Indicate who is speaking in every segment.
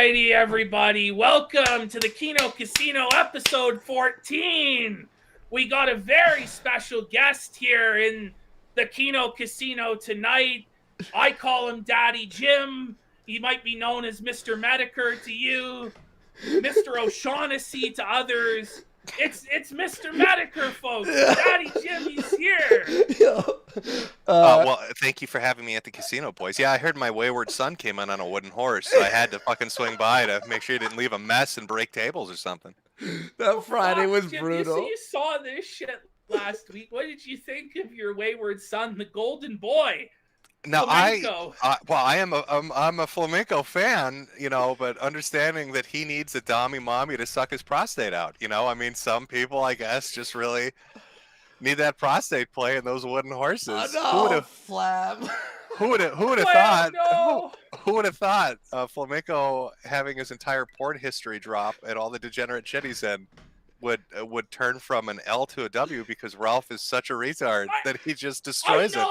Speaker 1: Alrighty, everybody. Welcome to the Kino Casino episode 14. We got a very special guest here in the Kino Casino tonight. I call him Daddy Jim. He might be known as Mr. Metokur to you, Mr. O'Shaughnessy to others. It's Mr. Metokur, folks. Daddy Jim, he's here.
Speaker 2: Well, thank you for having me at the casino, boys. Yeah, I heard my wayward son came in on a wooden horse, so I had to fucking swing by to make sure he didn't leave a mess and break tables or something.
Speaker 3: That Friday was
Speaker 1: Jim,
Speaker 3: brutal.
Speaker 1: You saw this shit last week. What did you think of your wayward son, the golden boy?
Speaker 2: Now,
Speaker 1: Flamenco.
Speaker 2: I'm a flamenco fan, but understanding that he needs a dommy mommy to suck his prostate out, I mean, some people, I guess, just really need that prostate play in those wooden horses.
Speaker 3: Oh, no, Flab.
Speaker 2: Who would have thought? No. Who would have thought flamenco having his entire porn history drop and all the degenerate shit he's in would turn from an L to a W because Ralph is such a retard that he just destroys it.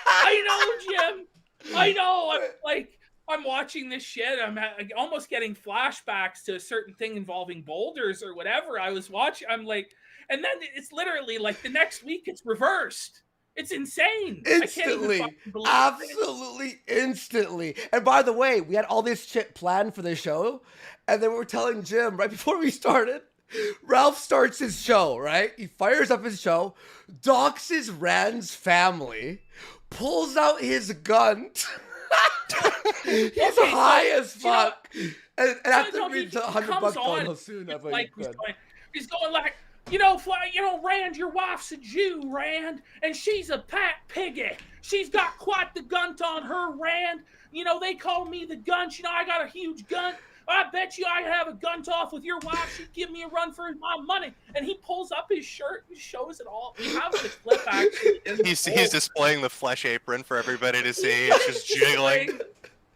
Speaker 1: I know, Jim. I know. I'm watching this shit. I'm almost getting flashbacks to a certain thing involving boulders or whatever. I was watching. I'm like, and then it's literally like the next week it's reversed. It's insane.
Speaker 3: Instantly. Absolutely instantly. And by the way, we had all this shit planned for the show. And then we were telling Jim right before we started, Ralph starts his show, right? He fires up his show, doxes Rand's family, pulls out his gun. He's high as fuck. And after we $100 on how soon
Speaker 1: he's going like, Rand, your wife's a Jew, Rand, and she's a pat piggy. She's got quite the gunt on her, Rand. They call me the gunch. I got a huge gun. I bet you I have a gun off with your wife. She'd give me a run for my money. And he pulls up his shirt and shows it all. We have the clip actually.
Speaker 2: He's displaying the flesh apron for everybody to see. It's just jiggling.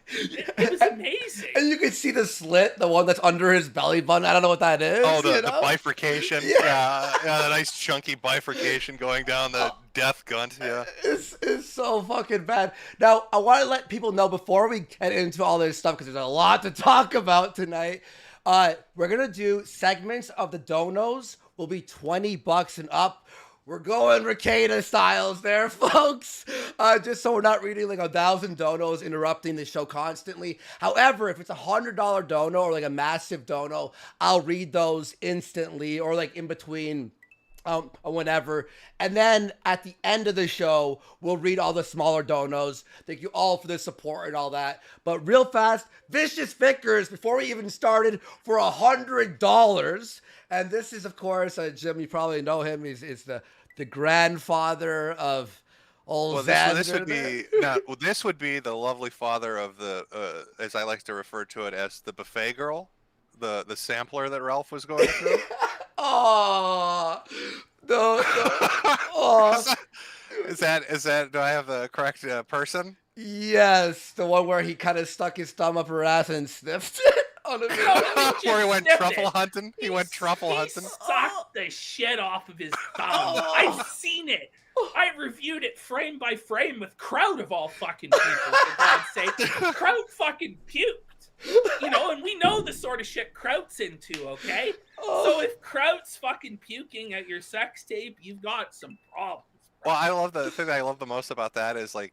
Speaker 1: It was amazing.
Speaker 3: And you can see the slit, the one that's under his belly button. I don't know what that is.
Speaker 2: Oh, the bifurcation. Yeah, the nice chunky bifurcation going down the death gunt. Yeah,
Speaker 3: it's so fucking bad. Now, I want to let people know before we get into all this stuff, because there's a lot to talk about tonight. We're going to do segments of the donos. Will be $20 and up. We're going Ricada styles there, folks. Just so we're not reading like 1,000 donos interrupting the show constantly. However, if it's $100 dono or like a massive dono, I'll read those instantly or like in between or whenever. And then at the end of the show, we'll read all the smaller donos. Thank you all for the support and all that. But real fast, Vicious Vickers, before we even started, for $100. And this is, of course, Jim, you probably know him. He's the grandfather of old Xander.
Speaker 2: This would be the lovely father of the, as I like to refer to it as the buffet girl, the sampler that Ralph was going through.
Speaker 3: Oh, no. Oh.
Speaker 2: Is that? Do I have the correct person?
Speaker 3: Yes, the one where he kind of stuck his thumb up her ass and sniffed it.
Speaker 2: Before he went truffle hunting. He went truffle hunting.
Speaker 1: He sucked the shit off of his thumb. I've seen it. I reviewed it frame by frame with Kraut of all fucking people, for God's sake. Kraut fucking puked. And we know the sort of shit Kraut's into, okay? So if Kraut's fucking puking at your sex tape, you've got some problems.
Speaker 2: Well, the thing I love the most about that is like,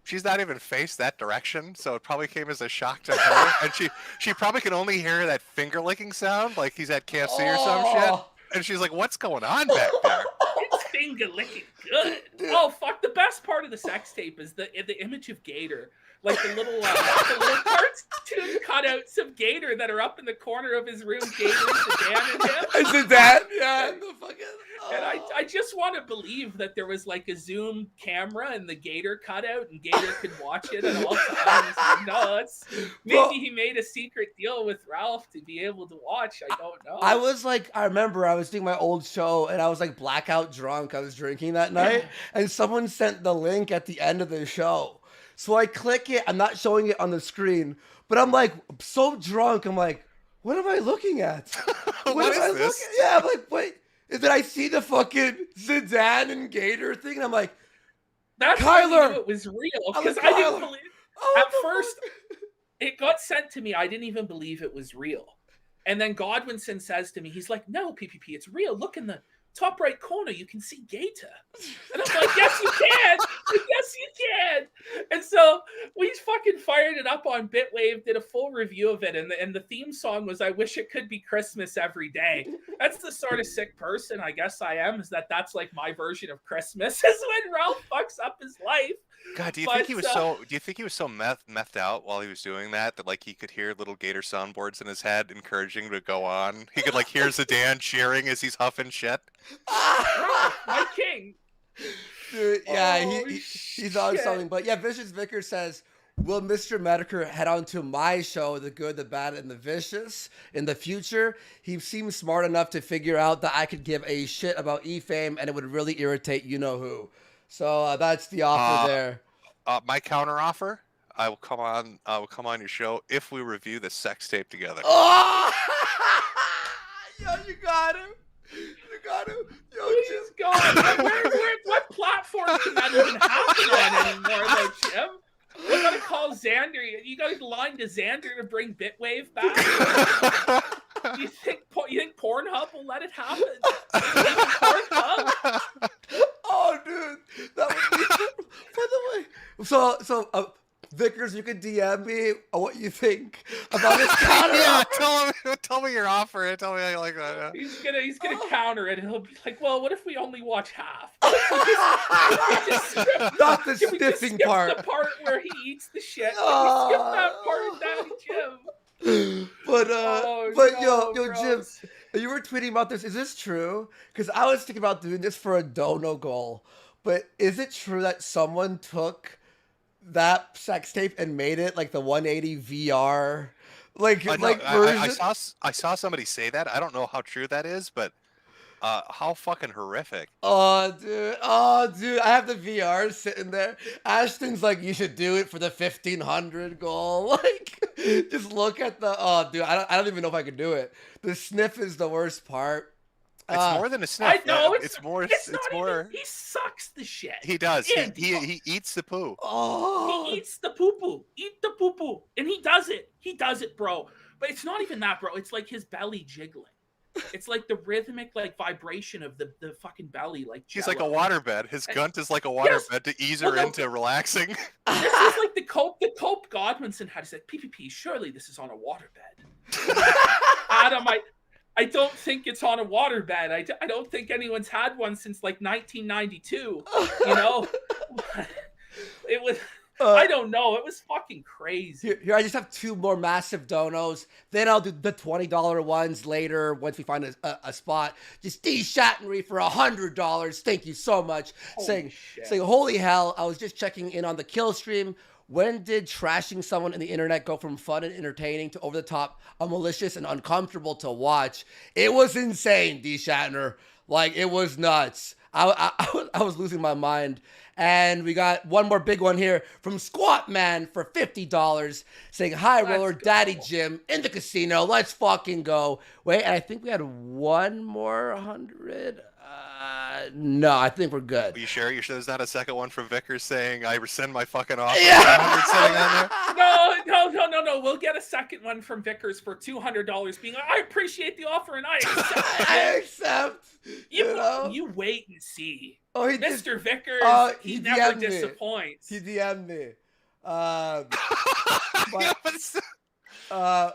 Speaker 2: she's not even faced that direction, so it probably came as a shock to her. And she probably can only hear that finger licking sound, like he's at KFC or some shit. And she's like, what's going on back there?
Speaker 1: It's finger licking good. Oh, fuck. The best part of the sex tape is the image of Gator. Like the little cartoon cutouts of Gator that are up in the corner of his room. Gator, Zidane, and him.
Speaker 3: Zidane? Yeah. The fucking...
Speaker 1: And I just want to believe that there was like a zoom camera and the Gator cutout and Gator could watch it at all times. Maybe he made a secret deal with Ralph to be able to watch. I don't know.
Speaker 3: I remember I was doing my old show and I was like blackout drunk. I was drinking that night and someone sent the link at the end of the show. So I click it. I'm not showing it on the screen, but I'm like so drunk. I'm like, what am I looking at?
Speaker 2: What is this?
Speaker 3: Yeah, I'm like, wait. And then I see the fucking Zidane and Gator thing, and I'm like,
Speaker 1: that's
Speaker 3: Kyler!
Speaker 1: How you knew it was real, because I didn't believe at first. it got sent to me. I didn't even believe it was real. And then Godwinson says to me, he's like, no, PPP, it's real. Look in the top right corner, you can see Gator. And I'm like, yes, you can. Yes, you can. And so we fucking fired it up on Bitwave, did a full review of it. And the theme song was, I wish it could be Christmas every day. That's the sort of sick person I guess I am, is that's like my version of Christmas, is when Ralph fucks up his life.
Speaker 2: God, do you think he was so methed out while he was doing that like he could hear little Gator soundboards in his head encouraging him to go on? He could like hear Zidane cheering as he's huffing shit.
Speaker 1: My king.
Speaker 3: Dude, yeah, he's on something. But yeah, Vicious Vicar says, will Mr. Metokur head on to my show, The Good, the Bad, and the Vicious, in the future? He seems smart enough to figure out that I could give a shit about E-Fame and it would really irritate you-know-who. So that's the offer there.
Speaker 2: My counter offer: I will come on your show if we review the sex tape together.
Speaker 3: Oh! Yo, you got him. You got him. Yo,
Speaker 1: Please God. What platform can that even happen on anymore, though, Jim? We gotta call Xander. You gotta line to Xander to bring Bitwave back. You think Pornhub will let it happen? Pornhub?
Speaker 3: Oh, dude, that would be. By the way, so Vickers, you can DM me what you think about this counter.
Speaker 2: Yeah, tell me your offer. Tell me how you like that. Yeah.
Speaker 1: He's gonna counter it, and he'll be like, "Well, what if we only watch half?
Speaker 3: Not the sniffing part.
Speaker 1: The part where he eats the shit. Skip that part, Daddy Jim."
Speaker 3: But
Speaker 1: no,
Speaker 3: yo, Jim, you were tweeting about this. Is this true? Because I was thinking about doing this for a dono goal. But is it true that someone took that sex tape and made it like the 180 VR, version?
Speaker 2: I saw somebody say that. I don't know how true that is, but how fucking horrific.
Speaker 3: Oh, dude, I have the VR sitting there. Ashton's like, you should do it for the 1500 goal. Like, just look at the. Oh, dude, I don't even know if I could do it. The sniff is the worst part.
Speaker 2: It's more than a sniff.
Speaker 1: I know
Speaker 2: it's more.
Speaker 1: Even, he sucks the shit.
Speaker 2: He does. He eats the poo.
Speaker 3: Oh,
Speaker 1: he eats the poo poo. Eat the poo poo, and he does it. He does it, bro. But it's not even that, bro. It's like his belly jiggling. It's like the rhythmic vibration of the fucking belly, like
Speaker 2: He's like a waterbed. His gunt is like a waterbed to ease her into relaxing.
Speaker 1: This is like the cope Godwinson had. He said, PPP, surely this is on a waterbed. Adam, I don't think it's on a waterbed. I don't think anyone's had one since like 1992. You know, it was. I don't know. It was fucking crazy.
Speaker 3: Here, I just have two more massive donos. Then I'll do the $20 ones later once we find a spot. Just D Shatnery for $100. Thank you so much. Saying, holy hell, I was just checking in on the kill stream. When did trashing someone in the internet go from fun and entertaining to over the top, malicious and uncomfortable to watch? It was insane, D Shatner. Like, it was nuts. I was losing my mind. And we got one more big one here from Squat Man for $50 saying, hi, Roller, Daddy Jim in the casino. Let's fucking go. Wait, and I think we had one more 100. No, I think we're good.
Speaker 2: Are you sure? You sure there's not a second one from Vickers saying, I rescind my fucking offer?
Speaker 3: Yeah.
Speaker 2: Sitting on there?
Speaker 1: No. We'll get a second one from Vickers for $200 being like, I appreciate the offer and I accept.
Speaker 3: I accept.
Speaker 1: You wait and see.
Speaker 3: Oh,
Speaker 1: Mr. Vickers, he never disappoints.
Speaker 3: He DM'd me.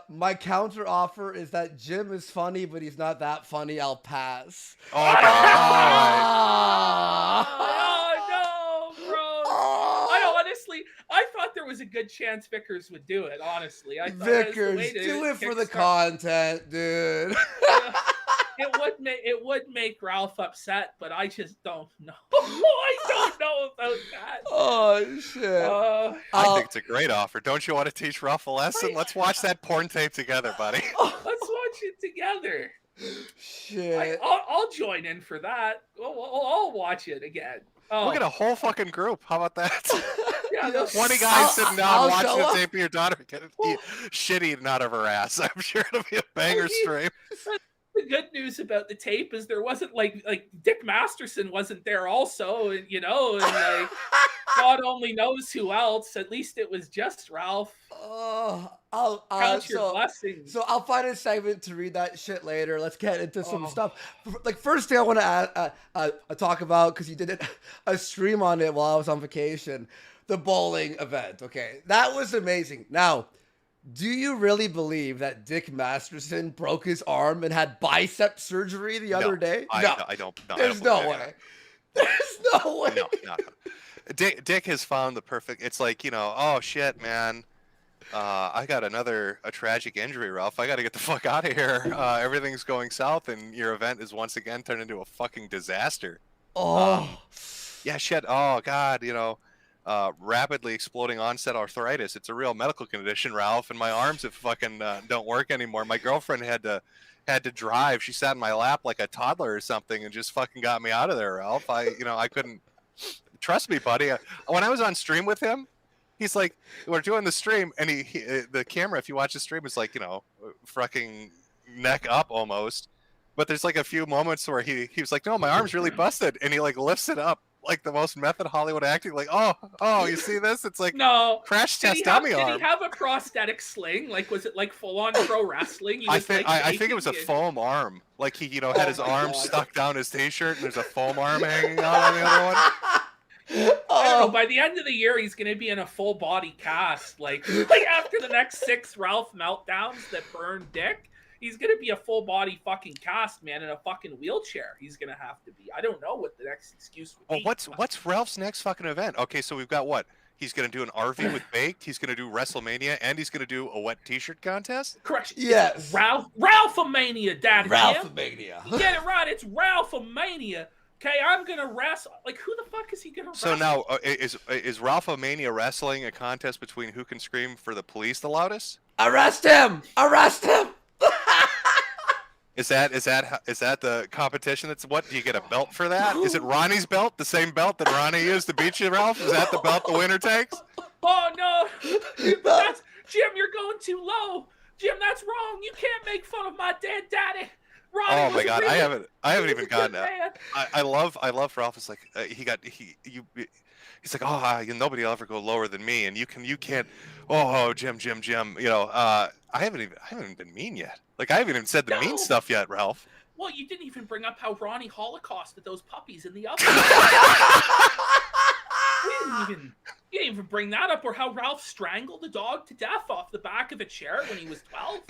Speaker 3: My counter offer is that Jim is funny, but he's not that funny. I'll pass.
Speaker 2: Oh, God.
Speaker 1: Oh, no, bro. I thought there was a good chance Vickers would do it, honestly. I thought
Speaker 3: Vickers, do it for the content, dude.
Speaker 1: It would make Ralph upset, but I just don't know. I don't know about that.
Speaker 3: Oh, shit.
Speaker 2: I think it's a great offer. Don't you want to teach Ralph a lesson? Let's watch that porn tape together, buddy.
Speaker 1: Let's watch it together.
Speaker 3: Shit.
Speaker 1: I'll join in for that. I'll watch it again.
Speaker 2: We'll get a whole fucking group. How about that?
Speaker 1: Yeah,
Speaker 2: 20 guys sitting down watching the tape of your daughter get shit eaten out of her ass. I'm sure it'll be a banger stream.
Speaker 1: The the good news about the tape is there wasn't like Dick Masterson wasn't there also, and like God only knows who else. At least it was just Ralph. Count your blessings.
Speaker 3: So I'll find a segment to read that shit later. Let's get into some stuff. Like first thing I want to talk about, because you did a stream on it while I was on vacation, the bowling event. Okay, that was amazing. Now, do you really believe that Dick Masterson broke his arm and had bicep surgery the other day?
Speaker 2: No, I don't. No,
Speaker 3: There's no way. There's no way.
Speaker 2: No. Dick has found the perfect. It's like, oh shit, man. I got a tragic injury, Ralph. I got to get the fuck out of here. Everything's going south, and your event is once again turned into a fucking disaster. Yeah, shit. Oh god, rapidly exploding onset arthritis. It's a real medical condition, Ralph, and my arms have fucking don't work anymore. My girlfriend had to drive. She sat in my lap like a toddler or something and just fucking got me out of there, Ralph. I couldn't. Trust me, buddy. When I was on stream with him, he's like, we're doing the stream, and the camera, if you watch the stream, is like, fucking neck up almost. But there's like a few moments where he was like, no, my arm's really busted, and he like lifts it up like the most method Hollywood acting, like, oh, you see this? It's like
Speaker 1: no
Speaker 2: crash test dummy arm.
Speaker 1: Did he have a prosthetic sling? Like, was it like full on pro wrestling?
Speaker 2: I think it was a foam arm. Like he, had his arm stuck down his t-shirt, and there's a foam arm hanging out on the other one.
Speaker 1: I don't know. By the end of the year, he's going to be in a full body cast. Like after the next 6 Ralph meltdowns that burned Dick, he's going to be a full body fucking cast, man, in a fucking wheelchair. He's going to have to be. I don't know what the next excuse would be.
Speaker 2: Well, what's Ralph's next fucking event? Okay, so we've got what? He's going to do an RV with Baked. He's going to do WrestleMania, and he's going to do a wet T-shirt contest.
Speaker 1: Correct.
Speaker 3: Yes.
Speaker 1: Ralphomania, Daddy.
Speaker 3: Ralphomania.
Speaker 1: You get it right. It's Ralphomania. Okay, I'm gonna wrestle. Like, who the fuck is he gonna wrestle?
Speaker 2: So now, is Ralphomania wrestling a contest between who can scream for the police the loudest?
Speaker 3: Arrest him! Arrest him!
Speaker 2: Is that the competition? That's what? Do you get a belt for that? Is it Ronnie's belt, the same belt that Ronnie used to beat you, Ralph? Is that the belt the winner takes?
Speaker 1: Oh no, Jim, you're going too low. Jim, that's wrong. You can't make fun of my dead daddy. Ronnie,
Speaker 2: oh my god,
Speaker 1: really,
Speaker 2: I haven't even gotten that. I love Ralph. It's like he's like, nobody will ever go lower than me, and you can't. Oh, Jim. I haven't even been mean yet. Like I haven't even said the mean stuff yet, Ralph.
Speaker 1: Well, you didn't even bring up how Ronnie holocausted those puppies in the oven. You didn't even bring that up, or how Ralph strangled a dog to death off the back of a chair when he was 12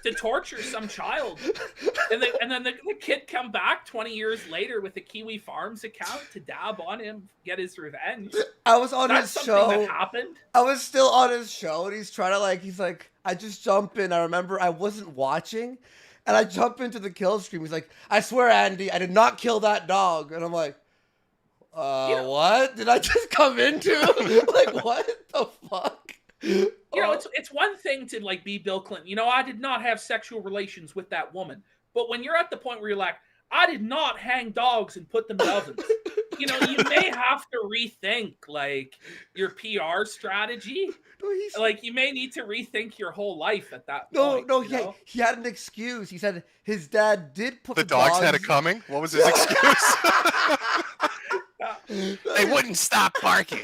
Speaker 1: to torture some child. And then the kid come back 20 years later with a Kiwi Farms account to dab on him, get his revenge.
Speaker 3: I was on his show.
Speaker 1: That happened.
Speaker 3: I was still on his show, and he's like, I just jump in. I remember I wasn't watching, and I jump into the kill stream. He's like, I swear, Andy, I did not kill that dog. And I'm like, what did I just come into? Like, what the fuck?
Speaker 1: It's one thing to like be Bill Clinton. I did not have sexual relations with that woman. But when you're at the point where you're like, I did not hang dogs and put them in ovens. You may have to rethink like your PR strategy. Like you may need to rethink your whole life at that point.
Speaker 3: He had an excuse. He said his dad did put the
Speaker 2: dogs had it coming. What was his excuse? They wouldn't stop barking.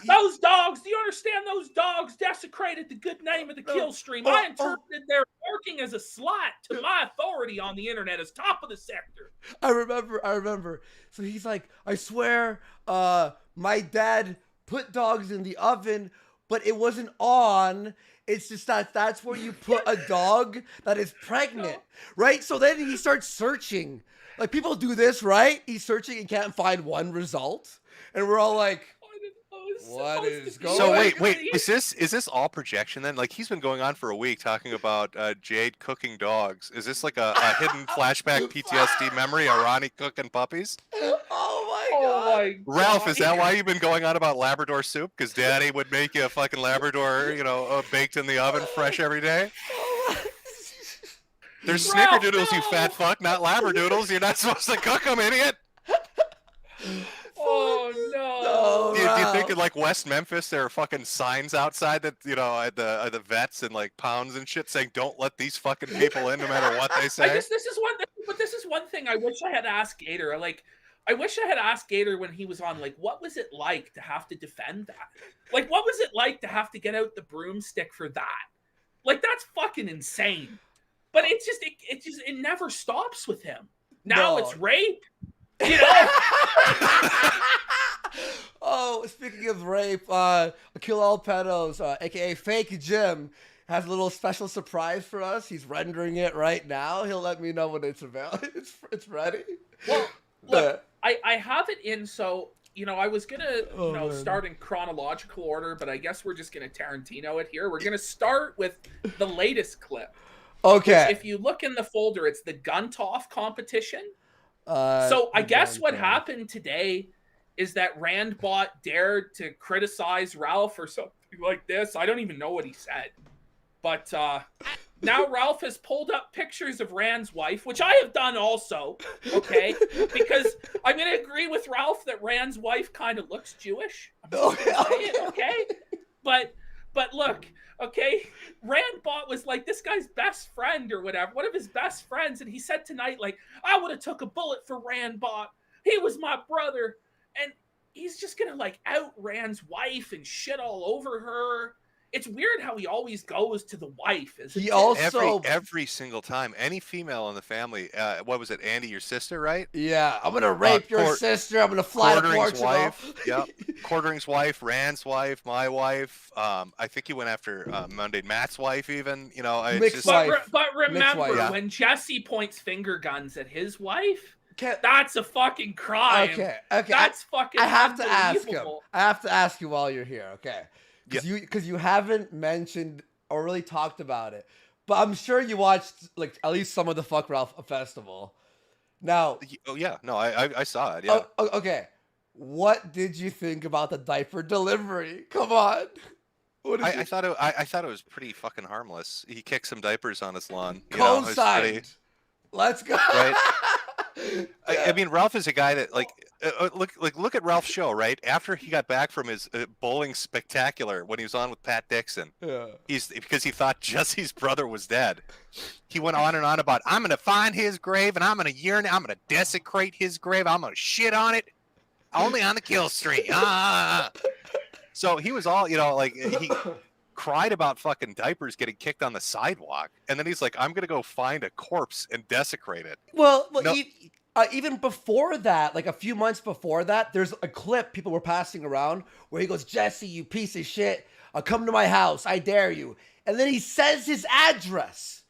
Speaker 1: Those dogs, do you understand? Those dogs desecrated the good name of the kill stream. I interpreted their barking as a slight to my authority on the internet as top of the sector.
Speaker 3: I remember. So he's like, I swear, my dad put dogs in the oven, but it wasn't on. It's just that's where you put a dog that is pregnant, right? So then he starts searching. Like, people do this, right? He's searching and can't find one result. And we're all like, what is going on?
Speaker 2: So wait, is this all projection then? Like, he's been going on for a week talking about Jade cooking dogs. Is this like a hidden flashback PTSD memory of Ronnie cooking puppies?
Speaker 3: Oh my god.
Speaker 2: Ralph, is that why you've been going on about Labrador soup? Because Daddy would make you a fucking Labrador, baked in the oven fresh every day? There's snickerdoodles, you fat fuck, not Labradoodles. You're not supposed to cook them, idiot.
Speaker 1: Oh no!
Speaker 2: Do you
Speaker 3: now.
Speaker 2: think in like West Memphis there are fucking signs outside that at the vets and like pounds and shit saying don't let these fucking people in no matter what they say.
Speaker 1: This is one thing I wish I had asked Gator. Like, I wish I had asked Gator when he was on. Like, what was it like to have to defend that? Like, what was it like to have to get out the broomstick for that? Like, that's fucking insane. But it never stops with him. Now it's rape. You know.
Speaker 3: Oh, speaking of rape, Kill All Pedos, aka Fake Jim, has a little special surprise for us. He's rendering it right now. He'll let me know when it's available. It's ready.
Speaker 1: Well, look, I have it in. So I was gonna start in chronological order, but I guess we're just gonna Tarantino it here. We're gonna start with the latest clip.
Speaker 3: Okay.
Speaker 1: If you look in the folder, it's the Gun-Toff competition. So I guess what happened today is that Randbot dared to criticize Ralph or something like this. I don't even know what he said. But now Ralph has pulled up pictures of Rand's wife, which I have done also, okay? Because I'm going to agree with Ralph that Rand's wife kind of looks Jewish. I'm just gonna say it, okay? But look, okay, Randbot was like this guy's best friend or whatever, one of his best friends, and he said tonight, like, I would have took a bullet for Randbot. He was my brother. And he's just gonna like out Rand's wife and shit all over her. It's weird how he always goes to the wife.
Speaker 3: He also
Speaker 2: every single time, any female in the family. What was it, Andy, your sister, right?
Speaker 3: Yeah, I'm gonna rape your sister. I'm gonna fly to Portugal.
Speaker 2: Wife, yep. Quartering's wife, Rand's wife, my wife. I think he went after Monday Matt's wife, even.
Speaker 1: But remember when Jesse points finger guns at his wife. That's a fucking crime.
Speaker 3: Okay.
Speaker 1: That's fucking.
Speaker 3: I have to ask him. I have to ask you while you're here, okay? Because you haven't mentioned or really talked about it, but I'm sure you watched like at least some of the Fuck Ralph festival. Now.
Speaker 2: Oh yeah, no, I saw it. Yeah.
Speaker 3: Okay. What did you think about the diaper delivery? Come on.
Speaker 2: I thought it was pretty fucking harmless. He kicked some diapers on his lawn.
Speaker 3: Co-signed. Let's go.
Speaker 2: Right. I mean, Ralph is a guy that look at Ralph's show, right? After he got back from his bowling spectacular when he was on with Pat Dixon, because he thought Jesse's brother was dead. He went on and on about, I'm going to find his grave and I'm going to urinate, I'm going to desecrate his grave, I'm going to shit on it, only on the kill streak. So he was all, he cried about fucking diapers getting kicked on the sidewalk, and then he's like, I'm gonna go find a corpse and desecrate it.
Speaker 3: Well, even before that, like a few months before that, there's a clip people were passing around where he goes, Jesse, you piece of shit, come to my house, I dare you. And then he says his address.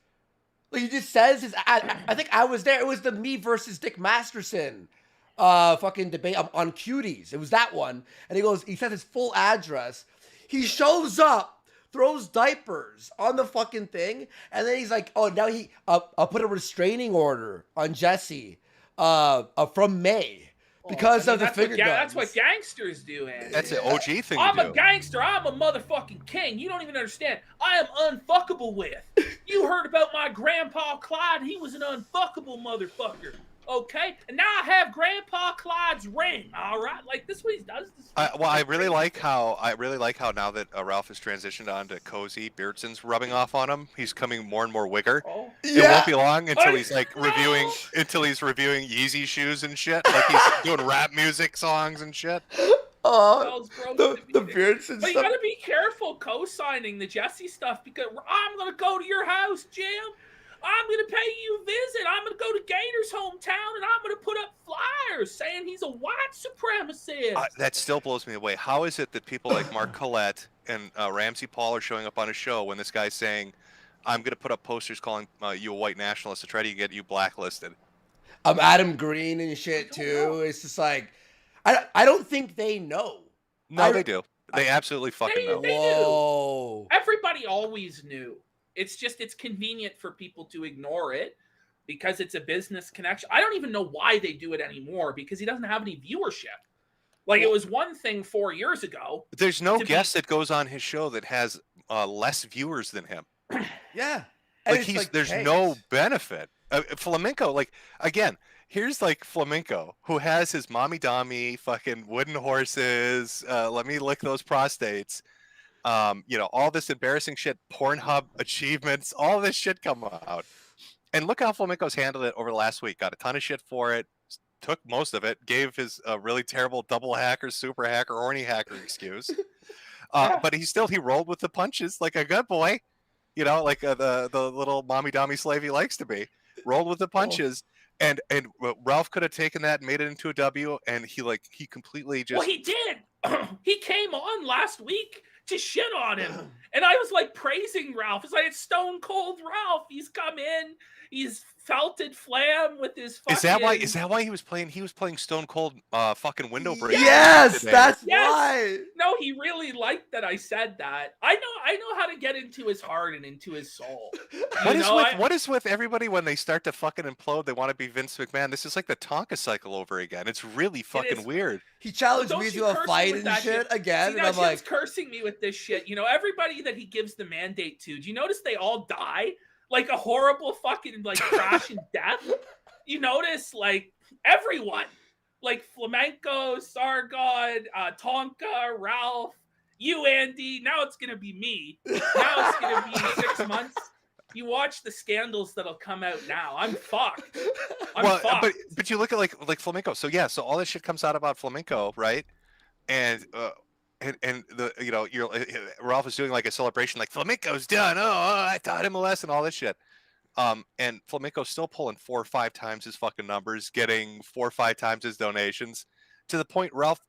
Speaker 3: Like, he just says his I think I was there. It was the me versus Dick Masterson fucking debate on Cuties. It was that one. And he says his full address. He shows up, throws diapers on the fucking thing, and then he's like, oh, now I'll put a restraining order on Jesse from May because of the finger guns.
Speaker 1: That's what gangsters do, Andy.
Speaker 2: That's an OG thing
Speaker 1: I'm
Speaker 2: to do.
Speaker 1: a gangster. I'm a motherfucking king. You don't even understand. I am unfuckable with. You heard about my grandpa Clyde. He was an unfuckable motherfucker. Okay, and now I have Grandpa Clyde's ring. All right, like this, what he does.
Speaker 2: I really like how now that Ralph has transitioned on to Cozy, Beardson's rubbing off on him. He's coming more and more wigger.
Speaker 1: Oh.
Speaker 2: It won't be long until he's like reviewing Yeezy shoes and shit. Like he's doing rap music songs and shit.
Speaker 3: The Beardson
Speaker 1: But
Speaker 3: stuff.
Speaker 1: you gotta be careful co-signing the Jesse stuff because I'm gonna go to your house, Jim. I'm going to pay you a visit. I'm going to go to Gator's hometown, and I'm going to put up flyers saying he's a white supremacist.
Speaker 2: That still blows me away. How is it that people like Mark Collette and Ramsey Paul are showing up on a show when this guy's saying, I'm going to put up posters calling you a white nationalist to try to get you blacklisted?
Speaker 3: Adam Green and shit, too. It's just like, I don't think they know.
Speaker 2: No, they do. They absolutely fucking know.
Speaker 1: They
Speaker 3: Whoa.
Speaker 1: do. Everybody always knew. It's convenient for people to ignore it because it's a business connection. I don't even know why they do it anymore because he doesn't have any viewership. Like, it was one thing 4 years ago.
Speaker 2: There's no guest that goes on his show that has less viewers than him.
Speaker 3: Yeah.
Speaker 2: Like, there's no benefit. Flamenco, like, again, here's like Flamenco, who has his mommy dommy fucking wooden horses. Let me lick those prostates. All this embarrassing shit, Pornhub achievements, all this shit come out. And look how Flamenco's handled it over the last week. Got a ton of shit for it. Took most of it. Gave his really terrible double hacker, super hacker, horny hacker excuse. But he rolled with the punches like a good boy. Like the little mommy dommy slave he likes to be. Rolled with the punches. And Ralph could have taken that and made it into a W. And he completely just.
Speaker 1: Well, he did. He came on last week to shit on him. And I was like praising Ralph. It's like, it's Stone Cold Ralph. He's come in. He's felted Flam with his fucking...
Speaker 2: Is that why he was playing? He was playing Stone Cold fucking window break.
Speaker 3: Yes, that's why.
Speaker 1: No, he really liked that I said that. I know how to get into his heart and into his soul.
Speaker 2: What is with everybody when they start to fucking implode? They want to be Vince McMahon. This is like the Tonka cycle over again. It's really fucking weird.
Speaker 3: He challenged me to a fight and shit again, and I'm like,
Speaker 1: cursing me with this shit. Everybody that he gives the mandate to. Do you notice they all die? Like a horrible fucking crash and death. You notice everyone, like Flamenco, Sargon, Tonka, Ralph, you, Andy. Now it's gonna be me. Now it's gonna be 6 months. You watch the scandals that'll come out now. I'm fucked. Fucked.
Speaker 2: But you look at like Flamenco. So all this shit comes out about Flamenco, right? And the Ralph is doing like a celebration, like Flamenco's done. Oh, I taught him a lesson, all this shit. And Flamenco's still pulling 4 or 5 times his fucking numbers, getting 4 or 5 times his donations, to the point Ralph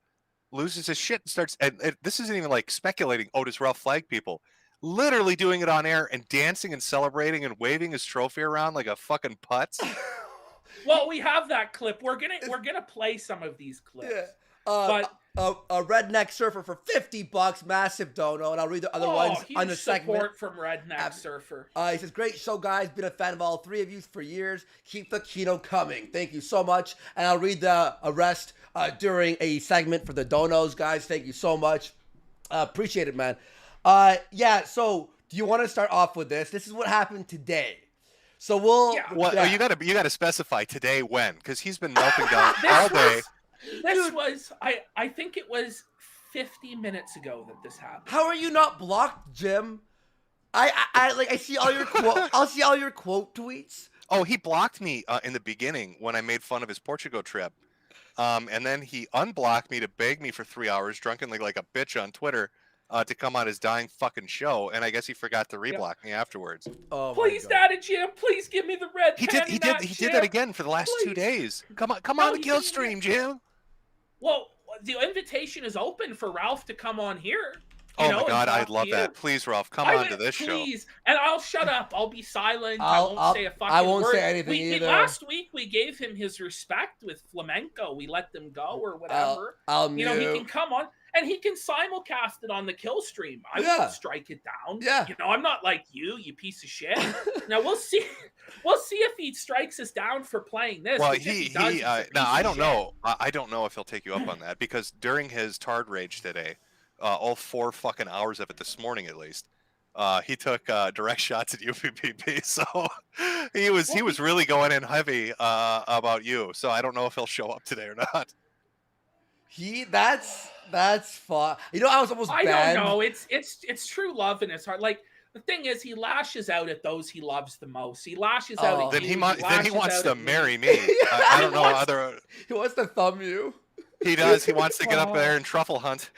Speaker 2: loses his shit and starts. And this isn't even like speculating. Oh, does Ralph flag people? Literally doing it on air and dancing and celebrating and waving his trophy around like a fucking putz.
Speaker 1: Well, we have that clip. We're gonna play some of these clips.
Speaker 3: Yeah.
Speaker 1: But
Speaker 3: a redneck surfer for $50, massive dono, and I'll read the other ones on the segment.
Speaker 1: Support from redneck surfer.
Speaker 3: He says, "Great show, guys. Been a fan of all 3 of you for years. Keep the Kino coming. Thank you so much." And I'll read the rest during a segment for the donos, guys. Thank you so much. Appreciate it, man. Yeah. So, do you want to start off with this? This is what happened today. So we'll.
Speaker 2: Yeah. Well, you gotta specify today when, because he's been melting down all day.
Speaker 1: This was, I think it was 50 minutes ago that this happened.
Speaker 3: How are you not blocked, Jim? I see all your I'll see all your quote tweets.
Speaker 2: Oh, he blocked me in the beginning when I made fun of his Portugal trip. And then he unblocked me to beg me for 3 hours drunkenly like a bitch on Twitter to come on his dying fucking show. And I guess he forgot to reblock me afterwards.
Speaker 3: Oh,
Speaker 1: please, Daddy Jim, please give me the red
Speaker 2: He
Speaker 1: pen.
Speaker 2: He did that again for the last 2 days. Come on the kill stream, Jim.
Speaker 1: Well, the invitation is open for Ralph to come on here.
Speaker 2: Oh my God, I'd love that. Please, Ralph, come on to this show.
Speaker 1: Please, and I'll shut up. I'll be silent. I won't say a fucking word.
Speaker 3: I won't say anything either.
Speaker 1: Last week we gave him his respect with Flamenco. We let them go or whatever. He can come on and he can simulcast it on the kill stream. I won't strike it down.
Speaker 3: Yeah.
Speaker 1: I'm not like you piece of shit. Now we'll see. We'll see if he strikes us down for playing this.
Speaker 2: Well, I don't know. I don't know if he'll take you up on that, because during his Tard Rage today, all 4 fucking hours of it this morning at least, he took direct shots at UPPP. So he was really going in heavy about you. So I don't know if he'll show up today or not.
Speaker 3: That's fun. I was almost banned.
Speaker 1: I don't know. It's true love in his heart. Like, the thing is, he lashes out at those he loves the most. He lashes out at
Speaker 2: then
Speaker 1: you.
Speaker 2: Then he wants to marry me. I don't know
Speaker 3: He wants to thumb you.
Speaker 2: He does. He wants to get up there and truffle hunt.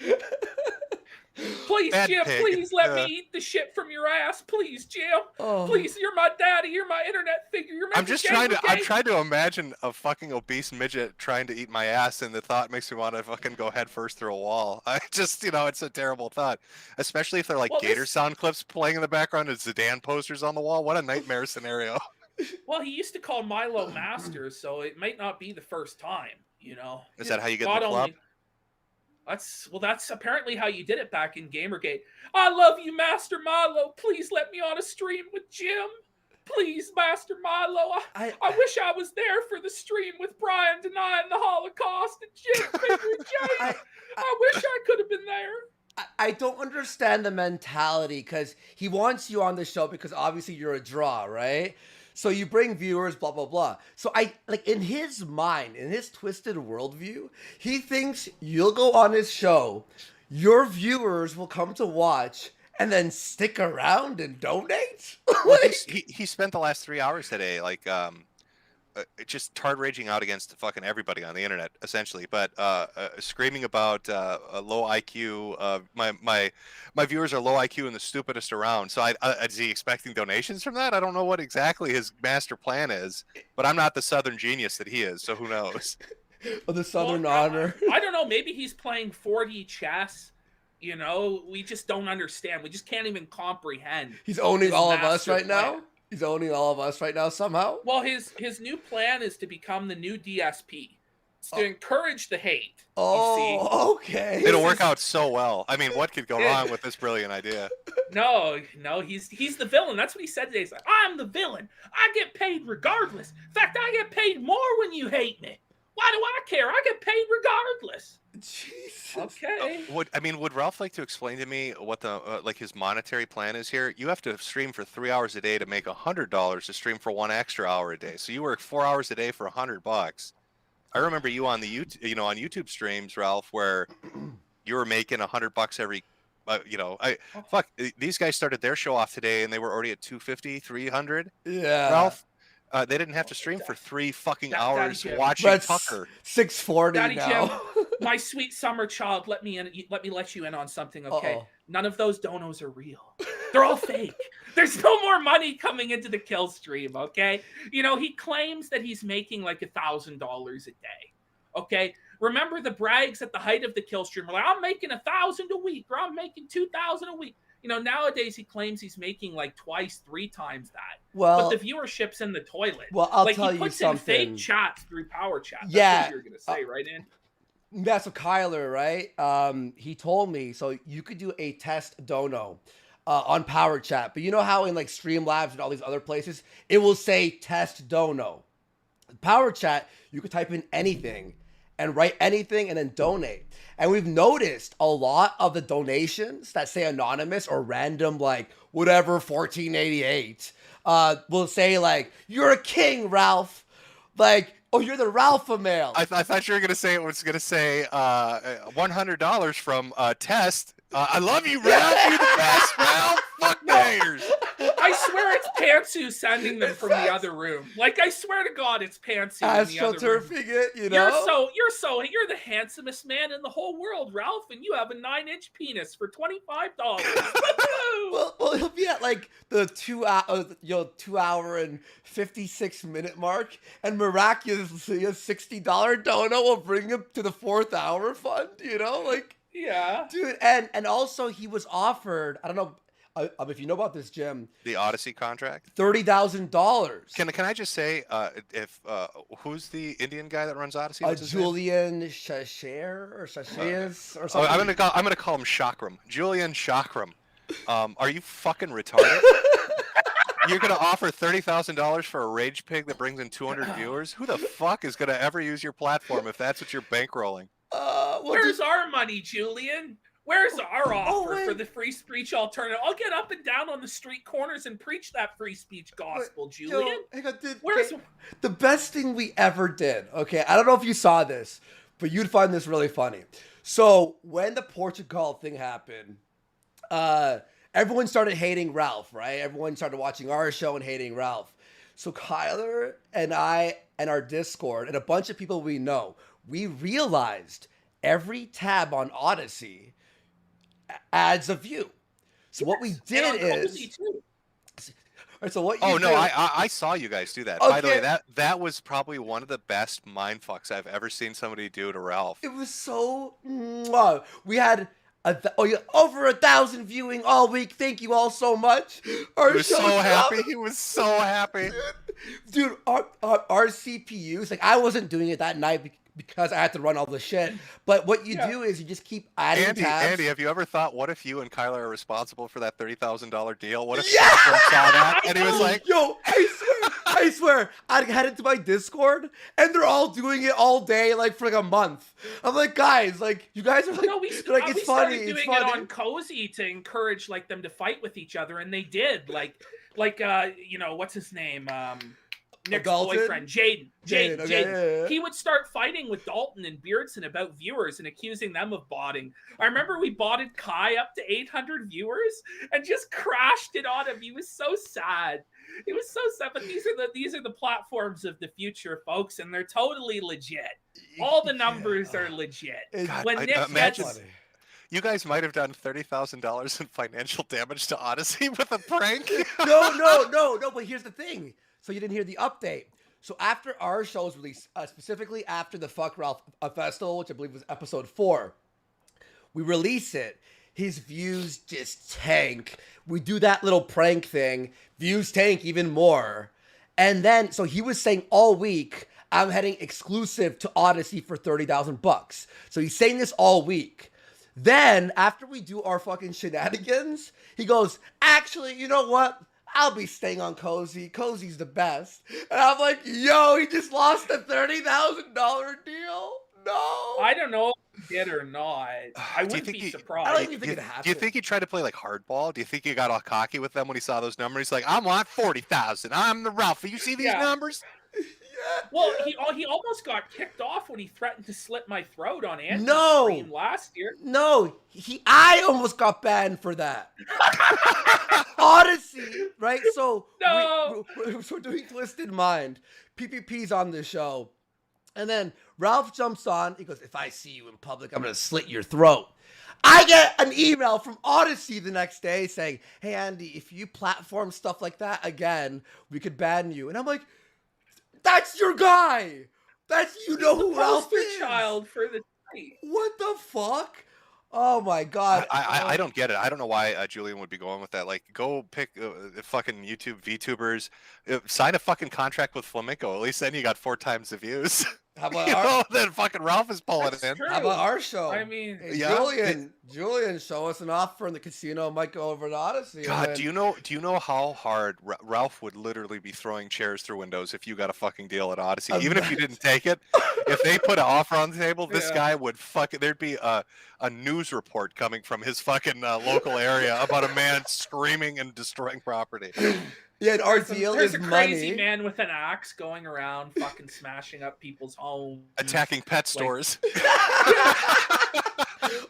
Speaker 1: Please, Jim, please let me eat the shit from your ass. Please, Jim. Please, you're my daddy. You're my internet figure. You're my
Speaker 2: I'm trying to imagine a fucking obese midget trying to eat my ass, and the thought makes me want to fucking go headfirst through a wall. I just, it's a terrible thought. Especially if they're like Gator sound clips playing in the background and Zidane posters on the wall. What a nightmare scenario.
Speaker 1: Well, he used to call Milo Masters, so it might not be the first time,
Speaker 2: Is that how you get in the club?
Speaker 1: That's apparently how you did it back in Gamergate. I love you, Master Milo. Please let me on a stream with Jim. Please, Master Milo. I wish I was there for the stream with Brian denying the Holocaust and Jim figuring Jay. I wish I could have been there.
Speaker 3: I don't understand the mentality, because he wants you on the show because obviously you're a draw, right? So you bring viewers, blah, blah, blah. So I, like, in his mind, in his twisted worldview, he thinks you'll go on his show, your viewers will come to watch, and then stick around and donate?
Speaker 2: Well, he spent the last 3 hours today, like, just hard raging out against fucking everybody on the internet, essentially, but screaming about a low IQ. My viewers are low IQ and the stupidest around. So is he expecting donations from that? I don't know what exactly his master plan is, but I'm not the Southern genius that he is, so who knows?
Speaker 3: Or the Southern honor.
Speaker 1: I don't know. Maybe he's playing 4D chess. You know, we just don't understand. We just can't even comprehend.
Speaker 3: He's owning all of us
Speaker 1: master
Speaker 3: right now.
Speaker 1: plan.
Speaker 3: He's owning all of us right now somehow.
Speaker 1: Well, his new plan is to become the new DSP. It's to encourage the hate.
Speaker 3: Oh, okay.
Speaker 2: It'll work out so well. I mean, what could go wrong with this brilliant idea?
Speaker 1: No, he's the villain. That's what he said today. He's like, I'm the villain. I get paid regardless. In fact, I get paid more when you hate me. Why do I care? I get paid regardless.
Speaker 3: Jesus.
Speaker 1: Okay.
Speaker 2: Would Ralph like to explain to me what the like his monetary plan is here? You have to stream for 3 hours a day to make $100 to stream for 1 extra hour a day. So you work 4 hours a day for $100. I remember you on the on YouTube streams, Ralph, where you were making $100 every. These guys started their show off today and they were already at 250, 300.
Speaker 3: Yeah.
Speaker 2: Ralph. They didn't have to stream for 3 fucking hours watching
Speaker 3: That's
Speaker 2: Tucker.
Speaker 3: 640
Speaker 1: Daddy
Speaker 3: now.
Speaker 1: Jim, my sweet summer child, let me let you in on something, okay?
Speaker 3: Uh-oh.
Speaker 1: None of those donos are real. They're all fake. There's no more money coming into the kill stream, okay? You know, he claims that he's making like $1,000 a day, okay? Remember the brags at the height of the kill stream were like, I'm making 1,000 a week, or I'm making 2,000 a week. You know, nowadays he claims he's making like 3 times that.
Speaker 3: Well,
Speaker 1: but the viewership's in the toilet.
Speaker 3: Well, I'll
Speaker 1: like,
Speaker 3: tell
Speaker 1: he puts
Speaker 3: you
Speaker 1: in fake
Speaker 3: something.
Speaker 1: chats through power chat. That's
Speaker 3: Yeah.
Speaker 1: what you're gonna say, right? In
Speaker 3: That's what Kyler, right? He told me, so you could do a test dono on power chat, but you know how in like Streamlabs and all these other places, it will say test dono. Power chat, you could type in anything and write anything and then donate. And we've noticed a lot of the donations that say anonymous or random, like whatever, 1488, will say like, you're a king, Ralph. Like, oh, you're the Ralpha male.
Speaker 2: I thought you were gonna say $100 from Test. I love you, Ralph. You're the best, Ralph. Fuck the haters.
Speaker 1: I swear it's Pantsu sending them from the other room. Like, I swear to God, it's Pantsu in the other room.
Speaker 3: AstroTurfing it, you know?
Speaker 1: You're the handsomest man in the whole world, Ralph, and you have a 9-inch penis for $25.
Speaker 3: well, he'll be at like the 2 hour and 56-minute mark, and miraculously a $60 dono will bring him to the 4th hour fund. You know, like.
Speaker 1: Yeah,
Speaker 3: dude, and also he was offered, I don't know if you know about this, Jim,
Speaker 2: the Odyssey contract,
Speaker 3: $30,000.
Speaker 2: Can I just say who's the Indian guy that runs Odyssey?
Speaker 3: Julian Shasher or Shashias or something.
Speaker 2: I'm gonna call him Chakram. Julian Chakram. Are you fucking retarded? You're gonna offer $30,000 for a rage pig that brings in 200 viewers? Who the fuck is gonna ever use your platform if that's what you're bankrolling?
Speaker 1: Where's our money, Julian? Where's our offer for the free speech alternative? I'll get up and down on the street corners and preach that free speech gospel, Julian.
Speaker 3: Hang on,
Speaker 1: Where's
Speaker 3: the best thing we ever did? Okay, I don't know if you saw this, but you'd find this really funny. So when the Portugal thing happened, everyone started hating Ralph, right? Everyone started watching our show and hating Ralph. So Kyler and I and our Discord and a bunch of people we know, we realized every tab on Odyssey adds a view. So what we did is... So what you
Speaker 2: I saw you guys do that. Okay. By the way, that was probably one of the best mindfucks I've ever seen somebody do to Ralph.
Speaker 3: It was so... We had... over 1,000 viewing all week. Thank you all so much.
Speaker 2: He was so happy. He was so happy.
Speaker 3: Dude, our CPUs, like I wasn't doing it that night because I had to run all the shit. But what you do is you just keep adding tabs.
Speaker 2: Andy, have you ever thought, what if you and Kyler are responsible for that $30,000 deal? What if someone saw that and he was like,
Speaker 3: yo, I swear, I head into my Discord and they're all doing it all day, like for like a month. I'm like, guys, like you guys are like, it's funny.
Speaker 1: Doing it on Cozy to encourage like them to fight with each other, and they did. Like like what's his name? Nick's
Speaker 3: Dalton?
Speaker 1: boyfriend, Jaden.
Speaker 3: Okay, yeah.
Speaker 1: He would start fighting with Dalton and Beardson about viewers and accusing them of botting. I remember we botted Kai up to 800 viewers and just crashed it on him. He was so sad. It was so sad. But these are the platforms of the future, folks, and they're totally legit. All the numbers are legit.
Speaker 2: God,
Speaker 1: when Nick
Speaker 2: imagine.
Speaker 1: gets
Speaker 2: You guys might have done $30,000 in financial damage to Odyssey with a prank.
Speaker 3: No. But here's the thing. So you didn't hear the update. So after our show was released, specifically after the Fuck Ralph Festival, which I believe was episode 4, we release it. His views just tank. We do that little prank thing. Views tank even more. And then, so he was saying all week, I'm heading exclusive to Odyssey for $30,000. So he's saying this all week. Then, after we do our fucking shenanigans, he goes, actually, you know what? I'll be staying on Cozy. Cozy's the best. And I'm like, yo, he just lost a $30,000 deal? No.
Speaker 1: I don't know if he did or not. I wouldn't be surprised.
Speaker 3: I don't even think it happened.
Speaker 2: Do you think he tried to play like hardball? Do you think he got all cocky with them when he saw those numbers? He's like, I want 40,000. I'm the Ralph. You see these numbers?
Speaker 1: Well, he almost got kicked off when he threatened to slit my throat on Andy's stream last year.
Speaker 3: No, I almost got banned for that. Odyssey, right? So we're doing Twisted Mind. PPP's on the show. And then Ralph jumps on. He goes, if I see you in public, I'm going to slit your throat. I get an email from Odyssey the next day saying, hey, Andy, if you platform stuff like that again, we could ban you. And I'm like, that's your guy. That's, you know who Ralph is.
Speaker 1: Child for the night.
Speaker 3: What the fuck? Oh my God.
Speaker 2: I don't get it. I don't know why Julian would be going with that. Like, go pick fucking YouTube VTubers, sign a fucking contract with Flamenco. At least then you got 4 times the views.
Speaker 3: How about
Speaker 2: then fucking Ralph is pulling it in.
Speaker 3: How about our show?
Speaker 1: I mean,
Speaker 3: hey, Julian, show us an offer in the casino. Might go over to Odyssey.
Speaker 2: God,
Speaker 3: then...
Speaker 2: do you know how hard Ralph would literally be throwing chairs through windows if you got a fucking deal at Odyssey? Even if you didn't take it, if they put an offer on the table, this guy would there'd be a news report coming from his fucking local area about a man screaming and destroying property.
Speaker 3: Yeah, and our deal
Speaker 1: there's
Speaker 3: is
Speaker 1: a crazy
Speaker 3: money.
Speaker 1: man with an axe going around fucking smashing up people's homes.
Speaker 2: Attacking pet stores.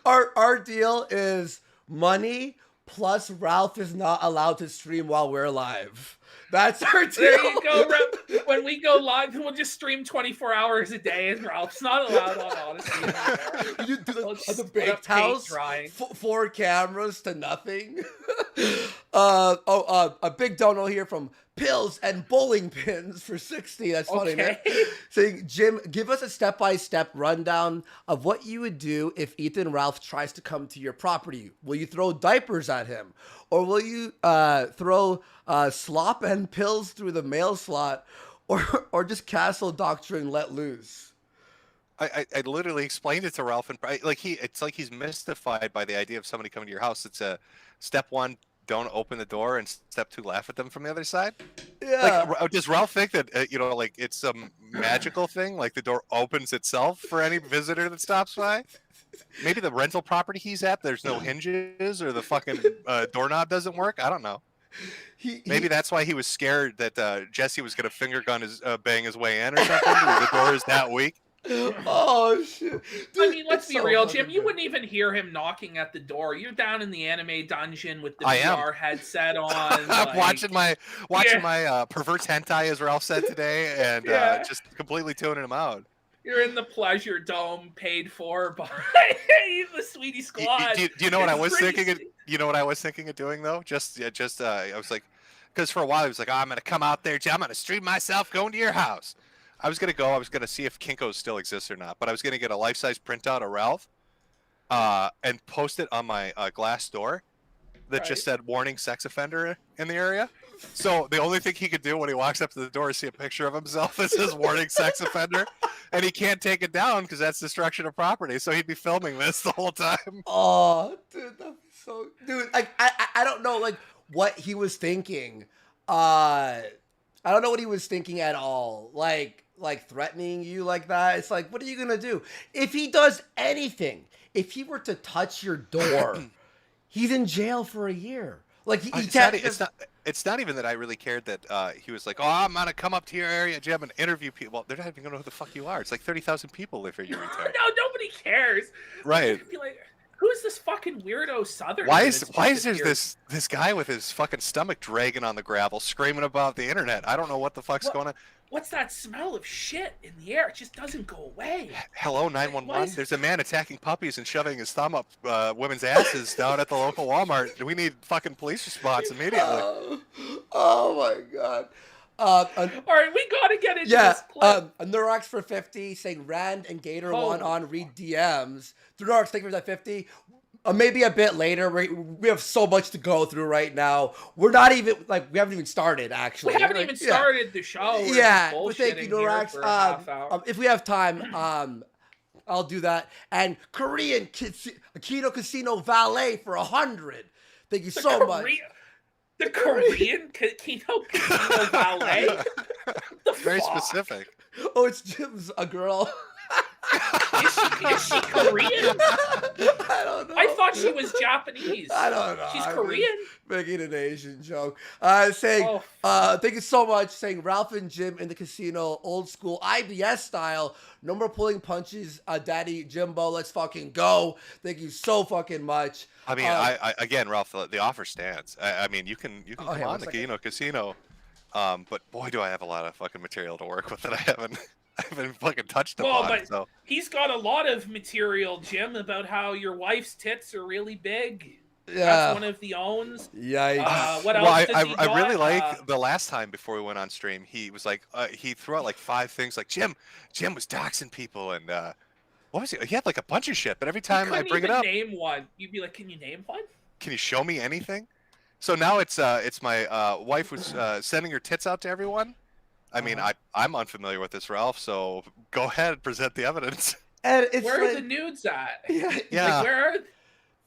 Speaker 3: Our deal is money plus Ralph is not allowed to stream while we're live. That's our deal.
Speaker 1: There you go, Ralph. When we go live, we'll just stream 24 hours a day, and Ralph's not allowed on Odyssey.
Speaker 3: You do the baked house, 4 cameras to nothing. A big dono here from Pills and Bowling Pins for 60. That's funny, man. Saying, Jim, give us a step-by-step rundown of what you would do if Ethan Ralph tries to come to your property. Will you throw diapers at him? Or will you throw slop and pills through the mail slot? Or just castle doctrine let loose?
Speaker 2: I literally explained it to Ralph, and it's like he's mystified by the idea of somebody coming to your house. It's a step 1, don't open the door, and step 2, laugh at them from the other side.
Speaker 3: Yeah.
Speaker 2: Like, does Ralph think that like it's some magical thing, like the door opens itself for any visitor that stops by? Maybe the rental property he's at, there's no hinges, or the fucking doorknob doesn't work. I don't know. Maybe that's why he was scared that Jesse was going to finger gun bang his way in or something. The door is that weak.
Speaker 3: Oh shit!
Speaker 1: Dude, I mean, let's be real, Jim. You wouldn't even hear him knocking at the door. You're down in the anime dungeon with the VR headset on.
Speaker 2: I'm watching my perverse hentai, as Ralph said today, and just completely tuning him out.
Speaker 1: You're in the pleasure dome, paid for by the Sweetie Squad.
Speaker 2: Do you know what I was thinking? You know what I was thinking of doing though? I was like, because for a while I was like, I'm gonna come out there, I'm gonna stream myself going to your house. I was gonna see if Kinko's still exists or not, but I was gonna get a life-size printout of Ralph, and post it on my glass door that just said "warning sex offender" in the area. So the only thing he could do when he walks up to the door is see a picture of himself that says "warning sex offender," and he can't take it down because that's destruction of property. So he'd be filming this the whole time.
Speaker 3: Oh, dude, that'd be so. Dude, I don't know what he was thinking. I don't know what he was thinking at all. Like threatening you like that. It's like, what are you gonna do if he does anything? If he were to touch your door, he's in jail for a year. Like
Speaker 2: it's not even that I really cared that he was like, oh, I'm gonna come up to your area, Jim, and interview people. Well, they're not even gonna know who the fuck you are. It's like 30,000 people live here. You retard.
Speaker 1: No, nobody cares.
Speaker 2: Right.
Speaker 1: Be like, who's this fucking weirdo Southerner?
Speaker 2: Why is there this guy with his fucking stomach dragging on the gravel, screaming about the internet? I don't know what the fuck's going on.
Speaker 1: What's that smell of shit in the air? It just doesn't go away.
Speaker 2: Hello, 911. There's a man attacking puppies and shoving his thumb up women's asses down at the local Walmart. We need fucking police response immediately.
Speaker 3: Oh my god.
Speaker 1: All right, we gotta get into this clip.
Speaker 3: Nurox for 50 saying Rand and Gator won on read DMs. Nurox, thank you for that 50. Maybe a bit later. We have so much to go through right now. We're not even we haven't even started actually.
Speaker 1: We haven't even started the show.
Speaker 3: But thank you, Nurox. If we have time, I'll do that. And Korean Kino Casino Valet for 100. Thank you so much.
Speaker 1: The Korean Kino Casino Valet?
Speaker 2: Very specific.
Speaker 3: Oh, it's Jim's a girl.
Speaker 1: Is she Korean?
Speaker 3: I don't know.
Speaker 1: I thought she was Japanese.
Speaker 3: I don't know.
Speaker 1: She's Korean?
Speaker 3: Making an Asian joke. Saying, thank you so much. Saying Ralph and Jim in the casino, old school IBS style. No more pulling punches, Daddy Jimbo. Let's fucking go. Thank you so fucking much.
Speaker 2: I mean, I again, Ralph, the offer stands. I mean, you can come on the Kino Casino. But boy, do I have a lot of fucking material to work with that I haven't fucking touched upon.
Speaker 1: But
Speaker 2: so.
Speaker 1: He's got a lot of material, Jim, about how your wife's tits are really big.
Speaker 3: Yeah.
Speaker 1: That's one of the owns.
Speaker 3: Yikes.
Speaker 1: What else does he
Speaker 2: I really like the last time before we went on stream, he was like, he threw out like 5 things like Jim was doxing people and what was he had like a bunch of shit, but every time I bring it up,
Speaker 1: name one. You'd be like, can you name one?
Speaker 2: Can you show me anything? So now it's my wife who's sending her tits out to everyone. I mean, I'm unfamiliar with this, Ralph, so go ahead and present the evidence.
Speaker 3: And it's
Speaker 1: where are the nudes at?
Speaker 3: Yeah.
Speaker 1: Like, where are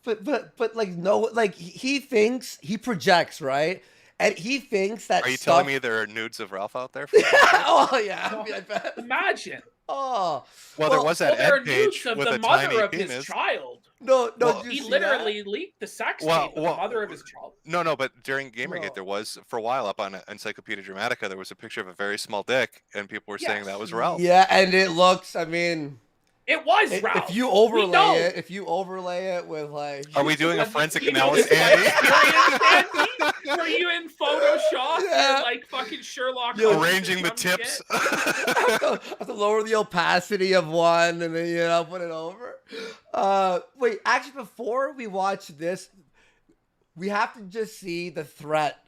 Speaker 3: But like no, like he thinks he projects, right? And he thinks that.
Speaker 2: Are you telling me there are nudes of Ralph out there?
Speaker 3: Oh yeah, I mean, I bet.
Speaker 1: Imagine.
Speaker 3: Oh.
Speaker 2: Well, there was that
Speaker 1: there
Speaker 2: Ed page
Speaker 1: of
Speaker 2: with
Speaker 1: the
Speaker 2: a
Speaker 1: mother
Speaker 2: tiny
Speaker 1: of
Speaker 2: penis.
Speaker 1: his child.
Speaker 3: No,
Speaker 1: he literally leaked the sex tape of the mother of his child.
Speaker 2: No, but during Gamergate there was, for a while up on Encyclopedia Dramatica, there was a picture of a very small dick, and people were saying that was Ralph.
Speaker 3: Yeah, and it looks, I mean...
Speaker 1: It was Ralph.
Speaker 3: If you overlay it with like...
Speaker 2: Are we doing a forensic analysis, Andy?
Speaker 1: Were you in Photoshop and like fucking Sherlock Holmes?
Speaker 2: Arranging the tips.
Speaker 3: I have to lower the opacity of one and then, put it over. Wait, actually, before we watch this, we have to just see the threat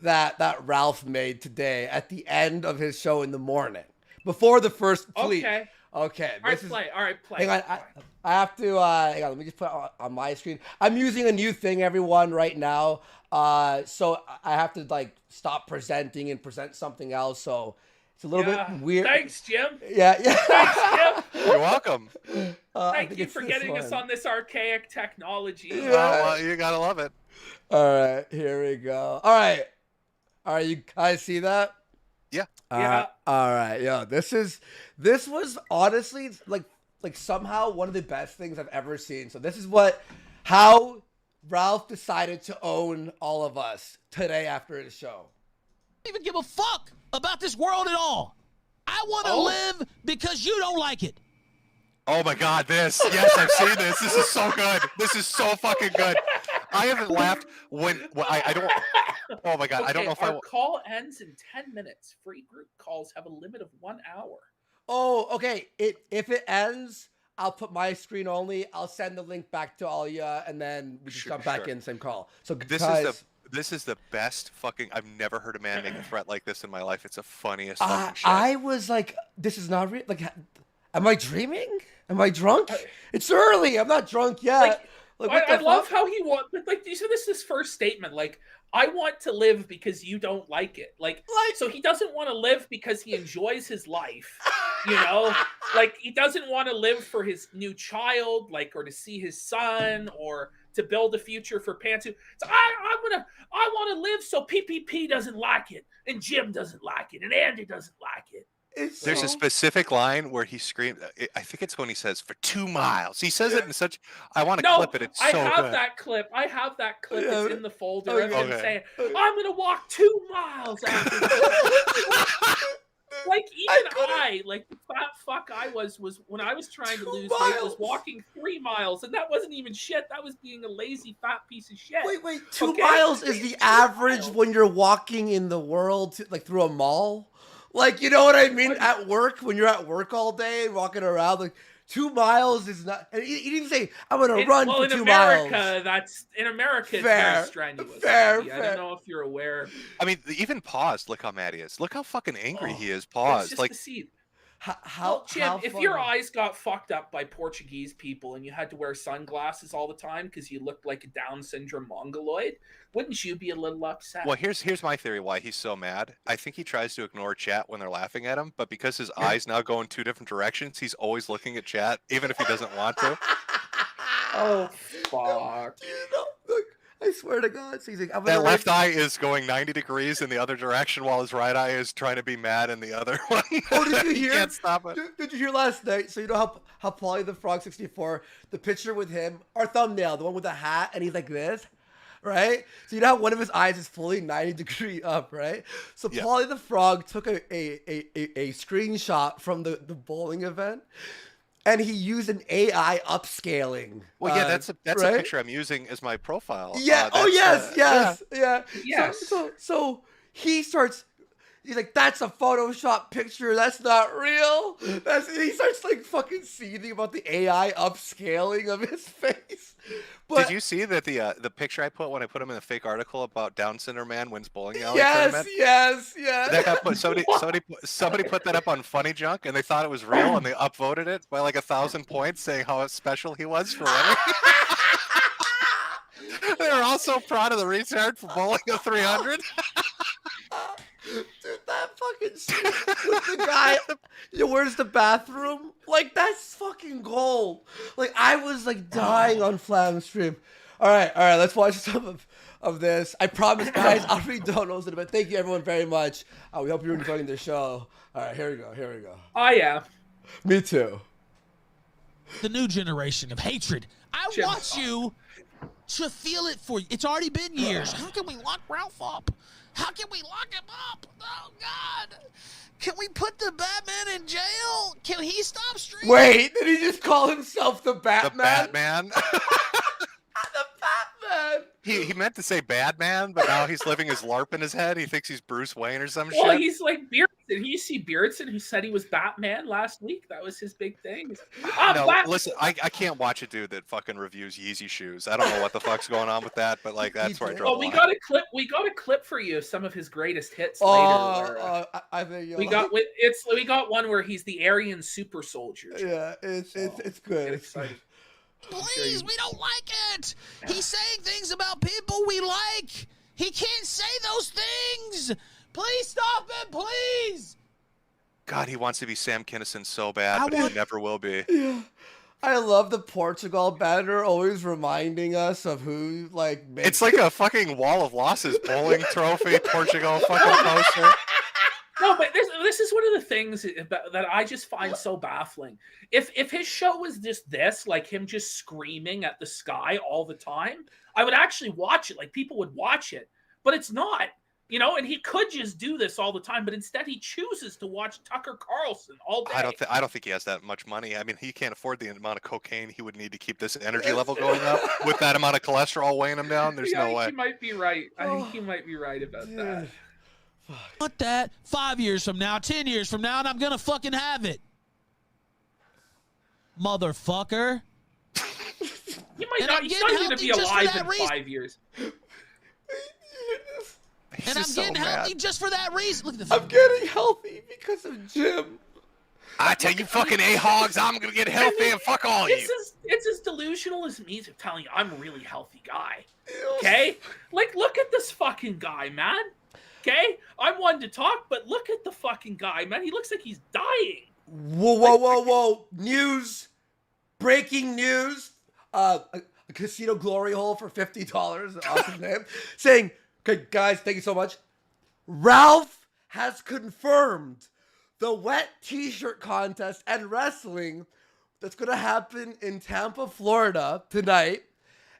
Speaker 3: that Ralph made today at the end of his show in the morning. Before the first plea. Okay.
Speaker 1: All right, play.
Speaker 3: Hang on. I have to, hang on, let me just put it on my screen. I'm using a new thing, everyone, right now. So I have to, stop presenting and present something else. So it's a little bit weird.
Speaker 1: Thanks, Jim.
Speaker 3: Yeah.
Speaker 1: Thanks, Jim.
Speaker 2: You're welcome.
Speaker 1: Thank you for getting us on this archaic technology.
Speaker 3: Yeah.
Speaker 2: Well, you gotta love it.
Speaker 3: All right, here we go. All right, you guys see that?
Speaker 2: Yeah.
Speaker 3: All right. Yeah. This was honestly like somehow one of the best things I've ever seen. So this is how Ralph decided to own all of us today after his show.
Speaker 4: I don't even give a fuck about this world at all. I want to live because you don't like it.
Speaker 2: Oh my God, this. Yes, I've seen this. This is so good. This is so fucking good. I haven't laughed when I don't. Oh my God, I don't know if
Speaker 1: our call ends in 10 minutes. Free group calls have a limit of 1 hour.
Speaker 3: Oh, okay. If it ends, I'll put my screen only. I'll send the link back to all you, and then we just jump back in same call. So
Speaker 2: this is the best fucking. I've never heard a man make a threat like this in my life. It's the funniest fucking shit.
Speaker 3: I was like, this is not real. Like, am I dreaming? Am I drunk? It's early. I'm not drunk yet.
Speaker 1: I love how he wants. So this is his first statement. Like, I want to live because you don't like it. So he doesn't want to live because he enjoys his life. He doesn't want to live for his new child, or to see his son, or to build a future for Pantsu. So I want to live so PPP doesn't like it, and Jim doesn't like it, and Andy doesn't like it.
Speaker 2: There's a specific line where he screams. I think it's when he says "for 2 miles." He says it in such. I want to clip it. It's so
Speaker 1: I
Speaker 2: good.
Speaker 1: have that clip. It's in the folder of him
Speaker 2: Okay.
Speaker 1: saying, "I'm gonna walk 2 miles after this." Like even like the fat fuck I was when I was trying to lose weight was walking 3 miles, and that wasn't even shit. That was being a lazy fat piece of shit.
Speaker 3: Wait, 2 miles is the average when you're walking in the world, like through a mall? Like, you know what I mean? At work, when you're at work all day, walking around, like 2 miles is not. And he didn't say, "I'm gonna run for 2 miles."
Speaker 1: In America, it's very strenuous.
Speaker 3: Fair.
Speaker 1: I don't know if you're aware.
Speaker 2: I mean, even Pause. Look how mad he is. Look how fucking angry he is. Pause.
Speaker 1: Just
Speaker 2: Like,
Speaker 1: to see.
Speaker 3: Jim,
Speaker 1: if your eyes got fucked up by Portuguese people and you had to wear sunglasses all the time because you looked like a Down syndrome mongoloid, wouldn't you be a little upset?
Speaker 2: well, here's my theory why he's so mad. I think he tries to ignore chat when they're laughing at him, but because his eyes now go in 2 different directions, he's always looking at chat, even if he doesn't want to.
Speaker 1: Oh fuck!
Speaker 3: Look, I swear to God, so he's like,
Speaker 2: That left eye is going 90 degrees in the other direction, while his right eye is trying to be mad in the other one.
Speaker 3: Oh, did you hear?
Speaker 2: He can't stop it.
Speaker 3: Did you hear last night? So you know how Polly the Frog 64, the picture with him, our thumbnail, the one with the hat, and he's like this, right? So you know how one of his eyes is fully 90 degree up, right? So
Speaker 2: Yeah.
Speaker 3: Polly the Frog took a screenshot from the bowling event. And he used an AI upscaling.
Speaker 2: Well, yeah, that's a
Speaker 3: right?
Speaker 2: picture I'm using as my profile.
Speaker 3: Yeah.
Speaker 1: Yes.
Speaker 3: So he starts. He's like, "That's a Photoshop picture. That's not real." He starts like fucking seething about the AI upscaling of his face. But,
Speaker 2: did you see that the picture I put when I put him in a fake article about Down syndrome man wins bowling alley tournament?
Speaker 3: Yes.
Speaker 2: That got put. Somebody put that up on Funny Junk, and they thought it was real, and they upvoted it by like 1,000 points, saying how special he was for winning. They were all so proud of the retard for bowling a 300.
Speaker 3: Dude, that fucking shit with the guy. Where's the bathroom? Like, that's fucking gold. Like, I was like dying on Flam stream. All right, let's watch some of this. I promise, guys, I'll read donos in a bit. Thank you, everyone, very much. We hope you're enjoying the show. All right, here we go.
Speaker 1: I am.
Speaker 3: Me too.
Speaker 4: The new generation of hatred. I want you to feel it for you. It's already been years. How can we lock Ralph up? How can we lock him up? Oh, God. Can we put the Batman in jail? Can he stop streaming?
Speaker 3: Wait, did he just call himself the Batman?
Speaker 2: The Batman.
Speaker 3: The Batman.
Speaker 2: He meant to say bad man, but now he's living his LARP in his head. He thinks he's Bruce Wayne or some shit.
Speaker 1: Well, he's like Beardson. You see Beardson, who said he was Batman last week. That was his big thing.
Speaker 2: Listen, I can't watch a dude that fucking reviews Yeezy shoes. I don't know what the fuck's going on with that, but like that's where I draw the line.
Speaker 1: We got a clip for you of some of his greatest hits later.
Speaker 3: I think
Speaker 1: we got one where he's the Aryan super soldier.
Speaker 3: Yeah, it's good.
Speaker 1: Get excited.
Speaker 4: Please, we don't like it. He's saying things about people we like. He can't say those things. Please stop it, please.
Speaker 2: God, he wants to be Sam Kinison so bad, but he never will be.
Speaker 3: Yeah. I love the Portugal banner always reminding us of who like makes
Speaker 2: it's like a fucking wall of losses. Bowling trophy, Portugal fucking poster.
Speaker 1: No, but this is one of the things that I just find so baffling. If his show was just this, like him just screaming at the sky all the time, I would actually watch it. Like people would watch it, but it's not, and he could just do this all the time, but instead he chooses to watch Tucker Carlson all day.
Speaker 2: I don't think he has that much money. I mean, he can't afford the amount of cocaine he would need to keep this energy level going up with that amount of cholesterol weighing him down. There's no way.
Speaker 1: He might be right. I think he might be right about that.
Speaker 4: Want that 5 years from now, 10 years from now, and I'm gonna fucking have it, motherfucker.
Speaker 1: He might not. He's not going to be alive in 5 years.
Speaker 4: And I'm getting healthy just for that reason. Look at the.
Speaker 3: I'm getting healthy because of Jim.
Speaker 2: I tell you, fucking a-hogs, I'm gonna get healthy and fuck all you.
Speaker 1: It's as delusional as me telling you I'm a really healthy guy. Okay, like look at this fucking guy, man. Okay, I'm one to talk, but look at the fucking guy, man. He looks like he's dying.
Speaker 3: Whoa. News. Breaking news. A casino glory hole for $50. Awesome name. Saying, okay, guys, thank you so much. Ralph has confirmed the wet t-shirt contest and wrestling that's going to happen in Tampa, Florida tonight.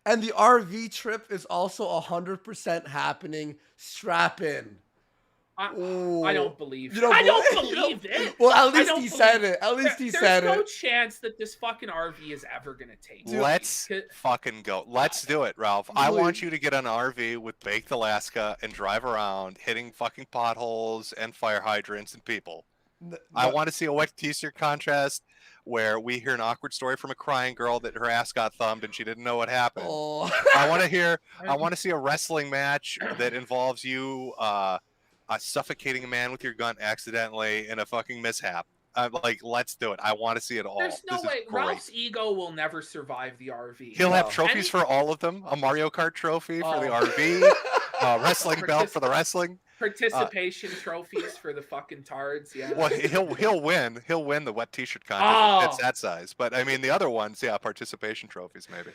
Speaker 3: And the RV trip is also 100% happening. Strap in.
Speaker 1: I don't believe it.
Speaker 3: don't
Speaker 1: I don't
Speaker 3: believe-
Speaker 1: believe it.
Speaker 3: Well, at
Speaker 1: I
Speaker 3: least
Speaker 1: don't
Speaker 3: he
Speaker 1: believe
Speaker 3: said it. At least he said
Speaker 1: There's no
Speaker 3: it.
Speaker 1: chance that this fucking RV is ever gonna take.
Speaker 2: Let's fucking go. Let's do it, Ralph. I want you to get on an RV with Baked Alaska and drive around hitting fucking potholes and fire hydrants and people. I want to see a wet t-shirt contest where we hear an awkward story from a crying girl that her ass got thumbed and she didn't know what happened.
Speaker 3: Oh.
Speaker 2: I want to see a wrestling match that involves you suffocating a man with your gun accidentally in a fucking mishap. Like, let's do it. I want to see it all.
Speaker 1: There's no
Speaker 2: This
Speaker 1: way.
Speaker 2: is great.
Speaker 1: Ralph's ego will never survive the RV.
Speaker 2: He'll have trophies for all of them. A Mario Kart trophy for the RV, a wrestling belt for the wrestling.
Speaker 1: Participation trophies for the fucking tards, yeah.
Speaker 2: Well, he'll win. He'll win the wet t-shirt contest. It's that size. But I mean, the other ones, yeah, participation trophies maybe.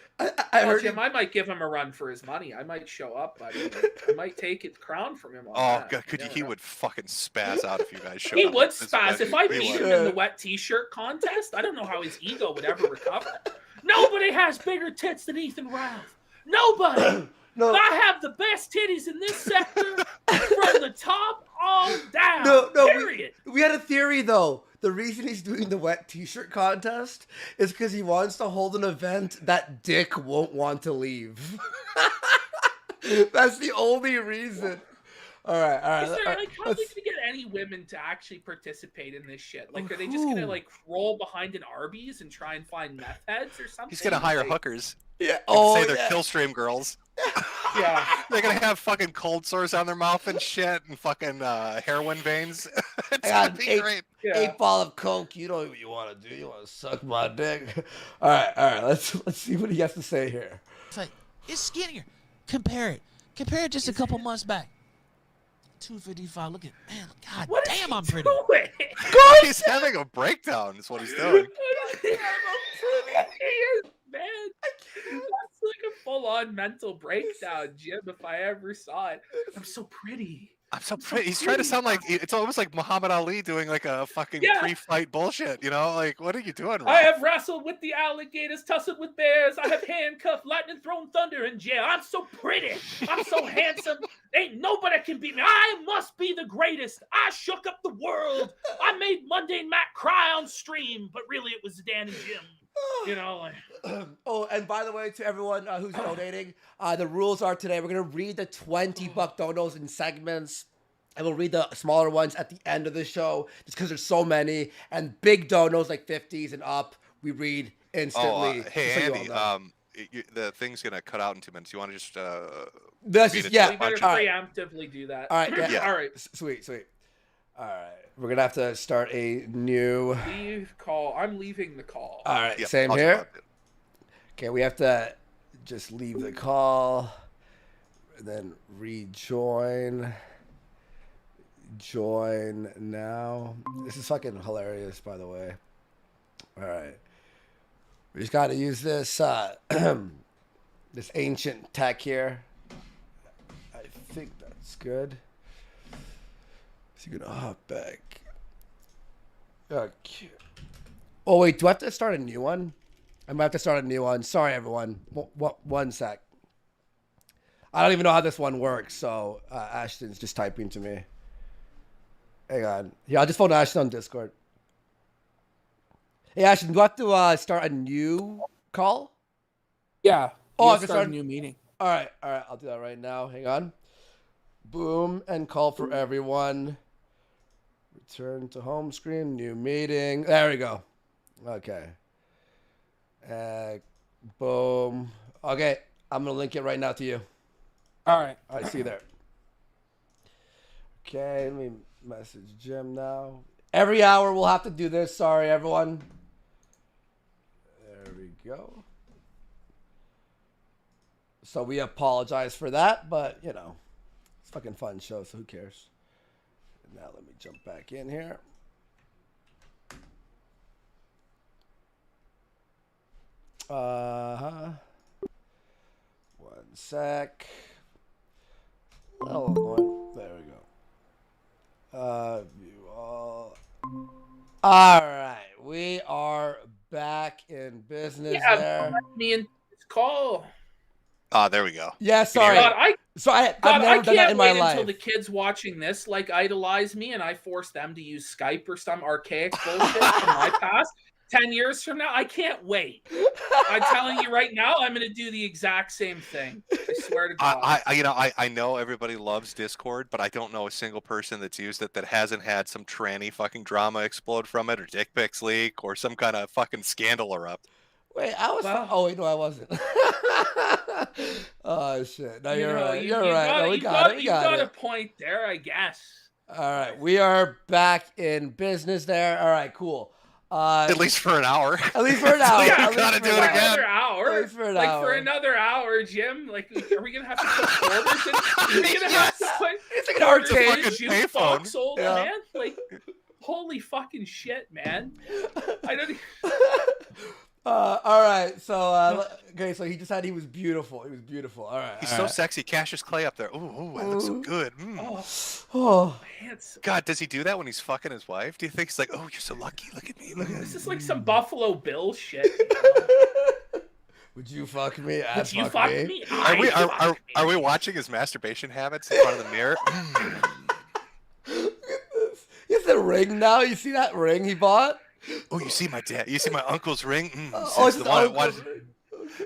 Speaker 3: I heard
Speaker 1: Jim, I might give him a run for his money. I might show up, buddy. I might take the crown from him.
Speaker 2: God, he would fucking spaz out if you guys showed up.
Speaker 1: He would spaz if I
Speaker 2: He
Speaker 1: beat
Speaker 2: would.
Speaker 1: him in the wet t-shirt contest. I don't know how his ego would ever recover. Nobody has bigger tits than Ethan Ralph. Nobody.
Speaker 3: No.
Speaker 1: I have the best titties in this sector from the top all down.
Speaker 3: No,
Speaker 1: period.
Speaker 3: We had a theory though. The reason he's doing the wet t-shirt contest is because he wants to hold an event that Dick won't want to leave. That's the only reason. All right.
Speaker 1: Is there, like, how are they gonna get any women to actually participate in this shit? Like, are they just gonna like roll behind an Arby's and try and find meth heads or something?
Speaker 2: He's gonna hire
Speaker 1: like,
Speaker 2: hookers.
Speaker 3: Yeah.
Speaker 2: Say they're Killstream girls.
Speaker 1: Yeah.
Speaker 2: They're gonna have fucking cold sores on their mouth and shit, and fucking heroin veins. It's
Speaker 3: I
Speaker 2: gonna
Speaker 3: got
Speaker 2: be great.
Speaker 1: Yeah.
Speaker 3: 8 ball of coke. You know what you want to do. You want to suck my dick. All right. Let's see what he has to say here.
Speaker 4: It's like, it's skinnier. Compare it just a couple months back. 255. Look at, man, god
Speaker 1: What
Speaker 4: damn, I'm
Speaker 1: is he
Speaker 4: pretty.
Speaker 1: doing?
Speaker 2: He's having a breakdown. Is what he's doing.
Speaker 1: He is, man. That's like a full-on mental breakdown, Jim. If I ever saw it, I'm so pretty.
Speaker 2: I'm so pretty. He's trying to sound like it's almost like Muhammad Ali doing like a fucking pre-fight bullshit. You know, like what are you doing? Ralph?
Speaker 1: I have wrestled with the alligators, tussled with bears. I have handcuffed, lightning, thrown thunder in jail. I'm so pretty. I'm so handsome. Ain't nobody can beat me. I must be the greatest. I shook up the world. I made Mundane Matt cry on stream, but really it was Dan and Jim. You know, like...
Speaker 3: Oh, and by the way, to everyone who's donating, the rules are today we're gonna read the $20 donos in segments, and we'll read the smaller ones at the end of the show, just because there's so many. And big donos like 50s and up, we read instantly.
Speaker 2: Hey
Speaker 3: so
Speaker 2: Andy, the thing's gonna cut out in 2 minutes. You want to just
Speaker 3: That's
Speaker 2: read
Speaker 3: just
Speaker 2: it
Speaker 3: yeah.
Speaker 2: to
Speaker 1: We better
Speaker 2: a bunch of-
Speaker 1: preemptively do that.
Speaker 3: All right, yeah.
Speaker 1: All right.
Speaker 3: Sweet. All right, we're gonna have to start a new.
Speaker 1: Leave call. I'm leaving the call.
Speaker 3: All right,
Speaker 2: Yeah,
Speaker 3: same
Speaker 2: I'll
Speaker 3: here.
Speaker 2: jump on it.
Speaker 3: Okay, we have to just leave the call, and then rejoin. Join now. This is fucking hilarious, by the way. All right, we just got to use this this ancient tech here. I think that's good. So you're gonna hop back. Okay. Oh wait, do I have to start a new one? I might have to start a new one. Sorry, everyone. One sec. I don't even know how this one works, so Ashton's just typing to me. Hang on. Yeah, I'll just phone Ashton on Discord. Hey, Ashton, do I have to start a new call?
Speaker 1: Yeah.
Speaker 3: Oh, I
Speaker 1: You
Speaker 3: can
Speaker 1: start a
Speaker 3: start-
Speaker 1: new meeting.
Speaker 3: All right. I'll do that right now. Hang on. Boom, and call for everyone. Return to home screen, new meeting. There we go. Okay. Boom. Okay, I'm going to link it right now to you.
Speaker 1: All right.
Speaker 3: All right, see you there. Okay, let me message Jim now. Every hour we'll have to do this. Sorry, everyone. There we go. So we apologize for that, but, you know, it's a fucking fun show, so who cares? Now let me jump back in here. One sec. Oh, Lord. There we go. View all. All right, we are back in business there.
Speaker 1: Me and this call.
Speaker 2: There we go.
Speaker 3: Yeah, sorry.
Speaker 1: God,
Speaker 3: I've
Speaker 1: I
Speaker 3: never done that
Speaker 1: can't
Speaker 3: in my
Speaker 1: wait
Speaker 3: life.
Speaker 1: until the kids watching this like idolize me, and I force them to use Skype or some archaic bullshit from my past. 10 years from now, I can't wait. I'm telling you right now, I'm going to do the exact same thing. I swear to God.
Speaker 2: I know everybody loves Discord, but I don't know a single person that's used it that hasn't had some tranny fucking drama explode from it, or dick pics leak, or some kind of fucking scandal erupt.
Speaker 3: Wait, I was. Oh wait, no, I wasn't. Oh shit! No, you're right. You're right. No, we got it.
Speaker 1: You got a point there, I guess.
Speaker 3: All right, we are back in business there. All right, cool.
Speaker 2: At least for an hour.
Speaker 3: At least for an hour.
Speaker 2: Yeah, gotta do it again.
Speaker 1: Another hour.
Speaker 3: At least for an hour.
Speaker 1: For another hour, Jim. Like, are we gonna have to put quarters in? Are we gonna have to put?
Speaker 3: It's like an arcade.
Speaker 2: Fucking payphone.
Speaker 1: Old man. Like, holy fucking shit, man. I don't.
Speaker 3: All right, so okay, so he was beautiful. He was beautiful. All right,
Speaker 2: he's so sexy. Cassius Clay up there. Ooh, I look so good.
Speaker 3: Oh,
Speaker 1: handsome.
Speaker 2: God, does he do that when he's fucking his wife? Do you think he's like, oh, you're so lucky. Look at me.
Speaker 1: This is like some Buffalo Bill shit.
Speaker 3: Would you fuck me?
Speaker 1: Would you fuck me?
Speaker 2: Are we watching his masturbation habits in front of the mirror?
Speaker 3: Look at this. He has a ring now. You see that ring he bought?
Speaker 2: Oh, you see my dad? You see my uncle's ring?
Speaker 3: Oh, it's
Speaker 2: the
Speaker 3: his
Speaker 2: one.
Speaker 3: uncle's ring.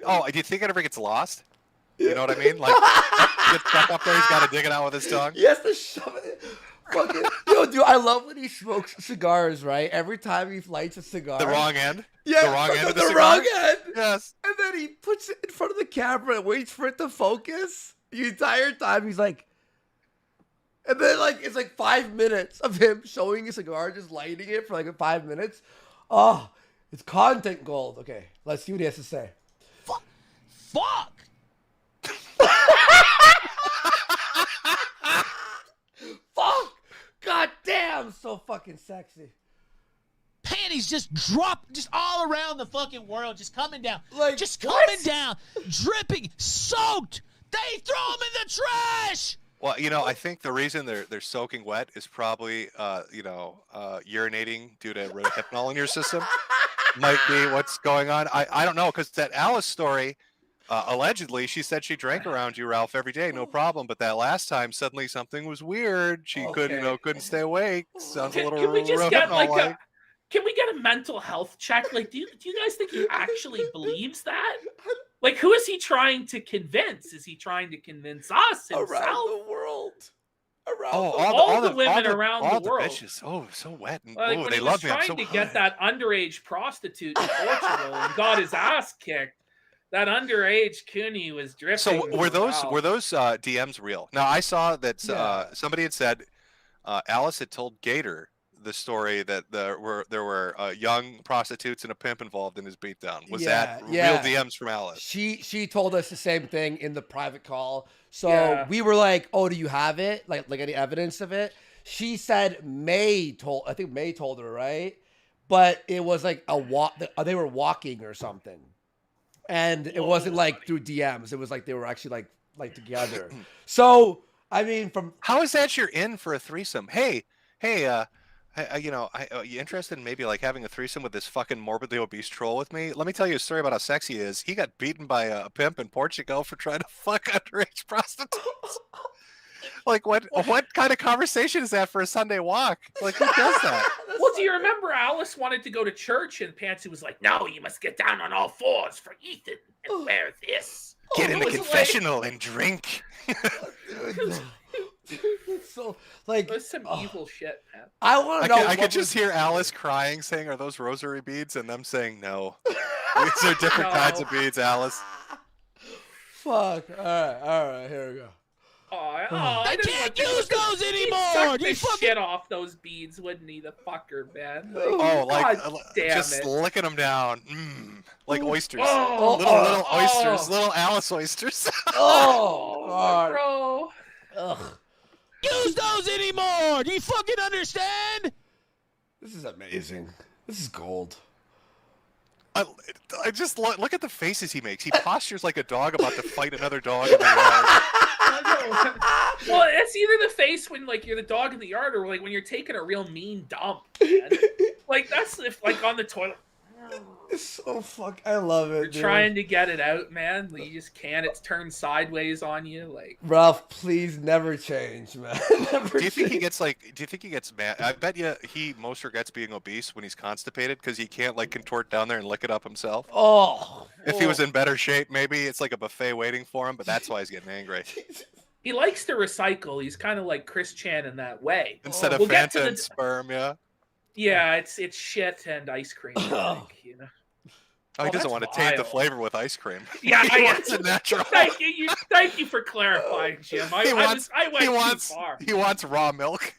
Speaker 2: Oh, do you think it ever gets lost? You know what I mean? Like, gets stuck up there. He's got to dig it out with his tongue.
Speaker 3: He has to shove it. Fucking, yo, dude, I love when he smokes cigars. Right, every time he lights a cigar,
Speaker 2: The wrong end.
Speaker 3: Yeah,
Speaker 2: the wrong end of the cigar.
Speaker 3: wrong end.
Speaker 2: Yes.
Speaker 3: And then he puts it in front of the camera and waits for it to focus. The entire time he's like, and then like it's like 5 minutes of him showing a cigar, just lighting it for like 5 minutes. Oh, it's content gold. Okay, let's see what he has to say.
Speaker 4: Fuck!
Speaker 3: Fuck! God damn, so fucking sexy.
Speaker 4: Panties just drop, just all around the fucking world, just coming down.
Speaker 3: Like,
Speaker 4: just
Speaker 3: what?
Speaker 4: coming down, dripping, soaked. They throw them in the trash!
Speaker 2: Well, I think the reason they're soaking wet is probably, urinating due to rohypnol in your system. Might be what's going on. I don't know, because that Alice story, allegedly, she said she drank around you, Ralph, every day, no problem. But that last time, suddenly something was weird. She couldn't stay awake. Sounds a little rohypnol-like.
Speaker 1: Can we get a mental health check? Like, do you guys think he actually believes that? Like, who is he trying to convince? Is he trying to convince us himself?
Speaker 3: Around the world.
Speaker 1: All the women around the world.
Speaker 2: Bitches. Oh, so wet. And,
Speaker 1: like, when
Speaker 2: they
Speaker 1: he
Speaker 2: love
Speaker 1: was
Speaker 2: me. I'm
Speaker 1: trying
Speaker 2: so
Speaker 1: to get that underage prostitute in Portugal and got his ass kicked. That underage Cooney was drifting.
Speaker 2: So were those DMs real? Now I saw that somebody had said Alice had told Gator the story that there were young prostitutes and a pimp involved in his beatdown. Was that real DMs from Alice?
Speaker 3: She told us the same thing in the private call. So we were like, "Oh, do you have it? Like any evidence of it?" She said May told her, right? But it was like a walk. They were walking or something, and it wasn't like through DMs. It was like they were actually like together. So I mean,
Speaker 2: how is that you're in for a threesome? Hey, you interested in maybe like having a threesome with this fucking morbidly obese troll with me? Let me tell you a story about how sexy he is. He got beaten by a pimp in Portugal for trying to fuck underage prostitutes. Like, what kind of conversation is that for a Sunday walk? Like, who does that?
Speaker 1: Well, do you remember Alice wanted to go to church and Pansy was like, "No, you must get down on all fours for Ethan and wear this.
Speaker 2: Get in the confessional and drink."
Speaker 3: So like
Speaker 1: there's some evil shit, man.
Speaker 3: I want to know.
Speaker 2: I could just hear Alice crying, saying, "Are those rosary beads?" And them saying, "No, these are different kinds of beads, Alice."
Speaker 3: Fuck. All right. Here we go.
Speaker 4: I can't use those anymore.
Speaker 1: He sucked the shit off those beads, wouldn't he? The fucker, man.
Speaker 2: Just licking them down, like oysters.
Speaker 1: Little
Speaker 2: oysters, little Alice oysters.
Speaker 3: God.
Speaker 1: Bro.
Speaker 3: Ugh.
Speaker 4: Use those anymore. Do you fucking understand?
Speaker 3: This is amazing. This is gold.
Speaker 2: I just look at the faces he makes. He postures like a dog about to fight another dog in the yard.
Speaker 1: Well, it's either the face when like you're the dog in the yard, or like when you're taking a real mean dump. Man. Like that's if like on the toilet.
Speaker 3: It's so I love it.
Speaker 1: You're
Speaker 3: dude.
Speaker 1: trying to get it out, man. You just can't. It's turned sideways on you. Like
Speaker 3: Ralph, please never change, man. Never
Speaker 2: Do you think he
Speaker 3: change.
Speaker 2: gets like? Do you think he gets mad? I bet you most regrets being obese when he's constipated because he can't like contort down there and lick it up himself.
Speaker 3: Oh.
Speaker 2: If he was in better shape, maybe it's like a buffet waiting for him. But that's why he's getting angry.
Speaker 1: he likes to recycle. He's kind of like Chris Chan in that way.
Speaker 2: Instead of
Speaker 1: We'll get to
Speaker 2: Fanta
Speaker 1: the-
Speaker 2: and sperm, yeah.
Speaker 1: Yeah, it's shit and ice cream. I think, you know.
Speaker 2: Oh, he
Speaker 1: Oh,
Speaker 2: doesn't
Speaker 1: that's
Speaker 2: want to taint the
Speaker 1: vile.
Speaker 2: flavor with ice cream.
Speaker 1: Yeah,
Speaker 2: he wants it natural.
Speaker 1: Thank you. Thank you for clarifying, Jim. I went too far.
Speaker 2: He wants raw milk.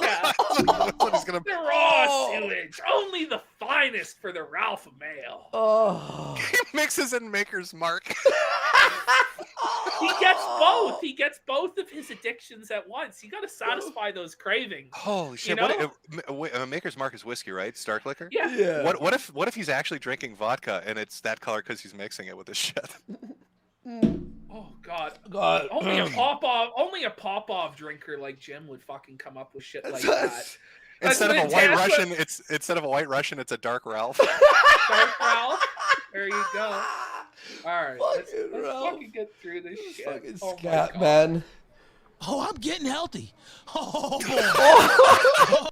Speaker 1: Yeah.
Speaker 2: That's what he's gonna.
Speaker 1: The raw
Speaker 3: Oh.
Speaker 1: sewage, only the finest for the Ralph male.
Speaker 3: Oh.
Speaker 2: He mixes in Maker's Mark.
Speaker 1: He gets both. He gets both of his addictions at once. You got to satisfy those cravings.
Speaker 2: Holy shit!
Speaker 1: know?
Speaker 2: Maker's Mark is whiskey, right? Stark liquor.
Speaker 1: Yeah.
Speaker 3: Yeah.
Speaker 2: What if he's actually drinking vodka and it's that color because he's mixing it with this shit?
Speaker 1: Oh God.
Speaker 3: God.
Speaker 1: Only a pop-off drinker like Jim would fucking come up with shit like that.
Speaker 2: Instead of
Speaker 1: what
Speaker 2: a white
Speaker 1: that's what-
Speaker 2: Russian, it's a dark Ralph.
Speaker 1: Dark Ralph. There you go. All right, let's
Speaker 3: Ralph.
Speaker 1: fucking get through this shit.
Speaker 3: Fucking
Speaker 1: Oh my
Speaker 3: scat,
Speaker 1: God.
Speaker 3: man.
Speaker 4: Oh, I'm getting healthy. Oh boy.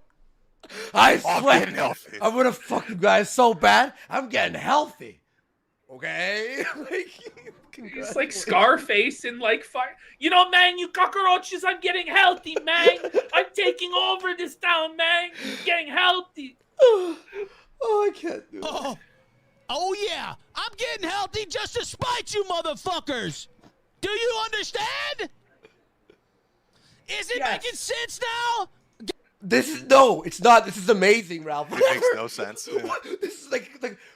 Speaker 3: I
Speaker 2: Oh, I'm
Speaker 3: swear.
Speaker 2: getting healthy.
Speaker 3: I'm gonna fuck you guys so bad. I'm getting healthy. Okay?
Speaker 1: He's like Scarface and like fire. You know, man, you cockroaches, I'm getting healthy, man. I'm taking over this town, man. I'm getting healthy.
Speaker 3: Oh, I can't do it.
Speaker 4: Oh yeah, I'm getting healthy just to spite you motherfuckers. Do you understand? Is it
Speaker 1: Yes.
Speaker 4: making sense now?
Speaker 3: It's not. This is amazing, Ralph.
Speaker 2: It makes no sense. Yeah.
Speaker 3: What? This is like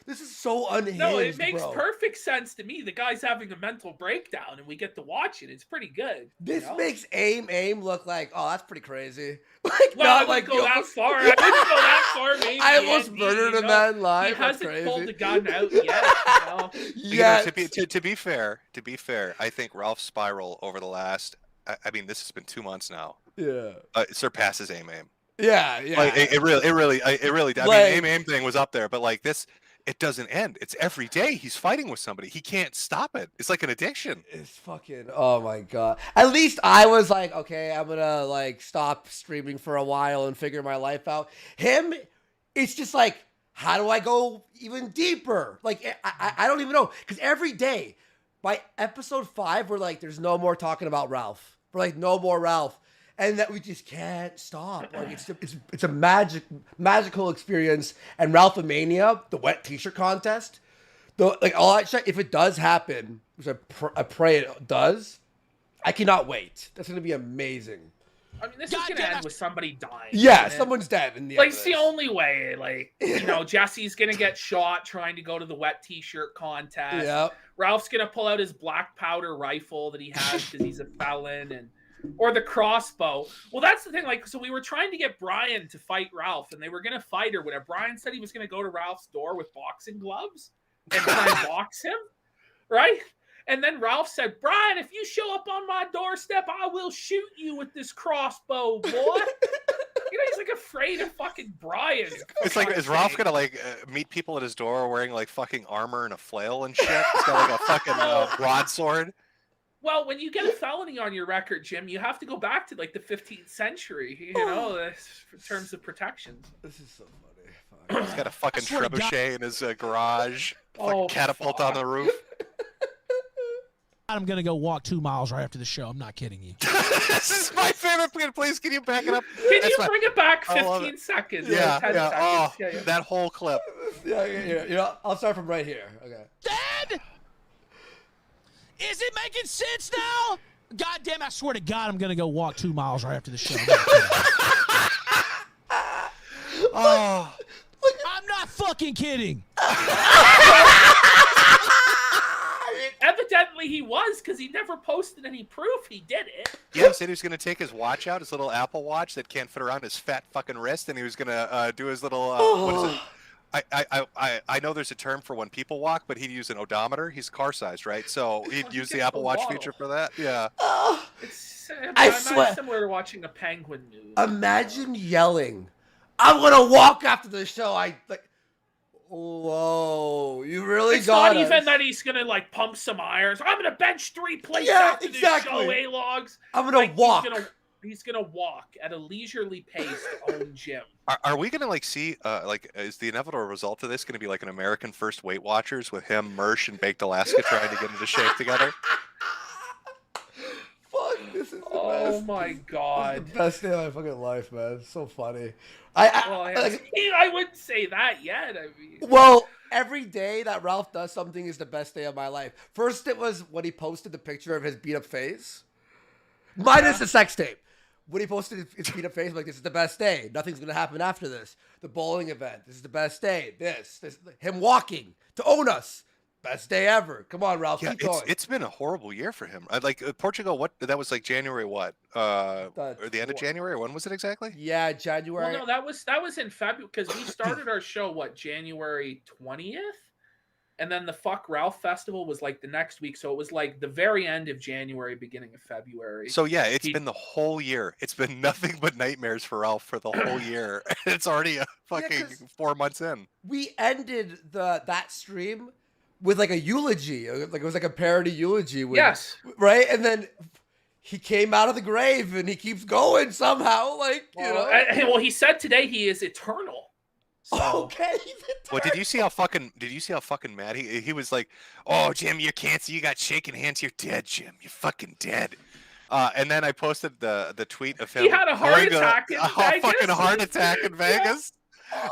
Speaker 3: this is so unhinged.
Speaker 1: No, it makes
Speaker 3: bro.
Speaker 1: perfect sense to me. The guy's having a mental breakdown and we get to watch it. It's pretty good.
Speaker 3: This
Speaker 1: you know?
Speaker 3: makes aim look like, oh, that's pretty crazy. Like
Speaker 1: Well, I
Speaker 3: not like
Speaker 1: wouldn't go that far. I wouldn't go that far, maybe.
Speaker 3: I almost
Speaker 1: Andy,
Speaker 3: murdered
Speaker 1: you
Speaker 3: a
Speaker 1: know?
Speaker 3: man live.
Speaker 1: He
Speaker 3: That's
Speaker 1: hasn't
Speaker 3: crazy.
Speaker 1: pulled the gun out yet. You know?
Speaker 3: Yeah.
Speaker 2: To be fair, I think Ralph's spiral over the last. I mean, this has been 2 months now.
Speaker 3: Yeah.
Speaker 2: It surpasses aim.
Speaker 3: Yeah.
Speaker 2: Like it really. I
Speaker 3: Like-
Speaker 2: mean, aim thing was up there, but like this, it doesn't end. It's every day he's fighting with somebody. He can't stop it. It's like an addiction.
Speaker 3: It's fucking. Oh my god. At least I was like, okay, I'm gonna like stop streaming for a while and figure my life out. Him, it's just like, how do I go even deeper? Like I don't even know, because every day, by episode 5, we're like, there's no more talking about Ralph. We're like, no more Ralph. And that we just can't stop. Like it's a magical experience. And Ralphomania, the wet T-shirt contest, like all that shit. If it does happen, which I pray it does, I cannot wait. That's gonna be amazing.
Speaker 1: I mean, this is going to end with somebody dying.
Speaker 3: Yeah,
Speaker 1: isn't it?
Speaker 3: someone's dead in the
Speaker 1: Like,
Speaker 3: end of
Speaker 1: it's the
Speaker 3: this.
Speaker 1: only way. Like, you know, Jesse's going to get shot trying to go to the wet T-shirt contest.
Speaker 3: Yep.
Speaker 1: Ralph's going to pull out his black powder rifle that he has because he's a felon, or the crossbow. Well, that's the thing. Like, so we were trying to get Brian to fight Ralph, and they were going to fight or whatever. Brian said he was going to go to Ralph's door with boxing gloves and try and box him, right? And then Ralph said, Brian, if you show up on my doorstep, I will shoot you with this crossbow, boy. You know, he's like afraid of fucking Brian.
Speaker 2: It's like, is Ralph gonna like meet people at his door wearing like fucking armor and a flail and shit? He's got like a fucking broadsword.
Speaker 1: Well, when you get a felony on your record, Jim, you have to go back to like the 15th century, you know, in terms of protections.
Speaker 3: This is so funny.
Speaker 2: He's got a fucking
Speaker 4: swear to God.
Speaker 2: trebuchet in his garage. Fucking
Speaker 1: Oh,
Speaker 2: catapult
Speaker 1: fuck.
Speaker 2: on the roof.
Speaker 4: I'm gonna go walk 2 miles right after the show. I'm not kidding you.
Speaker 2: This is my favorite plan. Please, can you back it up?
Speaker 1: Can
Speaker 2: That's
Speaker 1: you
Speaker 2: my-
Speaker 1: bring it back
Speaker 2: I love
Speaker 1: 15 seconds? or
Speaker 2: Yeah,
Speaker 1: 10
Speaker 2: yeah. Oh,
Speaker 1: seconds? Yeah.
Speaker 2: that whole clip.
Speaker 3: Yeah. You know, I'll start from right here. Okay.
Speaker 4: Dad, is it making sense now? God damn! I swear to God, I'm gonna go walk 2 miles right after the show. I'm not kidding.
Speaker 2: Oh,
Speaker 4: I'm not fucking kidding.
Speaker 1: Evidently he was, because he never posted any proof he did it.
Speaker 2: yeah. He said he was gonna take his watch out, his little Apple Watch that can't fit around his fat fucking wrist, and he was gonna do his little. What is it? I know there's a term for when people walk, but he'd use an odometer. He's car sized, right? So he'd use the Apple Watch feature for that. Yeah.
Speaker 1: It's
Speaker 3: I
Speaker 1: I'm
Speaker 3: swear.
Speaker 1: similar to watching a penguin move.
Speaker 3: Imagine yelling I'm gonna walk after the show. I like. Whoa, you really
Speaker 1: It's
Speaker 3: got
Speaker 1: not
Speaker 3: us.
Speaker 1: even that he's gonna like pump some irons. I'm gonna bench 3 plates
Speaker 3: Yeah,
Speaker 1: after
Speaker 3: exactly.
Speaker 1: this show, A-Logs.
Speaker 3: I'm gonna
Speaker 1: Like,
Speaker 3: walk.
Speaker 1: He's gonna walk at a leisurely pace to own gym.
Speaker 2: Are we gonna like see like is the inevitable result of this gonna be like an American First Weight Watchers with him, Mersh, and Baked Alaska trying to get into shape together?
Speaker 3: Fuck, this is the
Speaker 1: Oh
Speaker 3: best.
Speaker 1: my god.
Speaker 3: This is the best day of my fucking life, man. It's so funny.
Speaker 1: I wouldn't say that yet. I mean,
Speaker 3: Well, every day that Ralph does something is the best day of my life. First, it was when he posted the picture of his beat up face, minus the sex tape. When he posted his beat up face, I'm like, this is the best day. Nothing's gonna happen after this. The bowling event, this is the best day. This, him walking to own us. Best day ever. Come on, Ralph.
Speaker 2: Yeah,
Speaker 3: Keep going.
Speaker 2: it's been a horrible year for him. Like Portugal, what that was like January what? Or the end of January? Or when was it exactly?
Speaker 3: Yeah, January.
Speaker 1: well, no, that was in February because we started our show January 20th, and then the Fuck Ralph Festival was like the next week, so it was like the very end of January, beginning of February.
Speaker 2: So yeah, it's been the whole year. It's been nothing but nightmares for Ralph for the whole year. It's already a fucking 4 months in.
Speaker 3: We ended that stream with like a eulogy, like it was like a parody eulogy.
Speaker 1: Yes.
Speaker 3: Right, and then he came out of the grave, and he keeps going somehow. Like
Speaker 1: well, he said today he is eternal. So.
Speaker 3: Okay.
Speaker 2: Well, did you see how fucking mad he was like, "Oh, Jim, you're cancer. You got shaking hands. You're dead, Jim. You're fucking dead." And then I posted the tweet of him.
Speaker 1: He had a heart attack in Vegas.
Speaker 2: Fucking heart attack in Vegas,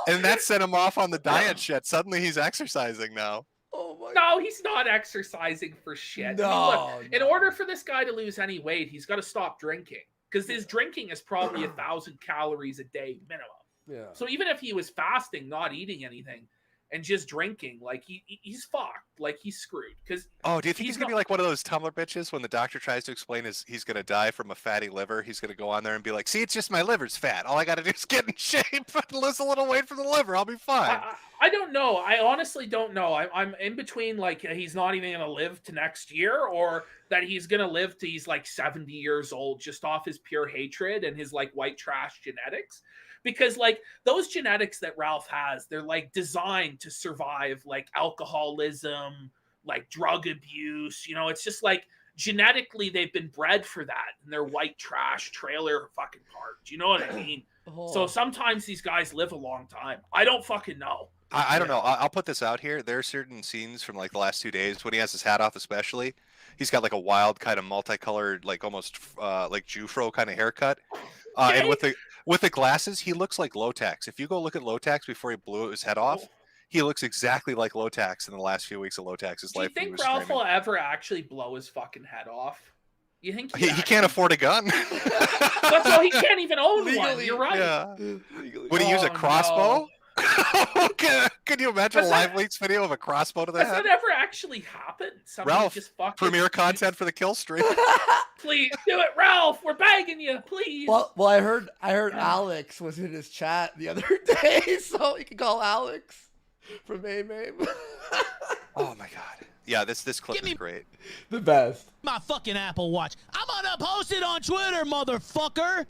Speaker 2: and that sent him off on the diet shit. Suddenly he's exercising now.
Speaker 3: Oh my
Speaker 1: No, he's not exercising for shit.
Speaker 3: No,
Speaker 1: I mean, look, in order for this guy to lose any weight, he's got to stop drinking because his drinking is probably 1,000 calories a day minimum.
Speaker 3: Yeah.
Speaker 1: So even if he was fasting, not eating anything, and just drinking, like he's fucked, like he's screwed. Because
Speaker 2: do you think he's gonna be like one of those Tumblr bitches when the doctor tries to explain he's gonna die from a fatty liver? He's gonna go on there and be like, "See, it's just my liver's fat. All I gotta do is get in shape and lose a little weight from the liver. I'll be fine."
Speaker 1: I don't know. I honestly don't know. I'm in between, like he's not even gonna live to next year, or that he's gonna live till he's like 70 years old just off his pure hatred and his like white trash genetics. Because like those genetics that Ralph has, they're like designed to survive like alcoholism, like drug abuse. You know, it's just like genetically they've been bred for that, and they're white trash trailer fucking parked. You know what I mean? So sometimes these guys live a long time. I don't fucking know.
Speaker 2: I don't know. I'll put this out here. There are certain scenes from like the last 2 days when he has his hat off, especially. He's got like a wild kind of multicolored, like almost like Jufro kind of haircut, and with the glasses, he looks like Lotax. If you go look at Lotax before he blew his head off, he looks exactly like Lotax in the last few weeks of Lotax's life.
Speaker 1: Do you think Ralph will ever actually blow his fucking head off? You think
Speaker 2: he can't afford a gun?
Speaker 1: That's why he can't even own one. You're right.
Speaker 2: Yeah. Would he use a crossbow?
Speaker 1: No.
Speaker 2: Could you imagine a live leaks video of a crossbow to the head?
Speaker 1: Has that ever actually happened? Somebody
Speaker 2: Ralph,
Speaker 1: just fucking
Speaker 2: premiere content for the kill stream.
Speaker 1: Please do it, Ralph. We're begging you, please.
Speaker 3: Well, I heard Alex was in his chat the other day, so you can call Alex from AIM.
Speaker 2: Oh my god. Yeah, this clip is great.
Speaker 3: The best.
Speaker 4: My fucking Apple Watch. I'm gonna post it on Twitter, motherfucker.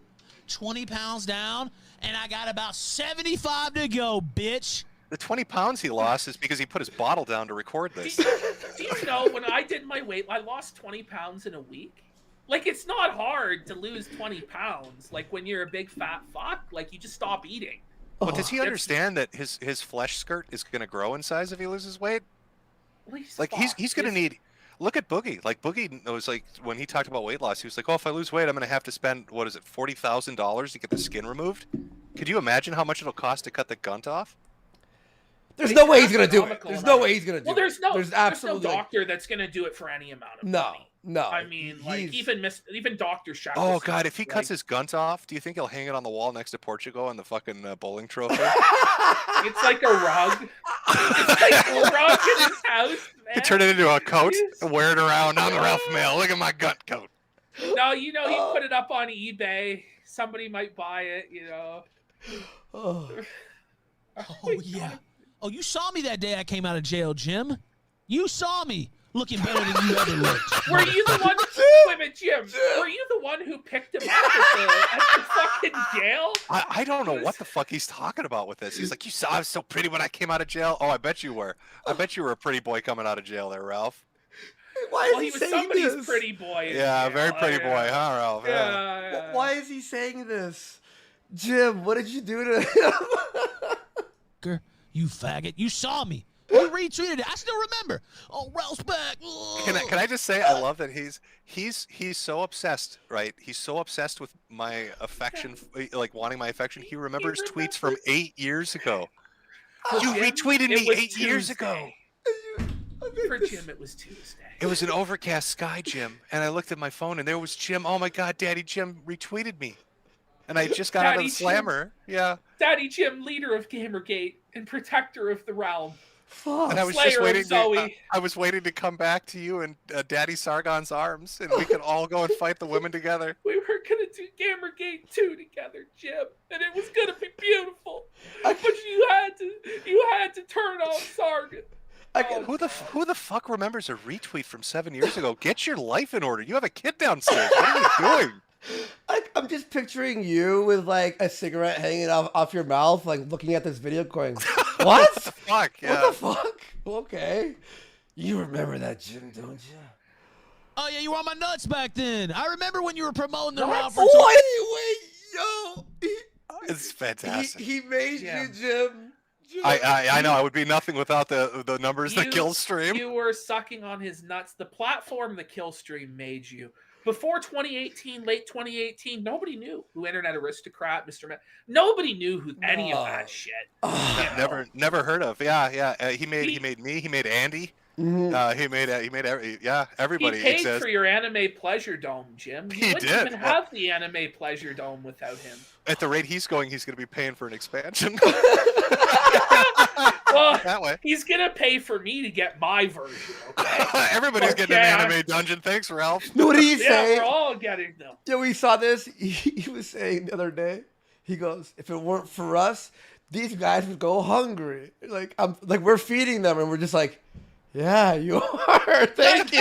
Speaker 4: 20 pounds down, and I got about 75 to go, bitch.
Speaker 2: The 20 pounds he lost is because he put his bottle down to record this.
Speaker 1: Do you know when I did my weight, I lost 20 pounds in a week? Like, it's not hard to lose 20 pounds. Like, when you're a big fat fuck, like, you just stop eating.
Speaker 2: But does he understand that his flesh skirt is going to grow in size if he loses weight?
Speaker 1: Well,
Speaker 2: he's going to need... Look at Boogie. Like, Boogie was like, when he talked about weight loss, he was like, oh, if I lose weight, I'm going to have to spend, what is it, $40,000 to get the skin removed? Could you imagine how much it'll cost to cut the gunt off?
Speaker 3: There's no way he's going to do it. There's no way he's going to do it.
Speaker 1: Well,
Speaker 3: there's
Speaker 1: no doctor that's going to do it for any amount of money.
Speaker 3: No.
Speaker 1: I mean, like, even Dr. Shack.
Speaker 2: Oh, God, if he cuts his gunt off, do you think he'll hang it on the wall next to Portugal and the fucking bowling trophy?
Speaker 1: It's like a rug. It's like a rug in his house, man.
Speaker 2: You turn it into a coat and wear it around on the Ralph Mail. Look at my gunt coat.
Speaker 1: No, you know, he'd put it up on eBay. Somebody might buy it, you know.
Speaker 4: Oh, yeah. Oh, you saw me that day I came out of jail, Jim. You saw me. looking better than you ever looked.
Speaker 1: Were you the one? Wait a minute, Jim. Were you the one who picked him up at the fucking jail?
Speaker 2: I don't know what the fuck he's talking about with this. He's like, you saw I was so pretty when I came out of jail. Oh, I bet you were. I bet you were a pretty boy coming out of jail there, Ralph.
Speaker 3: Why is
Speaker 1: Well, he was somebody's
Speaker 3: this?
Speaker 1: pretty boy.
Speaker 2: Yeah, very pretty boy, huh, Ralph?
Speaker 1: Yeah.
Speaker 3: Why is he saying this? Jim, what did you do to him?
Speaker 4: You faggot. You saw me. You retweeted it. I still remember. Oh, Ralph's back.
Speaker 2: Can I just say I love that he's so obsessed, right? He's so obsessed with my affection, like wanting my affection. He remembers tweets from 8 years ago. You
Speaker 1: Jim,
Speaker 2: retweeted
Speaker 1: it
Speaker 2: me
Speaker 1: was
Speaker 2: 8 years ago.
Speaker 1: For Jim, it was Tuesday.
Speaker 2: It was an overcast sky, Jim, and I looked at my phone and there was Jim. Oh my God, Daddy Jim retweeted me, and I just got out of the slammer. Yeah.
Speaker 1: Daddy Jim, leader of Gamergate and protector of the realm.
Speaker 3: Fuck.
Speaker 2: And I was
Speaker 1: Slayer
Speaker 2: just
Speaker 1: of
Speaker 2: waiting.
Speaker 1: Zoe.
Speaker 2: I was waiting to come back to you and Daddy Sargon's arms, and we could all go and fight the women together.
Speaker 1: We were gonna do Gamergate 2 together, Jim, and it was gonna be beautiful. But you had to turn off Sargon.
Speaker 2: Who the fuck remembers a retweet from 7 years ago? Get your life in order. You have a kid downstairs. What are you doing?
Speaker 3: I'm just picturing you with like a cigarette hanging off your mouth, like looking at this video going, what?
Speaker 2: What the fuck? Yeah.
Speaker 3: What the fuck? Okay. You remember that, Jim, don't you?
Speaker 4: Oh, yeah, you were on my nuts back then. I remember when you were promoting the Ralph.
Speaker 3: Wait, yo.
Speaker 2: It's fantastic.
Speaker 3: He made you, Jim.
Speaker 2: I know. I would be nothing without the numbers that kill stream.
Speaker 1: You were sucking on his nuts. The platform the kill stream made you. Before 2018, late 2018, nobody knew who Internet Aristocrat, Mr. Nobody knew who any of that shit.
Speaker 2: Never heard of. Yeah. He made me. He made Andy.
Speaker 3: Mm-hmm.
Speaker 2: He made everybody.
Speaker 1: He paid
Speaker 2: exists.
Speaker 1: for your Anime Pleasure Dome, Jim. You wouldn't even have the Anime Pleasure Dome without him.
Speaker 2: At the rate he's going to be paying for an expansion.
Speaker 1: Well,
Speaker 2: that way.
Speaker 1: He's gonna pay for me to get my version. Okay?
Speaker 2: Everybody's getting an anime dungeon. Thanks, Ralph.
Speaker 3: Know what he's
Speaker 1: Yeah,
Speaker 3: saying?
Speaker 1: we're all getting them.
Speaker 3: Yeah, we saw this. He was saying the other day. He goes, "If it weren't for us, these guys would go hungry. Like we're feeding them, and we're just like, yeah, you are. Thank you.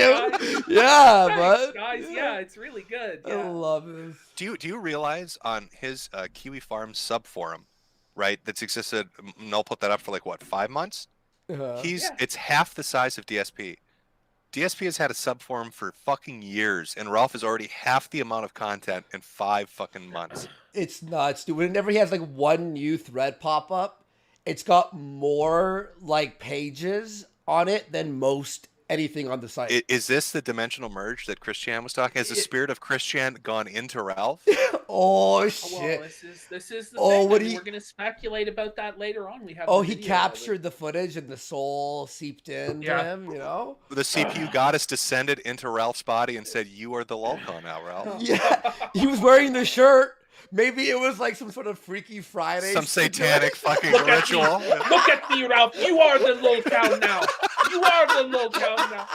Speaker 3: Yeah,
Speaker 1: Thanks,
Speaker 3: bud.
Speaker 1: guys. Yeah, it's really good. Yeah.
Speaker 3: I love this.
Speaker 2: Do you realize on his Kiwi Farm sub forum, right? That's existed. I'll put that up for 5 months. It's half the size of DSP. DSP has had a sub forum for fucking years, and Ralph is already half the amount of content in 5 fucking months.
Speaker 3: It's nuts, dude. Whenever he has one new thread pop up, it's got more pages on it than most anything on the site.
Speaker 2: Is this the dimensional merge that Christian was talking? Has the spirit of Christian gone into Ralph?
Speaker 3: Oh shit!
Speaker 1: Well, this is the thing. We're gonna speculate about that later on. We have.
Speaker 3: Oh, he captured the footage and the soul seeped into him. You know.
Speaker 2: The CPU goddess descended into Ralph's body and said, "You are the Lulcon now, Ralph."
Speaker 3: Yeah, he was wearing the shirt. Maybe it was some sort of Freaky Friday.
Speaker 2: Some satanic fucking ritual.
Speaker 1: Look at me, Ralph. You are the Lulcon now. You are the Lulcon now.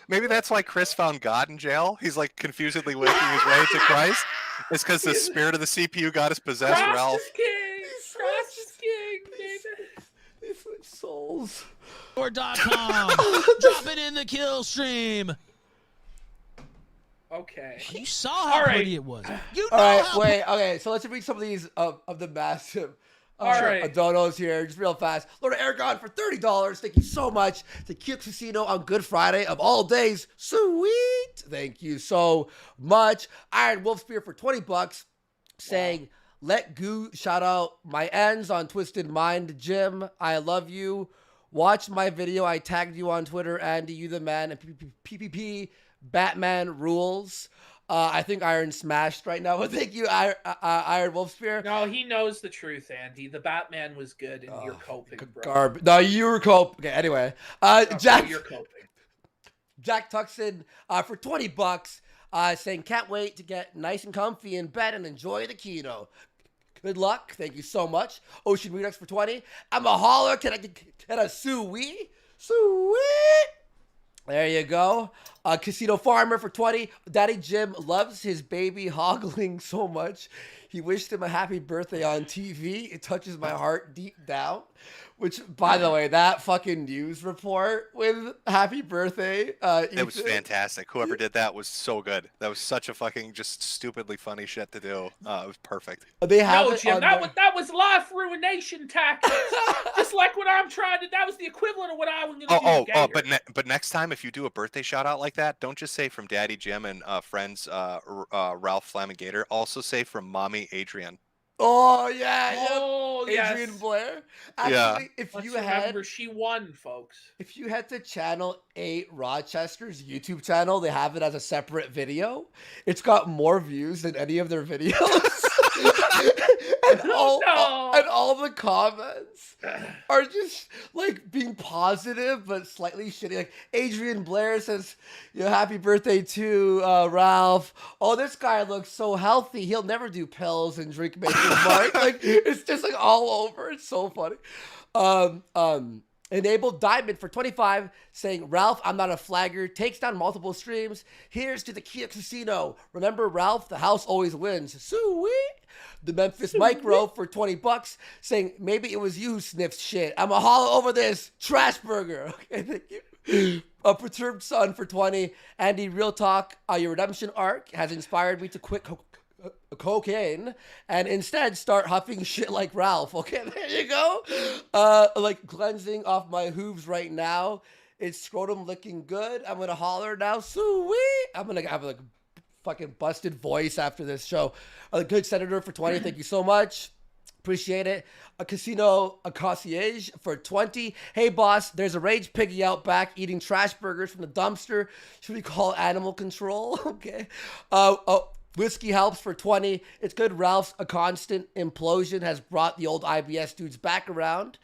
Speaker 2: Maybe that's why Chris found God in jail. He's confusedly waking his way to Christ. It's because the spirit of the CPU goddess possessed
Speaker 1: Cross
Speaker 2: Ralph.
Speaker 1: is king. Cross is king, baby.
Speaker 3: They switch souls.
Speaker 4: Or.com. Drop it in the kill stream.
Speaker 1: Okay.
Speaker 4: You saw how pretty it was. You know
Speaker 3: All right,
Speaker 4: how
Speaker 3: wait. Okay, so let's read some of these of the massive
Speaker 1: right.
Speaker 3: donos here, just real fast. Lord Aragon for $30. Thank you so much to Kino Casino on Good Friday of all days. Sweet. Thank you so much. Iron Wolf Spear for $20, saying, "Let goo shout out my ends on Twisted Mind, Jim. I love you. Watch my video. I tagged you on Twitter, Andy. You the man. And PPP. Batman rules." I think Iron smashed right now, but thank you, Iron Wolf Spear.
Speaker 1: No, he knows the truth, Andy. The Batman was good, and you're coping, bro.
Speaker 3: Garbage. No, you were coping. Okay, anyway. Jack.
Speaker 1: You're coping.
Speaker 3: Jack Tuxton for $20, saying, "Can't wait to get nice and comfy in bed and enjoy the Kino. Good luck. Thank you so much." Ocean Redux for 20. I'm a holler. Can I get a sweet? Sweet. There you go. Casino Farmer for 20. Daddy Jim loves his baby hoggling so much. He wished him a happy birthday on TV. It touches my heart deep down. Which, by the way, that fucking news report with happy birthday.
Speaker 2: It was fantastic. Whoever did that was so good. That was such a fucking just stupidly funny shit to do. It was perfect.
Speaker 3: They have
Speaker 1: No, Jim, that was life ruination tactics. Just like what I'm trying to. That was the equivalent of what I was going to do.
Speaker 2: But next time, if you do a birthday shout out like that, don't just say from Daddy Jim and friends Ralph Flamigator. Also say from Mommy Adrian.
Speaker 3: Oh yeah,
Speaker 1: oh
Speaker 3: Adrian
Speaker 1: yes.
Speaker 3: Blair. Actually, if
Speaker 1: Let's
Speaker 3: you
Speaker 1: remember, she won, folks.
Speaker 3: If you head to Channel 8 Rochester's YouTube channel, they have it as a separate video. It's got more views than any of their videos. and all the comments are just like being positive but slightly shitty. Like Adrian Blair says, happy birthday to Ralph. Oh, this guy looks so healthy. He'll never do pills and drink Maker's Mark. Like it's just like all over. It's so funny. Enabled Diamond for 25 saying, Ralph, I'm not a flagger, takes down multiple streams. Here's to the Kino Casino. Remember, Ralph, the house always wins. Sweet. The Memphis Micro for 20 bucks saying, maybe it was you who sniffed shit. I'm a hollow over this trash burger. Okay, thank you. A Perturbed Son for 20. Andy, real talk, your redemption arc has inspired me to quit cocaine and instead start huffing shit like Ralph. Okay, there you go. Like cleansing off my hooves right now. It's scrotum looking good. I'm gonna holler now. Sweet. I'm gonna have like fucking busted voice after this show. A good senator for 20. Thank you so much. Appreciate it. A Casino, a concierge for 20. Hey boss, there's a rage piggy out back eating trash burgers from the dumpster. Should we call animal control? Okay. Whiskey helps for 20. It's good Ralph's a constant implosion has brought the old IBS dudes back around.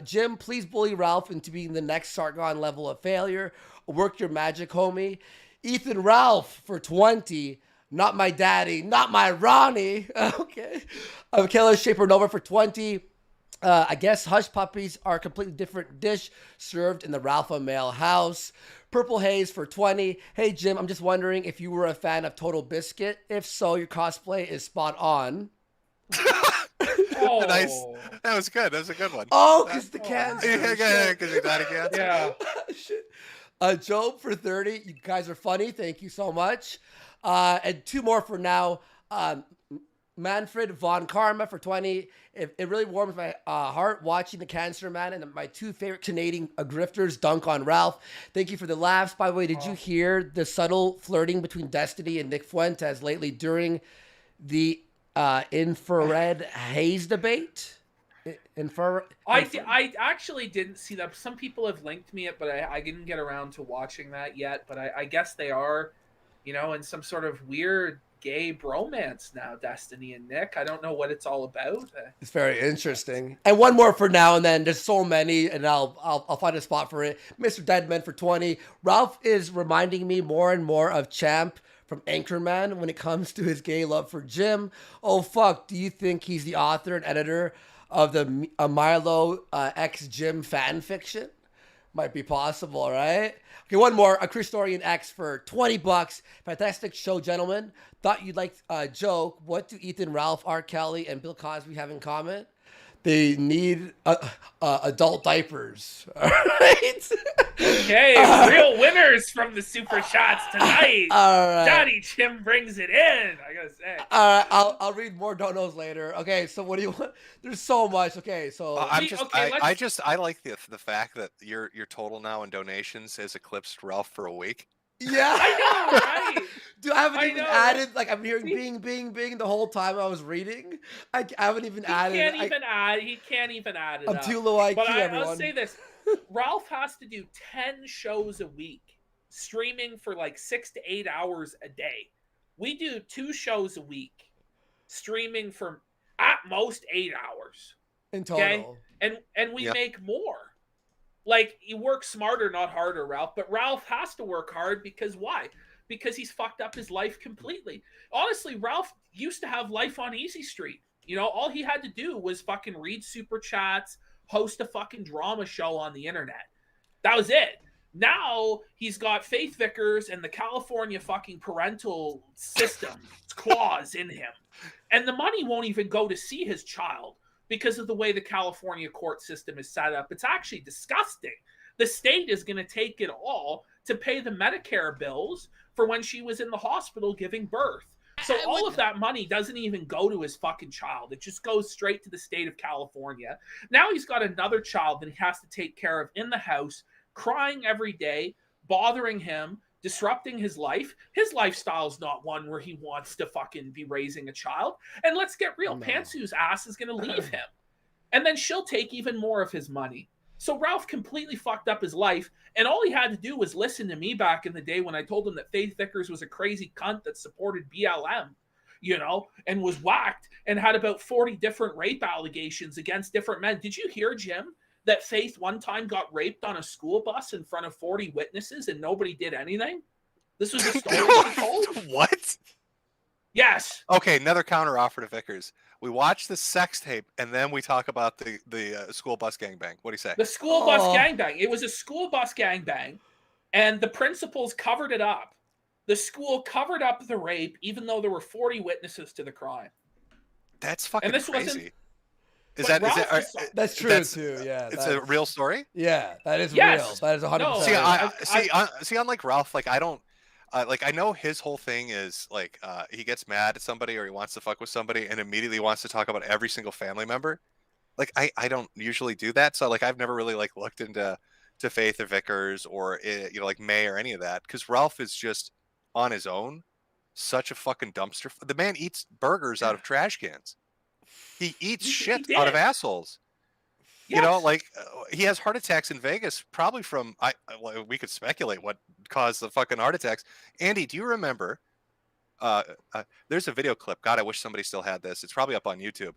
Speaker 3: Jim, please bully Ralph into being the next Sargon level of failure. Work your magic, homie. Ethan Ralph for 20. Not my daddy, not my Ronnie. Okay. Kayla Shaper Nova for 20. I guess hush puppies are a completely different dish served in the Ralpha Male house. Purple Haze for 20. Hey, Jim, I'm just wondering if you were a fan of Total Biscuit. If so, your cosplay is spot on.
Speaker 2: Oh. Nice. That was good. That was a good one.
Speaker 3: Oh, because the cancer.
Speaker 2: Yeah, because your daddy cancer.
Speaker 1: Yeah.
Speaker 3: Shit. Job for 30. You guys are funny. Thank you so much. And two more for now. Manfred Von Karma for 20. It really warms my heart watching the Cancer Man and my two favorite Canadian grifters dunk on Ralph. Thank you for the laughs. By the way, did you hear the subtle flirting between Destiny and Nick Fuentes lately during the infrared haze debate?
Speaker 1: I actually didn't see that. Some people have linked me it, but I didn't get around to watching that yet. But I guess they are, in some sort of weird gay bromance now, Destiny and Nick. I don't know what it's all about.
Speaker 3: It's very interesting. And one more for now, and then there's so many, and I'll find a spot for it. Mr. Deadman for 20. Ralph is reminding me more and more of Champ from Anchorman when it comes to his gay love for Jim. Oh fuck, do you think he's the author and editor of the Milo X Jim fan fiction? Might be possible, right? Okay, one more. A Christorian X for 20 bucks. Fantastic show, gentlemen. Thought you'd like a joke. What do Ethan, Ralph, R. Kelly, and Bill Cosby have in common? They need adult diapers. All right?
Speaker 1: Okay, real winners from the Super Shots tonight.
Speaker 3: All right.
Speaker 1: Daddy Jim brings it in, I gotta say.
Speaker 3: I'll read more donos later. Okay, so what do you want? There's so much. Okay, so
Speaker 2: I like the fact that your total now in donations has eclipsed Ralph for a week.
Speaker 3: Yeah,
Speaker 1: I know, right?
Speaker 3: Dude, I haven't even added. Like I'm hearing bing, bing, bing the whole time I was reading. I haven't even added.
Speaker 1: He can't even add it.
Speaker 3: I'm too low IQ,
Speaker 1: but
Speaker 3: everyone.
Speaker 1: I'll say this: Ralph has to do 10 shows a week, streaming for like 6 to 8 hours a day. We do 2 shows a week, streaming for at most 8 hours
Speaker 3: in total.
Speaker 1: Okay? And we make more. Like, you work smarter, not harder, Ralph. But Ralph has to work hard because why? Because he's fucked up his life completely. Honestly, Ralph used to have life on easy street. All he had to do was fucking read super chats, host a fucking drama show on the internet. That was it. Now he's got Faith Vickers and the California fucking parental system clause in him. And the money won't even go to see his child because of the way the California court system is set up. It's actually disgusting. The state is going to take it all to pay the Medicare bills for when she was in the hospital giving birth. So all of that money doesn't even go to his fucking child. It just goes straight to the state of California. Now he's got another child that he has to take care of in the house, crying every day, bothering him, disrupting his life. His lifestyle's not one where he wants to fucking be raising a child. And let's get real, Pantsu's ass is going to leave him. And then she'll take even more of his money. So Ralph completely fucked up his life, and all he had to do was listen to me back in the day when I told him that Faith Vickers was a crazy cunt that supported BLM, you know, and was whacked and had about 40 different rape allegations against different men. Did you hear, Jim, that Faith one time got raped on a school bus in front of 40 witnesses and nobody did anything? This was a story she told.
Speaker 2: What?
Speaker 1: Yes.
Speaker 2: Okay, another counter offer to Vickers. We watch the sex tape and then we talk about the school bus gangbang. What do you say?
Speaker 1: The school bus gangbang. It was a school bus gangbang, and the principals covered it up. The school covered up the rape, even though there were 40 witnesses to the crime.
Speaker 2: That's fucking crazy.
Speaker 3: That's true too. Yeah,
Speaker 2: it's a real story.
Speaker 3: Yeah, that is real. That is
Speaker 2: 100%. See, unlike Ralph, like I don't. I know his whole thing is like he gets mad at somebody or he wants to fuck with somebody and immediately wants to talk about every single family member. Like I don't usually do that, so like I've never really like looked into Faith or Vickers or like May or any of that, because Ralph is just on his own such a fucking dumpster. The man eats burgers out of trash cans. He eats shit out of assholes. Yes. You know, like he has heart attacks in Vegas, probably from we could speculate what caused the fucking heart attacks. Andy, do you remember? There's a video clip. God, I wish somebody still had this. It's probably up on YouTube.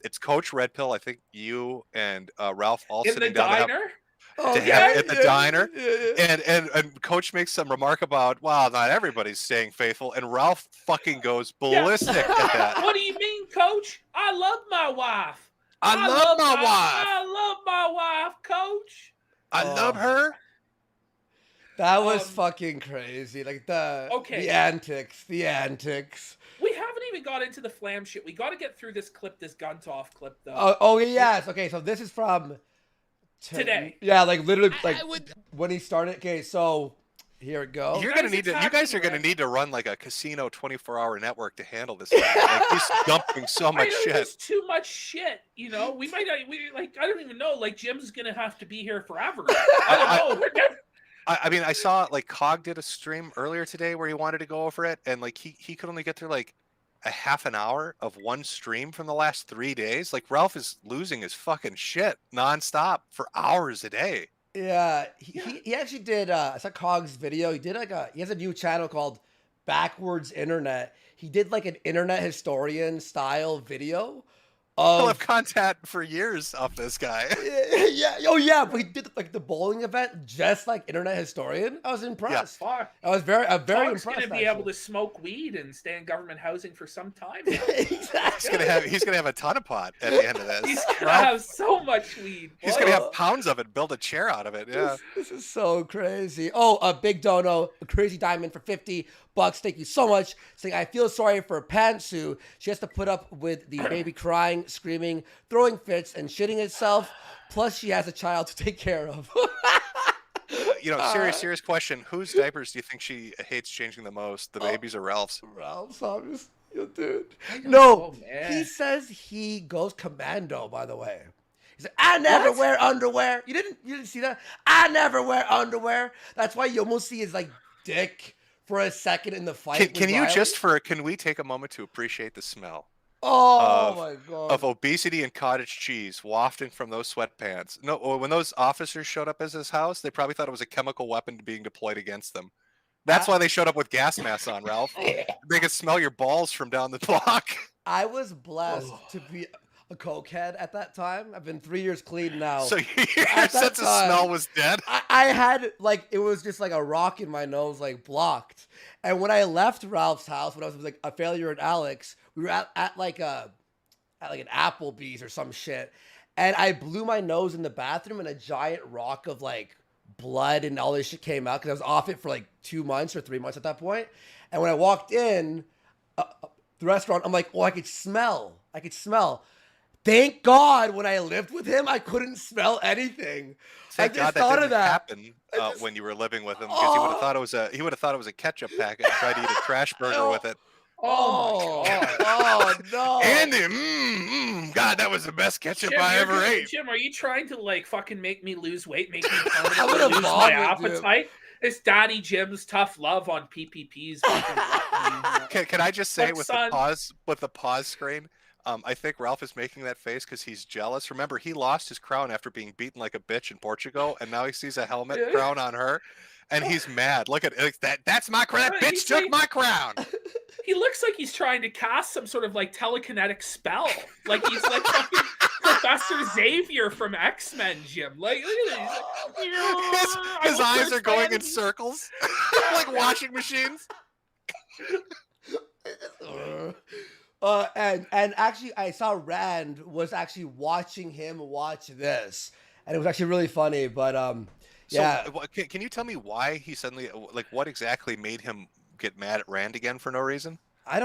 Speaker 2: It's Coach Red Pill. I think you and Ralph all
Speaker 1: in
Speaker 2: sitting
Speaker 1: the
Speaker 2: down
Speaker 1: diner?
Speaker 2: at the diner, and Coach makes some remark about, wow, not everybody's staying faithful, and Ralph fucking goes ballistic at that.
Speaker 1: What do you mean, Coach? I love my wife.
Speaker 2: I love my wife.
Speaker 1: I love my wife, Coach.
Speaker 2: I love her.
Speaker 3: That was fucking crazy. Like the antics. We haven't
Speaker 1: even got into the flam shit. We got to get through this clip, this Guntov clip, though.
Speaker 3: Yes. Okay, so this is from
Speaker 1: today.
Speaker 3: Yeah, like literally, when he started. Okay, so here we go.
Speaker 2: You guys are gonna need to run like a casino 24-hour network to handle this. Like he's dumping so much shit.
Speaker 1: There's too much shit. You know, I don't even know. Like Jim's gonna have to be here forever. I don't know.
Speaker 2: I mean, I saw like Cog did a stream earlier today where he wanted to go over it, and like he could only get through like a half an hour of one stream from the last 3 days. Like Ralph is losing his fucking shit nonstop for hours a day.
Speaker 3: Yeah, he actually did. I saw Cog's video. He did he has a new channel called Backwards Internet. He did like an internet historian style video.
Speaker 2: I'll have content for years off this guy.
Speaker 3: Yeah. But he did like the bowling event just like internet historian. I was impressed.
Speaker 1: Yeah.
Speaker 3: I was very impressed.
Speaker 1: He's gonna be able to smoke weed and stay in government housing for some time.
Speaker 3: Exactly.
Speaker 2: He's gonna have a ton of pot at the end of this.
Speaker 1: He's gonna have so much weed.
Speaker 2: He's gonna have pounds of it. Build a chair out of it. Yeah.
Speaker 3: This is so crazy. A big dono, a crazy diamond for $50. Thank you so much. Saying I feel sorry for Pantsu. She has to put up with the baby crying, screaming, throwing fits, and shitting itself. Plus, she has a child to take care of.
Speaker 2: Serious question. Whose diapers do you think she hates changing the most? The baby's or Ralph's?
Speaker 3: Ralph's, obviously, dude. No, he says he goes commando. By the way, he's like, I never wear underwear. You didn't see that? I never wear underwear. That's why you almost see his like dick for a second in the fight.
Speaker 2: Can we take a moment to appreciate the smell?
Speaker 3: My god!
Speaker 2: Of obesity and cottage cheese wafting from those sweatpants. No, when those officers showed up at his house, they probably thought it was a chemical weapon being deployed against them. That's why they showed up with gas masks on, Ralph. They could smell your balls from down the block.
Speaker 3: I was blessed to be a cokehead at that time. I've been 3 years clean now.
Speaker 2: So your sense of smell was dead?
Speaker 3: I had, like, it was just like a rock in my nose, like, blocked. And when I left Ralph's house, when I was like a failure at Alex, we were at an Applebee's or some shit. And I blew my nose in the bathroom and a giant rock of, like, blood and all this shit came out because I was off it for like 2 months or 3 months at that point. And when I walked in the restaurant, I'm like, oh, I could smell. Thank God when I lived with him, I couldn't smell anything.
Speaker 2: Thank God that didn't happen
Speaker 3: just-
Speaker 2: when you were living with him, because he would have thought it was a ketchup packet and tried to eat a trash burger with it.
Speaker 3: Oh no.
Speaker 2: Andy, God, that was the best ketchup I ever ate.
Speaker 1: Jim, are you trying to like fucking make me lose weight, make me
Speaker 3: I
Speaker 1: permanently
Speaker 3: would've
Speaker 1: lose my
Speaker 3: vomited,
Speaker 1: appetite? It's Daddy Jim's tough love on PPP's.
Speaker 2: Can I just say
Speaker 1: Look,
Speaker 2: with
Speaker 1: son.
Speaker 2: the pause screen? I think Ralph is making that face because he's jealous. Remember, he lost his crown after being beaten like a bitch in Portugal, and now he sees a helmet crown on her, and he's mad. Look at that. That's my crown. That bitch took my crown.
Speaker 1: He looks like he's trying to cast some sort of like telekinetic spell. Like he's like fucking Professor Xavier from X-Men, Jim. Like, look at this.
Speaker 2: His eyes are going in circles, like washing machines.
Speaker 3: And actually, I saw Rand was actually watching him watch this, and it was actually really funny. But yeah.
Speaker 2: So, can you tell me why he suddenly, like, what exactly made him get mad at Rand again for no reason?
Speaker 3: I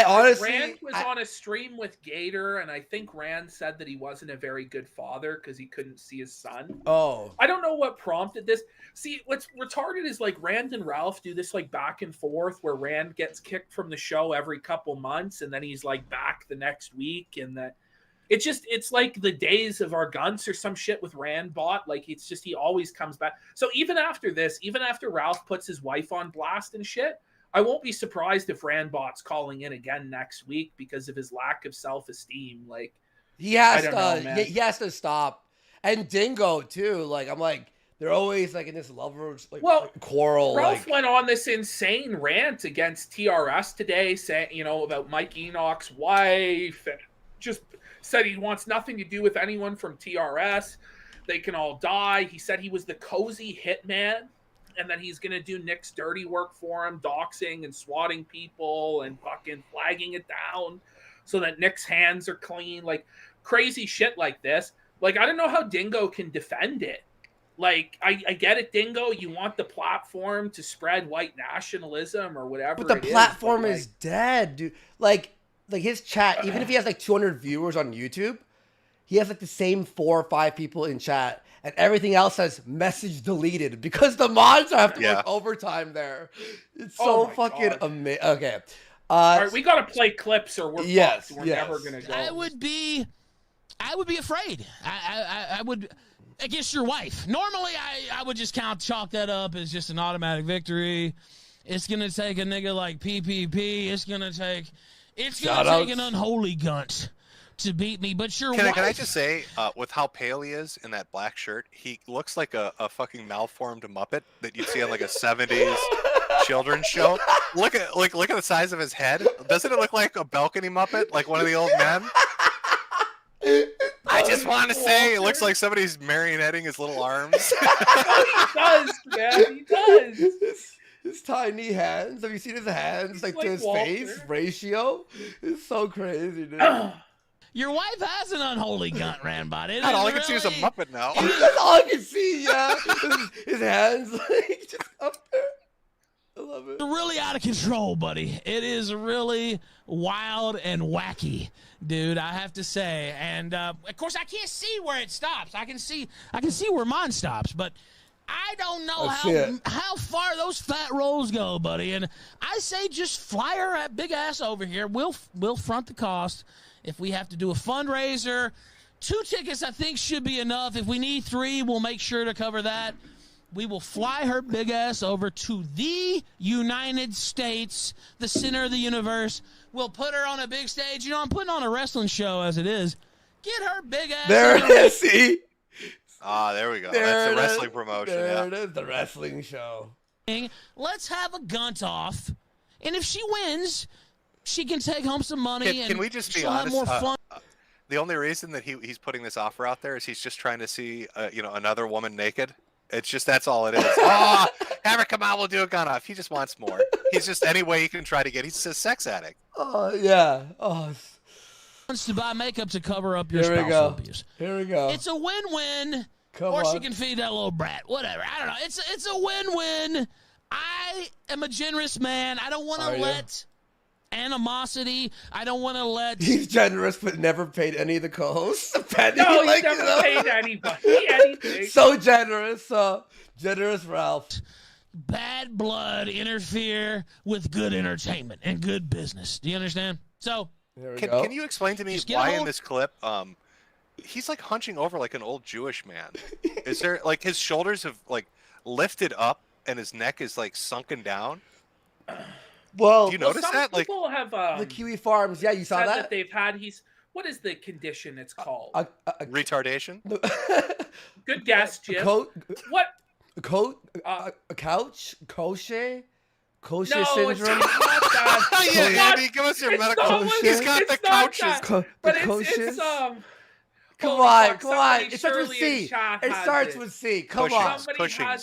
Speaker 3: honestly,
Speaker 1: Rand was on a stream with Gator, and I think Rand said that he wasn't a very good father because he couldn't see his son.
Speaker 3: Oh,
Speaker 1: I don't know what prompted this. See, what's retarded is like Rand and Ralph do this like back and forth where Rand gets kicked from the show every couple months, and then he's like back the next week, and that it's like the days of our guns or some shit with Rand bot. Like it's just he always comes back. So even after this, even after Ralph puts his wife on blast and shit, I won't be surprised if Randbot's calling in again next week because of his lack of self-esteem. Like
Speaker 3: he has to stop. And Dingo too. Like I'm like they're always like in this lovers like quarrel.
Speaker 1: Ralph went on this insane rant against TRS today, saying about Mike Enoch's wife, and just said he wants nothing to do with anyone from TRS. They can all die. He said he was the cozy hitman. And then he's going to do Nick's dirty work for him, doxing and swatting people and fucking flagging it down so that Nick's hands are clean. Like, crazy shit like this. Like, I don't know how Dingo can defend it. Like, I get it, Dingo. You want the platform to spread white nationalism or whatever.
Speaker 3: But the platform is dead, dude. Like his chat, even if he has like 200 viewers on YouTube, he has like the same 4 or 5 people in chat. And everything else says message deleted because the mods have to work overtime there. It's so fucking amazing. Okay.
Speaker 1: All right, we got to play clips or we're fucked. We're never going to go.
Speaker 4: I would be afraid. I would, against your wife. Normally, I would just chalk that up as just an automatic victory. It's going to take a nigga like PPP. It's going to take an unholy gunt to beat me, but your wife...
Speaker 2: Can I just say, with how pale he is in that black shirt, he looks like a fucking malformed Muppet that you'd see on like a 70s children's show. Look at the size of his head. Doesn't it look like a balcony Muppet, like one of the old men? I just want to say, it looks like somebody's marionetting his little arms.
Speaker 1: He does, man. He does.
Speaker 3: His tiny hands. Have you seen his hands, like to his face ratio? It's so crazy, dude.
Speaker 4: Your wife has an unholy gunt, Randbot.
Speaker 2: All I can see is a Muppet now.
Speaker 3: That's all I can see, yeah. His hands, like, just up there. I love it.
Speaker 4: It's really out of control, buddy. It is really wild and wacky, dude, I have to say. And, of course, I can't see where it stops. I can see where mine stops, but I don't know how far those fat rolls go, buddy. And I say just fly her big ass over here. We'll front the cost. If we have to do a fundraiser, 2 tickets I think should be enough. If we need 3, we'll make sure to cover that. We will fly her big ass over to the United States, the center of the universe. We'll put her on a big stage. I'm putting on a wrestling show as it is. Get her big ass.
Speaker 3: There it is, see?
Speaker 2: There we go. That's the wrestling promotion.
Speaker 3: There it is, the wrestling show.
Speaker 4: Let's have a gunt off. And if she wins, she can take home some money.
Speaker 2: Can we just be honest? More fun. The only reason that he's putting this offer out there is he's just trying to see another woman naked. It's just that's all it is. Have her come out. We'll do a gun off. He just wants more. He's just any way he can try to get. He's a sex addict.
Speaker 3: Oh yeah. Oh.
Speaker 4: Wants to buy makeup to cover up your spousal abuse.
Speaker 3: Here we go.
Speaker 4: It's a win-win. Or she can feed that little brat. Whatever. I don't know. It's a win-win. I am a generous man. I don't want to let animosity. I don't want to let.
Speaker 3: He's generous, but never paid any of the co-hosts.
Speaker 1: No, he's never paid anybody anything.
Speaker 3: So generous, generous Ralph.
Speaker 4: Bad blood interfere with good entertainment and good business. Do you understand? So,
Speaker 2: can you explain to me why in this clip, he's like hunching over like an old Jewish man? Is there like his shoulders have like lifted up and his neck is like sunken down?
Speaker 3: Well,
Speaker 2: do you notice that? Like
Speaker 1: people have
Speaker 3: the Kiwi Farms. Yeah, you saw that.
Speaker 1: They've had. What is the condition it's called?
Speaker 2: Retardation.
Speaker 1: Good guess, Jim. What?
Speaker 3: A couch? Kosher
Speaker 1: no,
Speaker 3: syndrome?
Speaker 1: It's not that.
Speaker 2: Yeah, Andy, give us your medical. He's got the couches.
Speaker 1: But it's
Speaker 3: Come on. It starts with C. It starts with C. Come on. Cushing.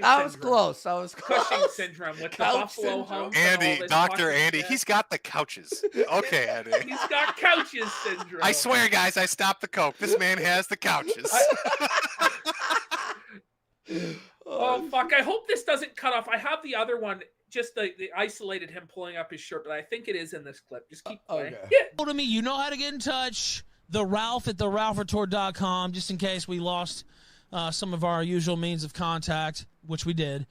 Speaker 3: That was close.
Speaker 1: Cushing syndrome with the buffalo hump.
Speaker 2: Andy, Dr. Andy, he's got the couches. Okay, Andy.
Speaker 1: He's got couches syndrome.
Speaker 2: I swear, guys, I stopped the coke. This man has the couches.
Speaker 1: Oh, fuck. I hope this doesn't cut off. I have the other one. Just the isolated him pulling up his shirt, but I think it is in this clip. Just keep playing.
Speaker 3: Okay.
Speaker 1: Yeah.
Speaker 4: To me, you know how to get in touch. The Ralph at theralphreport.com, just in case we lost some of our usual means of contact, which we did.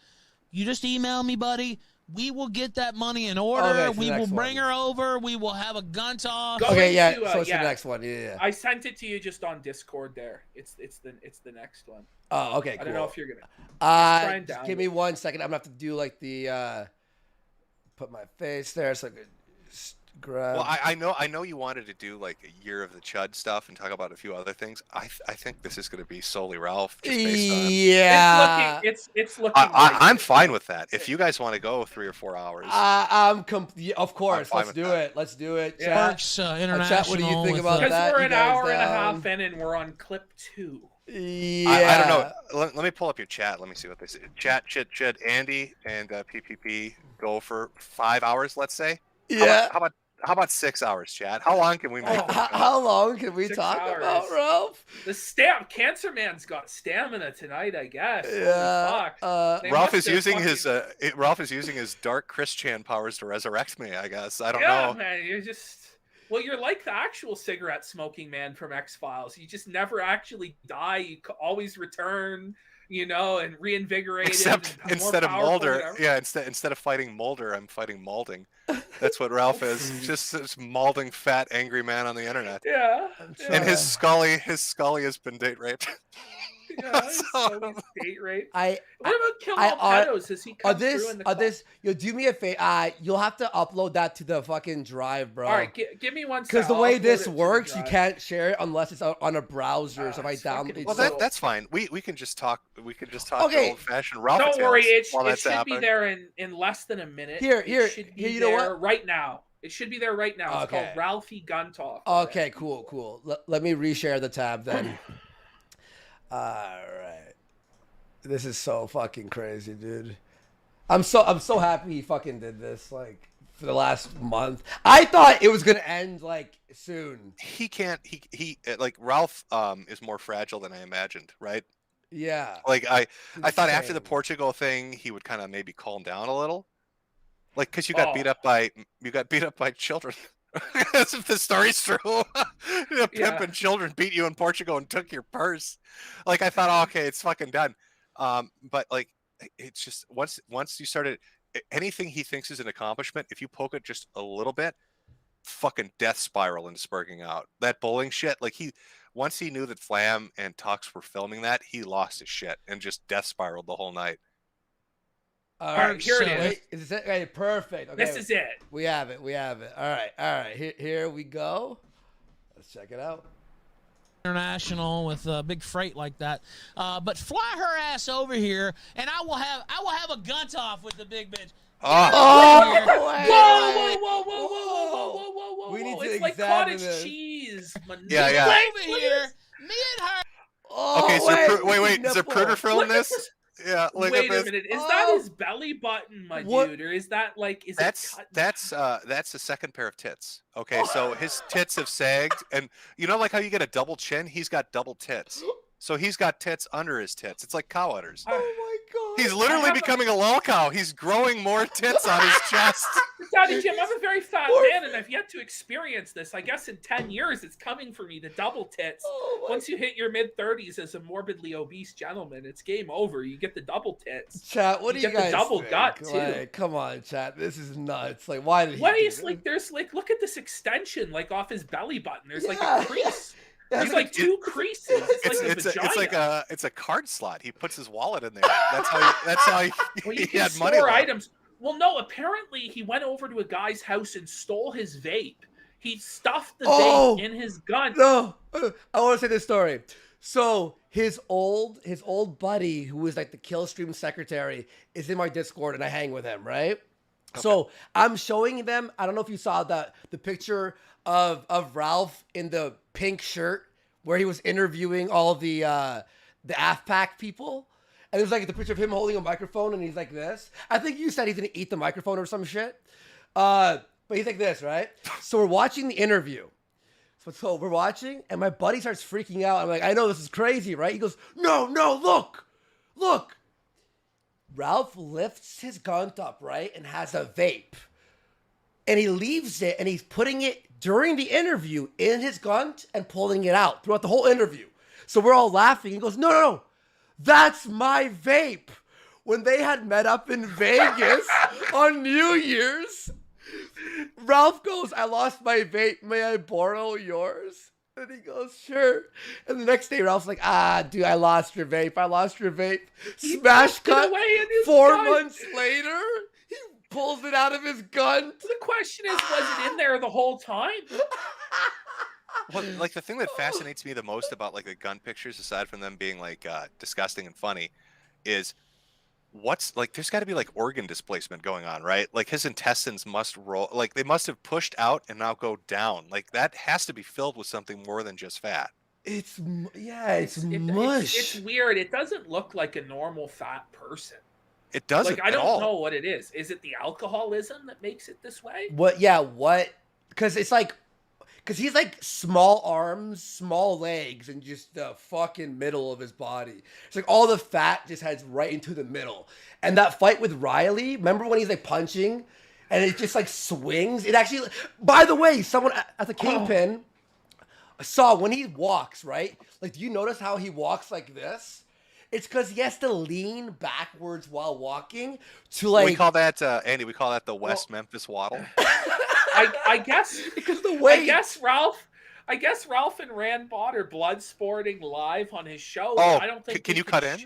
Speaker 4: You just email me, buddy. We will get that money in order.
Speaker 3: Okay,
Speaker 4: we will bring her over. We will have a gun toss.
Speaker 3: Okay, yeah. So it's the next one. Yeah.
Speaker 1: I sent it to you just on Discord. There, it's the next one.
Speaker 3: Oh, okay. Cool.
Speaker 1: I don't know if you're gonna.
Speaker 3: Just give me 1 second. I'm gonna have to do like the put my face there so I could grab.
Speaker 2: Well, I know you wanted to do like a year of the Chud stuff and talk about a few other things. I think this is going to be solely Ralph. Just based on...
Speaker 3: Yeah.
Speaker 1: It's looking.
Speaker 2: I'm fine with that. If you guys want to go 3 or 4 hours,
Speaker 3: of course. Let's do it. Let's do it.
Speaker 1: Yeah.
Speaker 4: Works International.
Speaker 3: Chat, what do you think about that?
Speaker 1: Because we're an hour and a half in, and we're on clip 2.
Speaker 3: Yeah.
Speaker 2: I don't know. Let me pull up your chat. Let me see what they say. Chat, should Andy and PPP go for 5 hours? Let's say.
Speaker 3: Yeah.
Speaker 2: How about 6 hours, chat? How long can we make?
Speaker 3: How long can we talk about, Ralph?
Speaker 1: The Cancer Man's got stamina tonight, I guess.
Speaker 3: Yeah.
Speaker 2: Ralph is using his dark Christian powers to resurrect me. I guess I don't know.
Speaker 1: Man, you're like the actual cigarette smoking man from X-Files. You just never actually die. You always return. And reinvigorated.
Speaker 2: Except instead of Mulder, instead of fighting Mulder, I'm fighting Malding. That's what Ralph is. Just this malding, fat, angry man on the internet.
Speaker 1: Yeah.
Speaker 2: And his Scully has been date raped.
Speaker 1: Yeah, so date rape.
Speaker 3: What
Speaker 1: about Kill All Pedos? Has he come through in the club?
Speaker 3: Yo, do me a favor. You'll have to upload that to the fucking drive, bro.
Speaker 1: All right, give me 1 second.
Speaker 3: Because the way this works, you can't share it unless it's on a browser. So if I download it,
Speaker 2: well, that's fine. We can just talk. We can just talk old fashioned Ralph.
Speaker 1: Don't worry, it should be there in less than a minute.
Speaker 3: Here, you know what?
Speaker 1: Right now. It should be there right now. It's called Ralphie Gun Talk.
Speaker 3: Okay, cool. Let me reshare the tab then. All right. This is so fucking crazy, dude. I'm so happy he fucking did this like for the last month. I thought it was gonna end like soon.
Speaker 2: He can't. He like Ralph is more fragile than I imagined, right?
Speaker 3: Yeah.
Speaker 2: Like I thought after the Portugal thing, he would kind of maybe calm down a little. Like, cause you got beat up by children. If the story's true, pimp and children beat you in Portugal and took your purse. Like I thought, okay, it's fucking done. But like, it's just once you started anything he thinks is an accomplishment, if you poke it just a little bit, fucking death spiral into spurging out. That bowling shit, like once he knew that Flam and Tux were filming that, he lost his shit and just death spiraled the whole night.
Speaker 3: All right, here it is. Is it right? Perfect. Okay,
Speaker 1: this is it.
Speaker 3: We have it. All right. Here we go. Let's check it out.
Speaker 4: International with a big freight like that, but fly her ass over here, and I will have a gunt off with the big bitch.
Speaker 1: Whoa!
Speaker 3: We need to
Speaker 1: it's like cottage cheese.
Speaker 2: Yeah.
Speaker 4: Over here, me and her.
Speaker 2: Okay, so wait. Is Zapruder filming this? Yeah, look
Speaker 1: Wait
Speaker 2: at
Speaker 1: a
Speaker 2: this.
Speaker 1: minute. Is that his belly button, my
Speaker 3: What?
Speaker 1: dude, or is that like? Is it cut?
Speaker 2: That's the second pair of tits. Okay, so his tits have sagged, and you know, like how you get a double chin, he's got double tits. So he's got tits under his tits. It's like cow udders.
Speaker 3: Oh my god.
Speaker 2: He's literally becoming a lol cow. He's growing more tits on his chest.
Speaker 1: Daddy Jim, I'm a very fat man, and I've yet to experience this. I guess in 10 years, it's coming for me, the double tits.
Speaker 3: Oh my
Speaker 1: Once you hit your mid-30s as a morbidly obese gentleman, it's game over. You get the double tits.
Speaker 3: Chat, what do you
Speaker 1: get the
Speaker 3: guys
Speaker 1: double
Speaker 3: think?
Speaker 1: gut, too.
Speaker 3: Like, come on, chat. This is nuts. Like, why did he
Speaker 1: What
Speaker 3: do
Speaker 1: is
Speaker 3: this?
Speaker 1: like? There's like, look at this extension, like off his belly button. There's like
Speaker 3: Yeah.
Speaker 1: a crease.
Speaker 3: Yeah,
Speaker 1: There's like two creases. It's like a vagina.
Speaker 2: It's a card slot. He puts his wallet in there. That's how he,
Speaker 1: Well, you
Speaker 2: he
Speaker 1: can
Speaker 2: had money
Speaker 1: store
Speaker 2: left.
Speaker 1: items. Well, no, apparently he went over to a guy's house and stole his vape. He stuffed the
Speaker 3: Oh!
Speaker 1: vape in his gun.
Speaker 3: No, I want to say this story. So his old buddy, who was like the Killstream secretary, is in my Discord, and I hang with him, right?
Speaker 2: Okay.
Speaker 3: So I'm showing them. I don't know if you saw the picture of Ralph in the pink shirt where he was interviewing all of the AFPAC people. And there's like the picture of him holding a microphone, and he's like this. I think you said he's gonna eat the microphone or some shit. But he's like this, right? So we're watching the interview. So we're watching, and my buddy starts freaking out. I'm like, I know this is crazy, right? He goes, no, look. Ralph lifts his gun up, right, and has a vape. And he leaves it, and he's putting it during the interview in his gun and pulling it out throughout the whole interview. So we're all laughing. He goes, no, that's my vape. When they had met up in Vegas on New Year's, Ralph goes, I lost my vape. May I borrow yours? And he goes, sure. And the next day, Ralph's like, dude, I lost your vape. Smash cut. 4 months later, he pulls it out of his gun.
Speaker 1: The question is, was it in there the whole time?
Speaker 2: Well, like the thing that fascinates me the most about like the gun pictures, aside from them being like disgusting and funny, is what's like there's got to be like organ displacement going on, right? Like his intestines must roll, like they must have pushed out and now go down. Like that has to be filled with something more than just fat.
Speaker 3: It's mush.
Speaker 1: It's weird. It doesn't look like a normal fat person.
Speaker 2: It doesn't.
Speaker 1: Like I
Speaker 2: at
Speaker 1: don't
Speaker 2: all.
Speaker 1: know what it is. Is it the alcoholism that makes it this way?
Speaker 3: What? Yeah, what? Because it's like, because he's like small arms, small legs, and just the fucking middle of his body. It's like all the fat just heads right into the middle. And that fight with Riley, remember when he's like punching and it just like swings? It actually, by the way, someone at the Kingpin saw when he walks, right? Like, do you notice how he walks like this? It's because he has to lean backwards while walking to like.
Speaker 2: We call that, Andy, we call that the West Memphis waddle.
Speaker 1: I guess
Speaker 3: because the way.
Speaker 1: I guess Ralph and Randbot are blood sporting live on his show.
Speaker 2: Oh,
Speaker 1: I don't think.
Speaker 2: can you cut in?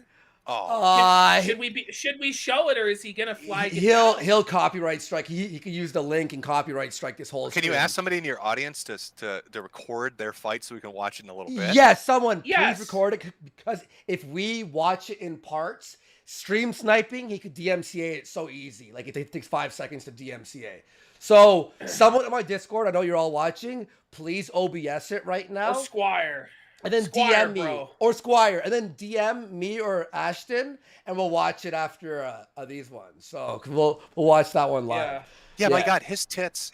Speaker 1: Should we show it, or is he gonna flag it?
Speaker 3: He'll copyright strike. He could use the link and copyright strike this whole.
Speaker 2: Can you ask somebody in your audience to record their fight so we can watch it in a little bit?
Speaker 3: Yes, someone
Speaker 1: Yes.
Speaker 3: please record it, because if we watch it in parts, stream sniping, he could DMCA it so easy. Like it takes 5 seconds to DMCA. So someone in my Discord, I know you're all watching, please OBS it right now.
Speaker 1: Squire.
Speaker 3: And then
Speaker 1: Squire,
Speaker 3: DM me
Speaker 1: bro.
Speaker 3: or Squire, and then DM me or Ashton, and we'll watch it after these ones. So we'll watch that one live.
Speaker 1: Yeah.
Speaker 2: Yeah, my God, his tits.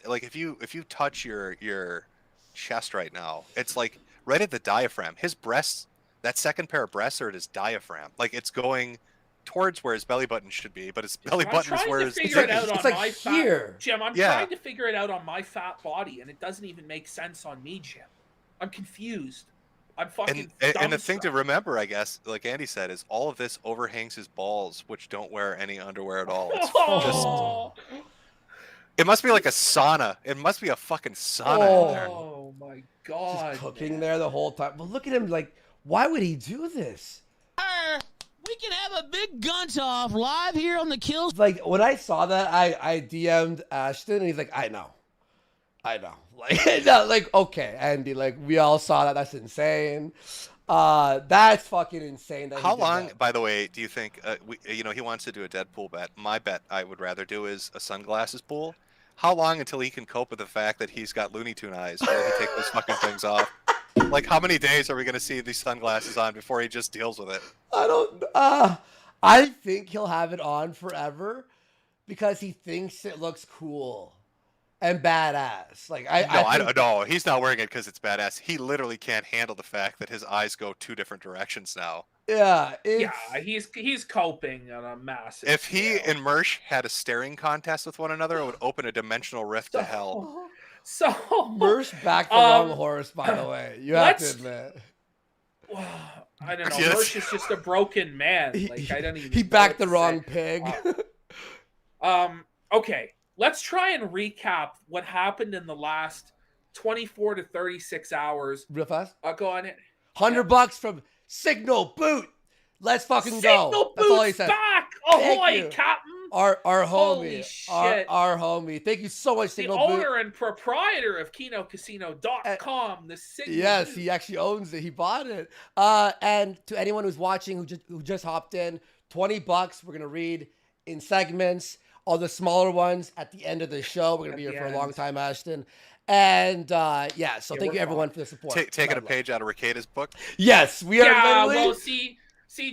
Speaker 2: Like if you touch your chest right now, it's like right at the diaphragm. His breasts, that second pair of breasts are at his diaphragm. Like it's going towards where his belly button should be, but his belly button is where his.
Speaker 1: Figure it out
Speaker 3: it's
Speaker 1: on
Speaker 3: like
Speaker 1: my
Speaker 3: here.
Speaker 1: fat. Jim, I'm trying to figure it out on my fat body, and it doesn't even make sense on me, Jim. I'm confused. I'm fucking.
Speaker 2: And the thing to remember, I guess, like Andy said, is all of this overhangs his balls, which don't wear any underwear at all. It's it must be like a sauna. It must be a fucking sauna in there.
Speaker 1: Oh my God!
Speaker 3: Just cooking there the whole time. But look at him. Like, why would he do this?
Speaker 4: We can have a big gunt off live here on the Kills.
Speaker 3: Like when I saw that, I DM'd Ashton, and he's like, I know. Like, no, like, okay, Andy, like, we all saw that. That's insane. That's fucking insane. That
Speaker 2: How long, by the way, do you think, he wants to do a Deadpool bet. My bet I would rather do is a sunglasses pool. How long until he can cope with the fact that he's got Looney Tune eyes before he takes those fucking things off? Like, how many days are we going to see these sunglasses on before he just deals with it?
Speaker 3: I think he'll have it on forever because he thinks it looks cool and badass. Like
Speaker 2: I don't know. He's not wearing it because it's badass. He literally can't handle the fact that his eyes go 2 different directions now.
Speaker 3: Yeah,
Speaker 1: he's coping on a massive.
Speaker 2: If he
Speaker 1: scale.
Speaker 2: and Mersh had a staring contest with one another, it would open a dimensional rift to hell.
Speaker 1: So
Speaker 3: Mersh backed the wrong horse, by the way. You have to admit.
Speaker 1: I don't know. Mersh is just a broken man. Like I don't even.
Speaker 3: He backed the wrong pig.
Speaker 1: Okay, let's try and recap what happened in the last 24 to 36 hours.
Speaker 3: Real fast.
Speaker 1: Go on it.
Speaker 3: $100 from Signal Boot. Let's fucking
Speaker 1: Signal
Speaker 3: go. That's all he
Speaker 1: Boot's
Speaker 3: said.
Speaker 1: back.
Speaker 3: Thank
Speaker 1: Ahoy,
Speaker 3: you.
Speaker 1: Captain.
Speaker 3: Our
Speaker 1: Holy
Speaker 3: homie.
Speaker 1: shit.
Speaker 3: Our homie. Thank you so much,
Speaker 1: The
Speaker 3: Signal Boot.
Speaker 1: owner and proprietor of KinoCasino.com. The Signal
Speaker 3: Yes,
Speaker 1: Boot.
Speaker 3: he actually owns it. He bought it. And to anyone who's watching who just hopped in, $20. We're gonna read in segments. All the smaller ones at the end of the show. We're gonna be here for a long time, Ashton. And so thank you everyone for the support.
Speaker 2: Taking a page out of Ricado's book.
Speaker 3: Yes, we are.
Speaker 1: Yeah, well, see,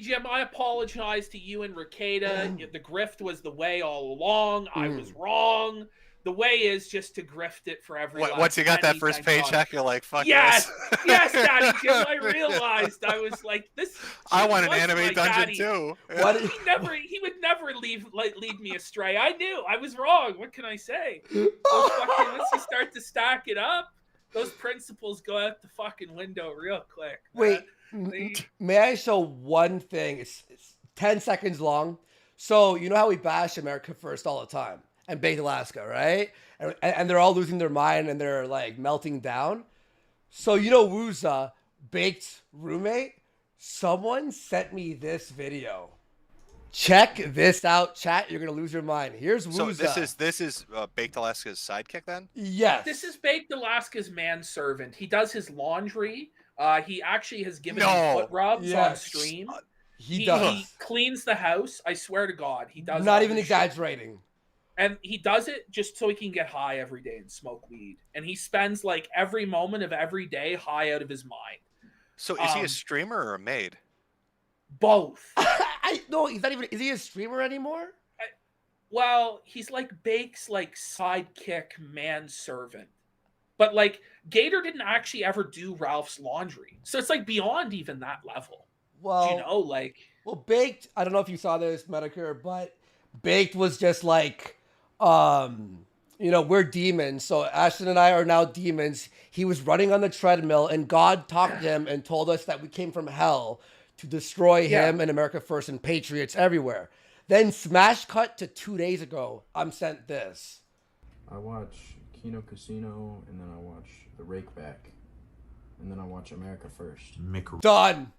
Speaker 1: Jim, I apologize to you and Ricada. The grift was the way all along. I was wrong. The way is just to grift it for everyone.
Speaker 2: Once you got that first paycheck, you're like, fuck
Speaker 1: yes,
Speaker 2: this.
Speaker 1: yes, Daddy Jim. I realized I was like, this.
Speaker 2: I want an anime dungeon
Speaker 1: daddy.
Speaker 2: too.
Speaker 3: What?
Speaker 1: He would never lead me astray. I knew I was wrong. What can I say? Once you start to stack it up, those principles go out the fucking window real quick.
Speaker 3: Wait, may I show one thing? It's 10 seconds long. So you know how we bash America First all the time and Baked Alaska, right? And they're all losing their mind and they're like melting down. So you know Wooza, Baked's roommate? Someone sent me this video. Check this out, chat. You're gonna lose your mind. Here's Wooza.
Speaker 2: So this is Baked Alaska's sidekick then?
Speaker 3: Yes.
Speaker 1: This is Baked Alaska's manservant. He does his laundry. He actually has given him foot rubs on stream.
Speaker 3: He does.
Speaker 1: He cleans the house. I swear to God, he does.
Speaker 3: Not even exaggerating.
Speaker 1: And he does it just so he can get high every day and smoke weed. And he spends like every moment of every day high out of his mind.
Speaker 2: So is he a streamer or a maid?
Speaker 1: Both.
Speaker 3: No, he's not even. Is he a streamer anymore?
Speaker 1: Well, he's like Bake's like sidekick manservant. But like Gator didn't actually ever do Ralph's laundry. So it's like beyond even that level.
Speaker 3: Well,
Speaker 1: you know, like
Speaker 3: Baked, I don't know if you saw this, Metokur, but Baked was just like we're demons. So Ashton and I are now demons. He was running on the treadmill and God talked to him and told us that we came from hell to destroy him and America First and patriots everywhere. Then smash cut to 2 days ago. I'm sent this.
Speaker 5: I watch Kino Casino, and then I watch The Rake Back, and then I watch America First.
Speaker 3: Done.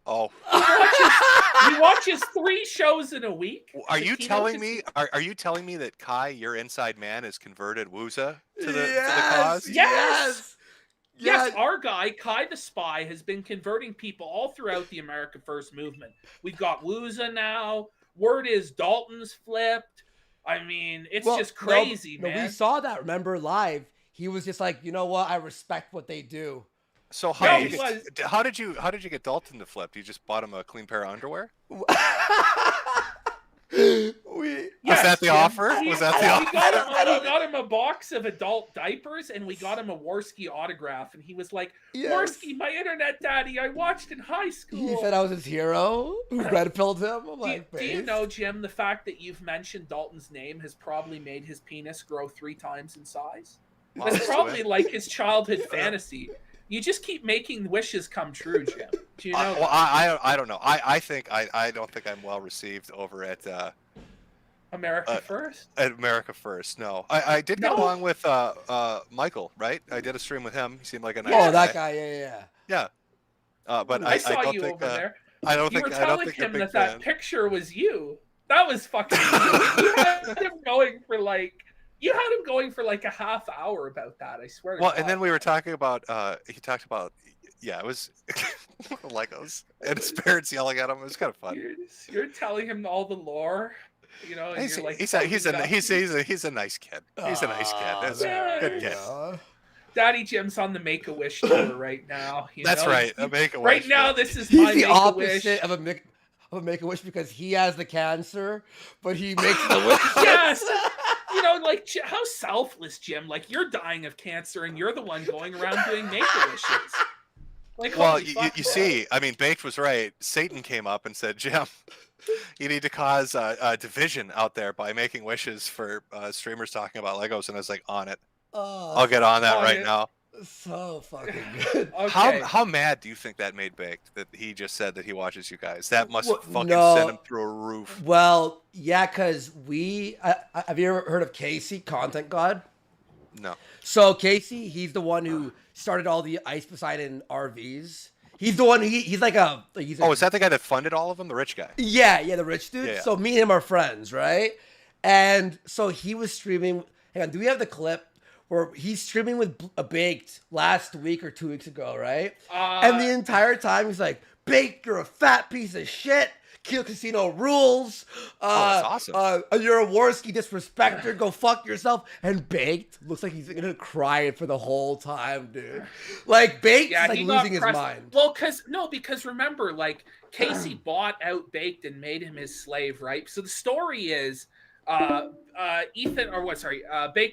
Speaker 2: Oh.
Speaker 1: He watches 3 shows in a week.
Speaker 2: Are you telling me? Are you telling me that Kai, your inside man, has converted Wooza to the cause?
Speaker 1: Yes, our guy, Kai the Spy, has been converting people all throughout the America First movement. We've got Wooza now. Word is Dalton's flipped. I mean, it's just crazy, man.
Speaker 3: No, we saw that, remember, live. He was just like, you know what? I respect what they do.
Speaker 2: So how did you get Dalton to flip? You just bought him a clean pair of underwear? Was that the offer? Was that the offer?
Speaker 1: We got him a box of adult diapers, and we got him a Worski autograph, and he was like, Worski, my internet daddy, I watched in high school.
Speaker 3: He said I was his hero, who red-pilled him. I'm like,
Speaker 1: do you know, Jim, the fact that you've mentioned Dalton's name has probably made his penis grow 3 times in size? That's probably like his childhood fantasy. You just keep making wishes come true, Jim. Do you know?
Speaker 2: Well, I don't know. I don't think I'm well received over at
Speaker 1: America First.
Speaker 2: At America First, no. I did get along with Michael, right? I did a stream with him. He seemed like a nice guy.
Speaker 3: Oh, that guy, yeah.
Speaker 1: But
Speaker 2: I
Speaker 1: saw
Speaker 2: don't
Speaker 1: you
Speaker 2: think
Speaker 1: over there.
Speaker 2: I don't
Speaker 1: you
Speaker 2: think
Speaker 1: were
Speaker 2: I don't
Speaker 1: telling
Speaker 2: think they're
Speaker 1: him
Speaker 2: big
Speaker 1: that
Speaker 2: fan.
Speaker 1: picture was you. That was fucking. You had him going for like. You had him going for like a half hour about that. I swear.
Speaker 2: Well, and then we were talking about. He talked about. Yeah, it was Legos and his parents yelling at him. It was kind of fun.
Speaker 1: You're telling him all the lore, you know. And
Speaker 2: He's
Speaker 1: you're like,
Speaker 2: a nice kid. He's a nice kid. He's a good kid.
Speaker 1: Daddy Jim's on the Make-A-Wish tour right now.
Speaker 2: That's right. A Make-A-Wish.
Speaker 1: Right now, this is
Speaker 3: He's
Speaker 1: my
Speaker 3: the
Speaker 1: Make-A-Wish.
Speaker 3: opposite of of Make-A-Wish because he has the cancer, but he makes the wish.
Speaker 1: Yes. You know, like, how selfless, Jim. Like, you're dying of cancer and you're the one going around doing Make-A-Wishes. Like,
Speaker 2: Well,
Speaker 1: holy fuck,
Speaker 2: you
Speaker 1: bro.
Speaker 2: see, I mean, Baked was right. Satan came up and said, Jim, you need to cause a division out there by making wishes for streamers talking about Legos. And I was like, on it. I'll get on that right now.
Speaker 3: So fucking good.
Speaker 1: Okay.
Speaker 2: How mad do you think that made Baked that he just said that he watches you guys? That must
Speaker 3: Well,
Speaker 2: fucking
Speaker 3: no.
Speaker 2: send him through a roof.
Speaker 3: Well, yeah, because have you ever heard of Casey, Content God?
Speaker 2: No.
Speaker 3: So Casey, he's the one who started all the Ice Poseidon RVs. He's the one. He's like a. He's a
Speaker 2: Oh, is that the guy that funded all of them? The rich guy?
Speaker 3: Yeah, the rich dude.
Speaker 2: Yeah.
Speaker 3: So me and him are friends, right? And so he was streaming. Hang on, do we have the clip where he's streaming with Baked last week or 2 weeks ago, right? And the entire time he's like, "Baked, you're a fat piece of shit. Kino Casino rules.
Speaker 2: That's awesome.
Speaker 3: You're a Warski disrespecter. Go fuck yourself." And Baked looks like he's gonna cry for the whole time, dude. Like Baked is like
Speaker 1: he got
Speaker 3: losing his
Speaker 1: pressed.
Speaker 3: mind.
Speaker 1: Well, because remember, like, Casey bought out Baked and made him his slave, right? So the story is, Baked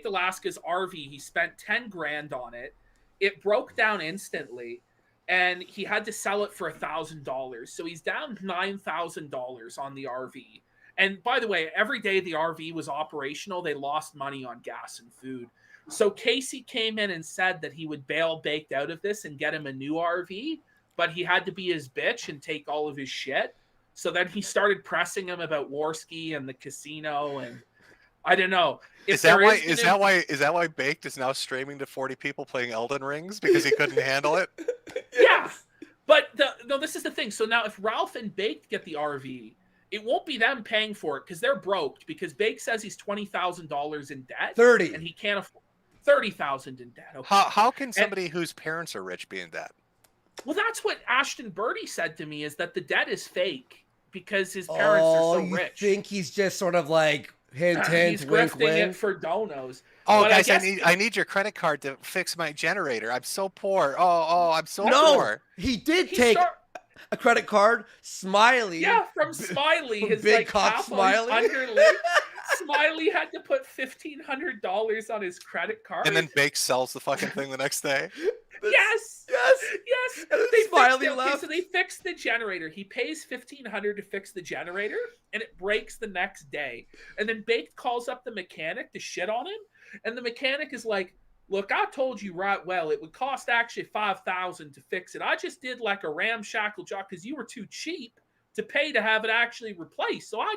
Speaker 1: Alaska's RV, he spent 10 grand on it. It broke down instantly, and he had to sell it for $1,000. So he's down $9,000 on the RV. And by the way, every day the RV was operational, they lost money on gas and food. So Casey came in and said that he would bail Baked out of this and get him a new RV, but he had to be his bitch and take all of his shit. So then he started pressing him about Warski and the casino, and I don't know.
Speaker 2: Is that why Baked is now streaming to 40 people playing Elden Rings because he couldn't handle it?
Speaker 1: Yeah, but this is the thing. So now if Ralph and Baked get the RV, it won't be them paying for it because they're broke. Because Baked says he's $20,000 in debt,
Speaker 3: 30,
Speaker 1: and he can't afford $30,000 in debt. Okay.
Speaker 2: How can somebody whose parents are rich be in debt?
Speaker 1: Well, that's what Ashton Birdie said to me, is that the debt is fake because his parents are so rich.
Speaker 3: You think he's just sort of like hint,
Speaker 1: He's
Speaker 3: wink,
Speaker 1: grifting
Speaker 3: wink?
Speaker 1: it for donos.
Speaker 2: Oh,
Speaker 1: But
Speaker 2: guys,
Speaker 1: guess,
Speaker 2: I need your credit card to fix my generator. I'm so poor. Oh, I'm so
Speaker 3: No,
Speaker 2: poor.
Speaker 3: he did take a credit card. Smiley.
Speaker 1: Yeah, from Smiley.
Speaker 3: From
Speaker 1: his
Speaker 3: Big
Speaker 1: like
Speaker 3: Cock
Speaker 1: half
Speaker 3: Smiley.
Speaker 1: underlip. Smiley had to put $1,500 on his credit card.
Speaker 2: And then Baked sells the fucking thing the next day.
Speaker 1: Yes.
Speaker 3: And
Speaker 1: They
Speaker 3: Smiley
Speaker 1: fixed
Speaker 3: left.
Speaker 1: so they fixed the generator. He pays $1,500 to fix the generator, and it breaks the next day. And then Baked calls up the mechanic to shit on him, and the mechanic is like, "Look, I told you right well. It would cost actually $5,000 to fix it. I just did like a ramshackle job because you were too cheap to pay to have it actually replaced. So I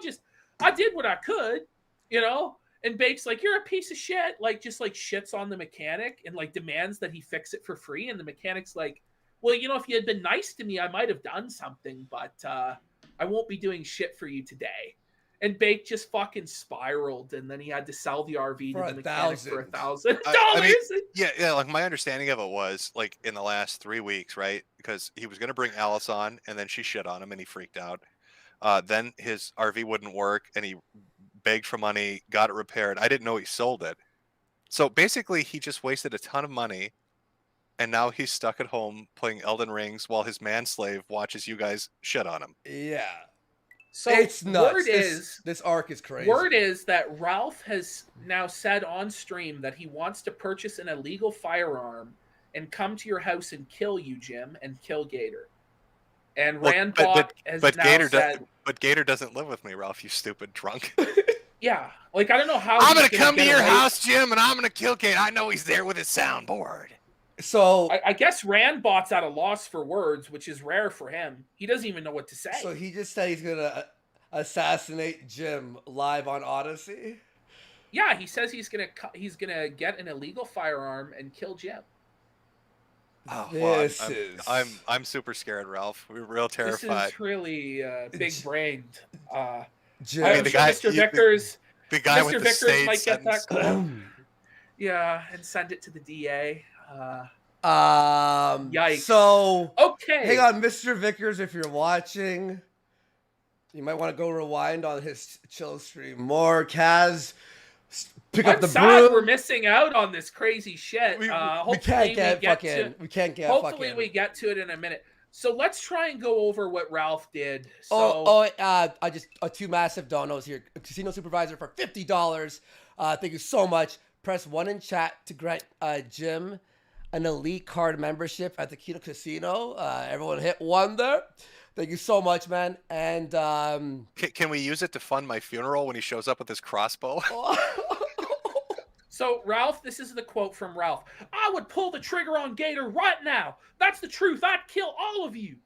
Speaker 1: did what I could, you know." And Bake's like, "You're a piece of shit," like just like shits on the mechanic and like demands that he fix it for free. And the mechanic's like, "Well, you know, if you had been nice to me, I might have done something, but I won't be doing shit for you today." And Bake just fucking spiraled, and then he had to sell the RV to the mechanic for $1,000.
Speaker 2: I mean, yeah, like my understanding of it was like in the last 3 weeks, right? Because he was gonna bring Alice on, and then she shit on him, and he freaked out. Then his RV wouldn't work, and he begged for money, got it repaired. I didn't know he sold it. So basically, he just wasted a ton of money, and now he's stuck at home playing Elden Rings while his manslave watches you guys shit on him.
Speaker 3: Yeah.
Speaker 1: So
Speaker 3: It's nuts.
Speaker 1: Word
Speaker 3: this arc is crazy.
Speaker 1: Word is that Ralph has now said on stream that he wants to purchase an illegal firearm and come to your house and kill you, Jim, and kill Gator. And Rand Bach has now said...
Speaker 2: But Gator doesn't live with me, Ralph, you stupid drunk.
Speaker 1: Yeah, like I don't know how
Speaker 2: I'm going to come to your house, Jim, and I'm going to kill Gator. I know he's there with his soundboard.
Speaker 3: So
Speaker 1: I guess Randbot's at a loss for words, which is rare for him. He doesn't even know what to say.
Speaker 3: So he just said he's gonna assassinate Jim live on Odyssey.
Speaker 1: Yeah, he says he's gonna get an illegal firearm and kill Jim.
Speaker 2: Oh, well, I'm super scared, Ralph. We're real terrified.
Speaker 1: This is really big brained.
Speaker 3: Jim.
Speaker 2: I mean,
Speaker 1: Mr. Vickers.
Speaker 2: The guy
Speaker 1: Mr.
Speaker 2: with the
Speaker 1: Vickers
Speaker 2: state
Speaker 1: might get that
Speaker 2: sentence.
Speaker 1: clip. Yeah, and send it to the DA.
Speaker 3: Yikes. So
Speaker 1: okay,
Speaker 3: hang on, Mr. Vickers, if you're watching, you might want to go rewind on his chill stream more. Kaz, pick up the broom.
Speaker 1: We're missing out on this crazy shit.
Speaker 3: We can't get fucking. We can't get.
Speaker 1: Hopefully, we get to it in a minute. So let's try and go over what Ralph did.
Speaker 3: I just 2 massive donos here. A casino supervisor for $50. Thank you so much. Press 1 in chat to grant Jim an elite card membership at the Kino Casino. Everyone hit 1 there. Thank you so much, man. And
Speaker 2: can we use it to fund my funeral when he shows up with his crossbow?
Speaker 1: So, Ralph, this is the quote from Ralph. I would pull the trigger on Gator right now. That's the truth. I'd kill all of you.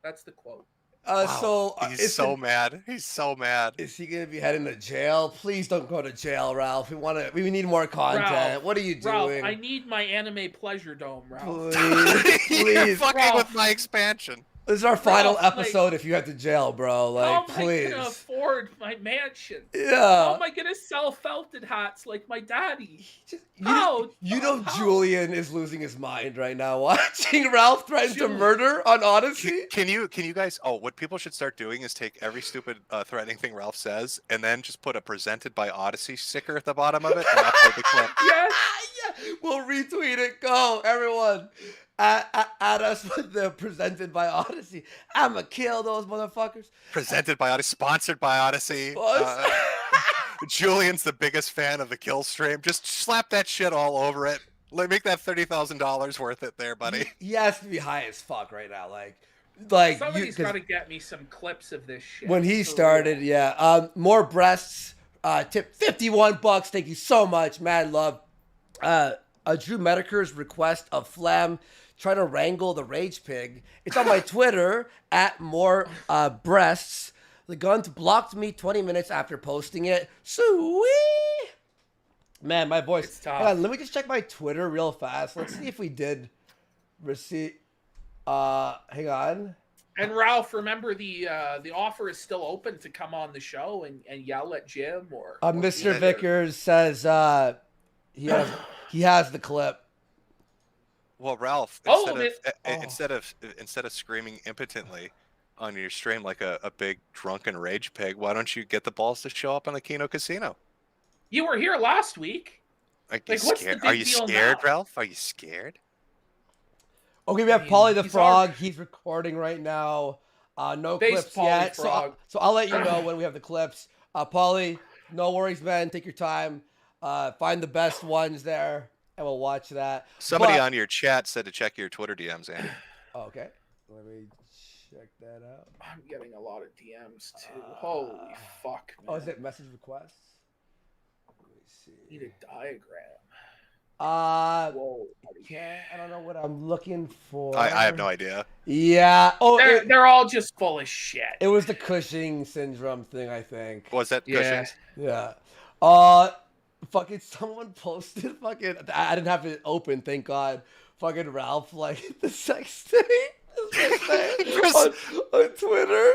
Speaker 1: That's the quote.
Speaker 3: Wow.
Speaker 2: He's so mad. He's so mad.
Speaker 3: Is he gonna be heading to jail? Please don't go to jail, Ralph. We need more content.
Speaker 1: Ralph,
Speaker 3: what are you doing?
Speaker 1: Ralph, I need my anime pleasure dome, Ralph.
Speaker 3: Please.
Speaker 2: You're fucking
Speaker 1: Ralph.
Speaker 2: with my expansion.
Speaker 3: This is our final
Speaker 1: Ralph,
Speaker 3: episode if you head to jail, bro.
Speaker 1: How
Speaker 3: Like,
Speaker 1: am
Speaker 3: please.
Speaker 1: I gonna afford my mansion?
Speaker 3: Yeah.
Speaker 1: How am I gonna sell felted hats like my daddy?
Speaker 3: You know Julian is losing his mind right now watching Ralph threaten to murder on Odyssey.
Speaker 2: Can you guys? Oh, what people should start doing is take every stupid threatening thing Ralph says, and then just put a "presented by Odyssey" sticker at the bottom of it, and upload the clip.
Speaker 1: Yes.
Speaker 3: Yeah. We'll retweet it. Go, everyone. Add us with the presented by Odyssey. I'ma kill those motherfuckers.
Speaker 2: Presented by Odyssey, sponsored by Odyssey. Julian's the biggest fan of the kill stream. Just slap that shit all over it. Make that $30,000 worth it there, buddy.
Speaker 3: He has to be high as fuck right now. Like
Speaker 1: Somebody's got to get me some clips of this shit.
Speaker 3: When he started, yeah. More breasts. Tip $51. Thank you so much. Mad love. Drew Metokur's request of Flam trying to wrangle the rage pig. It's on my Twitter at more breasts. The Gunt blocked me 20 minutes after posting it. Sweet. Man, my voice.
Speaker 1: It's tough.
Speaker 3: Hang on, let me just check my Twitter real fast. Let's see if we did receive. Hang on.
Speaker 1: And Ralph, remember the offer is still open to come on the show and yell at Jim or
Speaker 3: Mr. Vickers says he has the clip.
Speaker 2: Well, Ralph, instead of screaming impotently on your stream like a big drunken rage pig, why don't you get the balls to show up on the Kino Casino?
Speaker 1: You were here last week.
Speaker 2: Are you scared, Ralph? Are you scared?
Speaker 3: Okay, we have Polly the Frog. He's recording right now. No clips yet. So I'll let you know when we have the clips. Polly, no worries, man. Take your time. Find the best ones there, and we'll watch that.
Speaker 2: Somebody on your chat said to check your Twitter DMs, Andy.
Speaker 3: Okay. Let me check that out.
Speaker 1: I'm getting a lot of DMs, too. Holy fuck, man.
Speaker 3: Oh, is it message requests? Let me see.
Speaker 1: Need a diagram.
Speaker 3: Whoa. I don't know what I'm looking for.
Speaker 2: I have no idea.
Speaker 3: Yeah. Oh,
Speaker 1: they're all just full of shit.
Speaker 3: It was the Cushing syndrome thing, I think.
Speaker 2: Was that Cushing's?
Speaker 3: Yeah. Fucking someone posted fucking. I didn't have it open, thank God. Fucking Ralph, like the sex thing. on Twitter.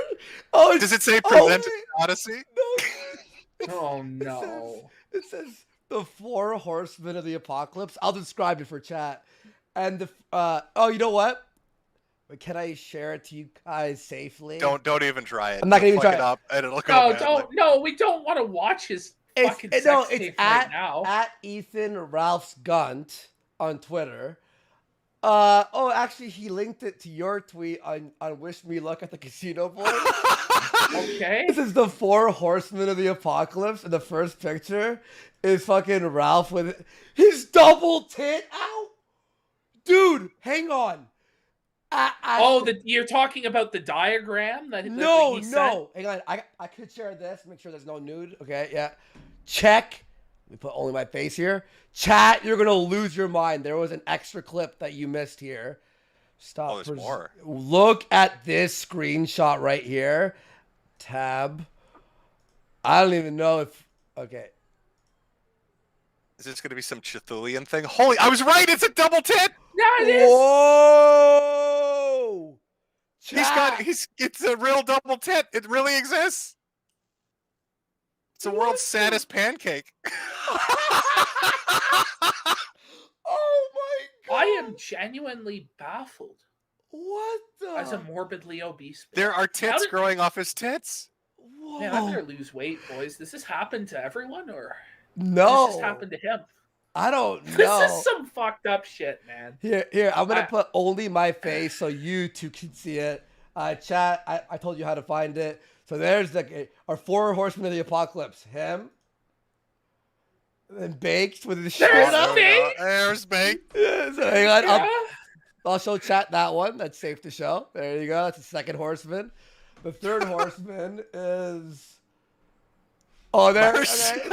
Speaker 3: Oh,
Speaker 2: does it say presented Odyssey?
Speaker 3: No.
Speaker 1: Oh no.
Speaker 3: It says the 4 horsemen of the apocalypse. I'll describe it for chat. And the you know what? Can I share it to you guys safely?
Speaker 2: Don't even try it.
Speaker 3: I'm not gonna even try
Speaker 2: it up, and it'll go.
Speaker 1: No, we don't want to watch his fucking sex tape right now.
Speaker 3: At Ethan Ralph's Gunt on Twitter. Actually, he linked it to your tweet on Wish Me Luck at the Casino Boys.
Speaker 1: Okay.
Speaker 3: This is the 4 horsemen of the apocalypse, and the first picture is fucking Ralph with his double tit out. Dude, hang on.
Speaker 1: You're talking about the diagram that
Speaker 3: No.
Speaker 1: he sent?
Speaker 3: Hang on. I could share this. Make sure there's no nude. Okay, yeah. Check. Let me put only my face here. Chat, you're gonna lose your mind. There was an extra clip that you missed here. Stop.
Speaker 2: Oh, there's more.
Speaker 3: Look at this screenshot right here. Tab. I don't even know if. Okay.
Speaker 2: Is this gonna be some Chithulian thing? Holy! I was right. It's a double tit.
Speaker 1: Yeah, it is.
Speaker 3: Whoa!
Speaker 2: It's a real double tit. It really exists. It's the world's saddest pancake.
Speaker 3: Oh my God!
Speaker 1: I am genuinely baffled.
Speaker 3: What the?
Speaker 1: As a morbidly obese man.
Speaker 2: There are tits growing off his tits.
Speaker 3: Whoa.
Speaker 1: Man, I better lose weight, boys. Does this happen to everyone, or
Speaker 3: no?
Speaker 1: does this happen to him?
Speaker 3: I don't know.
Speaker 1: This is some fucked up shit, man.
Speaker 3: Here, I'm gonna put only my face so you two can see it. Chat, I told you how to find it. So there's our 4 horsemen of the apocalypse. Him. And then Baked with his shirt up.
Speaker 2: There's Baked.
Speaker 3: Yeah, so hang on. I'll show chat that one. That's safe to show. There you go. That's the second horseman. The third horseman is... Oh, there. Okay.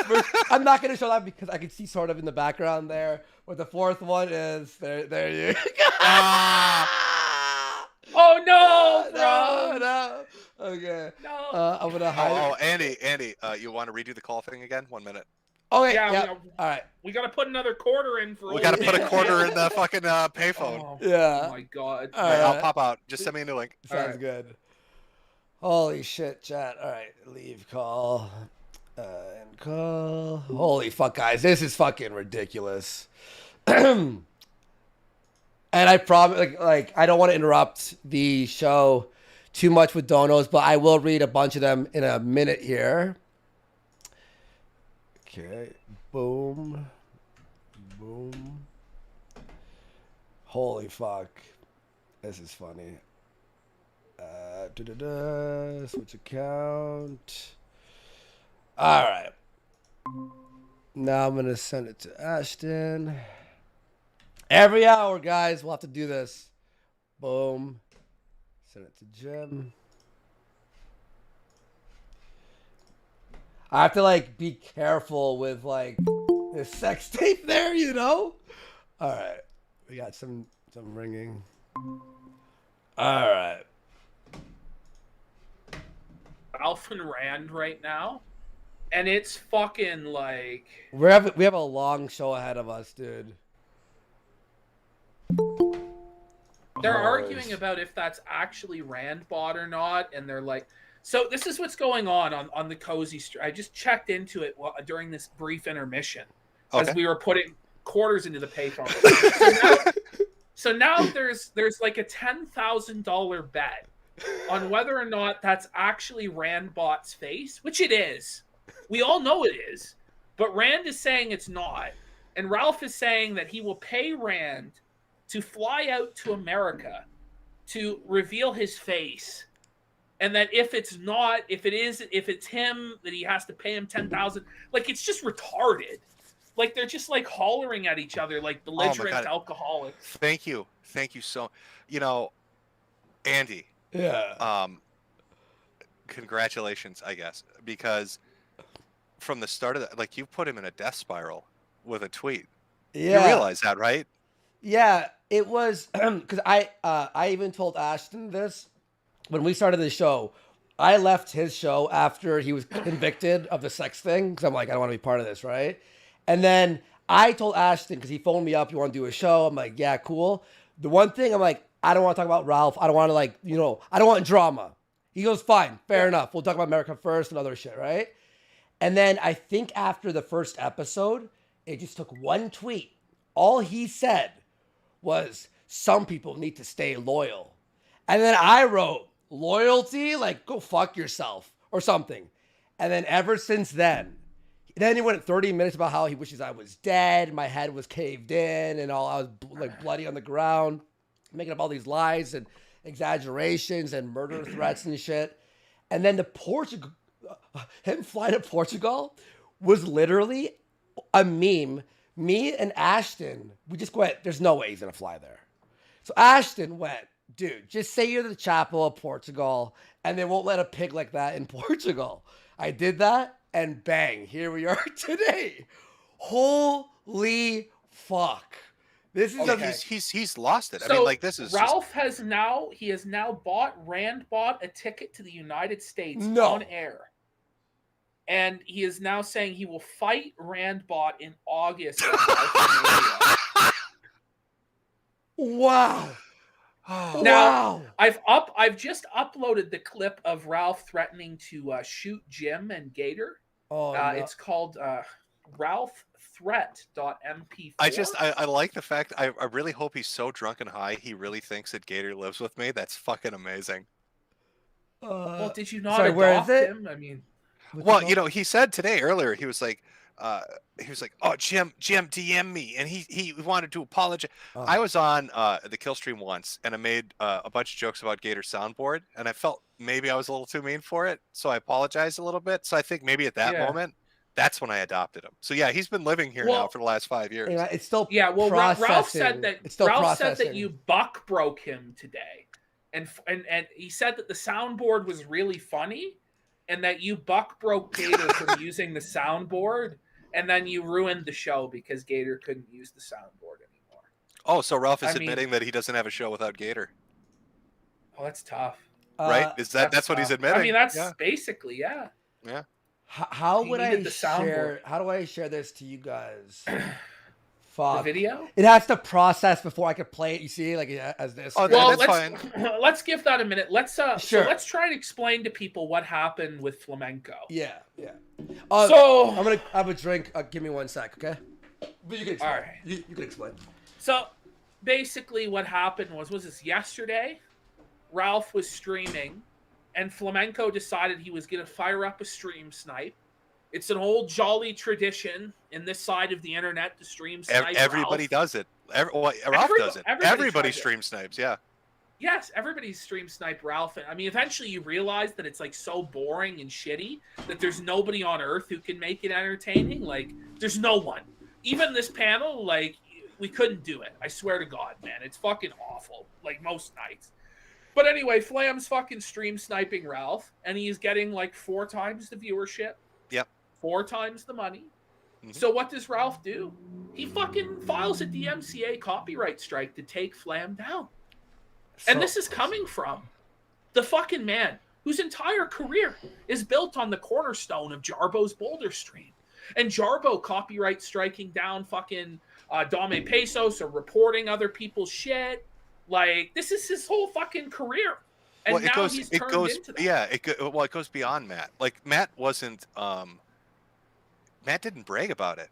Speaker 3: I'm not going to show that because I can see sort of in the background there. But the fourth one is... There you go.
Speaker 1: Oh, no, bro.
Speaker 3: No. Okay.
Speaker 1: No.
Speaker 3: I'm going to hide
Speaker 2: Oh, Andy, you want to redo the call thing again? 1 minute.
Speaker 3: Okay,
Speaker 1: Yeah,
Speaker 3: all right.
Speaker 1: We got to put another quarter in for.
Speaker 2: We got to put a quarter in the fucking payphone.
Speaker 1: Oh,
Speaker 3: Yeah.
Speaker 1: Oh my god.
Speaker 3: All right.
Speaker 2: I'll pop out. Just send me a new link.
Speaker 3: Sounds good. Holy shit, chat. All right, leave call. And call. Holy fuck, guys. This is fucking ridiculous. And I promise, like I don't want to interrupt the show too much with donos, but I will read a bunch of them in a minute here. Okay. Boom. Boom. Holy fuck. This is funny. Switch account. All right. Now I'm going to send it to Ashton. Every hour, guys. We'll have to do this. Boom. Send it to Jim. I have to, like, be careful with, like, the sex tape there, you know? All right. We got some ringing. All right.
Speaker 1: Ralph and Rand right now, and it's fucking like...
Speaker 3: We have a long show ahead of us, dude.
Speaker 1: They're arguing about if that's actually Rand bot or not, and they're like... So this is what's going on the Cozy Street. I just checked into it during this brief intermission as we were putting quarters into the payphone. So now there's like a $10,000 bet on whether or not that's actually Rand bot's face, which it is. We all know it is. But Rand is saying it's not. And Ralph is saying that he will pay Rand to fly out to America to reveal his face. And that if it's not, if it's him, that he has to pay him $10,000. Like, it's just retarded. Like, they're just like hollering at each other like belligerent alcoholics.
Speaker 2: Thank you so. You know, Andy.
Speaker 3: Yeah.
Speaker 2: Congratulations, I guess, because from the start of like you put him in a death spiral with a tweet.
Speaker 3: Yeah.
Speaker 2: You realize that, right?
Speaker 3: Yeah. It was because I even told Ashton this. When we started the show, I left his show after he was convicted of the sex thing because I'm like, I don't want to be part of this, right? And then I told Ashton, because he phoned me up, you want to do a show? I'm like, yeah, cool. The one thing, I'm like, I don't want to talk about Ralph. I don't want to, like, you know, I don't want drama. He goes, fine, fair enough. We'll talk about America first and other shit, right? And then I think after the first episode, it just took one tweet. All he said was, some people need to stay loyal. And then I wrote, loyalty? Like, go fuck yourself or something. And then ever since then he went 30 minutes about how he wishes I was dead. My head was caved in and all. I was like bloody on the ground, making up all these lies and exaggerations and murder threats and shit. And then him flying to Portugal was literally a meme. Me and Ashton, we just went, there's no way he's going to fly there. So Ashton went, dude, just say you're the Chapel of Portugal, and they won't let a pig like that in Portugal. I did that, and bang, here we are today. Holy fuck. This is
Speaker 2: he's lost it.
Speaker 1: So
Speaker 2: I mean, like, this is
Speaker 1: Ralph has now Rand bought a ticket to the United States on air. And he is now saying he will fight Rand bot in August.
Speaker 3: Wow.
Speaker 1: Now, I've just uploaded the clip of Ralph threatening to shoot Jim and Gator.
Speaker 3: Oh, no.
Speaker 1: It's called RalphThreat.mp4.
Speaker 2: I like the fact I really hope he's so drunk and high he really thinks that Gator lives with me. That's fucking amazing.
Speaker 1: Well, did you not
Speaker 3: sorry, where
Speaker 1: adopt
Speaker 3: is it?
Speaker 1: him? I mean,
Speaker 2: Well, you know, he said earlier, he was like, he was like, "Oh, Jim DM me, and he wanted to apologize."
Speaker 3: Oh.
Speaker 2: I was on the kill stream once, and I made a bunch of jokes about Gator soundboard, and I felt maybe I was a little too mean for it, so I apologized a little bit. So I think maybe at that moment, that's when I adopted him. So yeah, he's been living here now for the last 5 years.
Speaker 3: Yeah, it's still
Speaker 1: Ralph said that
Speaker 3: it's still
Speaker 1: Ralph said
Speaker 3: processing.
Speaker 1: that you buck broke him today, and he said that the soundboard was really funny, and that you buck broke Gator from using the soundboard. And then you ruined the show because Gator couldn't use the soundboard anymore.
Speaker 2: Oh, so Ralph is admitting that he doesn't have a show without Gator.
Speaker 1: Oh, that's tough.
Speaker 2: Right? That's what he's admitting?
Speaker 1: I mean, that's basically, yeah.
Speaker 2: Yeah.
Speaker 3: How would I share? How do I share this to you guys? Fuck.
Speaker 1: The video?
Speaker 3: It has to process before I could play it. You see, like as this.
Speaker 2: Oh, well, that's fine.
Speaker 1: Let's give that a minute. Let's
Speaker 3: sure.
Speaker 1: So let's try and explain to people what happened with Flamenco.
Speaker 3: Yeah.
Speaker 1: So
Speaker 3: I'm gonna have a drink. Give me 1 sec, okay? But you can explain.
Speaker 1: All right.
Speaker 3: You can explain.
Speaker 1: So basically, what happened was this yesterday? Ralph was streaming, and Flamenco decided he was gonna fire up a stream snipe. It's an old jolly tradition in this side of the internet to stream snipe.
Speaker 2: Everybody does it. Ralph does it. Everybody stream snipes, yeah.
Speaker 1: Yes, everybody stream snipe Ralph. I mean, eventually you realize that it's like so boring and shitty that there's nobody on earth who can make it entertaining. Like, there's no one. Even this panel, like, we couldn't do it. I swear to God, man. It's fucking awful. Like, most nights. But anyway, Flam's fucking stream sniping Ralph, and he's getting like 4 times the viewership.
Speaker 2: Yep.
Speaker 1: 4 times the money. Mm-hmm. So what does Ralph do? He fucking files a DMCA copyright strike to take Flam down. And this is coming from the fucking man whose entire career is built on the cornerstone of Jarbo's Boulder stream. And Jarbo copyright striking down fucking Dame Pesos or reporting other people's shit. Like, this is his whole fucking career. And
Speaker 2: well,
Speaker 1: now he's turned into that.
Speaker 2: Yeah, it goes beyond Matt. Like, Matt wasn't... Matt didn't brag about it,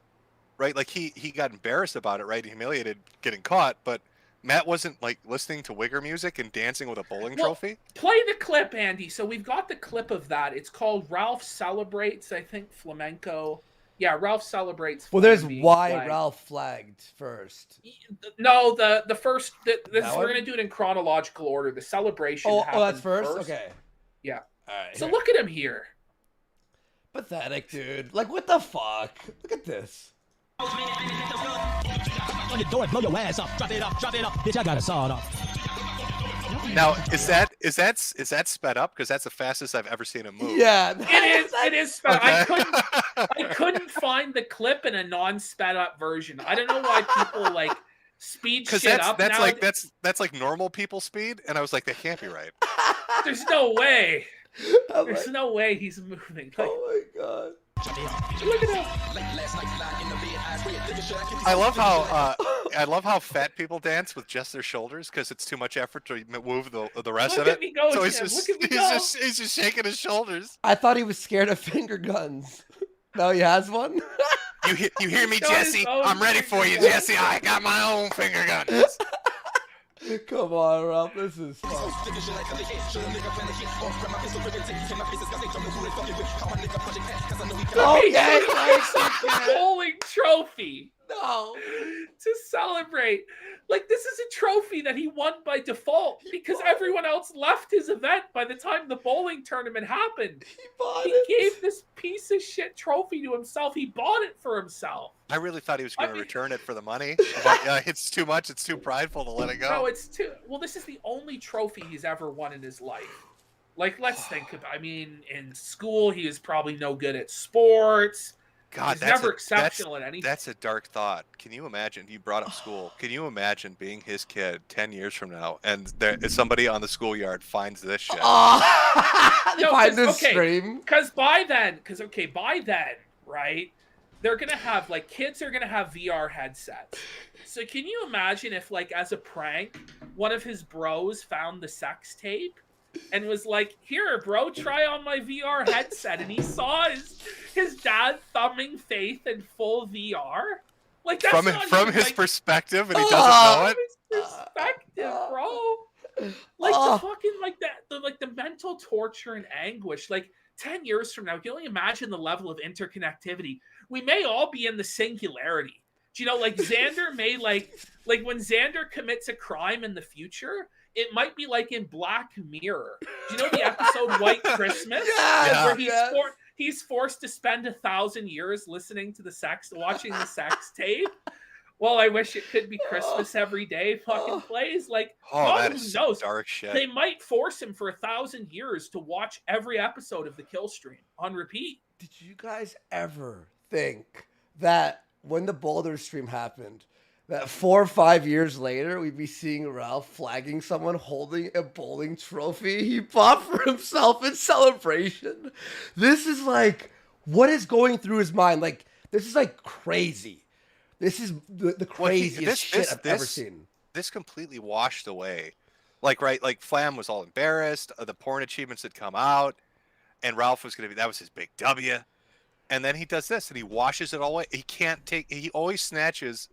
Speaker 2: right? Like, he got embarrassed about it, right? Humiliated getting caught, but Matt wasn't, like, listening to Wigger music and dancing with a bowling trophy.
Speaker 1: Play the clip, Andy. So we've got the clip of that. It's called Ralph Celebrates, I think, Flamenco. Yeah, Ralph Celebrates.
Speaker 3: Well, there's why flagged. Ralph flagged first.
Speaker 1: No, the first. We're going to do it in chronological order. The celebration happened
Speaker 3: that's first? Okay.
Speaker 1: Yeah.
Speaker 3: All right.
Speaker 1: So look at him here.
Speaker 3: Pathetic, dude. Like, what the fuck? Look at this.
Speaker 4: On your door, blow your ass up. Drop it up. Bitch, I got a sawed off.
Speaker 2: Now, is that sped up? Because that's the fastest I've ever seen him move.
Speaker 3: Yeah,
Speaker 1: it is sped up.
Speaker 2: Okay.
Speaker 1: I couldn't find the clip in a non-sped up version. I don't know why people like speed shit up.
Speaker 2: That's like normal people speed, and I was like, that can't be right.
Speaker 1: There's no way. There's no way he's moving. Like,
Speaker 3: oh my god.
Speaker 1: Look at him.
Speaker 2: I love how fat people dance with just their shoulders because it's too much effort to move the rest of it. So he's just shaking his shoulders.
Speaker 3: I thought he was scared of finger guns. No, he has one.
Speaker 2: You hear me, Jesse? I'm ready for you, Jesse. I got my own finger guns.
Speaker 3: Come on, Ralph. This is fun.
Speaker 1: Okay, bowling trophy.
Speaker 3: No.
Speaker 1: To celebrate. Like, this is a trophy that he won by default because everyone else left his event by the time the bowling tournament happened. He gave this piece of shit trophy to himself. He bought it for himself.
Speaker 2: I really thought he was going to return it for the money. But, it's too much. It's too prideful to let it go.
Speaker 1: No, it's too... Well, this is the only trophy he's ever won in his life. Like, let's think about... I mean, in school, he was probably no good at sports.
Speaker 2: God,
Speaker 1: he's never exceptional at anything.
Speaker 2: That's a dark thought. Can you imagine? You brought up school. Can you imagine being his kid 10 years from now, and somebody on the schoolyard finds this shit?
Speaker 3: Find this stream.
Speaker 1: Because by then, right? They're gonna have kids are gonna have VR headsets. So can you imagine if, like, as a prank, one of his bros found the sex tape? And was like, here, bro, try on my VR headset. And he saw his dad thumbing Faith in full VR. Like, that's
Speaker 2: from his perspective, and he doesn't know it.
Speaker 1: From his perspective, bro. Like, the fucking, the mental torture and anguish. Like, 10 years from now, can you only imagine the level of interconnectivity? we may all be in the singularity. Do you know, like Xander may like when Xander commits a crime in the future, it might be like in Black Mirror. Do you know the episode White Christmas?
Speaker 3: Yeah.
Speaker 1: Where he's forced to spend 1,000 years listening to watching the sex tape. Well, I wish it could be Christmas every day. Fucking plays like,
Speaker 2: that is
Speaker 1: who knows?
Speaker 2: Dark shit.
Speaker 1: They might force him for 1,000 years to watch every episode of the Kill Stream on repeat.
Speaker 3: Did you guys ever think that when the Boulder stream happened, that 4 or 5 years later, we'd be seeing Ralph flagging someone holding a bowling trophy he bought for himself in celebration? This is like, what is going through his mind? Like, this is like crazy. This is the craziest shit I've ever seen.
Speaker 2: This completely washed away. Like Flam was all embarrassed. The porn achievements had come out, and Ralph was that was his big W. And then he does this, and he washes it all away. He always snatches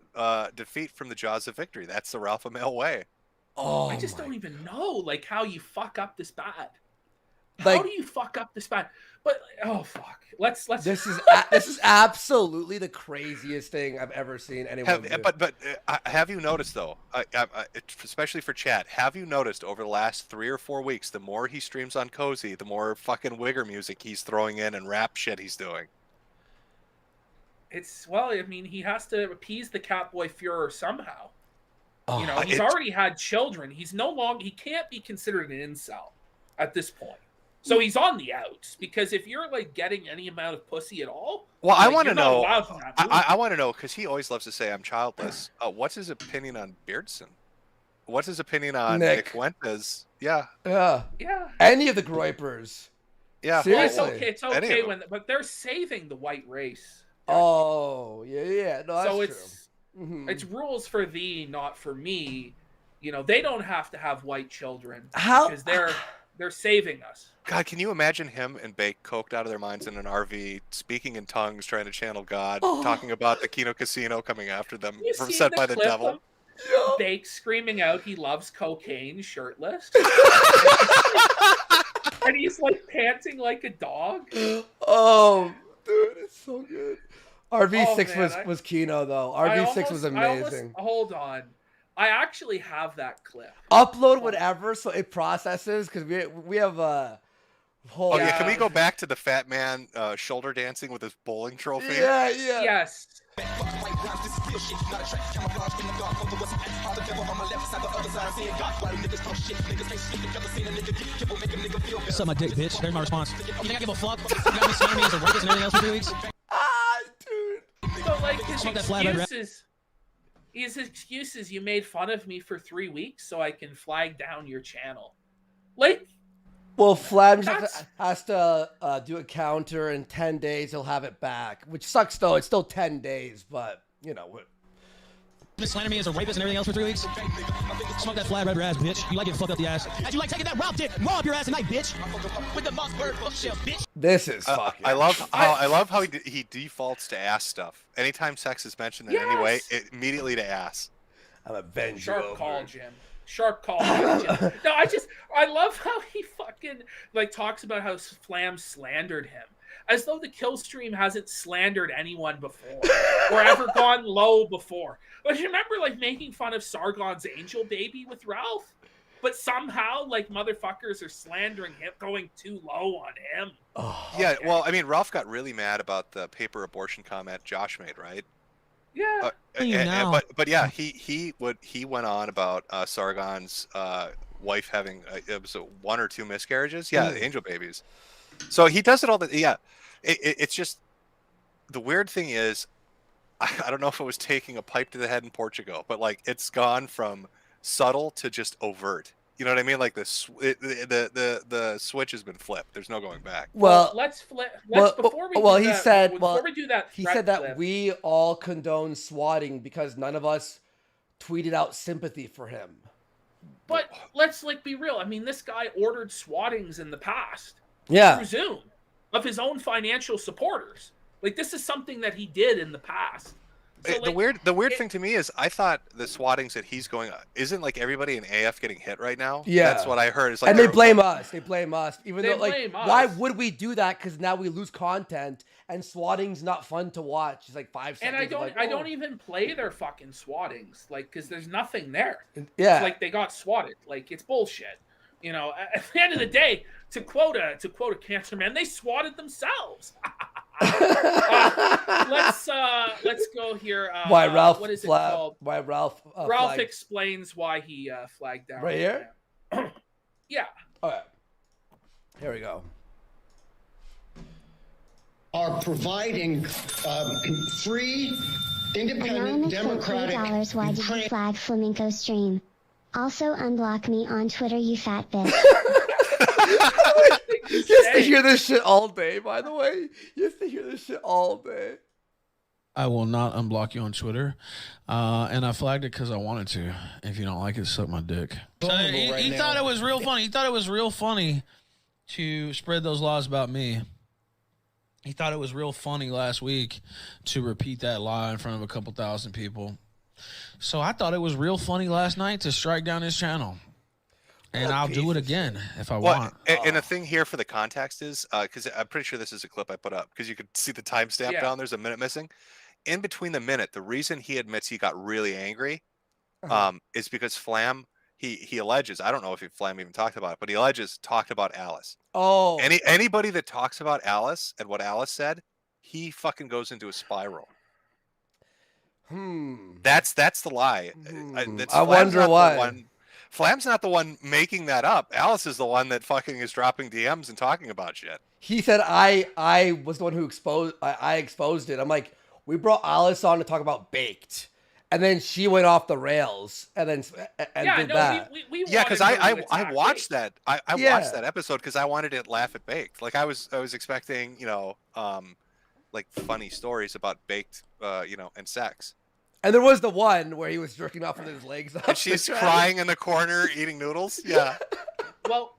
Speaker 2: defeat from the jaws of victory. That's the Ralph Amell way.
Speaker 1: Oh, I just don't even know, like, how you fuck up this bad. How do you fuck up this bad? But oh fuck, let's.
Speaker 3: This is absolutely the craziest thing I've ever seen anyone do.
Speaker 2: But have you noticed though, especially for chat, have you noticed over the last 3 or 4 weeks, the more he streams on Cozy, the more fucking wigger music he's throwing in and rap shit he's doing.
Speaker 1: I mean, he has to appease the Catboy Fuhrer somehow.
Speaker 3: Oh,
Speaker 1: you know, he's already had children. He can't be considered an incel at this point. So he's on the outs, because if you're like getting any amount of pussy at all,
Speaker 2: well,
Speaker 1: like,
Speaker 2: I want to know.
Speaker 1: I
Speaker 2: want to know, because he always loves to say I'm childless. What's his opinion on Beardson? What's his opinion on Nick Fuentes? Yeah.
Speaker 3: Any of the Groypers.
Speaker 2: Yeah.
Speaker 3: Seriously.
Speaker 1: Well, it's okay but they're saving the white race.
Speaker 3: Oh yeah. No, that's true. Mm-hmm.
Speaker 1: It's rules for thee, not for me. You know, they don't have to have white children because they're saving us.
Speaker 2: God, can you imagine him and Bake coked out of their minds in an RV, speaking in tongues, trying to channel God, talking about the Kino Casino coming after them, set by the devil?
Speaker 1: Bake screaming out he loves cocaine, shirtless. And he's like panting like a dog.
Speaker 3: Oh, dude, it's so good. RV6 was Kino, though. RV6 was amazing.
Speaker 1: Hold on. I actually have that clip.
Speaker 3: Upload whatever so it processes, because we have a whole...
Speaker 2: Oh, yeah, can we go back to the fat man shoulder dancing with his bowling trophy?
Speaker 3: Yeah.
Speaker 1: Yes.
Speaker 4: Suck my dick, bitch. There's my response. You think I give a fuck? You got me slamming me as a rapist and everything else for 3 weeks?
Speaker 3: Dude.
Speaker 1: So, like, his excuses, you made fun of me for 3 weeks so I can flag down your channel. Like...
Speaker 3: Well, Flam has to do a counter in 10 days. He'll have it back, which sucks, though. It's still 10 days, but, you know...
Speaker 4: Been slandering me as a rapist and everything else for 3 weeks? Smoke that flat red ass, bitch. You like getting fucked up the ass. How'd you like taking that Ralph dick raw up your ass tonight, bitch? With the Mossberg bookshelf, bitch.
Speaker 3: This is fucking...
Speaker 2: I love how he defaults to ass stuff. Anytime sex is mentioned in any way, immediately to ass.
Speaker 3: I'm avenged.
Speaker 1: Sharp call, Jim. Sharp call. Jim. No, I love how he fucking like talks about how Flam slandered him. As though the kill stream hasn't slandered anyone before or ever gone low before. But you remember like making fun of Sargon's angel baby with Ralph? But somehow like motherfuckers are slandering him, going too low on him.
Speaker 3: Oh,
Speaker 2: yeah, okay. Well, I mean, Ralph got really mad about the paper abortion comment Josh made, right?
Speaker 1: Yeah.
Speaker 2: But yeah, he went on about Sargon's wife having it was 1 or 2 miscarriages. Yeah, the angel babies. So he does it all. It's just the weird thing is, I don't know if it was taking a pipe to the head in Portugal, but like it's gone from subtle to just overt. You know what I mean? Like the switch has been flipped. There's no going back.
Speaker 3: Well,
Speaker 1: let's flip. Before we do that,
Speaker 3: he said that we all condone swatting because none of us tweeted out sympathy for him.
Speaker 1: But let's like be real. I mean, this guy ordered swattings in the past.
Speaker 3: Yeah.
Speaker 1: Through Zoom of his own financial supporters. Like this is something that he did in the past. So,
Speaker 2: the weird thing to me is I thought the swattings that he's going, isn't like everybody in AF getting hit right now?
Speaker 3: Yeah.
Speaker 2: That's what I heard. It's like
Speaker 3: And they blame us. They blame us. Even
Speaker 1: They
Speaker 3: though, like,
Speaker 1: blame us.
Speaker 3: why would we do that? Because now we lose content, and swatting's not fun to watch. It's like 5 seconds.
Speaker 1: And
Speaker 3: like,
Speaker 1: I don't even play their fucking swattings, like, because there's nothing there.
Speaker 3: Yeah.
Speaker 1: It's like they got swatted. Like, it's bullshit. You know, at the end of the day, to quote a cancer man, they swatted themselves. Let's go here.
Speaker 3: Why Ralph?
Speaker 1: What is it called?
Speaker 3: Why Ralph?
Speaker 1: Ralph
Speaker 3: flagged.
Speaker 1: explains why he flagged down.
Speaker 3: Right here.
Speaker 1: Yeah.
Speaker 3: All right. Here we go.
Speaker 6: Are providing free, independent, democratic.
Speaker 7: $3. Why did you flag Flamenco stream? Also unblock me on Twitter, you fat bitch.
Speaker 3: You have to hear this shit all day, by the way. You have to hear this shit all day.
Speaker 4: I will not unblock you on Twitter, and I flagged it because I wanted to. If you don't like it, suck my dick. He thought it was real funny. He thought it was real funny to spread those lies about me. He thought it was real funny last week to repeat that lie in front of a couple thousand people. So I thought it was real funny last night to strike down his channel. And I'll do it again if I want.
Speaker 2: And the thing here for the context is, because I'm pretty sure this is a clip I put up, because you could see the timestamp down. There's a minute missing. In between the minute, the reason he admits he got really angry is because Flam, he alleges, I don't know if Flam even talked about it, but he alleges talked about Alice.
Speaker 3: Oh.
Speaker 2: Anybody that talks about Alice and what Alice said, he fucking goes into a spiral. That's the lie.
Speaker 3: I wonder why.
Speaker 2: Flam's not the one making that up. Alice is the one that fucking is dropping DMs and talking about shit.
Speaker 3: He said I was the one who exposed I exposed it. I'm like, we brought Alice on to talk about Baked, and then she went off the rails, and then did that.
Speaker 2: Yeah, because I watched that. I watched that episode because I wanted to laugh at Baked. Like I was expecting, you know, like funny stories about Baked, you know, and sex.
Speaker 3: And there was the one where he was jerking off with his legs up.
Speaker 2: And she's crying in the corner eating noodles. Yeah.
Speaker 1: Well,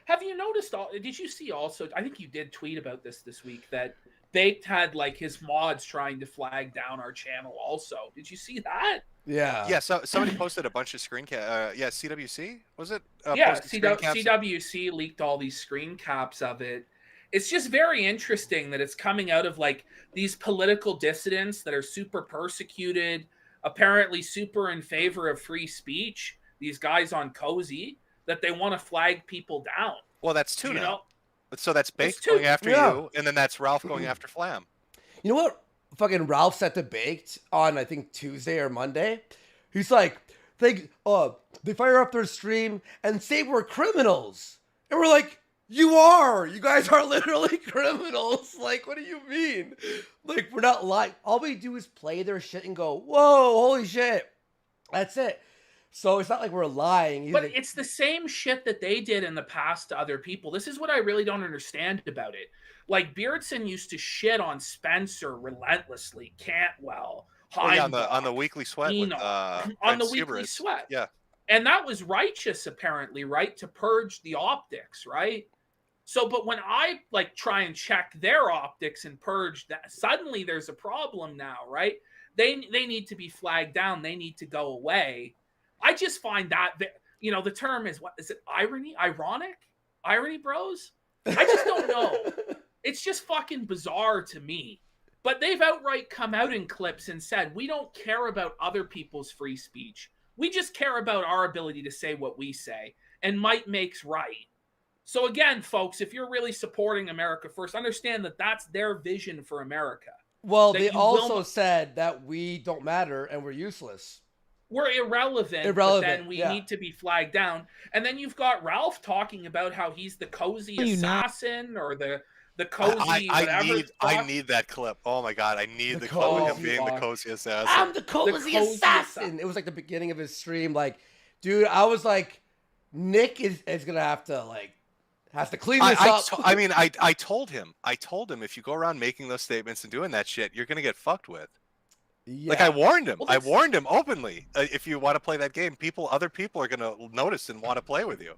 Speaker 1: have you noticed? Did you see also? I think you did tweet about this week that Baked had like his mods trying to flag down our channel. Also, did you see that?
Speaker 3: Yeah.
Speaker 2: Yeah. So somebody posted a bunch of screen cap. Yeah, CWC was it?
Speaker 1: Yeah, CWC leaked all these screen caps of it. It's just very interesting that it's coming out of like these political dissidents that are super persecuted, apparently super in favor of free speech. These guys on Cozy that they want to flag people down.
Speaker 2: Well, that's two
Speaker 1: you
Speaker 2: now.
Speaker 1: know?
Speaker 2: So that's Baked going after you, and then that's Ralph going after Flam.
Speaker 3: You know what? Fucking Ralph said to Baked on I think Tuesday or Monday. He's like, they fire up their stream and say we're criminals, and we're like, you are. You guys are literally criminals. Like, what do you mean? Like, we're not lying. All we do is play their shit and go, whoa, holy shit. That's it. So it's not like we're lying.
Speaker 1: But it's the same shit that they did in the past to other people. This is what I really don't understand about it. Like, Beardson used to shit on Spencer relentlessly, Cantwell,
Speaker 2: on the Weekly Sweat.
Speaker 1: Kino, on the Weekly Sweat.
Speaker 2: Yeah.
Speaker 1: And that was righteous, apparently, right? To purge the optics, right? So, but when I like try and check their optics and purge that, suddenly there's a problem now, right? They need to be flagged down. They need to go away. I just find that, you know, the term is, what is it? Ironic? Irony, bros? I just don't know. It's just fucking bizarre to me. But they've outright come out in clips and said, we don't care about other people's free speech. We just care about our ability to say what we say. And might makes right. So again, folks, if you're really supporting America First, understand that that's their vision for America.
Speaker 3: Well, they also said that we don't matter and we're useless.
Speaker 1: We're irrelevant, but then we need to be flagged down. And then you've got Ralph talking about how he's the cozy assassin or the cozy whatever.
Speaker 2: I need that clip. Oh my god, I need the clip of him being the cozy assassin.
Speaker 3: I'm the cozy assassin. It was like the beginning of his stream. Like, dude, I was like, Nick is gonna have to clean this up.
Speaker 2: I told him if you go around making those statements and doing that shit, you're gonna get fucked with. Yeah. Like I warned him. I warned him openly. If you want to play that game, other people are gonna notice and want to play with you.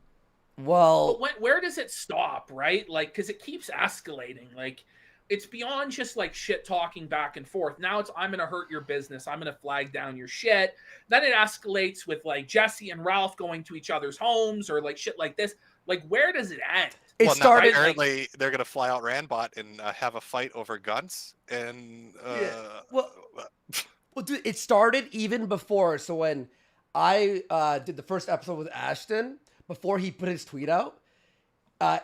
Speaker 3: Well,
Speaker 1: but where does it stop, right? Like, because it keeps escalating. Like, it's beyond just like shit talking back and forth. Now it's I'm gonna hurt your business. I'm gonna flag down your shit. Then it escalates with like Jesse and Ralph going to each other's homes or like shit like this. Like where does it end?
Speaker 3: It started.
Speaker 2: Apparently, they're gonna fly out Randbot and have a fight over guns. And
Speaker 3: Well, dude, it started even before. So when I did the first episode with Ashton, before he put his tweet out,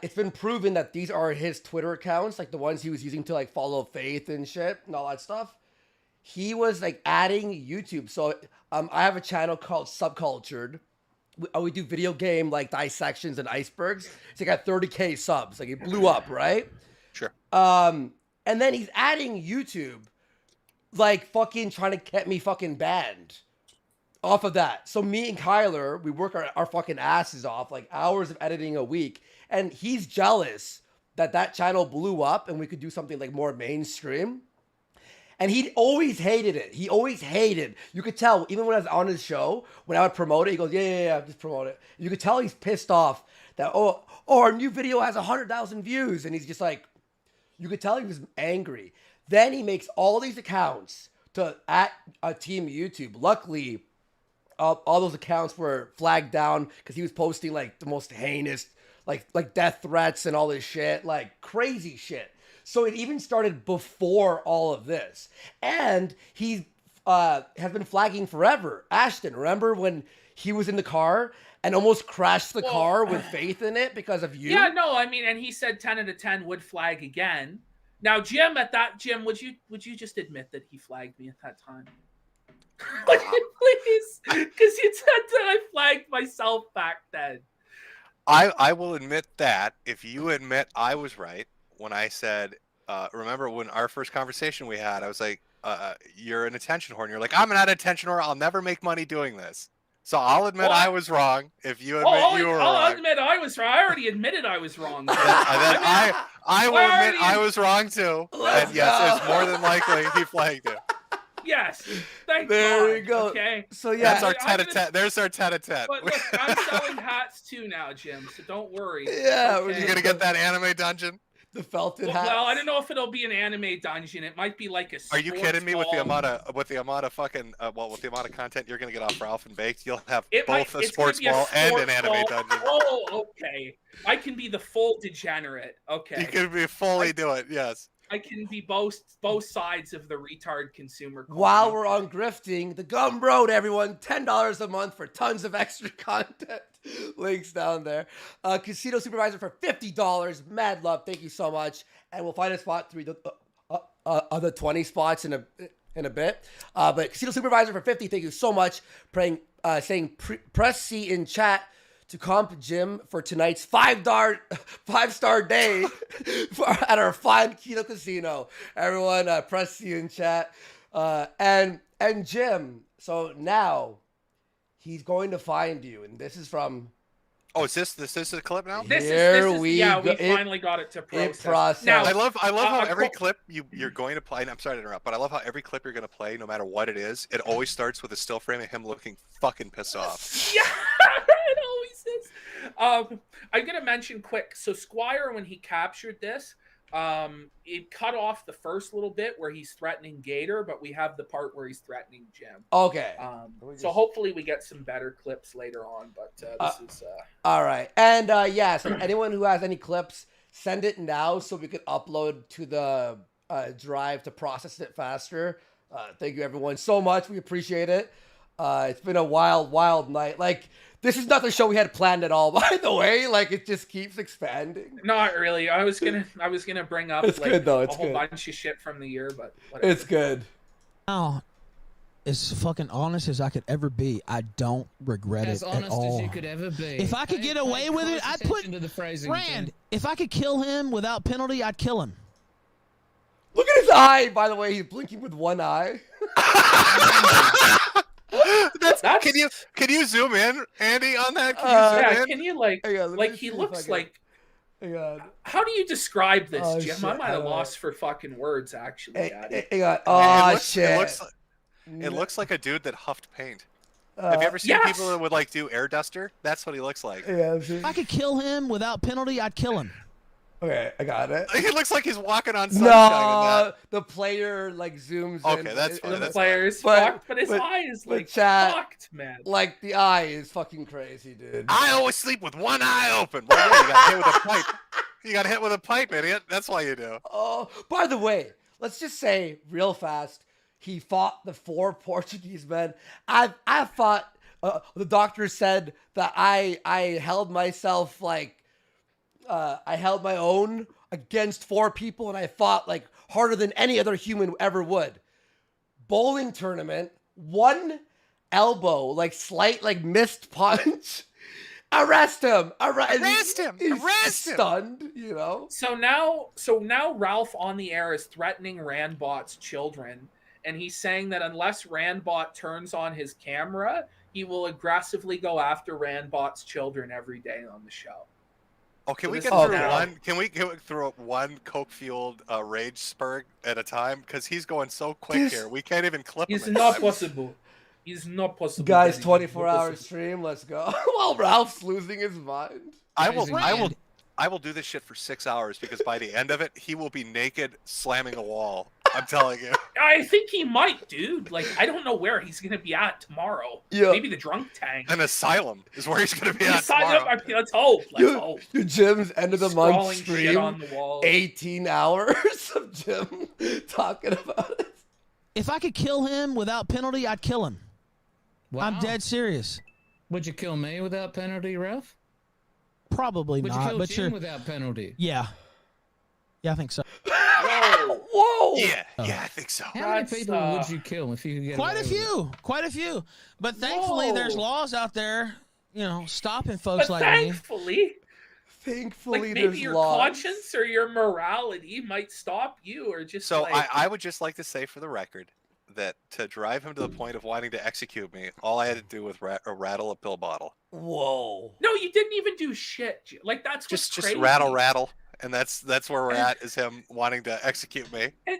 Speaker 3: it's been proven that these are his Twitter accounts, like the ones he was using to like follow Faith and shit and all that stuff. He was like adding YouTube. So I have a channel called Subcultured. We do video game like dissections and icebergs. It's like got 30K subs. Like it blew up, right?
Speaker 2: Sure.
Speaker 3: And then he's adding YouTube, like fucking trying to get me fucking banned off of that. So me and Kyler, we work our fucking asses off, like hours of editing a week. And he's jealous that channel blew up and we could do something like more mainstream. And he always hated it. He always hated. You could tell, even when I was on his show, when I would promote it, he goes, yeah, just promote it. You could tell he's pissed off that, our new video has 100,000 views. And he's just like, you could tell he was angry. Then he makes all these accounts at Team YouTube. Luckily, all those accounts were flagged down because he was posting like the most heinous, like death threats and all this shit, like crazy shit. So it even started before all of this. And he has been flagging forever. Ashton, remember when he was in the car and almost crashed the car with Faith in it because of you?
Speaker 1: Yeah, no, I mean, and he said 10 out of 10 would flag again. Now, Jim, would you just admit that he flagged me at that time? Please, because you said that I flagged myself back then.
Speaker 2: I will admit that if you admit I was right when I said, remember when our first conversation we had, I was like, you're an attention whore. And you're like, I'm not an attention whore. I'll never make money doing this. So I'll admit I was wrong. If you admit you were wrong.
Speaker 1: I'll admit I was wrong. I already admitted I was wrong.
Speaker 2: I will admit I was wrong too. And yes, it's more than likely he flagged it.
Speaker 1: Yes. Thank
Speaker 3: there
Speaker 1: God.
Speaker 3: we go.
Speaker 1: Okay.
Speaker 3: So yeah,
Speaker 2: that's our tete-a-tete. There's our tete-a-tete.
Speaker 1: But look, I'm selling hats too now, Jim. So don't worry.
Speaker 3: Yeah,
Speaker 1: okay.
Speaker 2: You're gonna get that anime dungeon.
Speaker 3: The felted hat.
Speaker 1: Well, I don't know if it'll be an anime dungeon. It might be like a.
Speaker 2: Are you kidding me? With the amount of fucking with the amount of content you're gonna get off Ralph and Baked, you'll have both a sports ball and an anime dungeon.
Speaker 1: Oh, okay. I can be the full degenerate. Okay.
Speaker 2: You can be fully do it. Yes.
Speaker 1: I can be both sides of the retard consumer.
Speaker 3: While we're on grifting, the Gum Road, everyone, $10 a month for tons of extra content. Links down there. Casino Supervisor for $50. Mad love. Thank you so much. And we'll find a spot to the other 20 spots in a bit. But Casino Supervisor for $50. Thank you so much. Saying press C in chat to comp Jim for tonight's five-star day at our fine Kino Casino. Everyone, press C in chat. And Jim, so now he's going to find you, and this is from.
Speaker 2: Oh, is this a clip now?
Speaker 1: We finally got it to process.
Speaker 2: Now, I love how every clip you're going to play. And I'm sorry to interrupt, but I love how every clip you're going to play, no matter what it is, it always starts with a still frame of him looking fucking pissed off.
Speaker 1: Yeah, it always is. I'm gonna mention quick. So Squire, when he captured this, it cut off the first little bit where he's threatening Gator, but we have the part where he's threatening Jim.
Speaker 3: Okay.
Speaker 1: So hopefully we get some better clips later on. But this is
Speaker 3: all right. And yeah, so anyone who has any clips, send it now so we could upload to the drive to process it faster. Thank you everyone so much. We appreciate it. It's been a wild night. Like, this is not the show we had planned at all, by the way. Like, it just keeps expanding.
Speaker 1: Not really. I was gonna bring up
Speaker 3: it's good, though. It's
Speaker 1: a whole
Speaker 3: good.
Speaker 1: bunch of shit from the year, but whatever.
Speaker 3: It's good.
Speaker 4: Now, as fucking honest as I could ever be, I don't regret it at all. As honest as you could ever be. If I could get away with it, I'd put Rand. If I could kill him without penalty, I'd kill him.
Speaker 3: Look at his eye, by the way. He's blinking with one eye.
Speaker 2: Can you zoom in, Andy, on that?
Speaker 1: Can you he looks like. How do you describe this, Jim?
Speaker 3: Shit,
Speaker 1: I might have lost for fucking words, actually.
Speaker 3: Shit.
Speaker 2: It looks like a dude that huffed paint. Have you ever seen people that would do air duster? That's what he looks like.
Speaker 3: Yeah,
Speaker 4: if I could kill him without penalty, I'd kill him.
Speaker 3: Okay, I got it.
Speaker 2: He looks like he's walking on sunshine. In
Speaker 3: No, the player like zooms in.
Speaker 2: Okay, that's fine.
Speaker 1: The
Speaker 2: That's
Speaker 1: player's
Speaker 3: But-
Speaker 1: fucked, but his eye is
Speaker 3: but
Speaker 1: like
Speaker 3: chat-
Speaker 1: fucked, man.
Speaker 3: Like the eye is fucking crazy, dude.
Speaker 2: I always sleep with one eye open. Well, yeah, you got hit with a pipe. You got hit with a pipe, idiot. That's why you do.
Speaker 3: Oh, by the way, let's just say real fast, he fought the 4 Portuguese men. I fought. The doctor said that I held myself like I held my own against 4 people, and I fought like harder than any other human ever would. Bowling tournament, 1 elbow, like slight like missed punch. Arrest him!
Speaker 2: Arrest him!
Speaker 3: He's
Speaker 2: Arrest him!
Speaker 3: stunned, you know.
Speaker 1: So now Ralph on the air is threatening Randbot's children, and he's saying that unless Randbot turns on his camera, he will aggressively go after Randbot's children every day on the show.
Speaker 2: Oh, can
Speaker 1: So
Speaker 2: we
Speaker 1: this
Speaker 2: get
Speaker 1: is
Speaker 2: through
Speaker 1: now-
Speaker 2: one? Can we throw up one coke-fueled rage spurt at a time? Because he's going so quick
Speaker 3: This-
Speaker 2: here. We can't even clip him.
Speaker 1: It's
Speaker 2: in
Speaker 1: not
Speaker 2: time.
Speaker 1: possible. It's not possible.
Speaker 3: Guys,
Speaker 1: Danny.
Speaker 3: 24-hour
Speaker 1: It's not
Speaker 3: stream, let's go. While Ralph's losing his mind.
Speaker 2: I will do this shit for 6 hours because by the end of it, he will be naked slamming a wall. I'm telling you.
Speaker 1: possible. I think he might, dude. Like, I don't know where he's gonna be at tomorrow.
Speaker 3: Yeah.
Speaker 1: Maybe the drunk tank.
Speaker 2: An asylum is where he's going to be
Speaker 1: He
Speaker 2: at
Speaker 1: signed
Speaker 2: tomorrow.
Speaker 1: up. Let's hope. Let's hope.
Speaker 3: Your Jim's end of the month
Speaker 1: Scrawling shit
Speaker 3: stream,
Speaker 1: on the wall.
Speaker 3: 18 hours of Jim talking about it.
Speaker 4: If I could kill him without penalty, I'd kill him.
Speaker 8: Wow.
Speaker 4: I'm dead serious.
Speaker 8: Would you kill me without penalty, Ralph?
Speaker 4: Probably
Speaker 8: Would you
Speaker 4: not,
Speaker 8: kill
Speaker 4: but
Speaker 8: Jim
Speaker 4: you're.
Speaker 8: without penalty?
Speaker 4: Yeah. Yeah, I think so.
Speaker 1: Whoa.
Speaker 3: Whoa!
Speaker 2: Yeah, yeah, I think so.
Speaker 8: How many
Speaker 1: That's,
Speaker 8: people would you kill if you could get
Speaker 4: Quite a
Speaker 8: away with it?
Speaker 4: few. Quite a few. But thankfully,
Speaker 1: Whoa.
Speaker 4: there's laws out there, stopping folks
Speaker 1: But
Speaker 4: like me.
Speaker 1: thankfully,
Speaker 3: Thankfully,
Speaker 1: like maybe
Speaker 3: there's
Speaker 1: your
Speaker 3: laws.
Speaker 1: conscience or your morality might stop you, or just
Speaker 2: So
Speaker 1: like,
Speaker 2: I would just like to say for the record that to drive him to the point of wanting to execute me, all I had to do was rattle a pill bottle.
Speaker 3: Whoa.
Speaker 1: no, you didn't even do shit. Like that's what's
Speaker 2: Just
Speaker 1: crazy.
Speaker 2: rattle, and that's where we're at. Is him wanting to execute me.
Speaker 1: And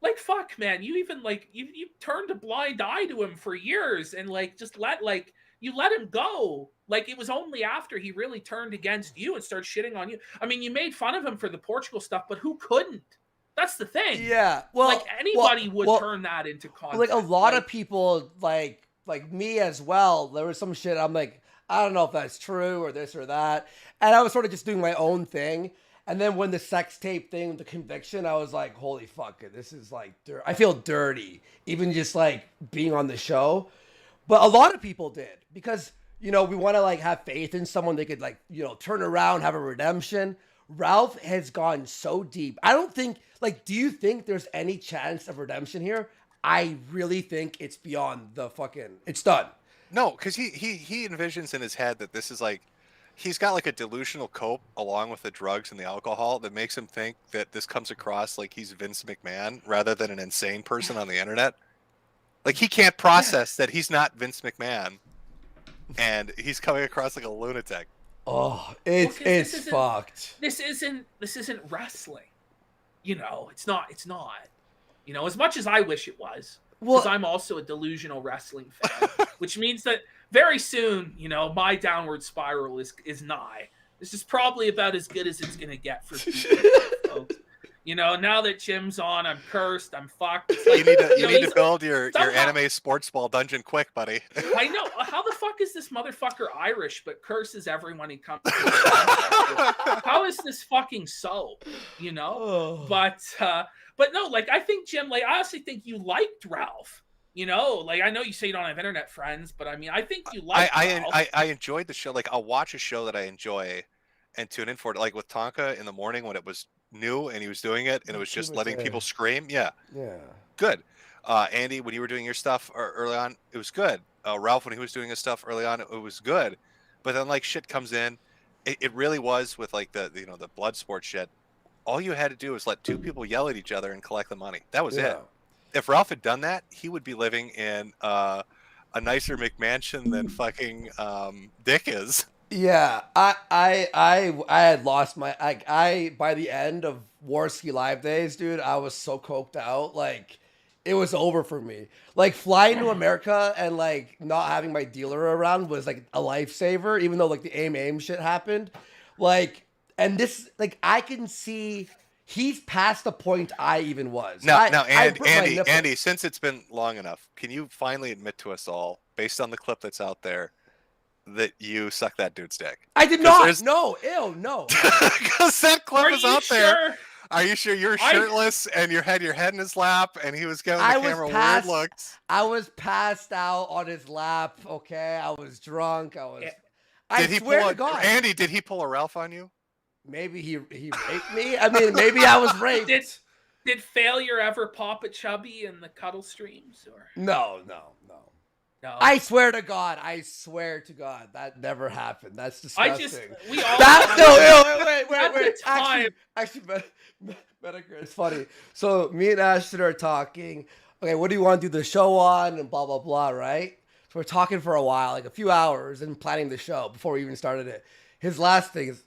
Speaker 1: like fuck, man, you even like you turned a blind eye to him for years, and like just let him go. Like it was only after he really turned against you and started shitting on you. I mean, you made fun of him for the Portugal stuff, but who couldn't? That's the thing.
Speaker 3: Yeah. Well,
Speaker 1: like anybody would
Speaker 3: well,
Speaker 1: turn that into content.
Speaker 3: like a lot of people, like me as well. There was some shit. I'm like, I don't know if that's true or this or that, and I was sort of just doing my own thing. And then when the sex tape thing, the conviction, I was like, holy fuck, this is like, I feel dirty, even just like being on the show. But a lot of people did because, we want to like have faith in someone they could like, turn around, have a redemption. Ralph has gone so deep. I don't think, do you think there's any chance of redemption here? I really think it's beyond the fucking, it's done.
Speaker 2: No, because he envisions in his head that this is like, he's got like a delusional cope along with the drugs and the alcohol that makes him think that this comes across like he's Vince McMahon rather than an insane person on the internet. Like he can't process that he's not Vince McMahon, and he's coming across like a lunatic.
Speaker 3: Oh, it's fucked.
Speaker 1: This isn't wrestling. It's not. As much as I wish it was. Because I'm also a delusional wrestling fan, which means that very soon, my downward spiral is nigh. This is probably about as good as it's gonna get for people, folks. Now that Jim's on, I'm cursed, I'm fucked. It's like,
Speaker 2: You need to build your anime sports ball dungeon quick, buddy.
Speaker 1: I know. How the fuck is this motherfucker Irish but curses everyone he comes to? How is this fucking so? But no, I think Jim, I honestly think you liked Ralph. I know you say you don't have internet friends, but I mean, I think you liked Ralph.
Speaker 2: I enjoyed the show. I'll watch a show that I enjoy and tune in for it. Like with Tonka in the morning when it was new and he was doing it and it was just letting people scream. Yeah. Good. Andy, when you were doing your stuff early on, it was good. Ralph, when he was doing his stuff early on, it was good. But then shit comes in. It really was with the blood sport shit. All you had to do was let 2 people yell at each other and collect the money. That was it. If Ralph had done that, he would be living in a nicer McMansion than fucking Dick is.
Speaker 3: Yeah, I had lost my I by the end of Warski Live Days, dude, I was so coked out. It was over for me. Flying to America and not having my dealer around was a lifesaver, even though the aim shit happened. and this, like, I can see he's past the point I even was.
Speaker 2: Now,
Speaker 3: I bit my nipple.
Speaker 2: Andy, since it's been long enough, can you finally admit to us all, based on the clip that's out there, that you sucked that dude's dick?
Speaker 3: I did not. No, ew, no.
Speaker 2: Because that clip is out there.
Speaker 1: Sure?
Speaker 2: Are you sure you're shirtless and you had your head in his lap and he was giving the camera weird looks?
Speaker 3: I was passed out on his lap. Okay, I was drunk. I swear to God.
Speaker 2: Andy, did he pull a Ralph on you?
Speaker 3: Maybe he raped me. I mean, maybe I was raped.
Speaker 1: Did failure ever pop a chubby in the cuddle streams? Or
Speaker 3: no. I swear to God, that never happened. That's disgusting. Wait. Actually, Metokur, it's funny. So me and Ashton are talking. Okay, what do you want to do the show on? And blah blah blah, right? So we're talking for a while, like a few hours, and planning the show before we even started it. His last thing is,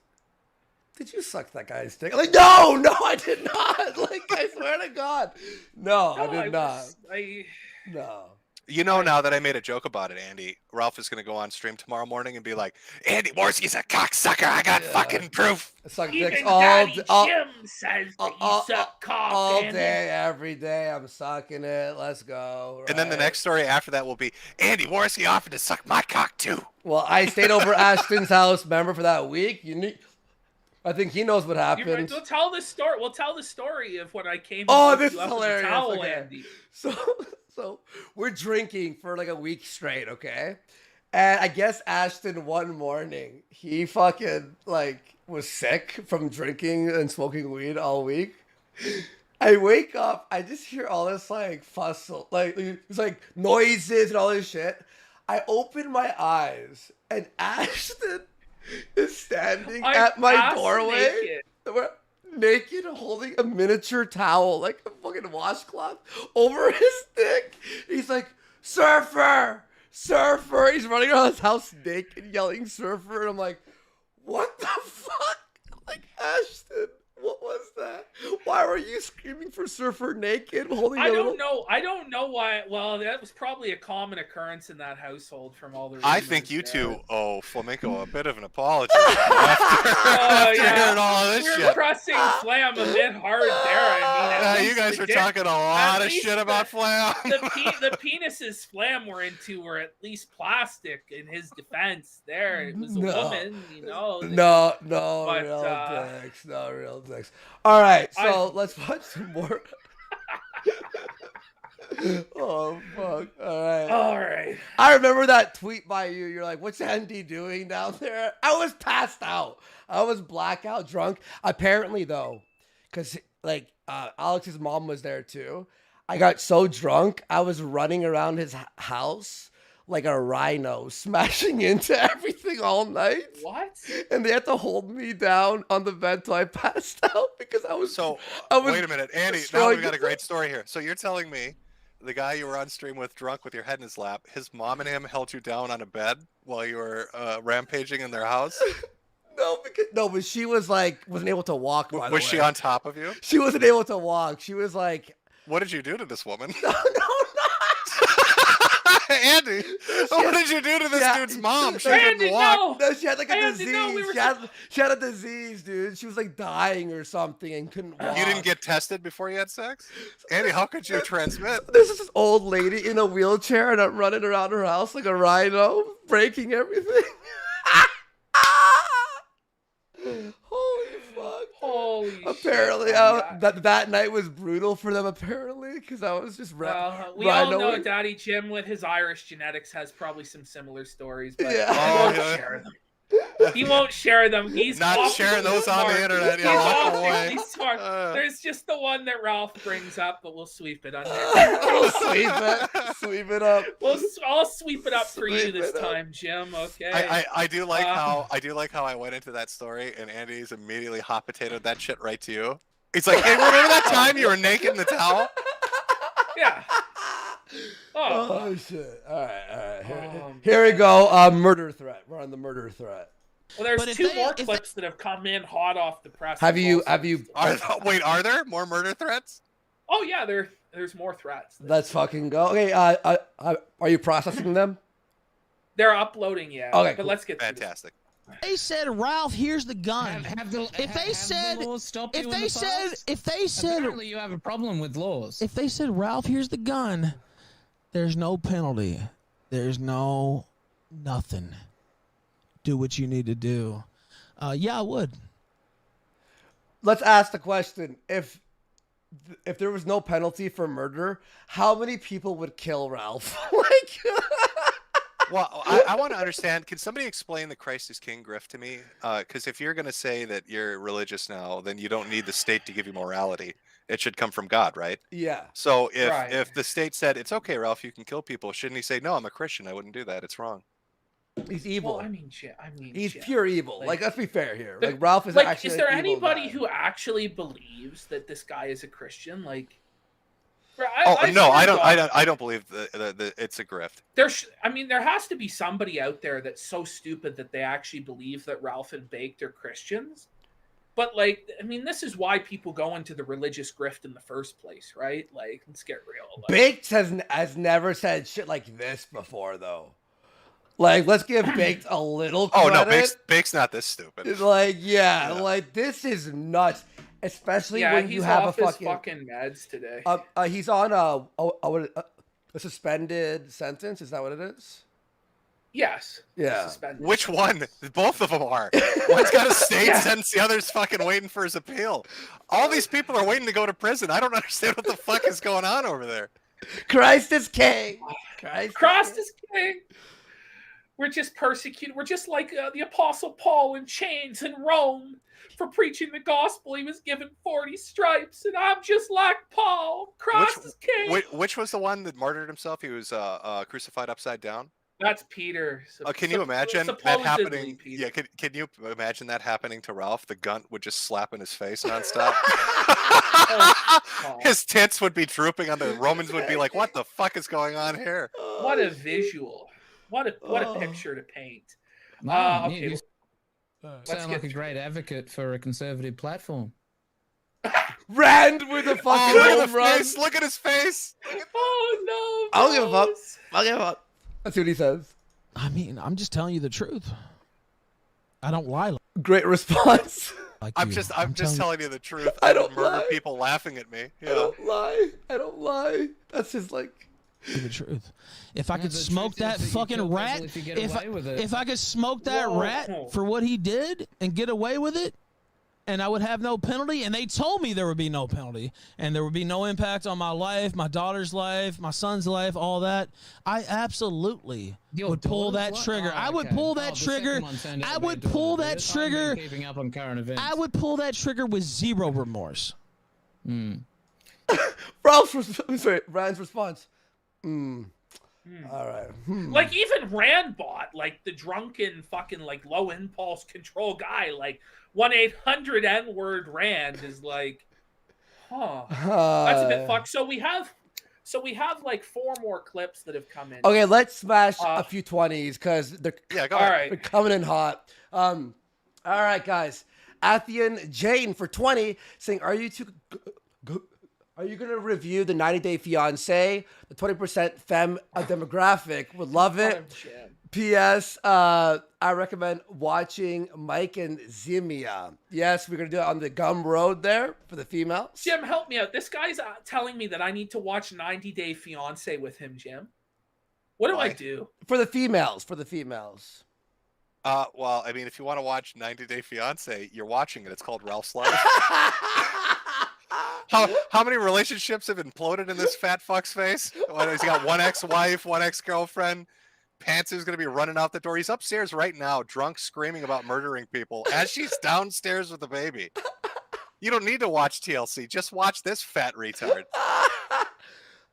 Speaker 3: did you suck that guy's dick? I'm like, no, I did not. Like, I swear to God, no, I did not. No.
Speaker 2: You know, now that I made a joke about it, Andy, Ralph is going to go on stream tomorrow morning and be like, Andy Morski's a cocksucker. I got fucking proof.
Speaker 3: I suck
Speaker 1: Even
Speaker 3: dicks
Speaker 1: Daddy Jim says that you suck cock,
Speaker 3: all
Speaker 1: Andy.
Speaker 3: day, every day. I'm sucking it. Let's go. Right?
Speaker 2: And then the next story after that will be, Andy Morski offered to suck my cock too.
Speaker 3: Well, I stayed over at Ashton's house, remember, for that week. I think he knows what happened.
Speaker 1: We'll tell the story. We'll tell the story of when I came.
Speaker 3: This is hilarious.
Speaker 1: Towel,
Speaker 3: okay.
Speaker 1: Andy.
Speaker 3: So we're drinking for like a week straight, okay? And I guess Ashton one morning, he fucking like was sick from drinking and smoking weed all week. I wake up, I just hear all this like fuss, like it's like noises and all this shit. I open my eyes and Ashton is standing at my doorway. Naked, holding a miniature towel, like a fucking washcloth, over his dick. He's like, surfer! He's running around his house naked, yelling surfer. And I'm like, what the fuck? Like, Ashton, what was that? Why were you screaming for surfer naked, holding
Speaker 1: I don't know why. Well, that was probably a common occurrence in that household from all the
Speaker 2: I think you two owe Flamenco a bit of an apology after hearing all of this shit.
Speaker 1: We're pressing Flam a bit hard there. I mean,
Speaker 2: you guys were talking a lot of shit about Flam.
Speaker 1: The penises Flam were into were at least plastic in his defense. There, it was a woman, you know.
Speaker 3: No real dicks. All right, so let's watch some more. Oh fuck! All right. I remember that tweet by you. You're like, "What's Andy doing down there?" I was passed out. I was blackout drunk. Apparently, though, because like Alex's mom was there too. I got so drunk, I was running around his house like a rhino, smashing into everything all night.
Speaker 1: What?
Speaker 3: And they had to hold me down on the bed till I passed out because I was.
Speaker 2: Wait a minute, Andy. Now we've got a great story here. So you're telling me the guy you were on stream with, drunk with your head in his lap, his mom and him held you down on a bed while you were rampaging in their house?
Speaker 3: No, but she was like wasn't able to walk. By the way,
Speaker 2: was she on top of you?
Speaker 3: She wasn't able to walk. She was like.
Speaker 2: What did you do to this woman?
Speaker 3: No.
Speaker 2: Andy, what did you do to this dude's mom? She couldn't walk.
Speaker 3: No, she had like a disease. She had a disease, dude. She was like dying or something and couldn't walk.
Speaker 2: You didn't get tested before you had sex? Andy, how could you transmit?
Speaker 3: There's this old lady in a wheelchair and I'm running around her house like a rhino, breaking everything. Holy fuck. Apparently, that night was brutal for them, apparently, because I was just
Speaker 1: we all know Daddy Jim with his Irish genetics has probably some similar stories, but he won't share them. He won't share them. He's
Speaker 2: not sharing those on the internet.
Speaker 1: He's smart. There's just the one that Ralph brings up, but we'll sweep it under.
Speaker 3: We'll sweep it up.
Speaker 1: I'll sweep it up for you this time, Jim. Okay.
Speaker 2: I do like how I went into that story and Andy's immediately hot potatoed that shit right to you. He's like, hey, remember that time you were naked in the towel?
Speaker 1: Yeah.
Speaker 3: Oh shit! All right. Here we go. Murder threat. We're on the murder threat.
Speaker 1: Well, there's two more clips that have come in hot off the press.
Speaker 3: Have you?
Speaker 2: Are there more murder threats?
Speaker 1: Oh yeah, there's more threats.
Speaker 3: Let's fucking go. Okay. Are you processing them?
Speaker 1: They're uploading, yeah.
Speaker 3: Okay.
Speaker 1: But let's get
Speaker 2: fantastic.
Speaker 4: they said, Ralph, here's the gun.
Speaker 8: If they said apparently you have a problem with laws.
Speaker 4: If they said, Ralph, here's the gun, there's no penalty. There's no nothing. Do what you need to do. Yeah, I would.
Speaker 3: Let's ask the question: If there was no penalty for murder, how many people would kill Ralph? Like,
Speaker 2: Well, I want to understand. Can somebody explain the Christ is King grift to me? Because if you're going to say that you're religious now, then you don't need the state to give you morality. It should come from God, right?
Speaker 3: yeah.
Speaker 2: So if
Speaker 1: Right.
Speaker 2: if the state said it's okay, Ralph, you can kill people, shouldn't he say, no, I'm a Christian, I wouldn't do that. It's wrong.
Speaker 3: He's evil.
Speaker 1: Well, I mean,
Speaker 3: He's
Speaker 1: Jim,
Speaker 3: pure evil.
Speaker 1: like-
Speaker 3: Like, let's be fair here.
Speaker 1: The-
Speaker 3: Like, Ralph is
Speaker 1: like,
Speaker 3: actually.
Speaker 1: is there
Speaker 3: an evil
Speaker 1: anybody
Speaker 3: guy.
Speaker 1: who actually believes that this guy is a Christian? Like,
Speaker 2: I don't believe the it's a grift.
Speaker 1: I mean, there has to be somebody out there that's so stupid that they actually believe that Ralph and Baked are Christians. But like, I mean, this is why people go into the religious grift in the first place, right? Like, let's get real. Like,
Speaker 3: Baked has never said shit like this before, though. Like, let's give Baked a little
Speaker 2: Oh
Speaker 3: credit.
Speaker 2: no, Bake's not this stupid.
Speaker 3: Like, yeah, like this is nuts. Especially
Speaker 1: yeah,
Speaker 3: when
Speaker 1: he's
Speaker 3: you have
Speaker 1: off
Speaker 3: a
Speaker 1: his
Speaker 3: fucking.
Speaker 1: fucking meds today.
Speaker 3: He's on a suspended sentence. Is that what it is?
Speaker 1: Yes.
Speaker 3: Yeah.
Speaker 1: Suspended.
Speaker 2: Which one? Both of them are. One's got a state sentence, the other's fucking waiting for his appeal. All these people are waiting to go to prison. I don't understand what the fuck is going on over there.
Speaker 3: Christ is king.
Speaker 1: Christ is king. We're just persecuted. We're just like the Apostle Paul in chains in Rome for preaching the gospel. He was given 40 stripes, and I'm just like Paul. Christ is king.
Speaker 2: Which was the one that martyred himself? He was crucified upside down.
Speaker 1: That's Peter.
Speaker 2: Can you imagine that
Speaker 1: supposedly
Speaker 2: happening?
Speaker 1: Peter.
Speaker 2: Yeah, can you imagine that happening to Ralph? The gun would just slap in his face nonstop. His tits would be drooping on the Romans would be like, "What the fuck is going on here?"
Speaker 1: What a visual! What a picture to paint.
Speaker 8: Man,
Speaker 1: Okay,
Speaker 8: you
Speaker 1: let's
Speaker 8: sound like
Speaker 1: get
Speaker 8: a great advocate for a conservative platform.
Speaker 3: Rand with a fucking
Speaker 2: look at
Speaker 3: home
Speaker 2: the
Speaker 3: run.
Speaker 2: face! Look at his face!
Speaker 1: Oh no!
Speaker 3: I don't give a fuck.
Speaker 1: bros.
Speaker 3: I'll give a fuck. Let's see what he says.
Speaker 4: I mean, I'm just telling you the truth. I don't lie
Speaker 3: Great response.
Speaker 4: like
Speaker 2: I'm
Speaker 4: you.
Speaker 2: just telling you the truth.
Speaker 3: I don't
Speaker 2: murder
Speaker 3: lie.
Speaker 2: people laughing at me.
Speaker 3: I
Speaker 2: Yeah.
Speaker 3: don't lie. I don't lie. That's just like.
Speaker 4: the truth. If I could
Speaker 8: the
Speaker 4: smoke
Speaker 8: truth
Speaker 4: that
Speaker 8: is that you
Speaker 4: fucking
Speaker 8: kill
Speaker 4: rat,
Speaker 8: people if you get away with it.
Speaker 4: if I could smoke that
Speaker 1: Whoa.
Speaker 4: rat for what he did and get away with it, and I would have no penalty, and they told me there would be no penalty, and there would be no impact on my life, my daughter's life, my son's life, all that, I absolutely
Speaker 8: Your
Speaker 4: would pull that
Speaker 8: daughter's
Speaker 4: trigger.
Speaker 8: life?
Speaker 4: I would
Speaker 8: Okay.
Speaker 4: pull
Speaker 8: Oh,
Speaker 4: that
Speaker 8: the second
Speaker 4: trigger.
Speaker 8: one turned out
Speaker 4: I
Speaker 8: to be
Speaker 4: would
Speaker 8: a daughter
Speaker 4: pull
Speaker 8: to
Speaker 4: that
Speaker 8: this. I've been
Speaker 4: trigger.
Speaker 8: keeping up on current events.
Speaker 4: I would pull that trigger with zero remorse.
Speaker 3: Rand's response. All right.
Speaker 1: Like even Randbot, like the drunken fucking like low impulse control guy, like 1-800 N-word Rand is like, that's a bit fucked. So we have like 4 more clips that have come in.
Speaker 3: Okay, let's smash a few 20s because they're
Speaker 2: Yeah, go
Speaker 1: All
Speaker 2: ahead.
Speaker 1: right.
Speaker 3: they're coming in hot. All right, guys. Athian Jane for 20 saying, "Are you gonna review the 90 Day Fiance? The 20% femme demographic would love it. P.S. I recommend watching Mike and Zimia. Yes, we're gonna do it on the Gum Road there for the females.
Speaker 1: Jim, help me out. This guy's telling me that I need to watch 90 Day Fiance with him, Jim. What do I do?
Speaker 3: For the females. For the females.
Speaker 2: Well, I mean, if you want to watch 90 Day Fiance, you're watching it. It's called Ralph's Life. How many relationships have imploded in this fat fuck's face? He's got one ex-wife, one ex-girlfriend. Pantsu's gonna be running out the door. He's upstairs right now, drunk, screaming about murdering people as she's downstairs with the baby. You don't need to watch TLC. Just watch this fat retard.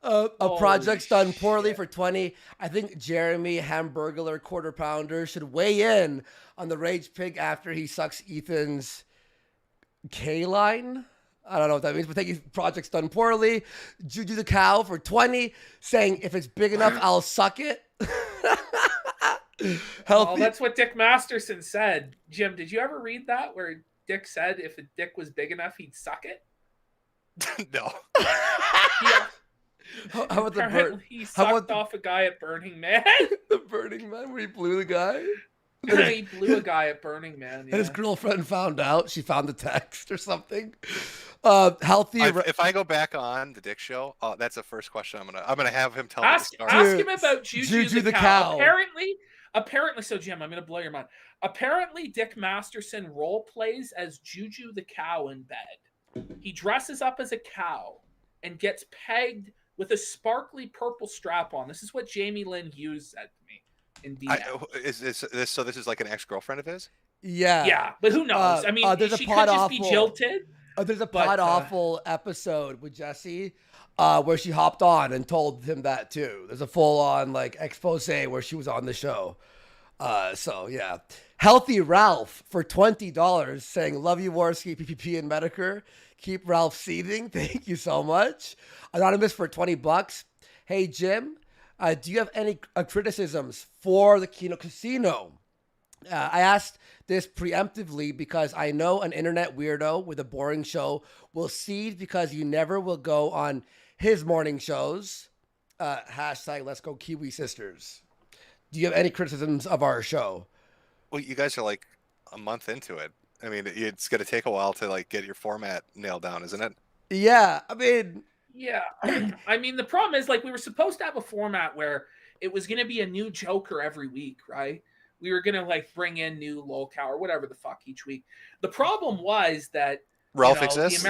Speaker 3: A project's done poorly for 20. I think Jeremy Hamburglar Quarter Pounder should weigh in on the Rage Pig after he sucks Ethan's K-line. I don't know what that means, but thank you. Project's done poorly. Juju the Cow for 20, saying if it's big enough, I'll suck it.
Speaker 1: Oh, that's what Dick Masterson said. Jim, did you ever read that where Dick said if a dick was big enough, he'd suck it?
Speaker 2: No.
Speaker 1: Yeah.
Speaker 3: How about the
Speaker 1: Apparently he sucked off a guy at Burning Man.
Speaker 3: the Burning Man where he blew the guy?
Speaker 1: He blew a guy at Burning Man. Yeah.
Speaker 3: His girlfriend found out. She found the text or something. Healthy.
Speaker 2: If I go back on the Dick Show, that's the first question I'm gonna have him tell me.
Speaker 1: Ask him about Juju the cow. Apparently, so Jim, I'm gonna blow your mind. Apparently, Dick Masterson role plays as Juju the cow in bed. He dresses up as a cow and gets pegged with a sparkly purple strap on. This is what Jamie Lynn Hughes said to me in DM.
Speaker 2: So this is like an ex-girlfriend of his?
Speaker 1: Yeah, but who knows? I mean, she could just be jilted.
Speaker 3: There's a Pod Awful episode with Jesse where she hopped on and told him that too. There's a full-on like expose where she was on the show. So yeah. Healthy Ralph for $20 saying, love you, Warski, PPP, and Metokur. Keep Ralph seething. Thank you so much. Anonymous for $20. Hey, Jim, do you have any criticisms for the Kino Casino? I asked this preemptively because I know an internet weirdo with a boring show will seethe because you never will go on his morning shows. Hashtag Let's Go Kiwi Sisters. Do you have any criticisms of our show?
Speaker 2: Well, you guys are like a month into it. I mean, it's going to take a while to like get your format nailed down, isn't it?
Speaker 3: Yeah, I mean...
Speaker 1: Yeah. I mean, the problem is, like, we were supposed to have a format where it was going to be a new Joker every week, right? We were going to, like, bring in new locale or whatever the fuck each week. The problem was that...
Speaker 2: Ralph exists?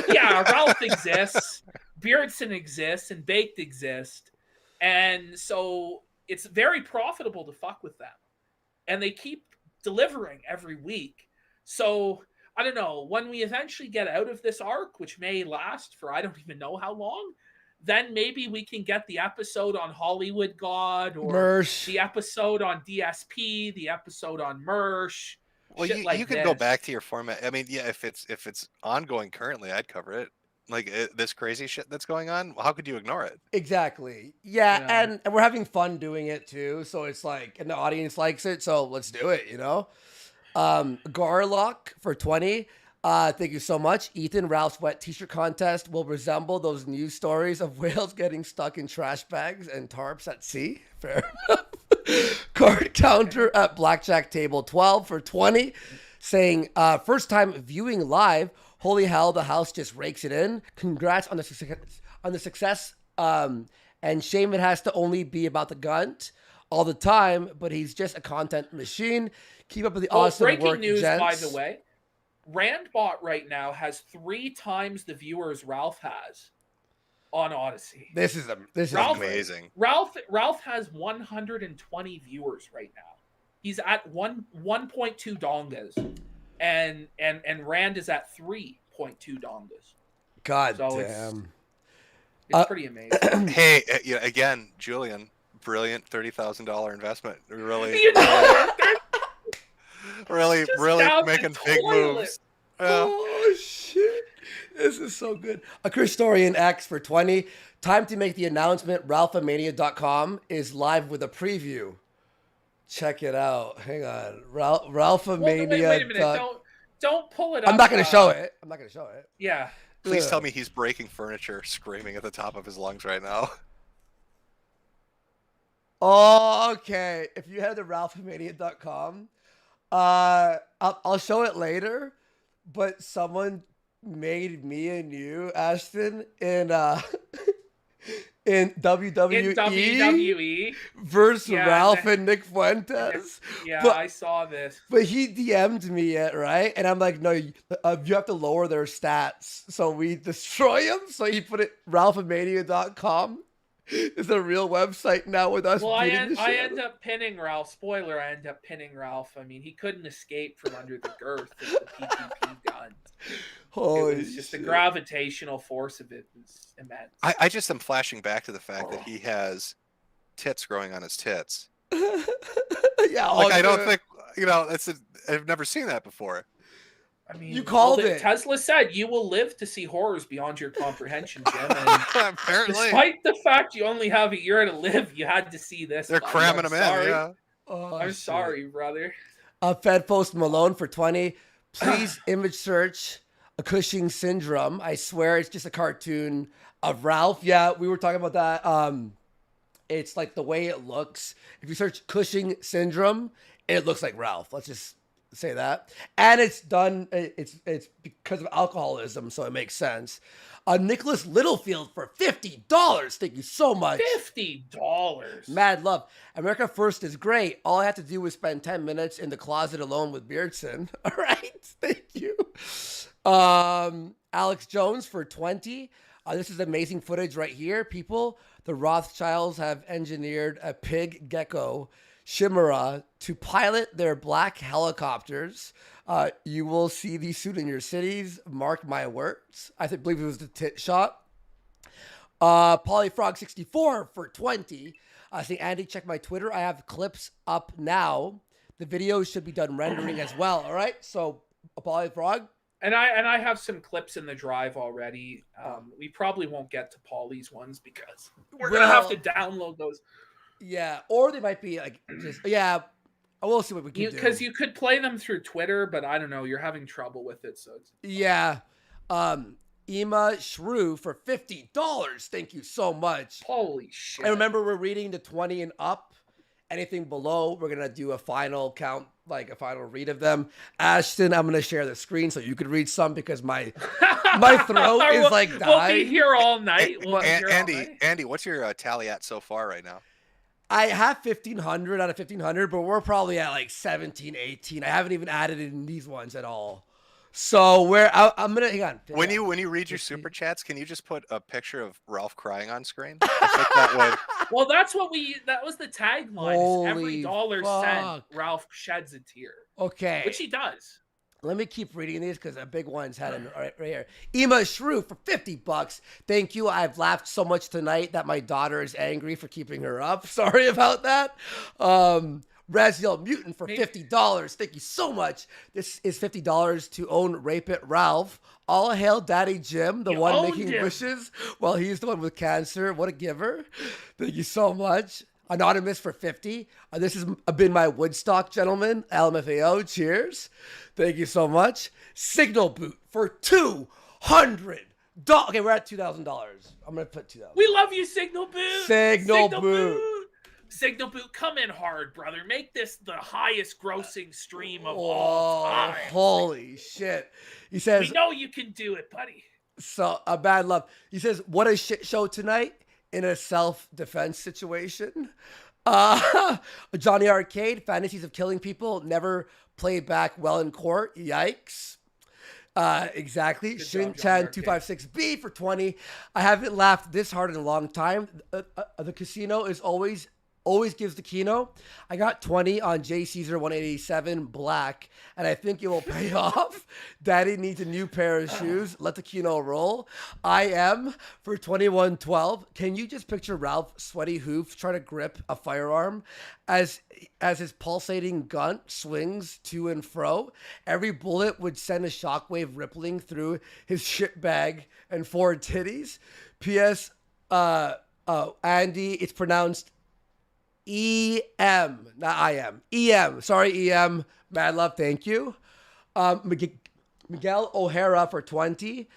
Speaker 1: Yeah, Ralph exists. Beardson exists, and Baked exist. And so it's very profitable to fuck with them. And they keep delivering every week. So... I don't know, when we eventually get out of this arc, which may last for I don't even know how long, then maybe we can get the episode on Hollywood God or
Speaker 3: Mersh.
Speaker 1: The episode on DSP, the episode on Mersh.
Speaker 2: Well, you can go back to your format. I mean, yeah, if it's ongoing currently, I'd cover it. Like this crazy shit that's going on, how could you ignore it?
Speaker 3: Exactly. Yeah, and we're having fun doing it too. So it's like, and the audience likes it, so let's do it, you know? Garlock for 20. Thank you so much. Ethan, Ralph's wet t-shirt contest will resemble those news stories of whales getting stuck in trash bags and tarps at sea. Fair enough. Card counter at Blackjack Table 12 for 20. Saying, first time viewing live. Holy hell, the house just rakes it in. Congrats on the success. And shame it has to only be about the gunt all the time, but he's just a content machine. Keep up with the awesome
Speaker 1: breaking
Speaker 3: work,
Speaker 1: news,
Speaker 3: gents.
Speaker 1: by the way. Randbot right now has 3 times the viewers Ralph has on Odyssey.
Speaker 3: This is
Speaker 2: amazing.
Speaker 1: Ralph has 120 viewers right now. He's at 1.2 dongas, and Rand is at 3.2 dongas.
Speaker 3: God
Speaker 1: so
Speaker 3: damn,
Speaker 1: it's pretty amazing.
Speaker 2: Hey, again, Julian, brilliant $30,000 investment. Really, really making big moves.
Speaker 3: Oh shit, this is so good. A Christorian X for 20. Time to make the announcement. Ralphamania.com is live with a preview. Check it out. Hang on, Ralphamania.
Speaker 1: Wait a minute. Don't pull it up.
Speaker 3: I'm not gonna show it.
Speaker 1: Yeah.
Speaker 2: Please tell me he's breaking furniture, screaming at the top of his lungs right now.
Speaker 3: Oh, okay. If you head to ralphamania.com, I'll show it later, but someone made me and you, Ashton, in WWE versus Ralph and Nick Fuentes.
Speaker 1: Yeah, but, I saw this.
Speaker 3: But he DM'd me it, right? And I'm like, no, you have to lower their stats. So we destroy them. So he put it ralphamania.com. It's a real website now with us.
Speaker 1: Well, I end up pinning Ralph. Spoiler, I end up pinning Ralph. I mean, he couldn't escape from under the girth of the PPP gun.
Speaker 3: Holy
Speaker 1: it was just the gravitational force of it was immense.
Speaker 2: I just am flashing back to the fact that he has tits growing on his tits.
Speaker 3: Yeah,
Speaker 2: like I don't think I've never seen that before.
Speaker 1: I mean,
Speaker 3: you called it.
Speaker 1: Tesla said you will live to see horrors beyond your comprehension, Jim. And
Speaker 2: apparently,
Speaker 1: despite the fact you only have a year to live, you had to see this.
Speaker 2: They're cramming them in. Yeah.
Speaker 1: I'm sorry, brother.
Speaker 3: Fed Post Malone for 20. Please image search a Cushing syndrome. I swear it's just a cartoon of Ralph. Yeah, we were talking about that It's like the way it looks. If you search Cushing syndrome, it looks like Ralph. Let's just say that. And it's done. It's because of alcoholism, so it makes sense. Nicholas Littlefield for $50. Thank you so much.
Speaker 1: $50.
Speaker 3: Mad love. America First is great. All I have to do is spend 10 minutes in the closet alone with Beardson. All right. Thank you. Alex Jones for 20. This is amazing footage right here. People, the Rothschilds have engineered a pig gecko, Chimera, to pilot their black helicopters. You will see these soon in your cities. Mark my words. I believe it was the tit shot. Polyfrog64 for 20. I say, Andy, check my Twitter. I have clips up now. The videos should be done rendering as well. All right. So, Polyfrog.
Speaker 1: And I have some clips in the drive already. We probably won't get to Polly's ones because we're gonna have to download those.
Speaker 3: Yeah, or they might be like just we'll see what we can do.
Speaker 1: Because you could play them through Twitter, but I don't know. You're having trouble with it, so it's...
Speaker 3: Yeah. Ema Shrew for $50. Thank you so much.
Speaker 1: Holy shit!
Speaker 3: And remember, we're reading the 20 and up. Anything below, we're gonna do a final count, like a final read of them. Ashton, I'm gonna share the screen so you could read some because my throat is like dying.
Speaker 1: We'll be here all night.
Speaker 2: Andy, what's your tally at so far right now?
Speaker 3: I have 1,500 out of 1,500, but we're probably at like 17, 18. I haven't even added in these ones at all. So I'm gonna hang on.
Speaker 2: When you read your super chats, can you just put a picture of Ralph crying on screen? I think that would...
Speaker 1: Well, that was the tagline. Every dollar sent, Ralph sheds a tear.
Speaker 3: Okay.
Speaker 1: Which he does.
Speaker 3: Let me keep reading these because a big one's had it right here. Ema Shrew for $50. Thank you. I've laughed so much tonight that my daughter is angry for keeping her up. Sorry about that. Raziel Mutant for $50. Thank you so much. This is $50 to own Rape It Ralph. All hail Daddy Jim, the one making wishes while he's the one with cancer. What a giver. Thank you so much. Anonymous for 50. This has been my Woodstock, gentlemen. LMFAO, cheers. Thank you so much. Signal Boot for $200. Okay, we're at $2,000. I'm going to put $2,000.
Speaker 1: We love you, Signal Boot.
Speaker 3: Signal Boot.
Speaker 1: Signal Boot, come in hard, brother. Make this the highest grossing stream of all time.
Speaker 3: Holy shit. He says,
Speaker 1: we know you can do it, buddy.
Speaker 3: So, a bad love. He says, what a shit show tonight in a self-defense situation. Johnny Arcade, fantasies of killing people, never played back well in court. Yikes. Exactly. Shin-chan 256B for 20. I haven't laughed this hard in a long time. The casino is always gives the Kino. I got 20 on J Caesar 187 black, and I think it will pay off. Daddy needs a new pair of shoes. Let the Kino roll. I am for 2112. Can you just picture Ralph sweaty hoof trying to grip a firearm as his pulsating gun swings to and fro? Every bullet would send a shockwave rippling through his shit bag and 4 titties. P.S. Andy, it's pronounced E-M, not I-M. E-M. Sorry, E-M. Mad love, thank you. Miguel O'Hara for 20.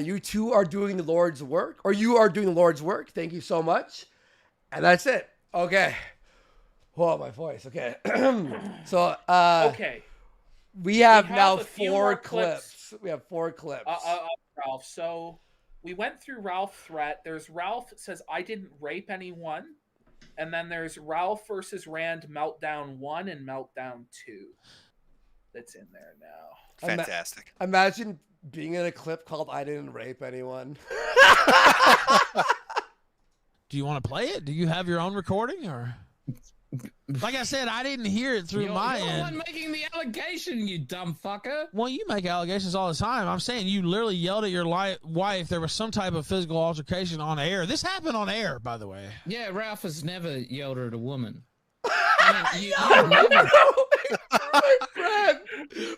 Speaker 3: You two are doing the Lord's work, or you are doing the Lord's work. Thank you so much. And that's it. Okay. Oh, my voice. Okay. So,
Speaker 1: okay.
Speaker 3: We have now 4 clips. We have 4 clips.
Speaker 1: Ralph. So we went through Ralph threat. There's Ralph says, I didn't rape anyone. And then there's Ralph versus Rand Meltdown 1 and Meltdown 2. That's in there now.
Speaker 2: Fantastic.
Speaker 3: Imagine being in a clip called I Didn't Rape Anyone.
Speaker 4: Do you want to play it? Do you have your own recording? Or like I said, I didn't hear it through my end.
Speaker 8: You're the one making the allegation, you dumb fucker.
Speaker 4: Well, you make allegations all the time. I'm saying you literally yelled at your wife. There was some type of physical altercation on air. This happened on air, by the way.
Speaker 8: Yeah, Ralph has never yelled at a woman. I mean, never...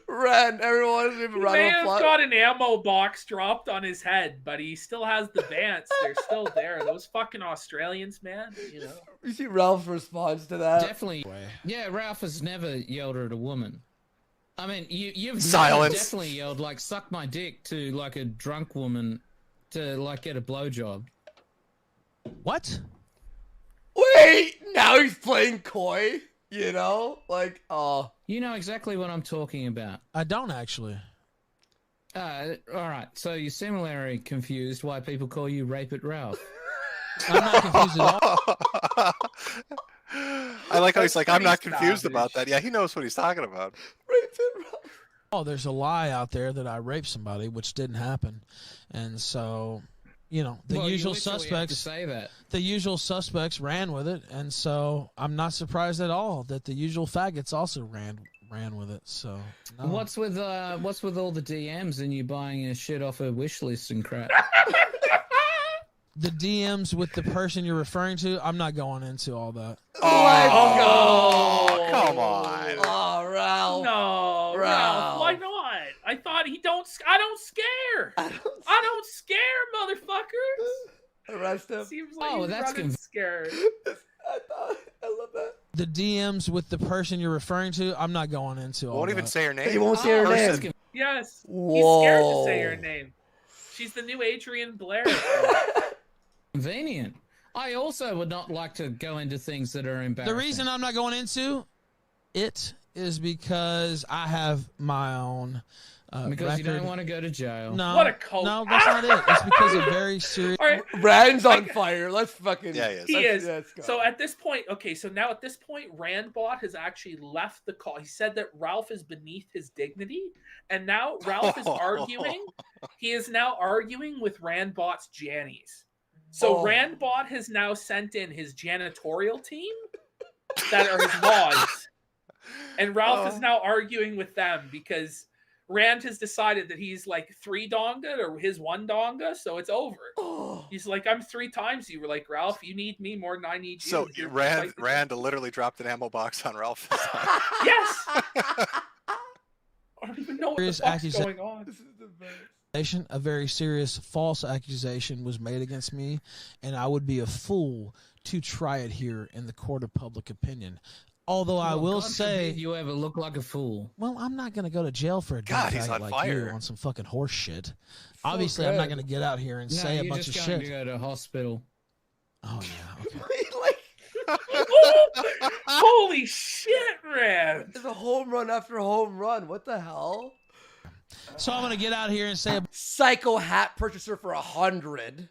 Speaker 3: Ren, everyone is even
Speaker 1: He may have got an ammo box dropped on his head, but he still has the Vance. They're still there. Those fucking Australians, man. You know.
Speaker 3: You see Ralph's response to that?
Speaker 8: Definitely. Yeah, Ralph has never yelled at a woman. I mean, you've definitely yelled like "suck my dick" to like a drunk woman to like get a blowjob.
Speaker 4: What?
Speaker 3: Wait, now he's playing coy. You know, like, oh.
Speaker 8: You know exactly what I'm talking about.
Speaker 4: I don't actually.
Speaker 8: All right, so you're similarly confused why people call you Rape It Ralph.
Speaker 4: I'm not confused at all.
Speaker 2: I like how he's like, I'm not
Speaker 1: pretty
Speaker 2: confused
Speaker 1: savage.
Speaker 2: about that. Yeah, he knows what he's talking about.
Speaker 3: Rape it, Ralph.
Speaker 4: Oh, there's a lie out there that I raped somebody, which didn't happen, and so, you know, the
Speaker 8: Well, you
Speaker 4: usual
Speaker 8: literally have to
Speaker 4: suspects.
Speaker 8: say that.
Speaker 4: The usual suspects ran with it, and so I'm not surprised at all that the usual faggots also ran with it. So no.
Speaker 8: What's with all the DMs and you buying your shit off a wish list and crap?
Speaker 4: The DMs with the person you're referring to? I'm not going into all that.
Speaker 2: Oh, come on.
Speaker 3: Oh, Ralph.
Speaker 1: No, Ralph, why not? I thought I don't scare. I don't scare, motherfuckers.
Speaker 3: Arrest him.
Speaker 1: Seems like
Speaker 8: Oh,
Speaker 1: he's
Speaker 8: that's
Speaker 1: running scared.
Speaker 3: I love that.
Speaker 4: The DMs with the person you're referring to? I'm not going into all
Speaker 2: Won't
Speaker 4: that.
Speaker 2: even say her name.
Speaker 3: He won't say her
Speaker 2: Person.
Speaker 3: name.
Speaker 1: Yes,
Speaker 3: Whoa.
Speaker 1: he's scared to say her name. She's the new Adrian Blair.
Speaker 8: Convenient. I also would not like to go into things that are embarrassing.
Speaker 4: The reason I'm not going into it is because I have my own
Speaker 8: because you
Speaker 4: record.
Speaker 8: don't want to go to jail.
Speaker 4: No,
Speaker 1: What a cult.
Speaker 4: No, that's not it. It's because of very serious.
Speaker 1: All right,
Speaker 3: Rand's on fire. Let's fucking.
Speaker 2: Yeah, he is.
Speaker 1: he is.
Speaker 3: Let's go.
Speaker 1: So at this point, okay, so now at this point, Randbot has actually left the call. He said that Ralph is beneath his dignity, and now Ralph is arguing. He is now arguing with Randbot's Jannies. So Randbot has now sent in his janitorial team that are his laws. And Ralph is now arguing with them because Rand has decided that he's like 3 donga or his 1 donga, so it's over. He's like, I'm 3 times you. Were like, Ralph, you need me more than I need you.
Speaker 2: So
Speaker 1: You're
Speaker 2: Rand
Speaker 1: like-
Speaker 2: literally dropped an ammo box on Ralph.
Speaker 1: Yes! I don't even know what the
Speaker 4: Serious
Speaker 1: fuck's going on.
Speaker 3: This is the best.
Speaker 4: A very serious false accusation was made against me, and I would be a fool to try it here in the court of public opinion. Although I will
Speaker 8: God
Speaker 4: say,
Speaker 8: forbid you ever look like a fool.
Speaker 4: well, I'm not going to go to jail for a
Speaker 2: God,
Speaker 4: dumb
Speaker 2: he's
Speaker 4: faggot
Speaker 2: on
Speaker 4: like
Speaker 2: fire.
Speaker 4: you on some fucking horse shit. Obviously, I'm not going to get out here and say a
Speaker 8: you're
Speaker 4: bunch
Speaker 8: just
Speaker 4: of
Speaker 8: going
Speaker 4: shit.
Speaker 8: to go to hospital.
Speaker 4: Oh yeah, okay.
Speaker 1: Holy shit, Rand!
Speaker 3: There's a home run after home run. What the hell?
Speaker 4: So I'm going to get out here and say,
Speaker 3: Psycho hat purchaser for 100.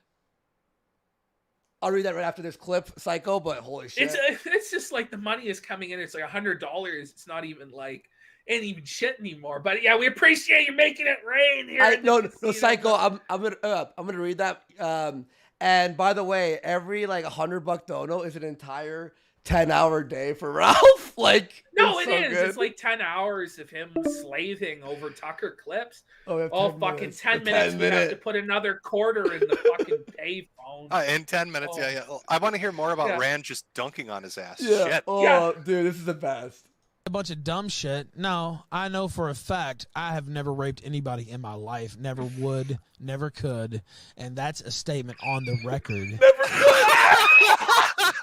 Speaker 3: I'll read that right after this clip, Psycho. But holy shit!
Speaker 1: It's just like the money is coming in. It's like $100. It's not even like ain't even shit anymore. But yeah, we appreciate you making it rain here.
Speaker 3: No, Psycho. I'm gonna read that. And by the way, every like $100 dono is an entire 10-hour day for Ralph. Like,
Speaker 1: no,
Speaker 3: it's
Speaker 1: it
Speaker 3: so
Speaker 1: is.
Speaker 3: good.
Speaker 1: It's like 10 hours of him slaving over Tucker clips.
Speaker 3: Oh, we have
Speaker 1: All
Speaker 3: 10
Speaker 1: fucking
Speaker 3: minutes.
Speaker 1: 10
Speaker 3: The
Speaker 1: minutes.
Speaker 3: 10
Speaker 1: We have
Speaker 3: minute.
Speaker 1: to put another quarter in the fucking payphone.
Speaker 2: In 10 minutes,
Speaker 1: Oh.
Speaker 2: yeah. I want to hear more about
Speaker 1: Yeah.
Speaker 2: Rand just dunking on his ass.
Speaker 3: Yeah.
Speaker 2: Shit.
Speaker 3: Oh,
Speaker 1: Yeah.
Speaker 3: dude, this is the best.
Speaker 4: a bunch of dumb shit. No, I know for a fact I have never raped anybody in my life. Never would, never could. And that's a statement on the record.
Speaker 3: Never could.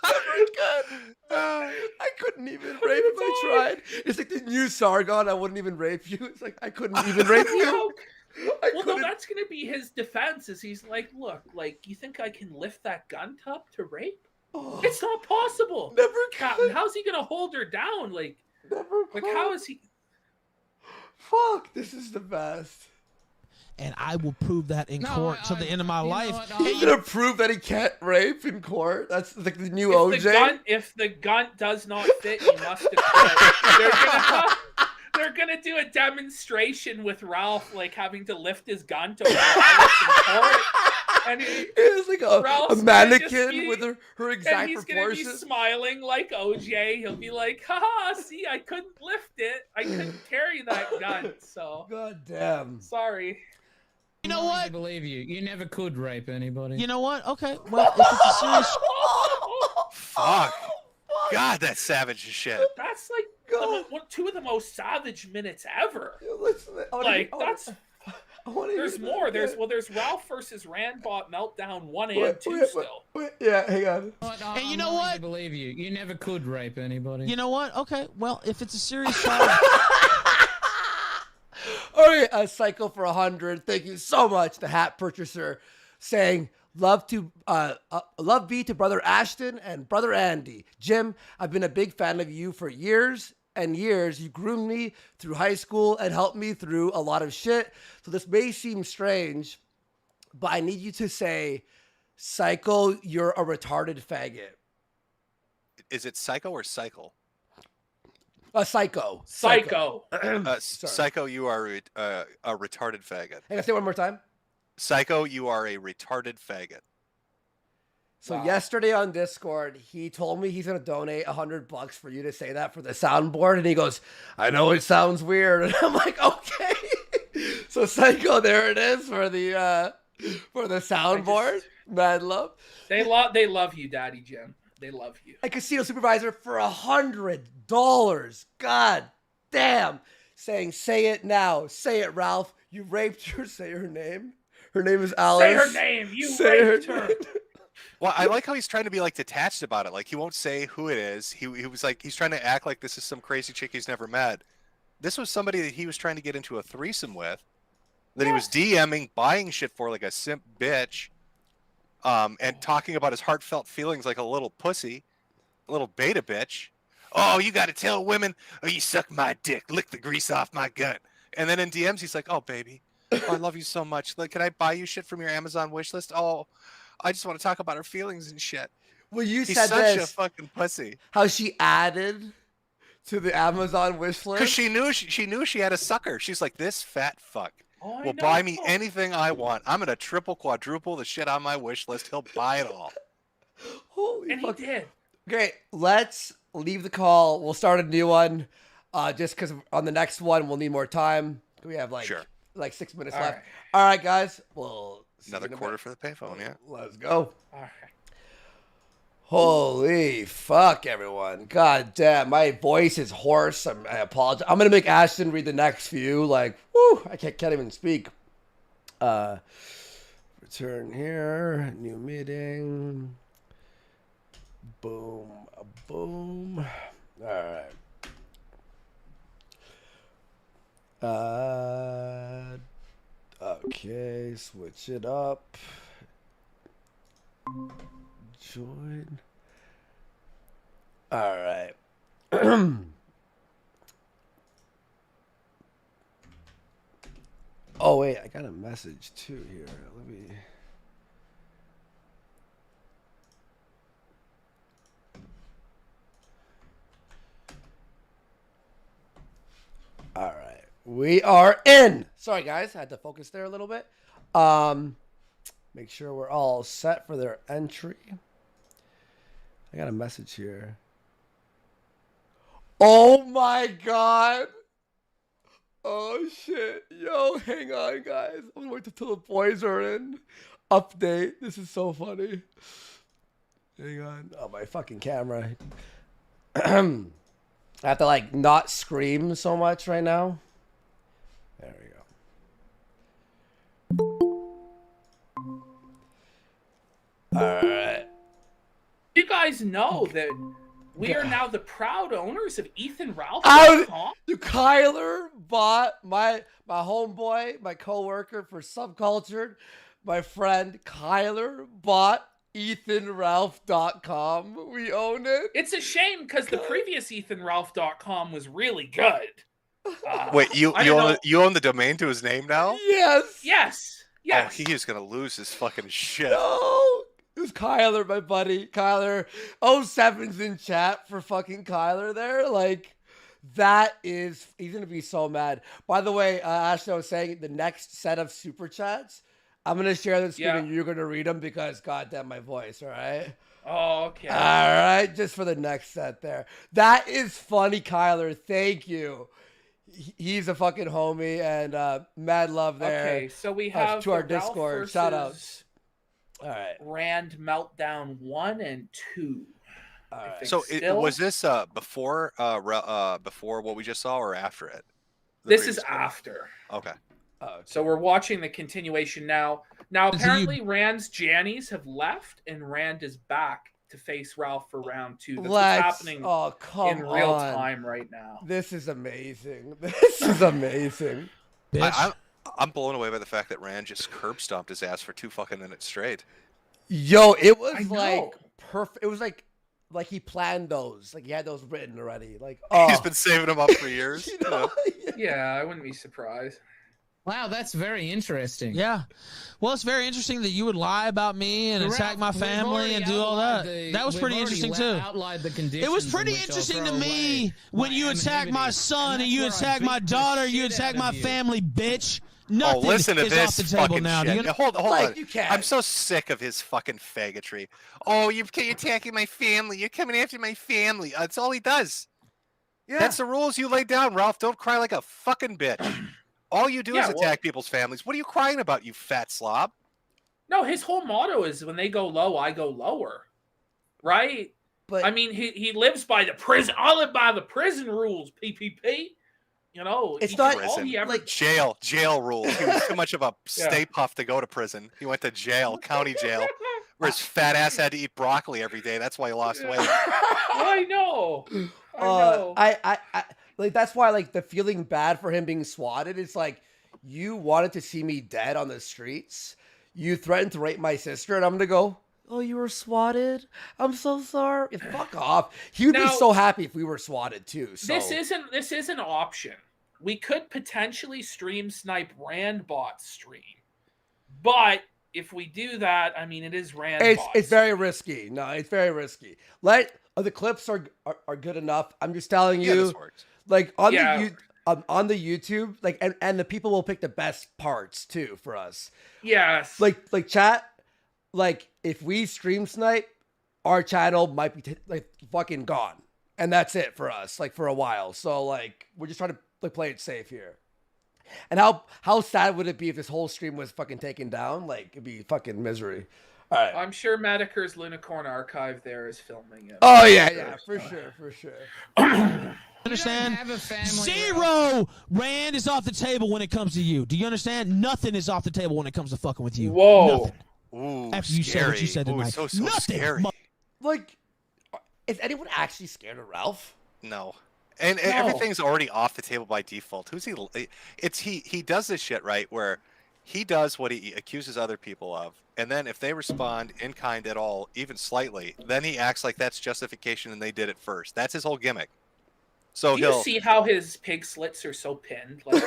Speaker 3: Never could. I couldn't even rape if I tried. It's like the new Sargon. I wouldn't even rape you. It's like I couldn't even rape you. I
Speaker 1: Well, no,
Speaker 3: couldn't.
Speaker 1: that's going to be his defense. Is he's like, look, like, you think I can lift that gun up to rape?
Speaker 3: Oh,
Speaker 1: It's not possible.
Speaker 3: never
Speaker 1: Captain,
Speaker 3: could.
Speaker 1: how's he going to hold her down? Like,
Speaker 3: Never could.
Speaker 1: how is he?
Speaker 3: Fuck, this is the best.
Speaker 4: And I will prove that in court till the end of my life.
Speaker 3: He's gonna prove that he can't rape in court. That's like the new
Speaker 1: If
Speaker 3: OJ.
Speaker 1: if the gun does not fit, you must acquit. They're gonna do a demonstration with Ralph, like having to lift his gun to in court, and
Speaker 3: It's like a
Speaker 1: Ralph's gonna
Speaker 3: mannequin
Speaker 1: just be-
Speaker 3: with her
Speaker 1: and
Speaker 3: exact
Speaker 1: he's gonna be
Speaker 3: proportions.
Speaker 1: smiling like OJ. He'll be like, "Haha, see, I couldn't lift it. I couldn't carry that gun. So
Speaker 3: God damn.
Speaker 1: sorry."
Speaker 4: You know
Speaker 8: I
Speaker 4: what?
Speaker 8: believe you. You never could rape anybody.
Speaker 4: You know what? Okay, well, if it's a serious...
Speaker 2: Fuck. God, that's savage as shit.
Speaker 1: That's like
Speaker 3: God.
Speaker 1: two of the most savage minutes ever.
Speaker 3: Listen,
Speaker 1: Like that's. There's
Speaker 3: hear
Speaker 1: more.
Speaker 3: that.
Speaker 1: There's Ralph versus Randbot meltdown 1 and
Speaker 3: Wait,
Speaker 1: 2
Speaker 3: wait,
Speaker 1: still.
Speaker 3: wait, yeah, hang on.
Speaker 4: And you know
Speaker 8: I'm willing
Speaker 4: what?
Speaker 8: to believe you. You never could rape anybody.
Speaker 4: You know what? Okay, well, if it's a serious charge...
Speaker 3: All right, Psycho for 100. Thank you so much, the hat purchaser, saying, Love be to brother Ashton and brother Andy. Jim, I've been a big fan of you for years and years. You groomed me through high school and helped me through a lot of shit. So this may seem strange, but I need you to say, Psycho, you're a retarded faggot.
Speaker 2: Is it Psycho or Cycle?
Speaker 3: Psycho.
Speaker 2: Psycho, you are a retarded faggot.
Speaker 3: Hey, can I say it one more time?
Speaker 2: Psycho, you are a retarded faggot.
Speaker 3: So yesterday on Discord, he told me he's gonna donate $100 for you to say that for the soundboard, and he goes, "I know it sounds weird," and I'm like, "Okay." So Psycho, there it is for the soundboard. Mad love.
Speaker 1: They love you, Daddy Jim. They love you.
Speaker 3: A casino supervisor for $100. God damn. Saying, "Say it now. Say it, Ralph. You raped her." Say her name. Her name is Alice.
Speaker 1: Say her name. You raped her.
Speaker 2: Well, I like how he's trying to be like detached about it. Like he won't say who it is. He was like he's trying to act like this is some crazy chick he's never met. This was somebody that he was trying to get into a threesome with. That he was DMing, buying shit for like a simp bitch, and talking about his heartfelt feelings like a little pussy, a little beta bitch. Oh, you got to tell women, oh, you suck my dick, lick the grease off my gun. And then in DMs, he's like, oh, baby, oh, I love you so much. Like, can I buy you shit from your Amazon wish list? Oh, I just want to talk about her feelings and shit.
Speaker 3: Well, he's
Speaker 2: said
Speaker 3: such
Speaker 2: a fucking pussy.
Speaker 3: How she added to the Amazon wish list?
Speaker 2: Because she knew she had a sucker. She's like, this fat fuck will buy me anything I want. I'm gonna triple, quadruple the shit on my wish list. He'll buy it all.
Speaker 3: Holy fuck.
Speaker 1: He did.
Speaker 3: Great. Let's leave the call. We'll start a new one. Just because on the next one we'll need more time. We have like 6 minutes left.
Speaker 1: Right.
Speaker 3: All right, guys. We'll
Speaker 2: another quarter for the payphone. Yeah.
Speaker 3: Let's go.
Speaker 1: All right.
Speaker 3: Holy fuck, everyone. God damn, my voice is hoarse. I apologize. I'm going to make Ashton read the next few. Like, whoo, I can't even speak. Return here. New meeting. Boom. Boom. All right. Okay, switch it up. Join. All right. Oh wait, I got a message too here. Let me. All right, we are in. Sorry guys, I had to focus there a little bit. Make sure we're all set for their entry. I got a message here. Oh my god. Oh shit. Yo, hang on guys. I'm gonna wait till the boys are in. Update. This is so funny. Hang on. Oh, my fucking camera. I have to like not scream so much right now. There we go. All right.
Speaker 1: You guys know that we are now the proud owners of EthanRalph.com.
Speaker 3: Kyler bought my homeboy, my coworker for Subcultured. My friend Kyler bought EthanRalph.com. We own it.
Speaker 1: It's a shame because the previous EthanRalph.com was really good.
Speaker 2: Wait, you own the domain to his name now?
Speaker 3: Yes.
Speaker 1: Yes.
Speaker 2: Oh, he is gonna lose his fucking shit.
Speaker 3: No. It was Kyler, my buddy. Kyler. 07's in chat for fucking Kyler there. Like, he's going to be so mad. By the way, Ashley was saying the next set of super chats, I'm going to share the screen and you're going to read them because, goddamn, my voice, all right?
Speaker 1: Oh, okay.
Speaker 3: All right, just for the next set there. That is funny, Kyler. Thank you. He's a fucking homie and mad love there.
Speaker 1: Okay, so we have
Speaker 3: to our Discord. Shout out. All right.
Speaker 1: Rand Meltdown 1 and 2.
Speaker 3: All right.
Speaker 2: So was this before what we just saw or after it?
Speaker 1: This is after.
Speaker 2: Okay.
Speaker 1: So we're watching the continuation now. Now apparently Rand's Jannies have left and Rand is back to face Ralph for round 2. That's what's happening in real time right now.
Speaker 3: This is amazing. This is amazing.
Speaker 2: I'm blown away by the fact that Rand just curb stomped his ass for 2 fucking minutes straight.
Speaker 3: Yo, it was
Speaker 1: I know.
Speaker 3: like perfect. It was like he planned those. Like he had those written already. Like
Speaker 2: He's been saving them up for years.
Speaker 3: you know?
Speaker 1: Yeah, I wouldn't be surprised.
Speaker 8: Wow, that's very interesting.
Speaker 4: Yeah. Well, it's very interesting that you would lie about me and attack my family and do all that. That was pretty interesting, too. It was pretty interesting to me when you attack my son and you attack my daughter, you attack my family, bitch. Nothing
Speaker 2: listen to
Speaker 4: is
Speaker 2: this
Speaker 4: off the table
Speaker 2: fucking
Speaker 4: now.
Speaker 2: shit.
Speaker 4: Do you
Speaker 2: Hold
Speaker 3: Like,
Speaker 2: on.
Speaker 3: you can't.
Speaker 2: I'm so sick of his fucking faggotry. Oh, you're attacking my family. You're coming after my family. That's all he does.
Speaker 3: Yeah.
Speaker 2: That's the rules you laid down, Ralph. Don't cry like a fucking bitch. All you do is attack people's families. What are you crying about, you fat slob?
Speaker 1: No, his whole motto is when they go low, I go lower. Right?
Speaker 3: But
Speaker 1: I mean, he lives by the prison. I live by the prison rules, PPP. You know,
Speaker 3: It's not
Speaker 1: all he ever
Speaker 3: like
Speaker 2: Jail rules. He was too much of a Stay Puft to go to prison. He went to jail, county jail, where his fat ass had to eat broccoli every day. That's why he lost weight.
Speaker 1: I know. I know.
Speaker 3: I like that's why like the feeling bad for him being swatted. It's like you wanted to see me dead on the streets. You threatened to rape my sister, and I'm gonna go. Oh, you were swatted. I'm so sorry. Fuck off. He would be so happy if we were swatted too. So
Speaker 1: This is an option. We could potentially stream snipe Randbot's stream, but if we do that, I mean, it is Randbot.
Speaker 3: it's very risky. No, it's very risky. The clips are good enough. I'm just telling you.
Speaker 2: Yeah, this works.
Speaker 3: Like on the YouTube, like and the people will pick the best parts too for us.
Speaker 1: Yes.
Speaker 3: Like chat, like if we stream snipe, our channel might be like fucking gone, and that's it for us. Like for a while. So like we're just trying to like play it safe here. And how sad would it be if this whole stream was fucking taken down? Like it'd be fucking misery. All right.
Speaker 1: I'm sure Metokur's Lunicorn archive there is filming it.
Speaker 3: Oh yeah, for sure.
Speaker 4: understand? Zero Rand is off the table when it comes to you. Do you understand? Nothing is off the table when it comes to fucking with you.
Speaker 1: Whoa.
Speaker 4: Nothing.
Speaker 2: Ooh,
Speaker 4: After you said what you said tonight.
Speaker 2: So
Speaker 4: Nothing.
Speaker 2: scary.
Speaker 3: Like, is anyone actually scared of Ralph?
Speaker 2: No. And everything's already off the table by default. Who's he? He does this shit, right, where he does what he accuses other people of, and then if they respond in kind at all, even slightly, then he acts like that's justification and they did it first. That's his whole gimmick. So
Speaker 1: do you see how his pig slits are so pinned? Like,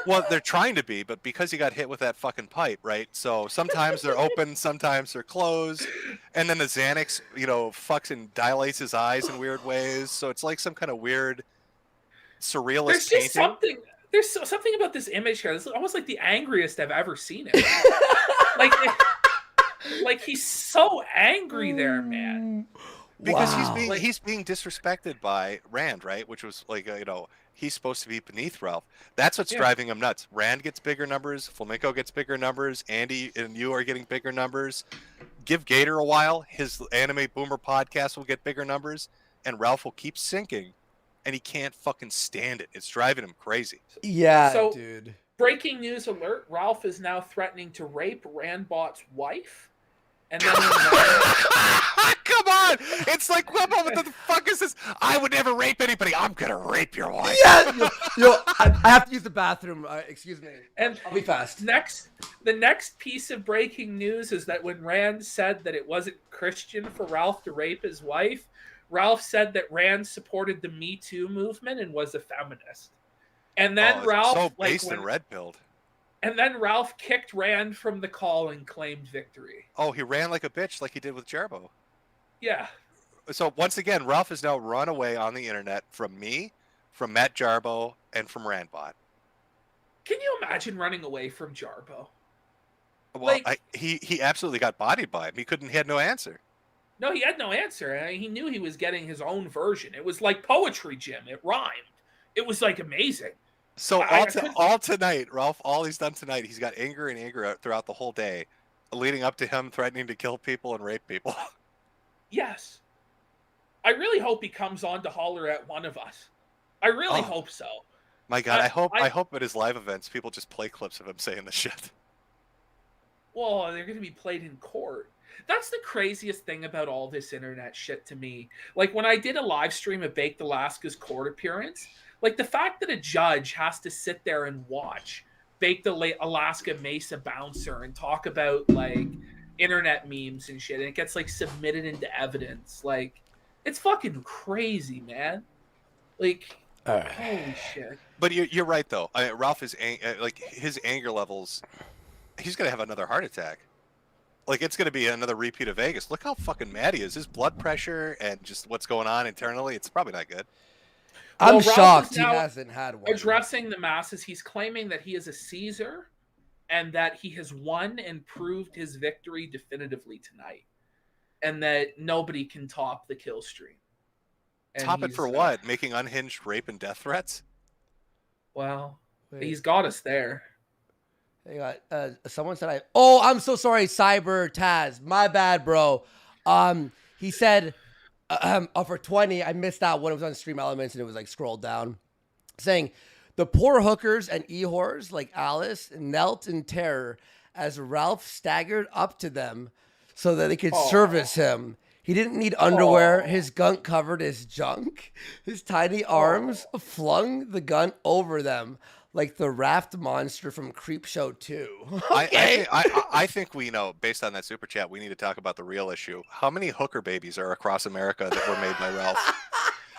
Speaker 2: well, they're trying to be, but because he got hit with that fucking pipe, right? So sometimes they're open, sometimes they're closed, and then the Xanax, fucks and dilates his eyes in weird ways. So it's like some kind of weird, surrealist
Speaker 1: there's just
Speaker 2: painting.
Speaker 1: There's something about this image here. This is almost like the angriest I've ever seen it. like he's so angry there, man.
Speaker 2: Because
Speaker 3: Wow.
Speaker 2: he's being disrespected by Rand, right? Which was like he's supposed to be beneath Ralph. That's what's driving him nuts. Rand gets bigger numbers, Flamenco gets bigger numbers, Andy and you are getting bigger numbers. Give Gator a while, his Anime Boomer podcast will get bigger numbers, and Ralph will keep sinking, and he can't fucking stand it. It's driving him crazy.
Speaker 3: Yeah,
Speaker 1: So-
Speaker 3: dude.
Speaker 1: Breaking news alert: Ralph is now threatening to rape Randbot's wife, and then
Speaker 2: Come on! It's like, what the fuck is this? I would never rape anybody. I'm gonna rape your wife.
Speaker 3: Yeah, I have to use the bathroom. Excuse me.
Speaker 1: and
Speaker 3: I'll be fast.
Speaker 1: the next piece of breaking news is that when Rand said that it wasn't Christian for Ralph to rape his wife, Ralph said that Rand supported the Me Too movement and was a feminist. And then Ralph,
Speaker 2: so based and red-pilled.
Speaker 1: And then Ralph kicked Rand from the call and claimed victory.
Speaker 2: Oh, he ran like a bitch, like he did with Jarbo.
Speaker 1: Yeah.
Speaker 2: So once again, Ralph has now run away on the internet from me, from Matt Jarbo, and from Randbot.
Speaker 1: Can you imagine running away from Jarbo?
Speaker 2: Well, he absolutely got bodied by him. He had no answer.
Speaker 1: No, he had no answer. He knew he was getting his own version. It was like poetry, Jim. It rhymed. It was like amazing.
Speaker 2: So all tonight, Ralph, all he's done tonight, he's got anger and anger throughout the whole day, leading up to him threatening to kill people and rape people.
Speaker 1: Yes. I really hope he comes on to holler at one of us. I really hope so.
Speaker 2: My God, I hope at his live events people just play clips of him saying this shit.
Speaker 1: Well, they're going to be played in court. That's the craziest thing about all this internet shit to me. Like when I did a live stream of Baked Alaska's court appearance, like the fact that a judge has to sit there and watch Baked Alaska Mesa Bouncer and talk about like internet memes and shit, and it gets like submitted into evidence. Like, it's fucking crazy, man. Like, holy shit.
Speaker 2: But you're right though. Ralph is like his anger levels. He's gonna have another heart attack. Like, it's gonna be another repeat of Vegas. Look how fucking mad he is. His blood pressure and just what's going on internally. It's probably not good.
Speaker 3: I'm shocked he hasn't had one.
Speaker 1: Addressing the masses, he's claiming that he is a Caesar and that he has won and proved his victory definitively tonight, and that nobody can top the kill stream. And
Speaker 2: top it for what? Making unhinged rape and death threats?
Speaker 1: Well, he's got us there.
Speaker 3: Someone said I'm so sorry, Cyber Taz. My bad, bro. He said for 20, I missed out when it was on Stream Elements and it was like scrolled down, saying the poor hookers and e-whores like Alice knelt in terror as Ralph staggered up to them so that they could service him. He didn't need underwear. His gun covered his junk. His tiny arms flung the gun over them like the raft monster from Creepshow 2. Okay.
Speaker 2: I think we know, based on that super chat, we need to talk about the real issue. How many hooker babies are across America that were made by Ralph?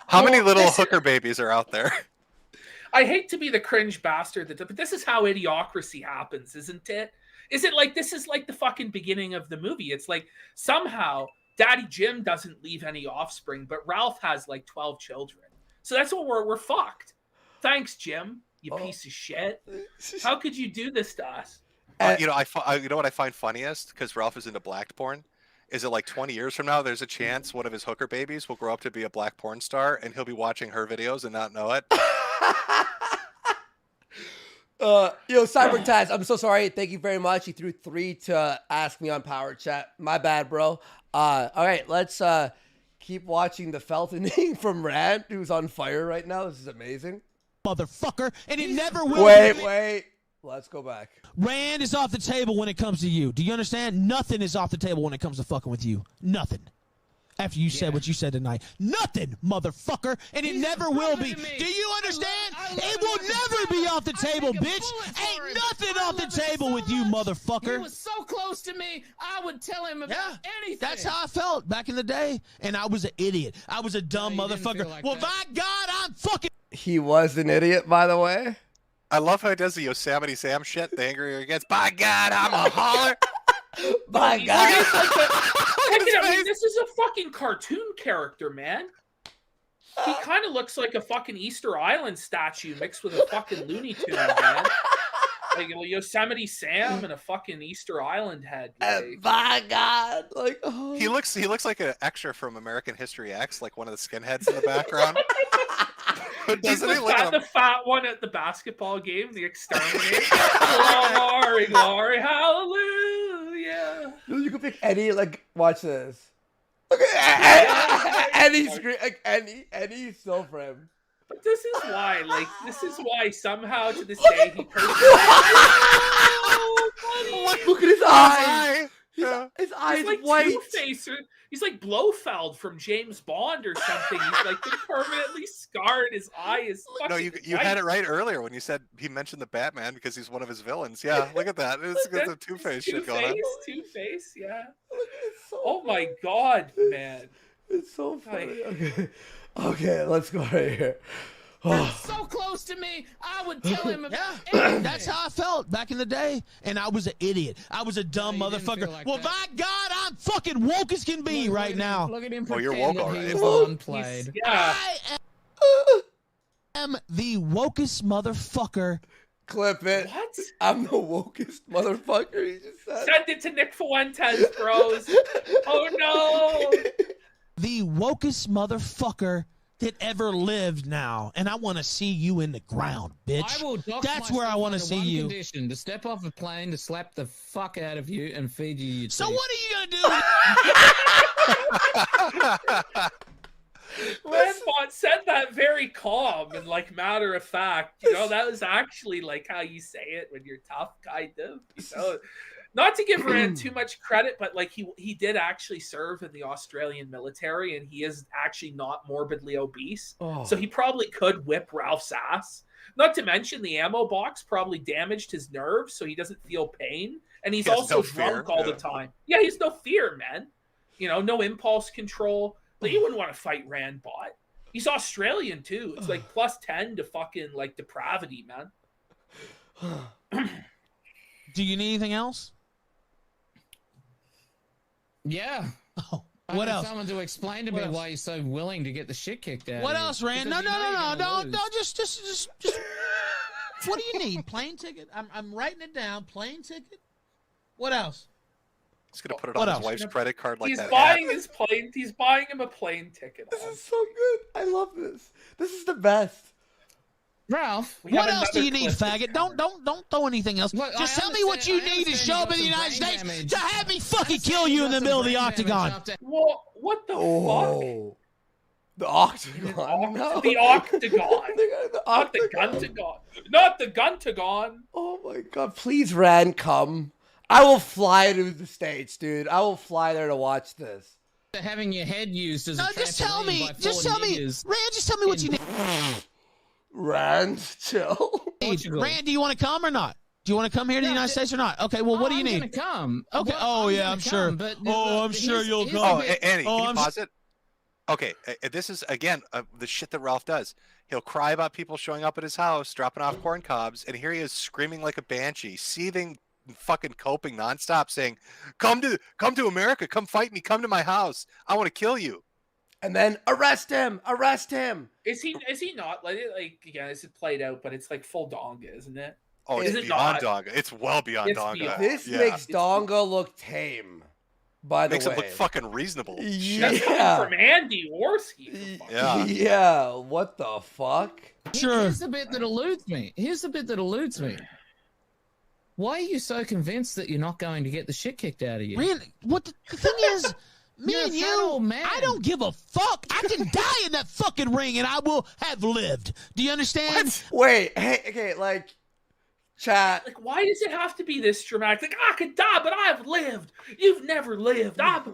Speaker 2: How many little hooker babies are out there?
Speaker 1: I hate to be the cringe bastard, but this is how idiocracy happens, isn't it? Is it like this is like the fucking beginning of the movie? It's like somehow Daddy Jim doesn't leave any offspring, but Ralph has like 12 children. So that's what we're fucked. Thanks, Jim. You piece of shit. How could you do this to us?
Speaker 2: You know what I find funniest? Because Ralph is into black porn. Is it like 20 years from now, there's a chance one of his hooker babies will grow up to be a black porn star and he'll be watching her videos and not know it?
Speaker 3: Cyber Taz, I'm so sorry. Thank you very much. He threw 3 to ask me on Power Chat. My bad, bro. All right, let's keep watching the Feltoning from Rand, who's on fire right now. This is amazing.
Speaker 4: Motherfucker, and it never will.
Speaker 3: Wait. Let's go back.
Speaker 4: Rand is off the table when it comes to you. Do you understand? Nothing is off the table when it comes to fucking with you. Nothing. After you said what you said tonight. Nothing, motherfucker, and it never will be. Do you understand? It will never be off the table, bitch. Ain't nothing off the table with you, motherfucker.
Speaker 8: He was so close to me, I would tell him about anything.
Speaker 4: That's how I felt back in the day, and I was an idiot. I was a dumb motherfucker. Like well, by God, I'm fucking...
Speaker 3: He was an idiot, by the way.
Speaker 2: I love how he does the Yosemite Sam shit, the angrier he gets. By God, I'm a holler.
Speaker 3: By God.
Speaker 1: I mean, this is a fucking cartoon character, man. He kind of looks like a fucking Easter Island statue mixed with a fucking Looney Tune, man. Like a Yosemite Sam and a fucking Easter Island head. Like.
Speaker 3: By God. Like,
Speaker 2: He looks like an extra from American History X, like one of the skinheads in the background.
Speaker 1: He's the fat one at the basketball game, the exterminator. Glory, glory, hallelujah.
Speaker 3: You can pick any, like, watch this. Okay, any still frame.
Speaker 1: But this is why somehow to this day he
Speaker 3: Look at his eyes. His eyes
Speaker 1: like
Speaker 3: white.
Speaker 1: Two-Face. He's like Blofeld from James Bond or something. He's like permanently scarred. His eye is fucking
Speaker 2: No, you had it right earlier when you said he mentioned the Batman because he's one of his villains. Yeah, look at that. It's a Two-Face shit going on.
Speaker 1: Two-Face, yeah. Oh my God, man.
Speaker 3: It's so funny. Okay, let's go right here.
Speaker 8: So close to me, I would tell him about anything.
Speaker 4: That's how I felt back in the day, and I was an idiot. I was a dumb motherfucker. Like well, by God, I'm fucking woke as can be right now.
Speaker 8: Look at him.
Speaker 2: Oh, you're woke already.
Speaker 8: Unplayed.
Speaker 1: Yeah.
Speaker 4: I am the wokest motherfucker.
Speaker 3: Clip it.
Speaker 1: What?
Speaker 3: I'm the wokest motherfucker. He just said.
Speaker 1: Send it to Nick Fuentes, bros. Oh no.
Speaker 4: The wokest motherfucker that ever lived now, and I want to see you in the ground, bitch.
Speaker 8: I will dock
Speaker 4: That's where I want to see you.
Speaker 8: Condition, to step off a plane, to slap the fuck out of you, and feed you.
Speaker 4: So what are you gonna do?
Speaker 1: Landbot said that very calm and like matter of fact. You know, that was actually like how you say it when you're tough, kind of. You know, not to give Rand too much credit, but like he did actually serve in the Australian military, and he is actually not morbidly obese, so he probably could whip Ralph's ass. Not to mention the ammo box probably damaged his nerves, so he doesn't feel pain. and he's
Speaker 2: He has
Speaker 1: also
Speaker 2: no
Speaker 1: drunk
Speaker 2: fear,
Speaker 1: all the
Speaker 2: yeah.
Speaker 1: time. Yeah, he's no fear, man. No impulse control. Like, you wouldn't want to fight Randbot. He's Australian too. It's like +10 to fucking like depravity, man.
Speaker 4: Do you need anything else?
Speaker 8: Yeah.
Speaker 4: Oh,
Speaker 8: I
Speaker 4: what
Speaker 8: need
Speaker 4: else?
Speaker 8: someone to explain to
Speaker 4: What
Speaker 8: me
Speaker 4: else?
Speaker 8: why you're so willing to get the shit kicked out
Speaker 4: What
Speaker 8: of you.
Speaker 4: else, Rand? No,
Speaker 8: Because
Speaker 4: no,
Speaker 8: you know
Speaker 4: no,
Speaker 8: you're
Speaker 4: no,
Speaker 8: gonna
Speaker 4: no,
Speaker 8: lose.
Speaker 4: no. Just. What do you need? Plane ticket? I'm writing it down. Plane ticket. What else?
Speaker 2: He's gonna put it
Speaker 4: What
Speaker 2: on
Speaker 4: else?
Speaker 2: his wife's credit card like
Speaker 1: He's
Speaker 2: that.
Speaker 1: buying his plane. He's buying him a plane ticket.
Speaker 3: This is so good. I love this. This is the best.
Speaker 8: Ralph,
Speaker 1: We have
Speaker 4: What else do
Speaker 1: another
Speaker 4: you need,
Speaker 1: clip to
Speaker 4: faggot?
Speaker 1: cover.
Speaker 4: Don't throw anything else.
Speaker 8: Look,
Speaker 4: Just
Speaker 8: I
Speaker 4: tell me what you
Speaker 8: understand-
Speaker 4: need to
Speaker 8: I
Speaker 4: show up in the United
Speaker 8: understand you got
Speaker 4: States
Speaker 8: some brain
Speaker 4: to
Speaker 8: damage.
Speaker 4: have me
Speaker 8: I
Speaker 4: fucking
Speaker 8: understand
Speaker 4: kill you in
Speaker 8: got
Speaker 4: the
Speaker 8: some
Speaker 4: middle of the
Speaker 8: brain damage
Speaker 4: octagon.
Speaker 8: after-
Speaker 1: What the fuck?
Speaker 3: Oh, the octagon. No.
Speaker 1: The octagon.
Speaker 3: The
Speaker 1: Not the guntagon. Not the guntagon.
Speaker 3: Oh my god! Please, Rand, come. I will fly to the States, dude. I will fly there to watch this.
Speaker 8: Having your head used as
Speaker 4: No,
Speaker 8: a
Speaker 4: just tell
Speaker 8: trampoline
Speaker 4: me.
Speaker 8: by
Speaker 4: Just
Speaker 8: four
Speaker 4: tell me.
Speaker 8: niggas
Speaker 4: Rand, just tell me what you need.
Speaker 3: Rand, chill.
Speaker 8: Portugal.
Speaker 4: Rand, do you want to come or not? Do you want to come here to the United States or not? Okay, well, what do you
Speaker 8: I'm
Speaker 4: need?
Speaker 8: Gonna come.
Speaker 4: Okay.
Speaker 8: Well,
Speaker 4: Oh,
Speaker 8: I'm
Speaker 4: yeah,
Speaker 8: gonna
Speaker 4: I'm sure.
Speaker 8: come, but
Speaker 4: Oh, I'm sure you'll
Speaker 8: here's
Speaker 4: come.
Speaker 8: the
Speaker 2: Oh,
Speaker 8: bit-
Speaker 2: Andy,
Speaker 4: Oh,
Speaker 2: can you
Speaker 4: I'm
Speaker 2: pause it? Okay, this is again the shit that Ralph does. He'll cry about people showing up at his house, dropping off corn cobs, and here he is screaming like a banshee, seething, fucking coping nonstop, saying, "Come to America, come fight me, come to my house. I want to kill you."
Speaker 3: And then arrest him! Arrest him!
Speaker 1: Is he not like again? This is played out, but it's like full donga, isn't it?
Speaker 2: Oh,
Speaker 1: Is
Speaker 2: it's
Speaker 1: it
Speaker 2: beyond
Speaker 1: not?
Speaker 2: Donga. It's well beyond
Speaker 1: It's
Speaker 2: Donga.
Speaker 1: beyond.
Speaker 3: This
Speaker 2: Yeah.
Speaker 3: makes Donga look tame. By the
Speaker 2: Makes
Speaker 3: way,
Speaker 2: it look fucking reasonable.
Speaker 1: That's
Speaker 3: yeah.
Speaker 1: coming from Andy Worski. for fuck's
Speaker 2: Yeah.
Speaker 3: Yeah. What the fuck?
Speaker 4: Sure.
Speaker 8: Here's the bit that eludes me. Why are you so convinced that you're not going to get the shit kicked out of you?
Speaker 4: Rand, what the thing is, me
Speaker 8: You're a
Speaker 4: and
Speaker 8: fat
Speaker 4: you,
Speaker 8: old man.
Speaker 4: I don't give a fuck. I can die in that fucking ring and I will have lived. Do you understand?
Speaker 3: Wait. Hey. Okay. Like, chat.
Speaker 1: Like, why does it have to be this dramatic? Like, I could die, but I've lived. You've never lived. I've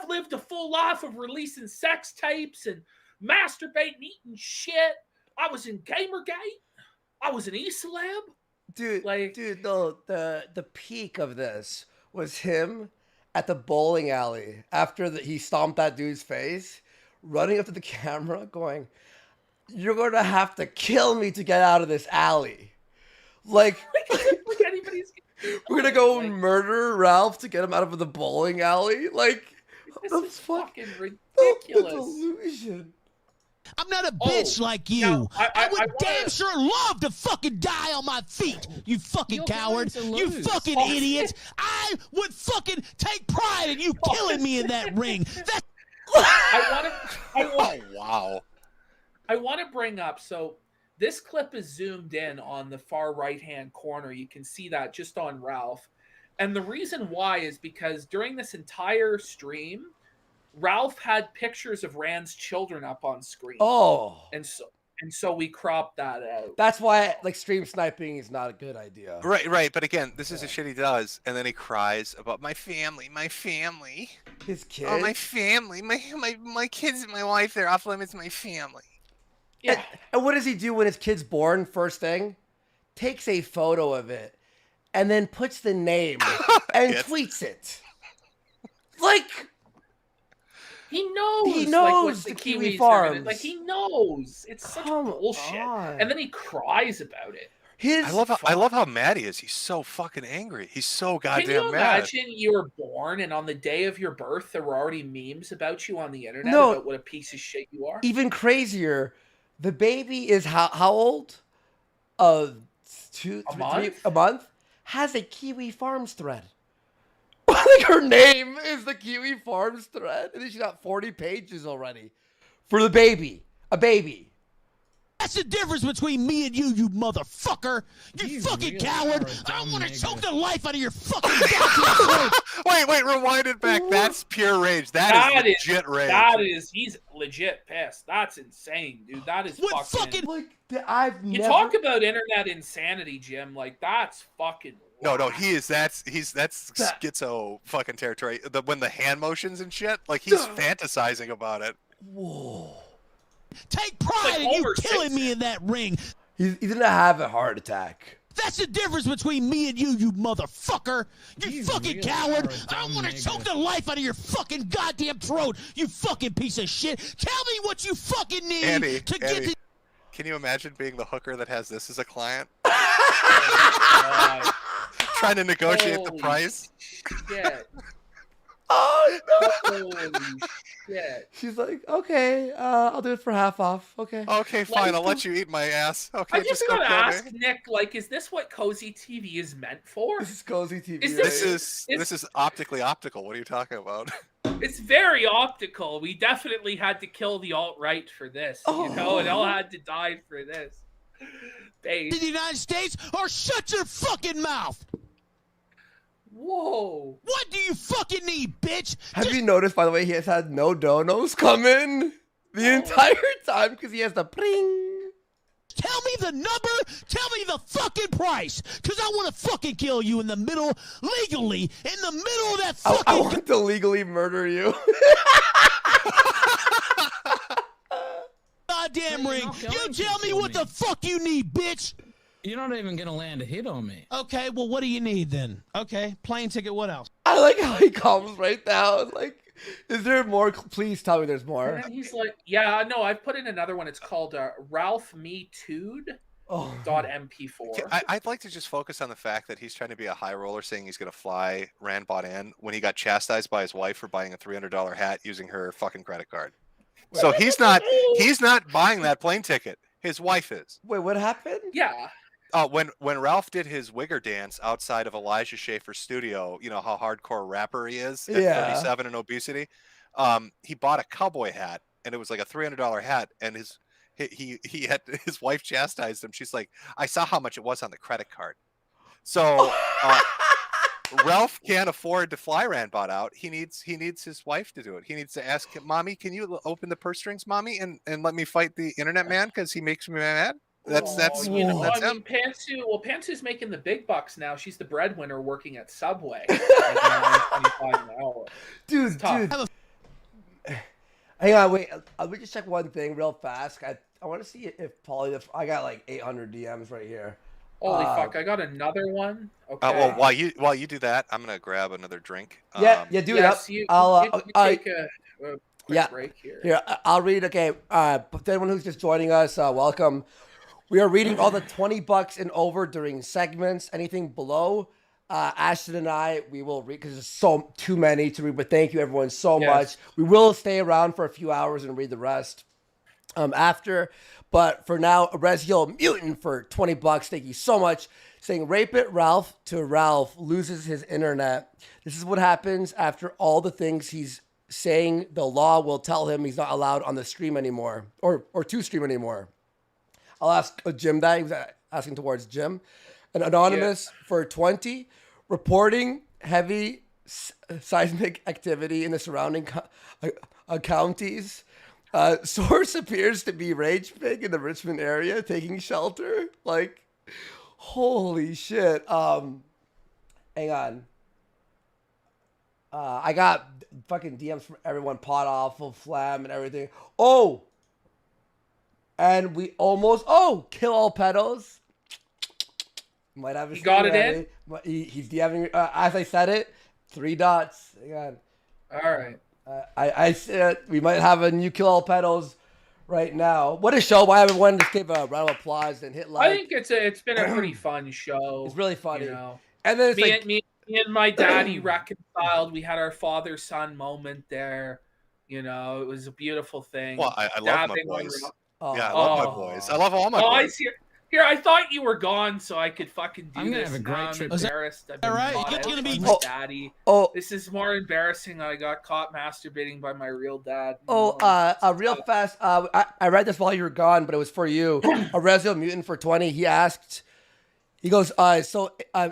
Speaker 1: lived a full life of releasing sex tapes and masturbating, eating shit. I was in Gamergate. I was an E-celeb.
Speaker 3: Dude,
Speaker 1: Like-
Speaker 3: the peak of this was him at the bowling alley after he stomped that dude's face, running up to the camera, going, "You're gonna have to kill me to get out of this alley." Like,
Speaker 1: Like anybody's.
Speaker 3: we're gonna go
Speaker 1: Like,
Speaker 3: and murder Ralph to get him out of the bowling alley. Like,
Speaker 1: This
Speaker 3: the
Speaker 1: is
Speaker 3: fuck?
Speaker 1: fucking
Speaker 3: The
Speaker 1: ridiculous.
Speaker 3: delusion.
Speaker 4: I'm not a bitch like you.
Speaker 1: now,
Speaker 4: I would
Speaker 1: I
Speaker 4: damn
Speaker 1: wanna-
Speaker 4: sure love to fucking die on my feet. You fucking
Speaker 8: You're
Speaker 4: coward.
Speaker 8: going to
Speaker 4: You
Speaker 8: lose.
Speaker 4: fucking
Speaker 1: Oh,
Speaker 4: idiot. I would fucking take pride in you killing me in that ring. That
Speaker 1: I
Speaker 2: Wow.
Speaker 1: want to bring up, so this clip is zoomed in on the far right hand corner. You can see that just on Ralph. And the reason why is because during this entire stream, Ralph had pictures of Rand's children up on screen.
Speaker 3: Oh,
Speaker 1: And so we cropped that out.
Speaker 3: that's why like stream sniping is not a good idea.
Speaker 2: Right. But again, this is the shit he does, and then he cries about my family.
Speaker 3: His kid.
Speaker 2: Oh, my family, my kids and my wife. They're off limits. My family.
Speaker 1: Yeah.
Speaker 3: And what does he do when his kid's born? First thing, takes a photo of it, and then puts the name and
Speaker 2: Yes.
Speaker 3: tweets it. Like,
Speaker 1: He knows.
Speaker 3: He
Speaker 1: like,
Speaker 3: knows
Speaker 1: what
Speaker 3: the Kiwi
Speaker 1: Kiwis are
Speaker 3: Farms.
Speaker 1: gonna- like, he knows. It's such
Speaker 3: Come
Speaker 1: bullshit.
Speaker 3: on.
Speaker 1: And then he cries about it.
Speaker 3: his.
Speaker 2: I love how mad he is. He's so fucking angry. He's so
Speaker 1: Can you
Speaker 2: goddamn mad.
Speaker 1: imagine you were born and on the day of your birth there were already memes about you on the internet
Speaker 3: No.
Speaker 1: about what a piece of shit you are?
Speaker 3: Even crazier. The baby is how old? A month. Has a Kiwi Farms thread. Like her name is the Kiwi Farms thread, and then she got 40 pages already for the baby. A baby.
Speaker 4: That's the difference between me and you motherfucker. You fucking
Speaker 8: really
Speaker 4: coward.
Speaker 8: are a
Speaker 4: I
Speaker 8: dumb
Speaker 4: want to
Speaker 8: nigga.
Speaker 4: choke the life out of your fucking goddamn throat.
Speaker 2: Wait, rewind it back. That's pure rage. That is legit rage.
Speaker 1: He's legit pissed. That's insane, dude. That is
Speaker 4: What
Speaker 1: fucking.
Speaker 3: Like, I've
Speaker 1: You
Speaker 3: never.
Speaker 1: talk about internet insanity, Jim. Like, that's fucking.
Speaker 2: No,
Speaker 1: wild.
Speaker 2: he is. That's schizo fucking territory. When the hand motions and shit, like he's fantasizing about it.
Speaker 3: Whoa.
Speaker 4: Take pride
Speaker 1: Like
Speaker 4: in you
Speaker 1: Homer
Speaker 4: killing
Speaker 1: Simpson.
Speaker 4: me in that ring.
Speaker 3: He's gonna have a heart attack.
Speaker 4: That's the difference between me and you motherfucker. You fucking
Speaker 8: really
Speaker 4: coward.
Speaker 8: are a
Speaker 4: I
Speaker 8: dumb
Speaker 4: want to
Speaker 8: nigga.
Speaker 4: choke the life out of your fucking goddamn throat. You fucking piece of shit. Tell me what you fucking need
Speaker 2: Andy,
Speaker 4: to get
Speaker 2: Andy,
Speaker 4: the.
Speaker 2: can you imagine being the hooker that has this as a client?
Speaker 1: God.
Speaker 2: Trying to negotiate the
Speaker 1: Holy
Speaker 2: price?
Speaker 1: shit.
Speaker 3: Oh no!
Speaker 1: Holy shit.
Speaker 3: She's like, okay, I'll do it for half off. Okay.
Speaker 2: Okay, fine, I'll
Speaker 1: Like-
Speaker 2: let you eat my ass. Okay,
Speaker 1: I just
Speaker 2: go
Speaker 1: gotta
Speaker 2: kill
Speaker 1: ask
Speaker 2: me.
Speaker 1: Nick, like, is this what Cozy TV is meant for?
Speaker 3: This is cozy TV.
Speaker 1: Is
Speaker 3: right?
Speaker 2: This is optically optical. What are you talking about?
Speaker 1: It's very optical. We definitely had to kill the alt-right for this, you know? It all had to die for this.
Speaker 4: in the United States or shut your fucking mouth.
Speaker 1: Whoa.
Speaker 4: What do you fucking need, bitch?
Speaker 3: Have you noticed, by the way, he has had no donos come in the entire time because he has the pring.
Speaker 4: Tell me the number. Tell me the fucking price. Because I want to fucking kill you in the middle, legally, in the middle of that
Speaker 3: I
Speaker 4: fucking...
Speaker 3: want to legally murder you.
Speaker 4: goddamn
Speaker 8: You're
Speaker 4: ring.
Speaker 8: not
Speaker 4: You
Speaker 8: going to
Speaker 4: tell me
Speaker 8: kill
Speaker 4: what
Speaker 8: me.
Speaker 4: the fuck you need, bitch.
Speaker 8: You're not even gonna land a hit on me.
Speaker 4: Okay, well, what do you need then? Okay, plane ticket, what else?
Speaker 3: I like how he comes right down. Like, is there more? Please tell me there's more.
Speaker 1: And then he's like, yeah, no, I've put in another one. It's called Ralph Me Too'd.
Speaker 3: Oh,
Speaker 1: .mp4.
Speaker 2: I'd like to just focus on the fact that he's trying to be a high roller, saying he's going to fly Rand bought in when he got chastised by his wife for buying a $300 hat using her fucking credit card. So he's not buying that plane ticket. His wife is.
Speaker 3: wait, what happened?
Speaker 1: Yeah.
Speaker 2: When Ralph did his wigger dance outside of Elijah Schaefer's studio, you know how hardcore rapper he is at
Speaker 3: Yeah.
Speaker 2: 37 and obesity. He bought a cowboy hat, and it was like a $300 hat, and he had his wife chastised him. She's like, I saw how much it was on the credit card. So Ralph can't afford to fly Randbot out. He needs his wife to do it. He needs to ask him, Mommy, can you open the purse strings, Mommy, and let me fight the internet man because he makes me mad. That's
Speaker 1: you know,
Speaker 2: that's
Speaker 1: I
Speaker 2: him.
Speaker 1: mean, Pantsu's making the big bucks now. She's the breadwinner working at Subway. Like, $9.25 an hour.
Speaker 3: Dude.
Speaker 1: tough.
Speaker 3: Hang on, wait. Let me just check one thing real fast. I want to see if Paulie. I got like 800 DMs right here.
Speaker 1: Holy fuck! I got another one. Okay.
Speaker 2: Well, while you do that, I'm gonna grab another drink.
Speaker 3: Yeah, do it up.
Speaker 1: You
Speaker 3: I'll
Speaker 1: take a quick break here.
Speaker 3: Here, I'll read. Okay, but anyone who's just joining us, welcome. We are reading all the $20 and over during segments. Anything below, Ashton and I, we will read because there's too many to read. But thank you everyone so much. We will stay around for a few hours and read the rest after. But for now, Reziel Mutant for $20. Thank you so much. Saying rape it, Ralph to Ralph loses his internet. This is what happens after all the things he's saying. The law will tell him he's not allowed on the stream anymore or to stream anymore. I'll ask Jim that. He was asking towards Jim. An anonymous for 20, reporting heavy seismic activity in the surrounding counties. Source appears to be Rage Pig in the Richmond area, taking shelter. Like, holy shit. Hang on. I got fucking DMs from everyone, Pot Awful, Flam, and everything. Oh! And we almost kill all pedos. Might have.
Speaker 1: He got it in.
Speaker 3: He's DMing. As I said it, 3 dots. Hang on.
Speaker 1: All right.
Speaker 3: I said we might have a new kill all pedos right now. What a show! Why everyone just give a round of applause and hit like.
Speaker 1: I think it's been a pretty fun show.
Speaker 3: It's really funny.
Speaker 1: You know?
Speaker 3: And then it's
Speaker 1: me and my daddy reconciled. We had our father-son moment there. You know, it was a beautiful thing.
Speaker 2: Well, I love my boys. Yeah, I love my boys. I love all my boys.
Speaker 1: Here, I thought you were gone so I could fucking do
Speaker 8: I'm gonna
Speaker 1: this.
Speaker 8: have a great trip.
Speaker 1: I'm embarrassed. I've been
Speaker 4: All right,
Speaker 1: caught
Speaker 4: you're
Speaker 1: out
Speaker 4: gonna
Speaker 1: by
Speaker 4: be-
Speaker 1: my daddy.
Speaker 3: Oh,
Speaker 1: This is more embarrassing. I got caught masturbating by my real dad.
Speaker 3: Real fast. I read this while you were gone, but it was for you. A Rezo Mutant for 20. He asked. He goes,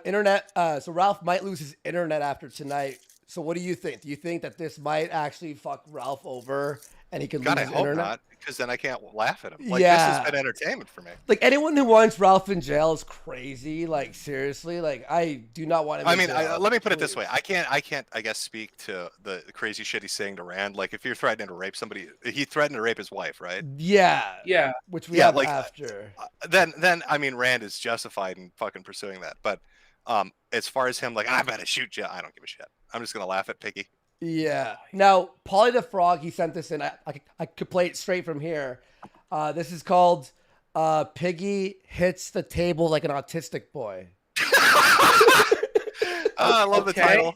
Speaker 3: internet. So Ralph might lose his internet after tonight. So what do you think? Do you think that this might actually fuck Ralph over and he could lose his internet?
Speaker 2: because then I can't laugh at him. Like,
Speaker 3: Yeah.
Speaker 2: this has been entertainment for me.
Speaker 3: Like, anyone who wants Ralph in jail is crazy. Like, seriously. Like, I do not want him in jail.
Speaker 2: Let me put it this way. I can't, I guess, speak to the crazy shit he's saying to Rand. Like, if you're threatening to rape somebody, he threatened to rape his wife, right?
Speaker 3: Yeah.
Speaker 1: Yeah.
Speaker 3: Which we have after.
Speaker 2: Then I mean, Rand is justified in fucking pursuing that. But as far as him, like, I'm gonna shoot you, I don't give a shit. I'm just gonna laugh at Piggy.
Speaker 3: Yeah. Now, Polly the Frog, he sent this in. I could play it straight from here. This is called Piggy Hits the Table Like an Autistic Boy.
Speaker 2: I love the title.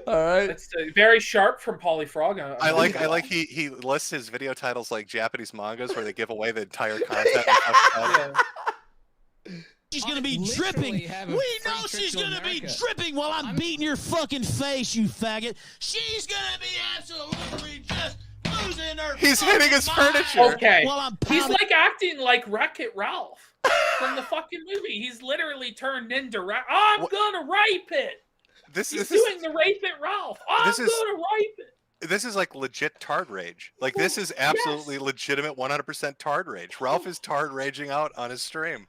Speaker 3: All right.
Speaker 1: It's very sharp from Polly Frog.
Speaker 2: I like he lists his video titles like Japanese mangas where they give away the entire content.
Speaker 4: She's gonna be dripping. We know she's gonna be dripping while I'm beating your fucking face, you faggot. She's gonna be absolutely just losing her.
Speaker 2: He's hitting his furniture.
Speaker 1: Okay.
Speaker 4: While I'm
Speaker 1: He's like acting like Wreck-It Ralph from the fucking movie. He's literally turned into I'm gonna rape it. He's doing the Rape It Ralph. I'm gonna rape it.
Speaker 2: This is like legit tard rage. Like, this is absolutely legitimate 100% tard rage. Ralph is tard raging out on his stream.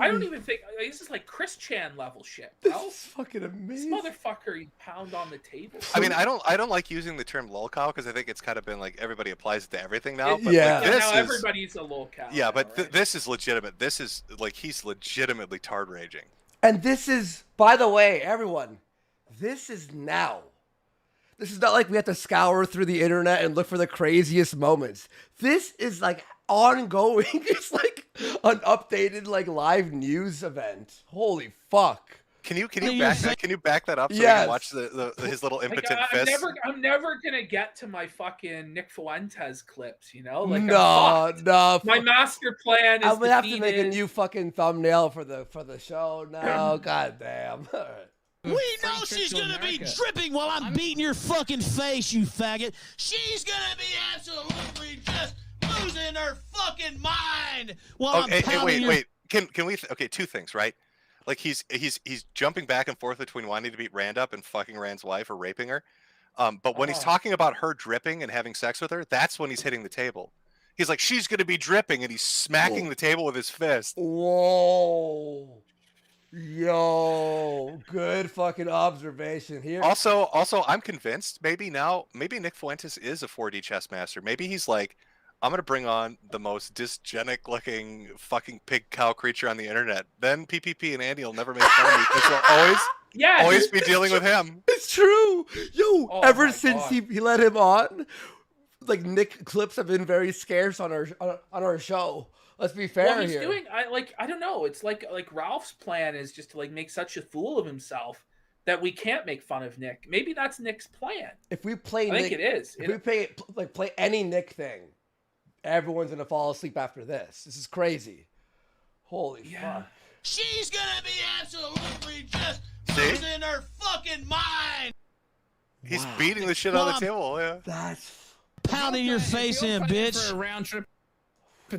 Speaker 1: I don't even think this is like Chris Chan level shit,
Speaker 3: This
Speaker 1: bro.
Speaker 3: is fucking amazing.
Speaker 1: This motherfucker, he pound on the table.
Speaker 2: I mean, I don't like using the term lolcow because I think it's kind of been like everybody applies it to everything now. But
Speaker 3: Yeah.
Speaker 2: like, this
Speaker 1: now
Speaker 2: is,
Speaker 1: everybody's a lolcow.
Speaker 2: Yeah, but
Speaker 1: right?
Speaker 2: this is legitimate. This is like he's legitimately tard raging.
Speaker 3: And this is, by the way, everyone, this is now. This is not like we have to scour through the internet and look for the craziest moments. This is like ongoing. It's like an updated like live news event. Holy fuck.
Speaker 2: Can you back that up so we
Speaker 3: Yes.
Speaker 2: can watch his little impotent
Speaker 1: I'm
Speaker 2: fist?
Speaker 1: I'm never gonna get to my fucking Nick Fuentes clips, you know? Like
Speaker 3: No.
Speaker 1: My master plan is
Speaker 3: I'm gonna have to make a
Speaker 1: defeated.
Speaker 3: new fucking thumbnail for the show now. God damn. All right.
Speaker 4: We know she's gonna be dripping while I'm beating your fucking face, you faggot. She's gonna be absolutely just losing her fucking mind while I'm pounding your...
Speaker 2: Wait. Can we? Okay, two things, right? Like he's jumping back and forth between wanting to beat Rand up and fucking Rand's wife or raping her. But when he's talking about her dripping and having sex with her, that's when he's hitting the table. He's like, she's gonna be dripping, and he's smacking the table with his fist.
Speaker 3: Whoa. Yo, good fucking observation here.
Speaker 2: Also, I'm convinced maybe Nick Fuentes is a 4D chess master. Maybe he's like, I'm gonna bring on the most dysgenic looking fucking pig cow creature on the internet. Then PPP and Andy will never make fun of me because they'll always be dealing with him.
Speaker 3: It's true. Yo,
Speaker 1: Oh
Speaker 3: ever
Speaker 1: my
Speaker 3: since
Speaker 1: God.
Speaker 3: he let him on, like Nick clips have been very scarce on our show. Let's be fair
Speaker 1: Well, he's
Speaker 3: here.
Speaker 1: doing. I don't know. It's like Ralph's plan is just to like make such a fool of himself that we can't make fun of Nick. Maybe that's Nick's plan.
Speaker 3: If we play
Speaker 1: I
Speaker 3: Nick,
Speaker 1: think it is.
Speaker 3: If we play any Nick thing, everyone's gonna fall asleep after this. This is crazy. Holy fuck.
Speaker 4: She's gonna be absolutely just
Speaker 2: See?
Speaker 4: losing her fucking mind.
Speaker 2: He's beating the shit out of the table. Yeah.
Speaker 3: That's
Speaker 4: Pounding your face
Speaker 8: If you're
Speaker 4: in,
Speaker 8: planning
Speaker 4: bitch.
Speaker 8: For a round trip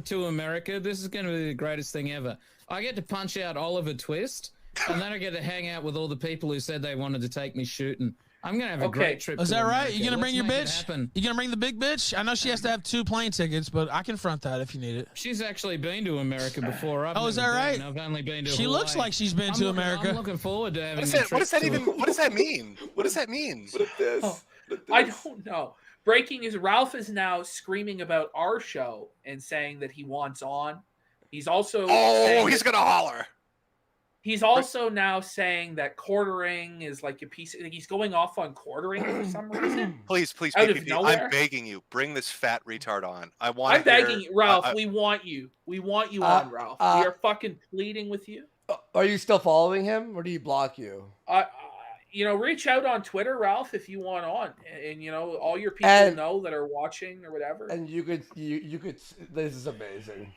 Speaker 8: to America, this is going to be the greatest thing ever. I get to punch out Oliver Twist, and then I get to hang out with all the people who said they wanted to take me shooting. I'm going to have a great trip.
Speaker 4: Is
Speaker 8: to
Speaker 4: that right?
Speaker 8: America.
Speaker 4: You gonna bring
Speaker 8: Let's
Speaker 4: your
Speaker 8: make it
Speaker 4: bitch?
Speaker 8: happen.
Speaker 4: You gonna bring the big bitch? I know she has to have 2 plane tickets, but I can front that if you need it.
Speaker 8: She's actually been to America before. I've
Speaker 4: Is
Speaker 8: never
Speaker 4: that right?
Speaker 8: been. I've only been to
Speaker 4: She
Speaker 8: Hawaii.
Speaker 4: looks like she's been to America.
Speaker 8: I'm looking forward to having
Speaker 2: What does that mean? What does that mean?
Speaker 1: I don't know. Breaking news: Ralph is now screaming about our show and saying that he wants on. He's also
Speaker 2: he's gonna holler.
Speaker 1: He's also now saying that quartering is like a piece. Like he's going off on quartering for some reason.
Speaker 2: Please,
Speaker 1: Out of
Speaker 2: PPP,
Speaker 1: nowhere?
Speaker 2: I'm begging you, bring this fat retard on. I want.
Speaker 1: I'm begging you, Ralph. We want you. We want you on, Ralph. We are fucking pleading with you.
Speaker 3: Are you still following him, or do he block you?
Speaker 1: Reach out on Twitter, Ralph, if you want on, and all your people know that are watching or whatever.
Speaker 3: And you could. This is amazing.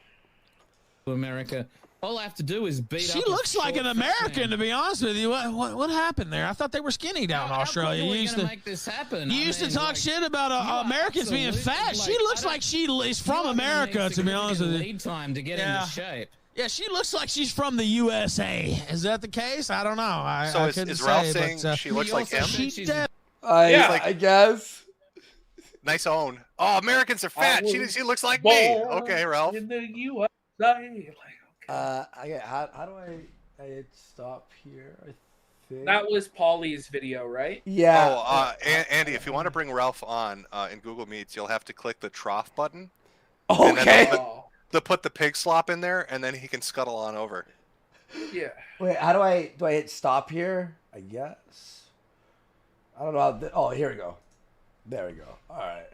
Speaker 8: America. All I have to do is beat
Speaker 4: She
Speaker 8: up a
Speaker 4: looks like
Speaker 8: short
Speaker 4: an
Speaker 8: fat
Speaker 4: American,
Speaker 8: man.
Speaker 4: to be honest with you. What happened there? I thought they were skinny down in Australia.
Speaker 8: How
Speaker 4: You
Speaker 8: are we
Speaker 4: used
Speaker 8: gonna
Speaker 4: to
Speaker 8: make this happen?
Speaker 4: You
Speaker 8: I
Speaker 4: used to
Speaker 8: mean,
Speaker 4: talk
Speaker 8: like,
Speaker 4: shit about Americans being
Speaker 8: absolutely,
Speaker 4: fat. She
Speaker 8: like,
Speaker 4: looks like she is from America, to be honest with you.
Speaker 8: Lead time to get into shape.
Speaker 4: Yeah, she looks like she's from the USA. Is that the case? I don't know. I couldn't
Speaker 2: is Ralph
Speaker 4: say,
Speaker 2: saying
Speaker 4: but,
Speaker 2: she looks like him?
Speaker 4: She did.
Speaker 3: I guess.
Speaker 2: Nice own. Oh, Americans are fat. She looks like me. Okay, Ralph.
Speaker 1: In the USA. Like, okay.
Speaker 3: How do I hit stop here? I think
Speaker 1: That was Polly's video, right?
Speaker 3: Yeah.
Speaker 2: Oh, Andy, if you want to bring Ralph on in Google Meets, you'll have to click the trough button.
Speaker 3: Okay.
Speaker 2: They'll put the pig slop in there, and then he can scuttle on over.
Speaker 1: Yeah.
Speaker 3: Wait, how do I hit stop here? I guess. I don't know. Oh, here we go. There we go. All right.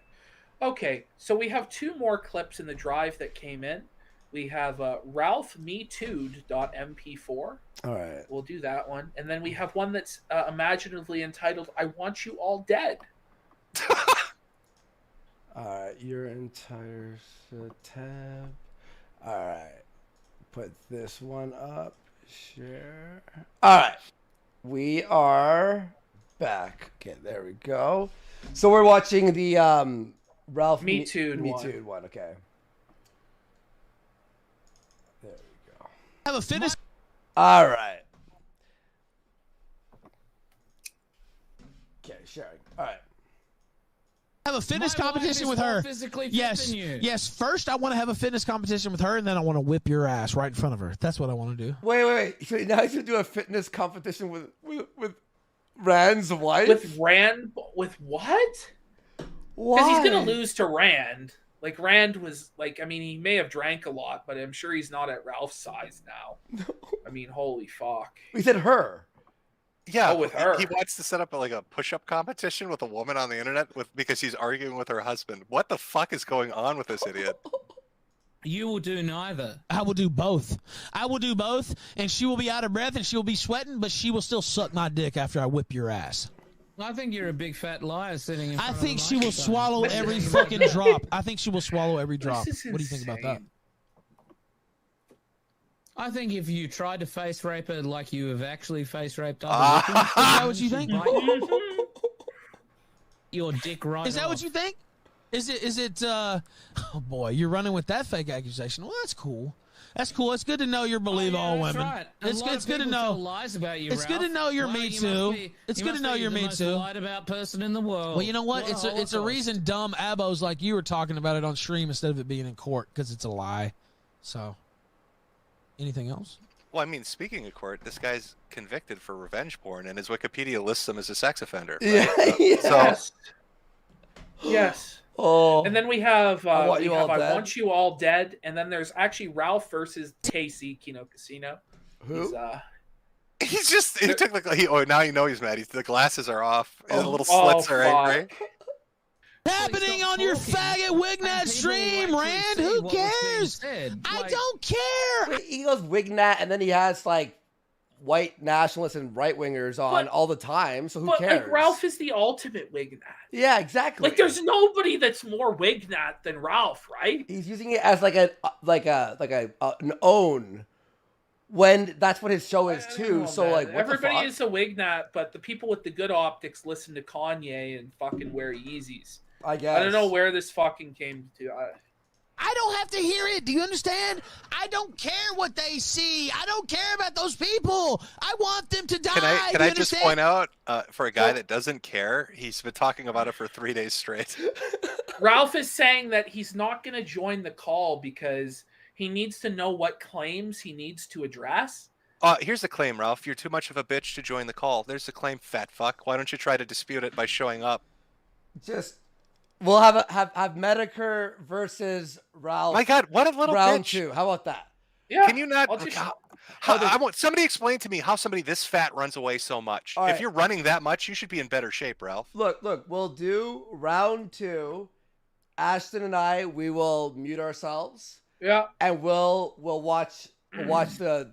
Speaker 1: Okay, so we have 2 more clips in the drive that came in. We have RalphMeToo'd.mp4.
Speaker 3: All right.
Speaker 1: We'll do that one. And then we have one that's imaginatively entitled, I Want You All Dead.
Speaker 3: All right. Your entire tab. All right. Put this one up. Share. All right. We are back. Okay, there we go. So we're watching the Ralph
Speaker 1: Me Too'd
Speaker 3: one. Okay. There we go.
Speaker 4: Have a fitness.
Speaker 3: All right. Okay, sharing. All right.
Speaker 4: Have a fitness
Speaker 8: My wife
Speaker 4: competition
Speaker 8: is
Speaker 4: with
Speaker 8: more
Speaker 4: her.
Speaker 8: physically fit
Speaker 4: Yes,
Speaker 8: than you.
Speaker 4: yes. First, I want to have a fitness competition with her, and then I want to whip your ass right in front of her. That's what I want to do.
Speaker 3: Wait. So now you do a fitness competition with Rand's wife?
Speaker 1: With Rand? With what?
Speaker 3: Why?
Speaker 1: Because he's going to lose to Rand. Like, Rand was, like, I mean, he may have drank a lot, but I'm sure he's not at Ralph's size now. I mean, holy fuck.
Speaker 3: He said her.
Speaker 2: Yeah,
Speaker 1: Oh, with her.
Speaker 2: He wants to set up like a push-up competition with a woman on the internet because she's arguing with her husband. What the fuck is going on with this idiot?
Speaker 8: You will do neither.
Speaker 4: I will do both. I will do both, and she will be out of breath and she will be sweating, but she will still suck my dick after I whip your ass.
Speaker 8: I think you're a big fat liar sitting in front
Speaker 4: I
Speaker 8: of
Speaker 4: think
Speaker 8: the
Speaker 4: she will
Speaker 8: microphone.
Speaker 4: swallow every fucking drop. I think she will swallow every drop.
Speaker 1: This is
Speaker 4: What do you think about that?
Speaker 1: insane.
Speaker 8: I think if you tried to face rape her like you have actually face raped other
Speaker 4: Is
Speaker 8: victims,
Speaker 4: that what you think?
Speaker 8: your dick right
Speaker 4: Is that what you think? Is it oh boy, you're running with that fake accusation. Well, that's cool. That's cool. It's good to know you're believe all women.
Speaker 8: Right.
Speaker 4: It's good to know.
Speaker 8: Lies about you,
Speaker 4: It's good to
Speaker 8: Ralph.
Speaker 4: know you're
Speaker 8: Well,
Speaker 4: me
Speaker 8: you
Speaker 4: too.
Speaker 8: must be-
Speaker 4: It's
Speaker 8: you
Speaker 4: good to
Speaker 8: must
Speaker 4: know
Speaker 8: be
Speaker 4: you're
Speaker 8: the
Speaker 4: me
Speaker 8: most
Speaker 4: too.
Speaker 8: lied about person in the world.
Speaker 4: Well, you know what?
Speaker 8: What
Speaker 4: It's
Speaker 8: a
Speaker 4: a
Speaker 8: Holocaust.
Speaker 4: reason dumb abos like you are talking about it on stream instead of it being in court because it's a lie. So, anything else?
Speaker 2: Well, I mean, speaking of court, this guy's convicted for revenge porn, and his Wikipedia lists him as a sex offender. Right?
Speaker 3: Yeah.
Speaker 1: Yes. Yes.
Speaker 3: Oh.
Speaker 1: And then we have
Speaker 3: I Want
Speaker 1: I
Speaker 3: You All Dead.
Speaker 1: Want You All Dead, and then there's actually Ralph versus KC Kino Casino.
Speaker 3: Who?
Speaker 2: He took now you know he's mad. The glasses are off, and the little slits are angry.
Speaker 4: Happening on your faggot Wignat stream, Rand. Who cares? I don't care.
Speaker 3: Wait, he goes Wignat, and then he has like white nationalists and right wingers on all the time. So who
Speaker 1: But
Speaker 3: cares?
Speaker 1: like Ralph is the ultimate Wignat.
Speaker 3: Yeah, exactly.
Speaker 1: Like there's nobody that's more Wignat than Ralph, right?
Speaker 3: He's using it as an own when that's what his show is too.
Speaker 1: Oh,
Speaker 3: So
Speaker 1: man.
Speaker 3: like, what
Speaker 1: everybody
Speaker 3: the fuck?
Speaker 1: is a Wignat, but the people with the good optics listen to Kanye and fucking wear Yeezys.
Speaker 3: I guess.
Speaker 1: I don't know where this fucking came to.
Speaker 4: I don't have to hear it. Do you understand? I don't care what they see. I don't care about those people. I want them to die.
Speaker 2: Can I just point out, for a guy that doesn't care, he's been talking about it for 3 days straight.
Speaker 1: Ralph is saying that he's not going to join the call because he needs to know what claims he needs to address.
Speaker 2: Here's the claim, Ralph. You're too much of a bitch to join the call. There's the claim, fat fuck. Why don't you try to dispute it by showing up?
Speaker 3: Just we'll have Metokur versus Ralph.
Speaker 2: My God, what a little
Speaker 3: round
Speaker 2: bitch.
Speaker 3: 2. How about that?
Speaker 1: Yeah.
Speaker 2: Can you not?
Speaker 1: I'll just-
Speaker 2: I want somebody explain to me how somebody this fat runs away so much.
Speaker 3: All
Speaker 2: If
Speaker 3: right.
Speaker 2: you're running that much, you should be in better shape, Ralph.
Speaker 3: Look. We'll do round 2. Ashton and I, we will mute ourselves.
Speaker 1: Yeah.
Speaker 3: And we'll watch the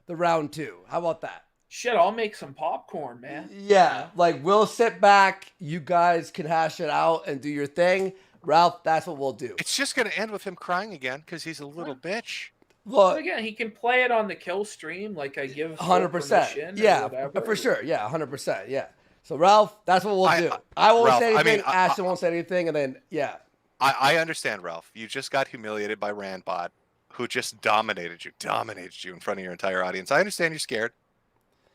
Speaker 3: round 2. How about that?
Speaker 1: Shit, I'll make some popcorn, man.
Speaker 3: Yeah, like we'll sit back. You guys can hash it out and do your thing. Ralph, that's what we'll do.
Speaker 2: It's just going to end with him crying again because he's a little bitch.
Speaker 3: Look,
Speaker 1: Again, he can play it on the kill stream, like I give
Speaker 3: 100%. Yeah,
Speaker 1: whatever.
Speaker 3: for sure. Yeah, 100%. Yeah. So Ralph, that's what we'll do.
Speaker 2: I-
Speaker 3: I won't
Speaker 2: Ralph,
Speaker 3: say
Speaker 2: I
Speaker 3: anything.
Speaker 2: mean,
Speaker 3: Ashton won't say anything, and then yeah.
Speaker 2: I understand, Ralph. You just got humiliated by Randbot, who just dominated you in front of your entire audience. I understand you're scared.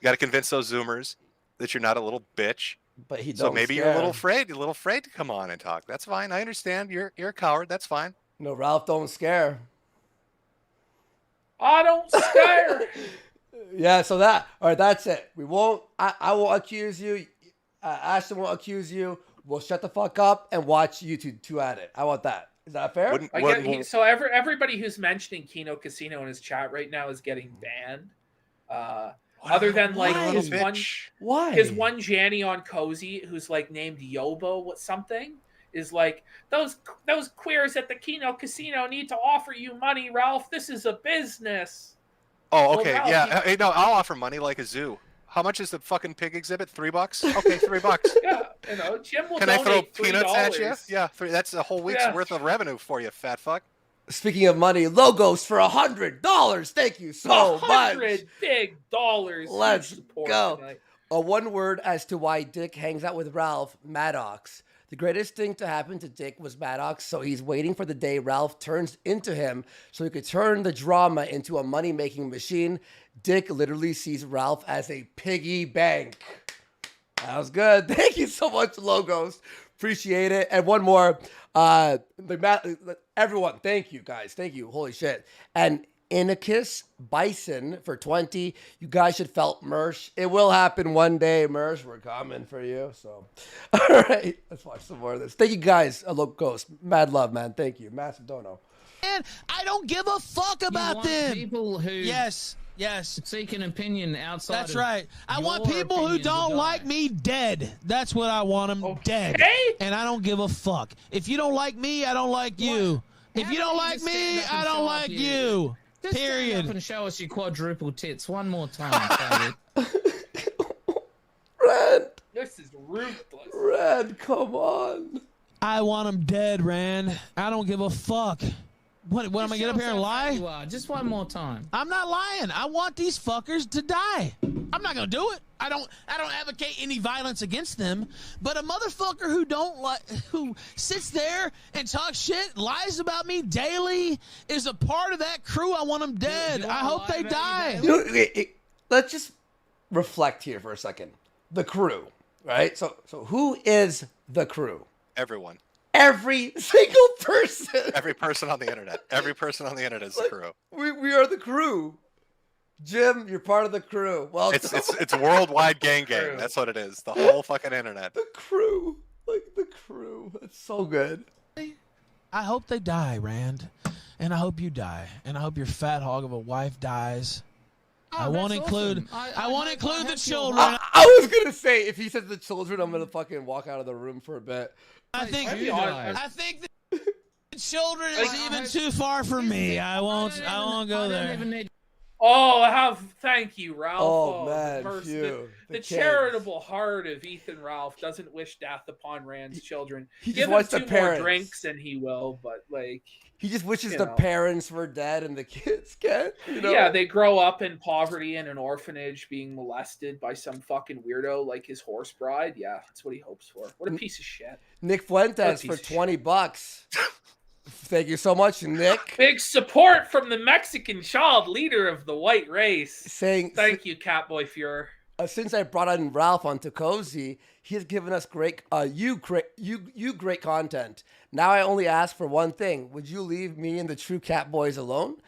Speaker 2: You got to convince those Zoomers that you're not a little bitch.
Speaker 3: But he
Speaker 2: So
Speaker 3: don't
Speaker 2: maybe
Speaker 3: scare.
Speaker 2: you're a little afraid to come on and talk. That's fine. I understand. You're a coward. That's fine.
Speaker 3: No, Ralph don't scare.
Speaker 1: I don't scare.
Speaker 3: Yeah, so all right, that's it. We won't, I won't accuse you. Ashton won't accuse you. We'll shut the fuck up and watch you two at it. I want that. Is that fair?
Speaker 1: So everybody who's mentioning Kino Casino in his chat right now is getting banned. Other than like his one Janny on Cozy who's like named Yobo something is like those queers at the Kino Casino need to offer you money, Ralph. This is a business.
Speaker 2: Oh, okay, well, Ralph, yeah. Hey, no, I'll offer money like a zoo. How much is the fucking pig exhibit? $3? Okay, $3.
Speaker 1: Yeah, Jim will
Speaker 2: Can I throw
Speaker 1: donate
Speaker 2: peanuts
Speaker 1: $3.
Speaker 2: at you? Yeah, that's a whole week's worth of revenue for you, fat fuck.
Speaker 3: Speaking of money, logos for $100. Thank you so much.
Speaker 1: $100 big dollars.
Speaker 3: Let's go. A one word as to why Dick hangs out with Ralph, Maddox. The greatest thing to happen to Dick was Maddox, so he's waiting for the day Ralph turns into him so he could turn the drama into a money-making machine. Dick literally sees Ralph as a piggy bank. That was good. Thank you so much, Logos. Appreciate it. And one more. Everyone, thank you, guys. Thank you. Holy shit. And Inicus Bison for 20. You guys should felt Mersh. It will happen one day, Mersh. We're coming for you. So, all right. Let's watch some more of this. Thank you, guys. Ghost. Mad love, man. Thank you. Massive dono.
Speaker 4: And I don't give a fuck about them.
Speaker 8: People who
Speaker 4: yes
Speaker 8: seek an opinion outside.
Speaker 4: That's right. I want people who don't like me dead. That's what I want them dead. And I don't give a fuck. If you don't like me, I don't like you. If you don't like me, I don't like you.
Speaker 8: Just
Speaker 4: period.
Speaker 8: Stand up and show us your quadruple tits one more time,
Speaker 3: Red.
Speaker 1: This is ruthless.
Speaker 3: Red, come on.
Speaker 4: I want them dead, Rand. I don't give a fuck. What am I gonna get up here and lie?
Speaker 8: You are. Just one more time.
Speaker 4: I'm not lying. I want these fuckers to die. I'm not gonna do it. I don't advocate any violence against them. But a motherfucker who sits there and talks shit, lies about me daily, is a part of that crew. I want them dead. I hope they die.
Speaker 3: Let's just reflect here for a second. The crew, right? So who is the crew?
Speaker 2: Everyone.
Speaker 3: Every single person.
Speaker 2: Every person on the internet. Every person on the internet is the crew.
Speaker 3: We are the crew. Jim, you're part of the crew. Well,
Speaker 2: it's worldwide gang. That's what it is. The whole fucking internet.
Speaker 3: The crew. Like the crew. That's so good.
Speaker 4: I hope they die, Rand. And I hope you die. And I hope your fat hog of a wife dies. I won't include I won't include the children.
Speaker 3: I was gonna say if he says the children, I'm gonna fucking walk out of the room for a bit.
Speaker 4: I think the children is even too far for me. I won't go there.
Speaker 1: Thank you, Ralph.
Speaker 3: Oh man,
Speaker 1: the charitable heart of Ethan Ralph doesn't wish death upon Rand's children.
Speaker 3: He
Speaker 1: Give
Speaker 3: just wants
Speaker 1: him
Speaker 3: the
Speaker 1: two more
Speaker 3: parents.
Speaker 1: drinks and he will, but like
Speaker 3: he just wishes the parents were dead and the kids can't.
Speaker 1: Yeah, they grow up in poverty in an orphanage, being molested by some fucking weirdo like his horse bride. Yeah, that's what he hopes for. What a piece of shit.
Speaker 3: Nick Fuentes for $20. Thank you so much, Nick.
Speaker 1: Big support from the Mexican child leader of the white race.
Speaker 3: Saying
Speaker 1: thank you, Catboy Fuhrer.
Speaker 3: Since I brought in Ralph onto Cozy, he has given us great content. Now I only ask for one thing. Would you leave me and the true Catboys alone?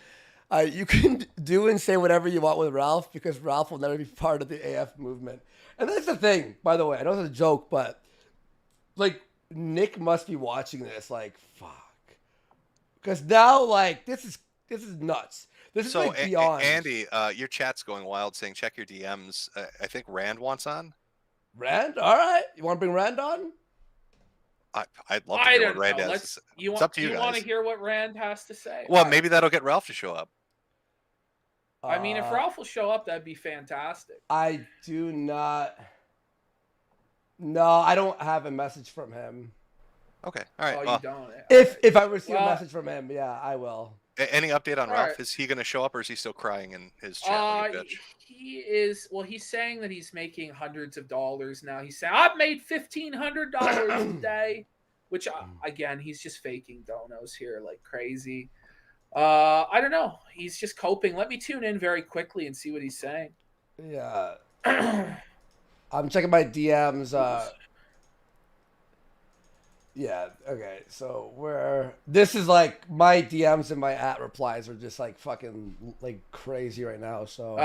Speaker 3: You can do and say whatever you want with Ralph because Ralph will never be part of the AF movement. And that's the thing, by the way. I know it's a joke, but like Nick must be watching this like, fuck. Because now, like, this is nuts. This is like beyond.
Speaker 2: Andy, your chat's going wild saying check your DMs. I think Rand wants on.
Speaker 3: Rand? All right. You want to bring Rand on?
Speaker 2: I'd love to hear what Rand has to say. It's up to you guys.
Speaker 1: You want to hear what Rand has to say?
Speaker 2: Well, maybe that'll get Ralph to show up.
Speaker 1: I mean, if Ralph will show up, that'd be fantastic.
Speaker 3: I do not. No, I don't have a message from him.
Speaker 2: Okay. All right.
Speaker 1: Oh, you don't.
Speaker 3: If I receive a message from him, yeah, I will.
Speaker 2: Any update on Ralph?
Speaker 1: Right.
Speaker 2: Is he going to show up or is he still crying in his chat?
Speaker 1: He is. Well, he's saying that he's making hundreds of dollars now. He's saying, I've made $1,500 a day, which, again, he's just faking donos here like crazy. I don't know. He's just coping. Let me tune in very quickly and see what he's saying.
Speaker 3: Yeah. I'm checking my DMs. Yeah, okay. So this is like my DMs and my replies are just like fucking like crazy right now. So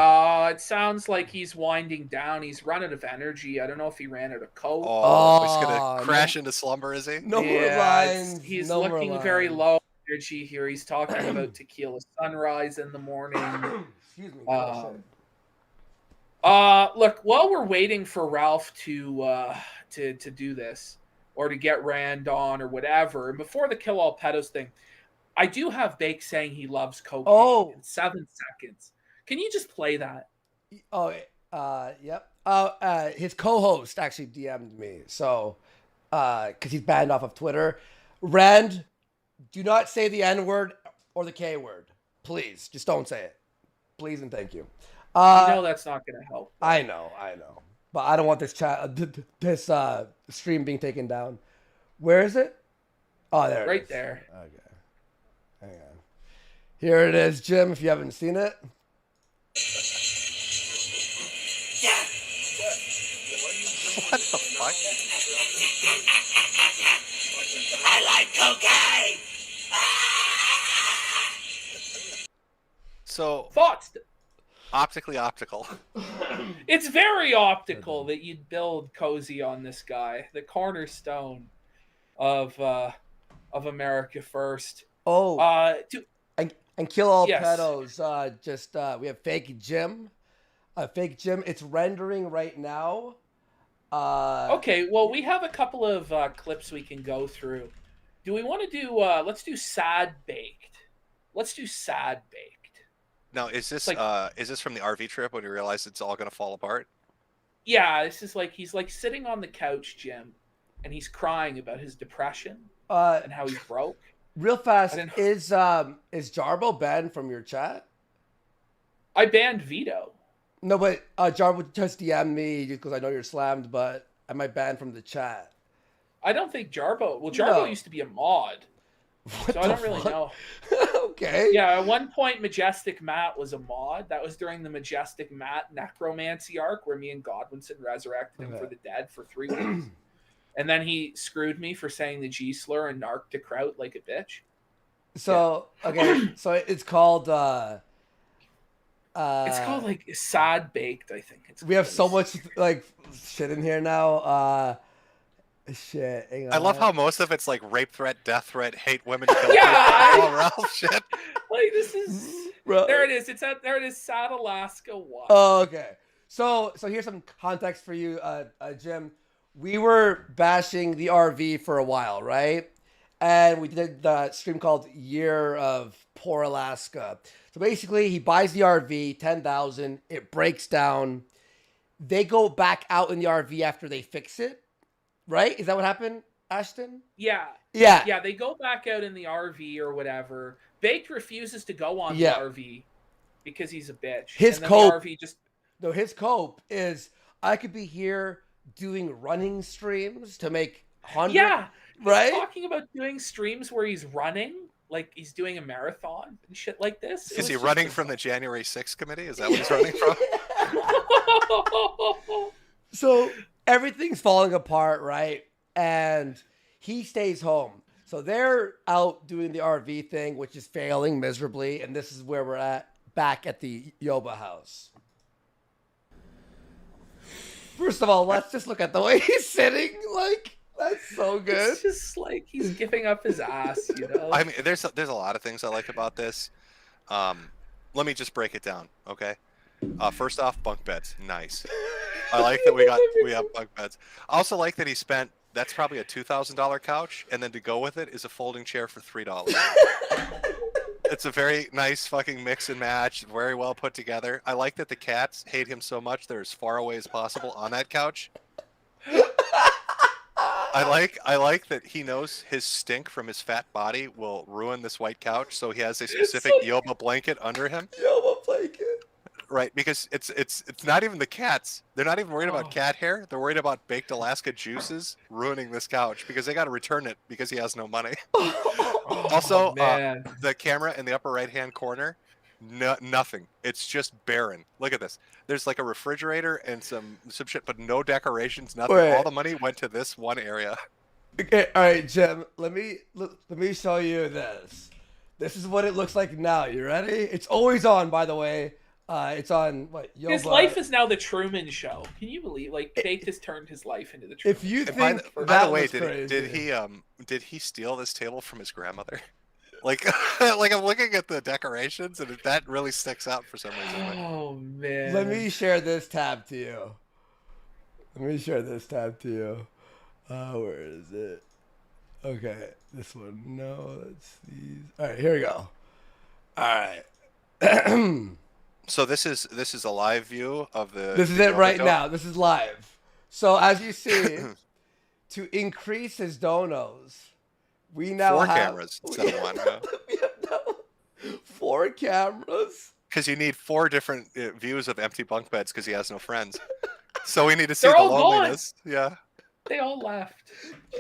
Speaker 1: It sounds like he's winding down. He's run out of energy. I don't know if he ran out of coke.
Speaker 2: Oh, he's gonna crash into slumber, is he?
Speaker 3: No more lines.
Speaker 1: He's
Speaker 3: no
Speaker 1: looking
Speaker 3: more
Speaker 1: very
Speaker 3: lines.
Speaker 1: low energy here. He's talking about tequila sunrise in the morning.
Speaker 3: Excuse me.
Speaker 1: Look, while we're waiting for Ralph to do this or to get Rand on or whatever, and before the kill all pedos thing, I do have Bake saying he loves cocaine in 7 seconds. Can you just play that?
Speaker 3: Oh, yep. His co-host actually DM'd me, so because he's banned off of Twitter. Rand, do not say the N-word or the K-word, please. Just don't say it, please and thank you.
Speaker 1: You know that's not going to help.
Speaker 3: I know, but I don't want this this stream being taken down. Where is it? Oh, there it is.
Speaker 1: Right there.
Speaker 3: Okay, hang on. Here it is, Jim. If you haven't seen it.
Speaker 2: What the fuck?
Speaker 9: I like cocaine.
Speaker 2: So
Speaker 1: thoughts.
Speaker 2: Optically optical.
Speaker 1: It's very optical that you'd build Cozy on this guy, the cornerstone of America First.
Speaker 3: And kill all pedos. We have fake Jim. Fake Jim. It's rendering right now.
Speaker 1: Okay, well, we have a couple of clips we can go through. Do we want to do? Let's do sad baked. Let's do sad baked.
Speaker 2: Now, is this from the RV trip when you realize it's all gonna fall apart?
Speaker 3: Yeah,
Speaker 1: this is like he's like sitting on the couch, Jim, and he's crying about his depression and how he's broke.
Speaker 3: Real fast, is Jarbo banned from your chat?
Speaker 1: I banned Vito.
Speaker 3: No, but Jarbo just DM'd me because I know you're slammed, but am I banned from the chat?
Speaker 1: I don't think Jarbo. Well, Jarbo used to be a mod. So I don't really know.
Speaker 3: Okay.
Speaker 1: Yeah, at one point, Majestic Matt was a mod. That was during the Majestic Matt necromancy arc where me and Godwinson resurrected him for the dead for 3 weeks. And then he screwed me for saying the G slur and narked to Kraut like a bitch.
Speaker 3: So, okay, so it's called...
Speaker 1: it's called, like, Sad Baked, I think.
Speaker 3: We have so much, like, shit in here now. Shit. Hang on.
Speaker 2: I love how most of it's like rape threat, death threat, hate women, kill people, Ralph shit.
Speaker 1: Like this is there it is. There it is. Sad Alaska 1.
Speaker 3: Oh, okay. So here's some context for you, Jim. We were bashing the RV for a while, right? And we did the stream called Year of Poor Alaska. So basically, he buys the RV, 10,000. It breaks down. They go back out in the RV after they fix it. Right? Is that what happened, Ashton?
Speaker 1: Yeah.
Speaker 3: Yeah.
Speaker 1: They go back out in the RV or whatever. Baked refuses to go on the RV because he's a bitch.
Speaker 3: His
Speaker 1: cope.
Speaker 3: His cope is I could be here doing running streams to make hundreds.
Speaker 1: Yeah.
Speaker 3: Right?
Speaker 1: He's talking about doing streams where he's running, like he's doing a marathon and shit like this.
Speaker 2: Is he running from the January 6th committee? Is that what he's running from?
Speaker 3: So everything's falling apart, right? And he stays home. So they're out doing the RV thing, which is failing miserably. And this is where we're at, back at the Yoba house. First of all, let's just look at the way he's sitting. Like, that's so good.
Speaker 1: It's just like he's giving up his ass, you know?
Speaker 2: I mean, there's a lot of things I like about this. Let me just break it down, okay? First off, bunk beds. Nice. I like that we have bunk beds. I also like that he spent, that's probably a $2,000 couch, and then to go with it is a folding chair for $3. It's a very nice fucking mix and match, very well put together. I like that the cats hate him so much they're as far away as possible on that couch. I like that he knows his stink from his fat body will ruin this white couch, so he has a specific Yoba blanket under him.
Speaker 3: Yoba blanket.
Speaker 2: Right, because it's not even the cats. They're not even worried about cat hair. They're worried about baked Alaska juices ruining this couch because they got to return it because he has no money. Also, the camera in the upper right-hand corner No, nothing. It's just barren. Look at this. There's like a refrigerator and some shit, but no decorations, nothing.
Speaker 3: Wait.
Speaker 2: All the money went to this one area.
Speaker 3: Okay, all right, Jim. Let me show you this. This is what it looks like now. You ready? It's always on, by the way. It's on what? Yoba.
Speaker 1: His life is now the Truman Show. Can you believe? Like, Baked has turned his life into the Truman
Speaker 3: If you
Speaker 1: Show.
Speaker 3: think
Speaker 2: By the way,
Speaker 3: was crazy.
Speaker 2: did he steal this table from his grandmother? Like, like I'm looking at the decorations, and that really sticks out for some reason.
Speaker 1: Oh man.
Speaker 3: Let me share this tab to you. Where is it? Okay, this one. No, that's these. All right, here we go. All right.
Speaker 2: So this is a live view of the.
Speaker 3: This is it right now. This is live. So as you see, to increase his donos, we now
Speaker 2: 4
Speaker 3: have
Speaker 2: cameras instead of one.
Speaker 3: we have now 4 cameras.
Speaker 2: Because you need 4 different views of empty bunk beds because he has no friends. So we need to see
Speaker 1: They're
Speaker 2: the
Speaker 1: all
Speaker 2: loneliness.
Speaker 1: gone.
Speaker 2: Yeah.
Speaker 1: They all left.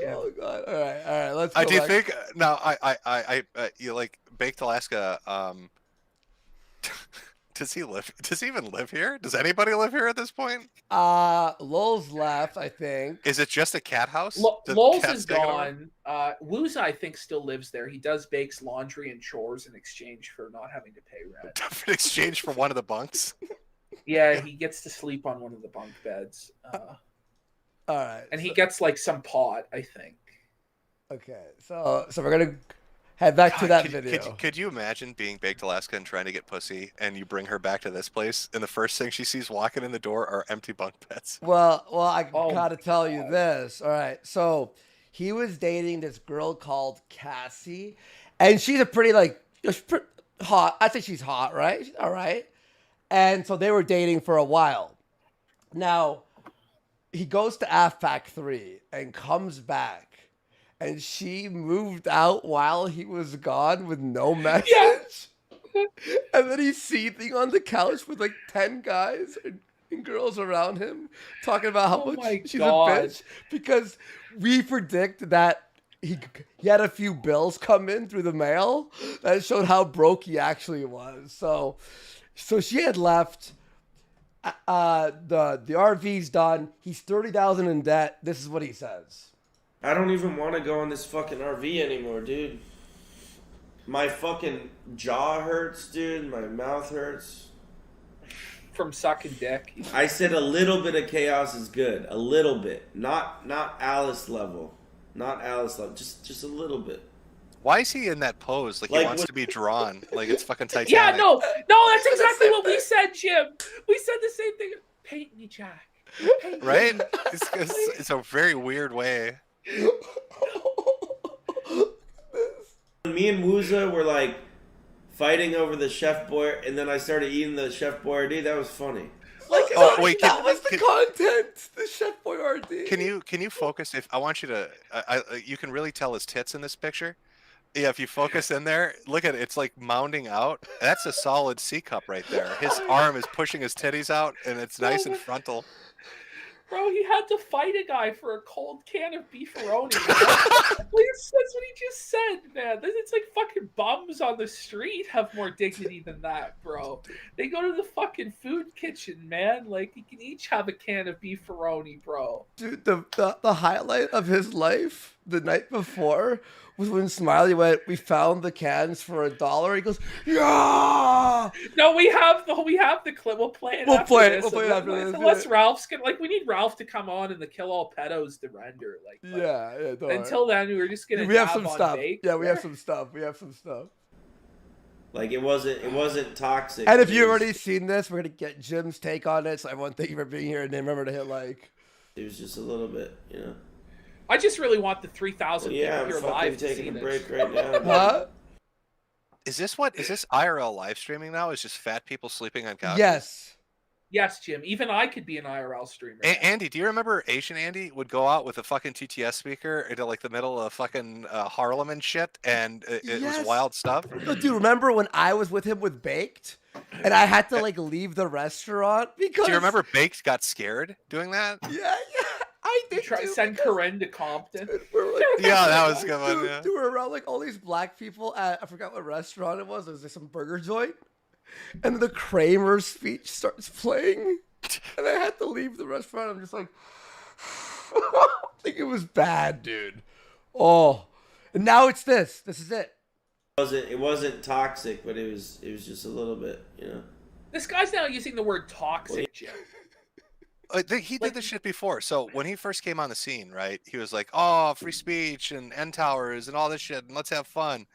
Speaker 3: Oh God! All right. Let's.
Speaker 2: I
Speaker 3: go
Speaker 2: do
Speaker 3: back.
Speaker 2: think now. You like Baked Alaska. Does he live? Does he even live here? Does anybody live here at this point?
Speaker 3: Lowell's left, I think.
Speaker 2: Is it just a cat house? The
Speaker 1: Lowell's
Speaker 2: cats
Speaker 1: is
Speaker 2: take it over?
Speaker 1: gone. Wooza, I think, still lives there. He does bakes laundry and chores in exchange for not having to pay rent.
Speaker 2: In exchange for one of the bunks.
Speaker 1: Yeah, he gets to sleep on one of the bunk beds.
Speaker 3: All right.
Speaker 1: And he gets like some pot, I think.
Speaker 3: Okay, so we're gonna head back to that video.
Speaker 2: Could you imagine being Baked Alaska and trying to get pussy, and you bring her back to this place, and the first thing she sees walking in the door are empty bunk beds?
Speaker 3: Well, I
Speaker 1: Oh
Speaker 3: gotta tell you this. All right, so he was dating this girl called Cassie, and she's a pretty hot. I think she's hot, right? She's all right. And so they were dating for a while. Now, he goes to AFPAC 3 and comes back. And she moved out while he was gone with no message. Yeah. And then he's seething on the couch with like 10 guys and girls around him talking about how much she's a bitch. Because we predict that he had a few bills come in through the mail that showed how broke he actually was. So she had left. The RV's done. He's $30,000 in debt. This is what he says.
Speaker 10: I don't even want to go on this fucking RV anymore, dude. My fucking jaw hurts, dude. My mouth hurts.
Speaker 1: From sucking dick.
Speaker 10: I said a little bit of chaos is good. A little bit. Not Alice level. Not Alice level. Just a little bit.
Speaker 2: Why is he in that pose? Like he wants to be drawn. Like it's fucking Titanic.
Speaker 1: Yeah, no, that's exactly what we said, Jim. We said the same thing. Paint me, Jack. Paint
Speaker 2: right?
Speaker 1: Me.
Speaker 2: It's a very weird way.
Speaker 10: Me and Wooza were like fighting over the Chef Boy, and then I started eating the Chef Boyardee. That was funny.
Speaker 2: Wait,
Speaker 3: that was the content. The Chef Boyardee.
Speaker 2: Can you focus? If I want you to, you can really tell his tits in this picture. Yeah, if you focus in there, look at it. It's like mounding out. That's a solid C cup right there. His arm is pushing his titties out, and it's nice and frontal.
Speaker 1: Bro, he had to fight a guy for a cold can of beefaroni. That's what he just said, man. It's like fucking bums on the street have more dignity than that, bro. They go to the fucking food kitchen, man. Like, you can each have a can of beefaroni, bro.
Speaker 3: Dude, the highlight of his life the night before was when Smiley went, "We found the cans for $1." He goes, "Yeah!"
Speaker 1: No, we have the clip. We'll play it.
Speaker 3: We'll
Speaker 1: after
Speaker 3: play
Speaker 1: this.
Speaker 3: it after this.
Speaker 1: Unless Ralph's gonna, we need Ralph to come on and the Kill All Pedos to render.
Speaker 3: Yeah. Don't
Speaker 1: until
Speaker 3: worry.
Speaker 1: then, we're just gonna.
Speaker 3: We have some
Speaker 1: on
Speaker 3: stuff.
Speaker 1: Bake.
Speaker 3: Yeah, we have some stuff.
Speaker 10: Like it wasn't toxic.
Speaker 3: And if you've already seen this, we're gonna get Jim's take on it. So everyone, thank you for being here, and then remember to hit like.
Speaker 10: It was just a little bit, you know.
Speaker 1: I just really want the 3,000 people
Speaker 10: I'm
Speaker 1: here
Speaker 10: fucking
Speaker 1: live to
Speaker 10: taking
Speaker 1: see
Speaker 10: a break
Speaker 1: this.
Speaker 10: right now.
Speaker 3: Huh?
Speaker 2: Is this IRL live streaming now? Is just fat people sleeping on couches?
Speaker 3: Yes.
Speaker 1: Yes, Jim. Even I could be an IRL streamer.
Speaker 2: Andy, do you remember Asian Andy would go out with a fucking TTS speaker into like the middle of fucking Harlem and shit, and it was wild stuff?
Speaker 3: No, dude, remember when I was with him with Baked, and I had to like leave the restaurant because?
Speaker 2: Do you remember Baked got scared doing that?
Speaker 3: Yeah. I did
Speaker 1: try to send Corinne to Compton.
Speaker 2: Yeah, that was good one.
Speaker 3: Dude, we were around like all these black people at, I forgot what restaurant it was. It was like some burger joint. And the Kramer speech starts playing, and I had to leave the restaurant. I'm just like, I think it was bad, dude. Oh, and now it's this. This is it.
Speaker 10: It wasn't toxic, but it was just a little bit, you know.
Speaker 1: This guy's now using the word toxic, Jim.
Speaker 2: He did this shit before. So when he first came on the scene, right, he was like, "Oh, free speech and end towers and all this shit, and let's have fun."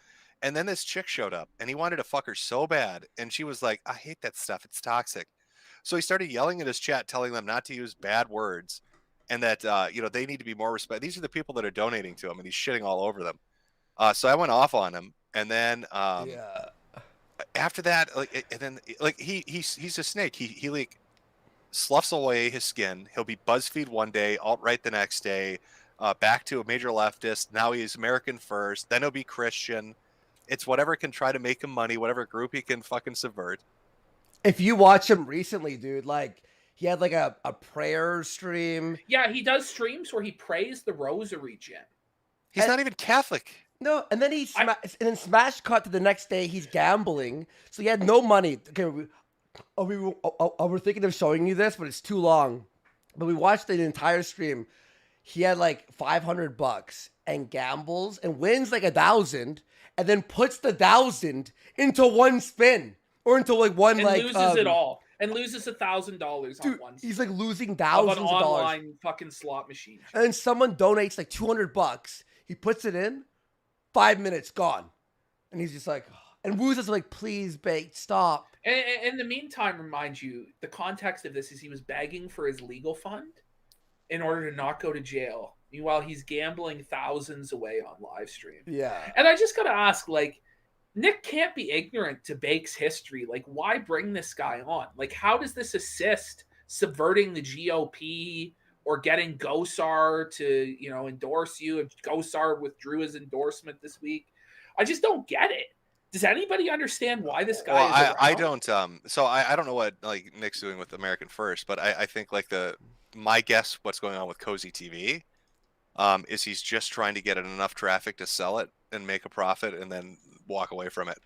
Speaker 2: And then this chick showed up, and he wanted to fuck her so bad, and she was like, "I hate that stuff. It's toxic." So he started yelling at his chat, telling them not to use bad words, and that they need to be more respect. These are the people that are donating to him, and he's shitting all over them. So I went off on him, and then after that, he's a snake. He like sloughs away his skin. He'll be BuzzFeed one day, alt-right the next day, back to a major leftist. Now he's American first. Then he'll be Christian. It's whatever can try to make him money, whatever group he can fucking subvert.
Speaker 3: If you watch him recently, dude, like he had like a prayer stream.
Speaker 1: Yeah, he does streams where he prays the rosary, Jim.
Speaker 2: He's not even Catholic.
Speaker 3: No, and then and then smash cut to the next day. He's gambling, so he had no money. Okay, we're thinking of showing you this, but it's too long. But we watched the entire stream. He had like $500 and gambles and wins like 1,000, and then puts the 1,000 into one spin or into like one
Speaker 1: and loses it all and loses $1,000 on one.
Speaker 3: He's like losing
Speaker 1: of
Speaker 3: thousands
Speaker 1: an
Speaker 3: of dollars.
Speaker 1: online fucking slot machine.
Speaker 3: And then someone donates like $200. He puts it in, 5 minutes gone, and he's just like, and Woos is like, please, Baked, stop.
Speaker 1: And in the meantime, remind you, the context of this is he was begging for his legal fund in order to not go to jail. Meanwhile, he's gambling thousands away on live stream.
Speaker 3: Yeah.
Speaker 1: And I just got to ask, like, Nick can't be ignorant to Bake's history. Like, why bring this guy on? Like, how does this assist subverting the GOP or getting Gosar to, endorse you if Gosar withdrew his endorsement this week? I just don't get it. Does anybody understand why this guy is around?
Speaker 2: I don't. So I don't know what like Nick's doing with American First, but I think like my guess what's going on with Cozy TV is he's just trying to get enough traffic to sell it and make a profit and then walk away from it.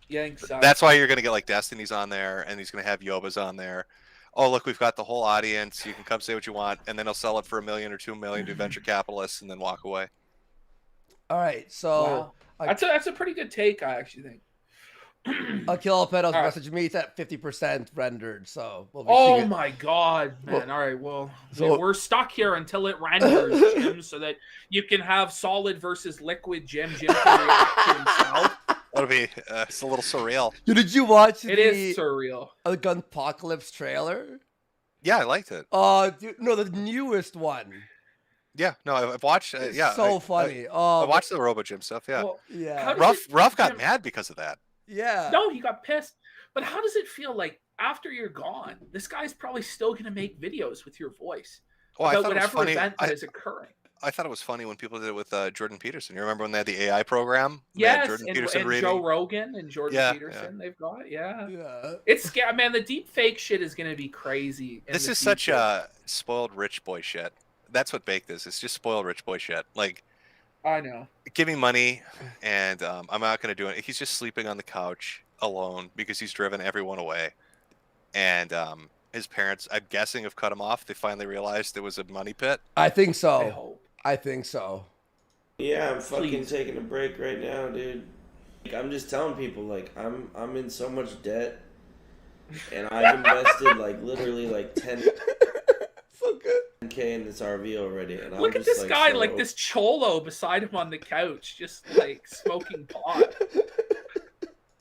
Speaker 1: Yeah, exactly.
Speaker 2: That's why you're going to get like Destiny's on there, and he's going to have Yoba's on there. Oh, look, we've got the whole audience. You can come say what you want, and then he'll sell it for $1 million or $2 million to venture capitalists, and then walk away.
Speaker 3: All right, so
Speaker 1: wow. That's a pretty good take, I actually think.
Speaker 3: Akil Pedos messaged me. It's at 50% rendered, so we'll be
Speaker 1: oh my god, man! All right, well, we're stuck here until it renders, Jim, so that you can have solid versus liquid. Jim can react to himself.
Speaker 2: That'll be it's a little surreal.
Speaker 3: Did you watch
Speaker 1: it? Is surreal.
Speaker 3: A Gunpocalypse trailer?
Speaker 2: Yeah, I liked it.
Speaker 3: Dude, no, the newest one.
Speaker 2: Yeah, no, I've watched. Yeah,
Speaker 3: so funny.
Speaker 2: I watched the Robo Gym stuff. Yeah,
Speaker 3: well, yeah.
Speaker 2: Ruff got mad because of that.
Speaker 3: Yeah.
Speaker 1: No, he got pissed. But how does it feel like after you're gone? This guy's probably still going to make videos with your voice about whatever event that is occurring.
Speaker 2: I thought it was funny when people did it with Jordan Peterson. You remember when they had the AI program?
Speaker 1: Yes,
Speaker 2: Jordan
Speaker 1: and
Speaker 2: Peterson reading?
Speaker 1: Joe Rogan and Jordan Peterson. They've got
Speaker 3: yeah.
Speaker 1: It's scary, man. The deep fake shit is going to be crazy.
Speaker 2: This is such a spoiled rich boy shit. That's what Baked is. It's just spoiled rich boy shit. Like,
Speaker 1: I know.
Speaker 2: Give me money, and I'm not going to do it. He's just sleeping on the couch alone because he's driven everyone away. And his parents, I'm guessing, have cut him off. They finally realized it was a money pit.
Speaker 3: I think so. I think so.
Speaker 10: Yeah, I'm fucking taking a break right now, dude. I'm just telling people, like, I'm in so much debt, and I've invested literally 10.
Speaker 3: So good.
Speaker 10: K in this RV already, and
Speaker 1: look at this guy, like this cholo beside him on the couch, just like smoking pot.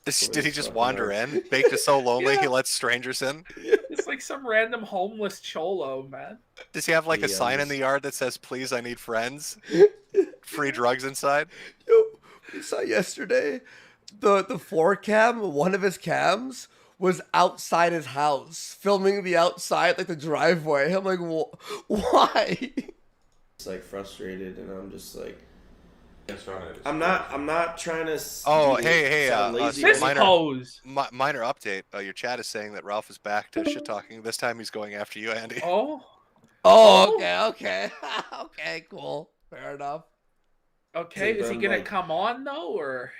Speaker 2: Did he just wander in? Baked is so lonely he lets strangers in.
Speaker 1: It's like some random homeless cholo, man.
Speaker 2: Does he have like a sign in the yard that says, "Please, I need friends"? Free drugs inside.
Speaker 3: Yo, we saw yesterday the 4cam. One of his cams was outside his house, filming the outside, like the driveway. I'm like, why?
Speaker 10: It's like frustrated, and I'm just like, I'm not trying to.
Speaker 2: Oh, hey, minor update. Your chat is saying that Ralph is back to shit talking. This time he's going after you, Andy.
Speaker 3: Okay, okay, cool, fair enough.
Speaker 1: Okay, is he gonna come on though, or?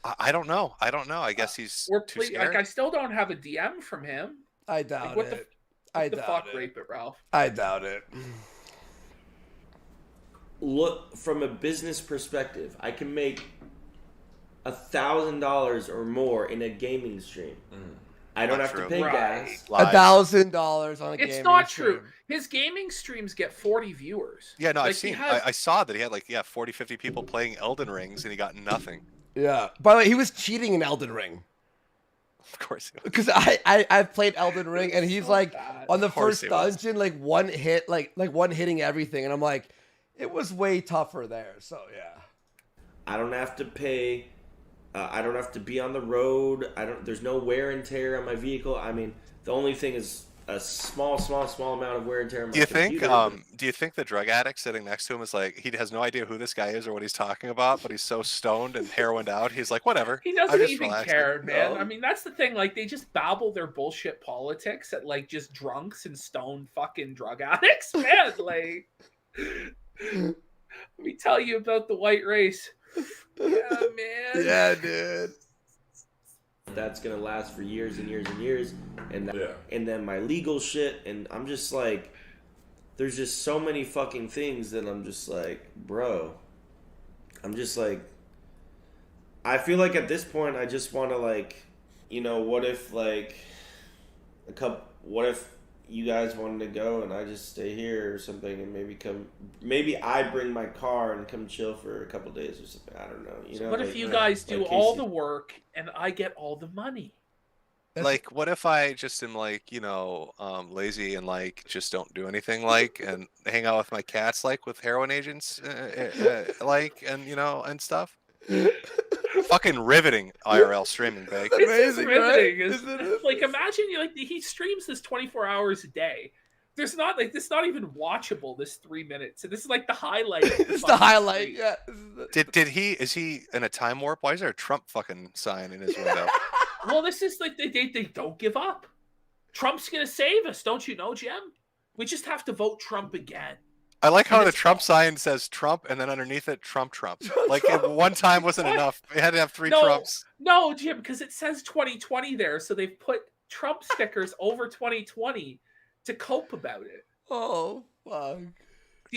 Speaker 2: I don't know. I guess he's too scared.
Speaker 1: Like, I still don't have a DM from him.
Speaker 3: I doubt
Speaker 1: like,
Speaker 3: it.
Speaker 1: What the fuck, Rape It Ralph?
Speaker 3: I doubt it.
Speaker 10: Look, from a business perspective, I can make $1,000 or more in a gaming stream. I don't have to pay gas.
Speaker 3: $1,000 on a gaming
Speaker 1: It's not
Speaker 3: stream.
Speaker 1: true. His gaming streams get 40 viewers.
Speaker 2: Yeah, no,
Speaker 1: Like,
Speaker 2: I've seen.
Speaker 1: he has-
Speaker 2: I saw that he had 40, 50 people playing Elden Rings, and he got nothing.
Speaker 3: Yeah. By the way, he was cheating in Elden Ring.
Speaker 2: Of course.
Speaker 3: Because I've played Elden Ring, and he's like
Speaker 1: bad.
Speaker 3: on the
Speaker 2: Of course
Speaker 3: first
Speaker 2: he was.
Speaker 3: dungeon, like one hit, like one hitting everything, and I'm like, it was way tougher there. So yeah.
Speaker 10: I don't have to pay. I don't have to be on the road. There's no wear and tear on my vehicle. I mean, the only thing is a small amount of wear and tear on my computer.
Speaker 2: Do you think the drug addict sitting next to him is like, he has no idea who this guy is or what he's talking about, but he's so stoned and heroined out, he's like, whatever.
Speaker 1: He
Speaker 2: I'm
Speaker 1: doesn't
Speaker 2: just
Speaker 1: even
Speaker 2: relaxing.
Speaker 1: care, man.
Speaker 3: No.
Speaker 1: I mean, that's the thing. Like, they just babble their bullshit politics at like just drunks and stoned fucking drug addicts, man. Like, let me tell you about the white race. Yeah, man.
Speaker 3: Yeah, dude.
Speaker 10: That's gonna last for years and years and years, and then my legal shit, and I'm just like, there's just so many fucking things that I'm just like, bro, I'm just like, I feel like at this point I just want to like, what if what if you guys wanted to go and I just stay here or something, and maybe I bring my car and come chill for a couple days or something. I don't know.
Speaker 1: So what if you guys do all the work and I get all the money?
Speaker 2: Like, what if I just am like, lazy and like just don't do anything and hang out with my cats with heroin agents and stuff. Fucking riveting IRL streaming, Big.
Speaker 1: It's riveting,
Speaker 3: right?
Speaker 1: isn't it? Like, imagine he streams this 24 hours a day. There's not this not even watchable, this 3 minutes. And this is like the highlight.
Speaker 3: It's the highlight. Yeah.
Speaker 2: Is he in a time warp? Why is there a Trump fucking sign in his window?
Speaker 1: Well, this is like they don't give up. Trump's gonna save us, don't you know, Jim? We just have to vote Trump again.
Speaker 2: I like how the Trump sign says Trump and then underneath it Trump. Like one time wasn't enough. It had to have three Trumps.
Speaker 1: No, Jim, because it says 2020 there, so they've put Trump stickers over 2020 to cope about it.
Speaker 3: Oh fuck.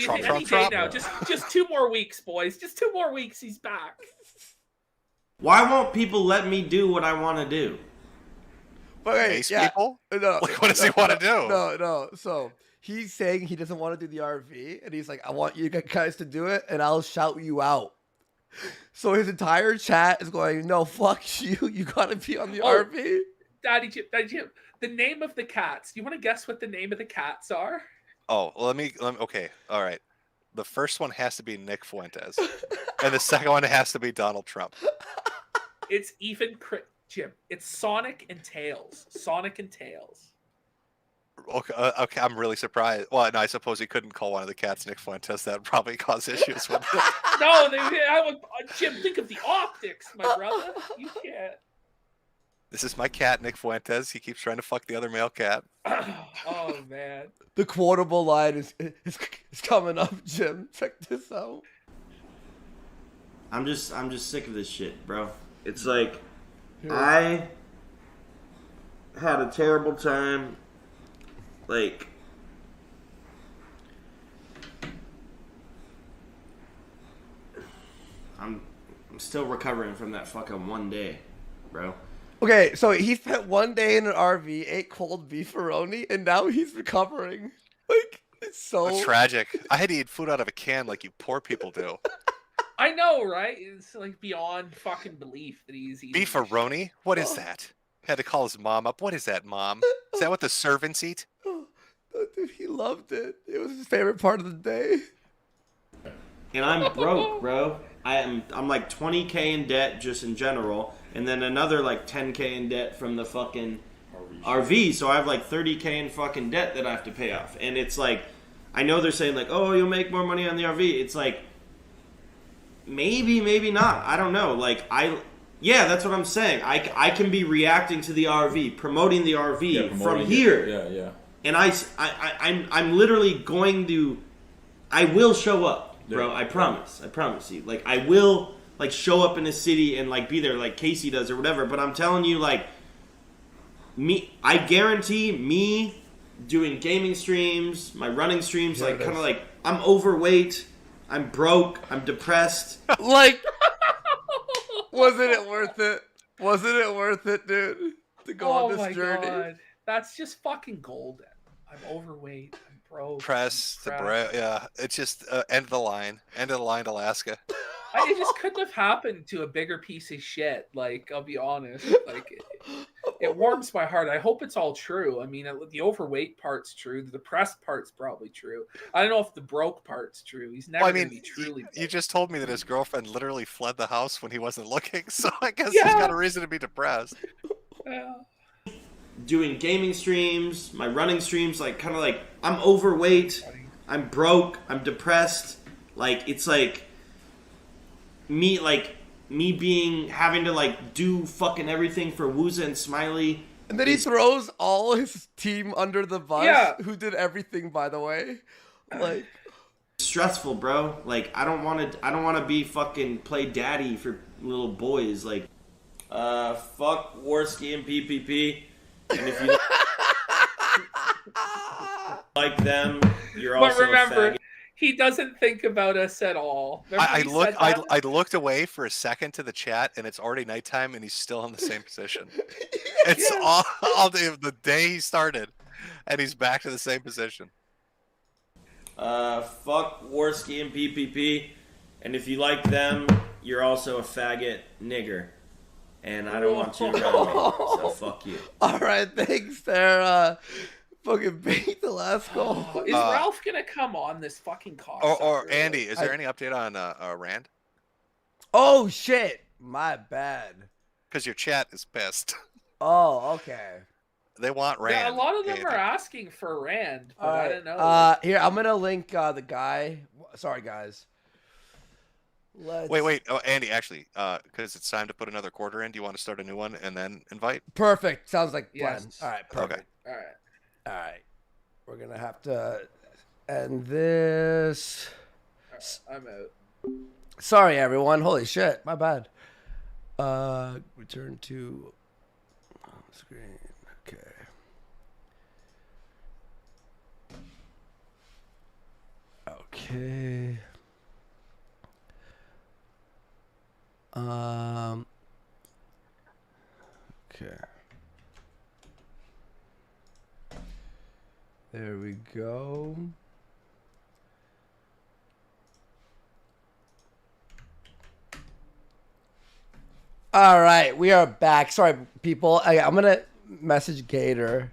Speaker 1: Any day now. Just 2 more weeks, boys. Just 2 more weeks, he's back.
Speaker 10: Why won't people let me do what I want to do?
Speaker 2: Base people?
Speaker 3: No.
Speaker 2: Like, what does he want to do?
Speaker 3: No. So he's saying he doesn't want to do the RV, and he's like, I want you guys to do it, and I'll shout you out. So his entire chat is going, no, fuck you. You gotta be on the RV.
Speaker 1: Daddy Jim, the name of the cats. Do you want to guess what the name of the cats are?
Speaker 2: Oh, let me okay, all right. The first one has to be Nick Fuentes, and the second one has to be Donald Trump.
Speaker 1: It's Jim. It's Sonic and Tails. Sonic and Tails.
Speaker 2: Okay, I'm really surprised. Well, no, I suppose he couldn't call one of the cats Nick Fuentes. That would probably cause issues with it.
Speaker 1: No, Jim, think of the optics, my brother. You can't.
Speaker 2: This is my cat, Nick Fuentes. He keeps trying to fuck the other male cat.
Speaker 1: Oh, man.
Speaker 3: The quotable line is coming up, Jim. Check this out.
Speaker 10: I'm just sick of this shit, bro. It's like, I had a terrible time. Like, I'm still recovering from that fucking one day, bro.
Speaker 3: Okay, so he spent 1 day in an RV, ate cold beefaroni, and now he's recovering. Like, it's so
Speaker 2: That's tragic. I had to eat food out of a can like you poor people do.
Speaker 1: I know, right? It's like beyond fucking belief that he's eating.
Speaker 2: Beefaroni? What is that? Had to call his mom up. What is that, Mom? Is that what the servants eat?
Speaker 3: Oh, dude, he loved it. It was his favorite part of the day.
Speaker 10: And I'm broke, bro. I'm like 20K in debt just in general, and then another like 10K in debt from the fucking RV. So I have like 30K in fucking debt that I have to pay off. And it's like, I know they're saying like, oh, you'll make more money on the RV. It's like, maybe not. I don't know. Like yeah, that's what I'm saying. I can be reacting to the RV, promoting the RV from here.
Speaker 5: Yeah.
Speaker 10: And I'm literally going to, I will show up, bro. I promise you. Like, I will like show up in a city and like be there like Casey does or whatever. But I'm telling you, like, I guarantee me doing gaming streams, my running streams, like kind of like I'm overweight, I'm broke, I'm depressed.
Speaker 3: Like, wasn't it worth it? Wasn't it worth it, dude, to go on this journey?
Speaker 1: God. That's just fucking golden. I'm overweight. I'm broke.
Speaker 2: Yeah, it's just end of the line, Alaska.
Speaker 1: It just couldn't have happened to a bigger piece of shit. Like, I'll be honest. Like, it warms my heart. I hope it's all true. I mean, the overweight part's true. The depressed part's probably true. I don't know if the broke part's true. He's never going to be truly.
Speaker 2: You just told me that his girlfriend literally fled the house when he wasn't looking, so I guess he's got a reason to be depressed.
Speaker 1: Yeah.
Speaker 10: Doing gaming streams, my running streams, like kind of like I'm overweight, I'm broke, I'm depressed. Like it's like me having to like do fucking everything for Wooza and Smiley.
Speaker 3: And then he throws all his team under the bus. Yeah. Who did everything, by the way. Like
Speaker 10: stressful, bro. Like I don't want to be fucking play daddy for little boys. Like fuck Warski and PPP. And if you like them, you're also.
Speaker 1: But remember,
Speaker 10: a faggot.
Speaker 1: He doesn't think about us at all.
Speaker 2: I looked away for a second to the chat, and it's already nighttime, and he's still in the same position. It's all the day he started, and he's back to the same position.
Speaker 10: Fuck Warski and PPP, and if you like them, you're also a faggot nigger. And I don't want you around me, so fuck you.
Speaker 3: All right, thanks there. Fucking beat the last goal.
Speaker 1: Is Ralph gonna come on this fucking cock?
Speaker 2: Or Andy, is there any update on Rand?
Speaker 3: Oh shit, my bad.
Speaker 2: Because your chat is pissed.
Speaker 3: Oh, okay.
Speaker 2: They want Rand.
Speaker 1: Yeah, a lot of them are asking for Rand, but I don't know.
Speaker 3: Here, I'm gonna link the guy. Sorry, guys.
Speaker 2: Wait. Oh, Andy, actually, because it's time to put another quarter in. Do you want to start a new one and then invite?
Speaker 3: Perfect. Sounds like plan.
Speaker 1: Yes.
Speaker 3: All right. Perfect.
Speaker 1: Okay.
Speaker 3: All right. We're gonna have to end this.
Speaker 1: Right, I'm out.
Speaker 3: Sorry, everyone. Holy shit. My bad. Return to screen. Okay. Okay. Okay. There we go. All right, we are back. Sorry, people. I'm gonna message Gator.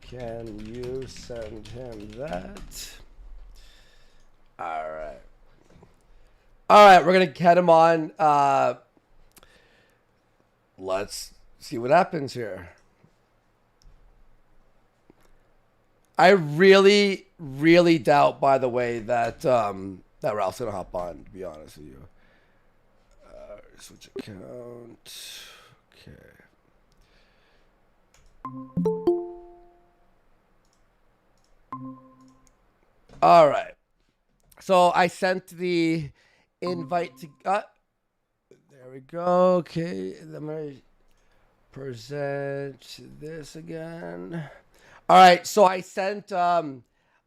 Speaker 3: Can you send him that? All right. All right, we're gonna get him on. Let's see what happens here. I really, really doubt, by the way, that that Ralph's gonna hop on. To be honest with you, switch account. Okay. All right. So I sent the invite to. There we go. Okay, let me present this again. All right, so I sent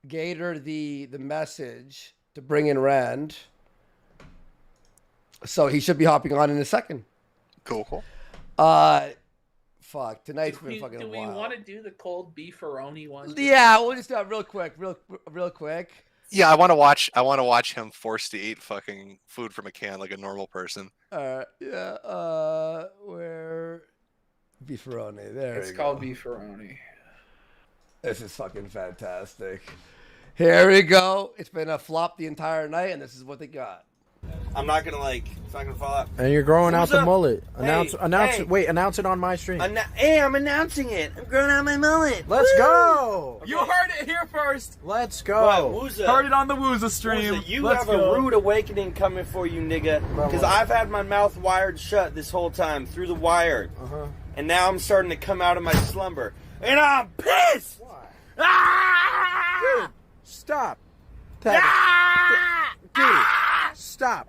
Speaker 3: Gator the message to bring in Rand. So he should be hopping on in a second.
Speaker 2: Cool.
Speaker 3: Fuck, tonight's been fucking wild.
Speaker 1: Do we want to do the cold beefaroni one?
Speaker 3: Yeah, we'll just do it real quick.
Speaker 2: Yeah, I want to watch him forced to eat fucking food from a can like a normal person.
Speaker 3: Yeah. Where beefaroni? There
Speaker 1: it's called beefaroni.
Speaker 3: This is fucking fantastic. Here we go. It's been a flop the entire night, and this is what they got.
Speaker 10: I'm not gonna it's not gonna fall out.
Speaker 5: And you're growing out the mullet.
Speaker 10: Announce
Speaker 5: it on my stream.
Speaker 10: Hey, I'm announcing it. I'm growing out my mullet.
Speaker 5: Let's go.
Speaker 11: You heard it here first.
Speaker 5: Let's go.
Speaker 10: What,
Speaker 11: heard it on the Wooza stream.
Speaker 10: Wooza, you have a rude awakening coming for you, nigga. Because I've had my mouth wired shut this whole time through the wire. And now I'm starting to come out of my slumber. And I'm pissed!
Speaker 5: Why? Dude, stop.
Speaker 3: Dude, stop.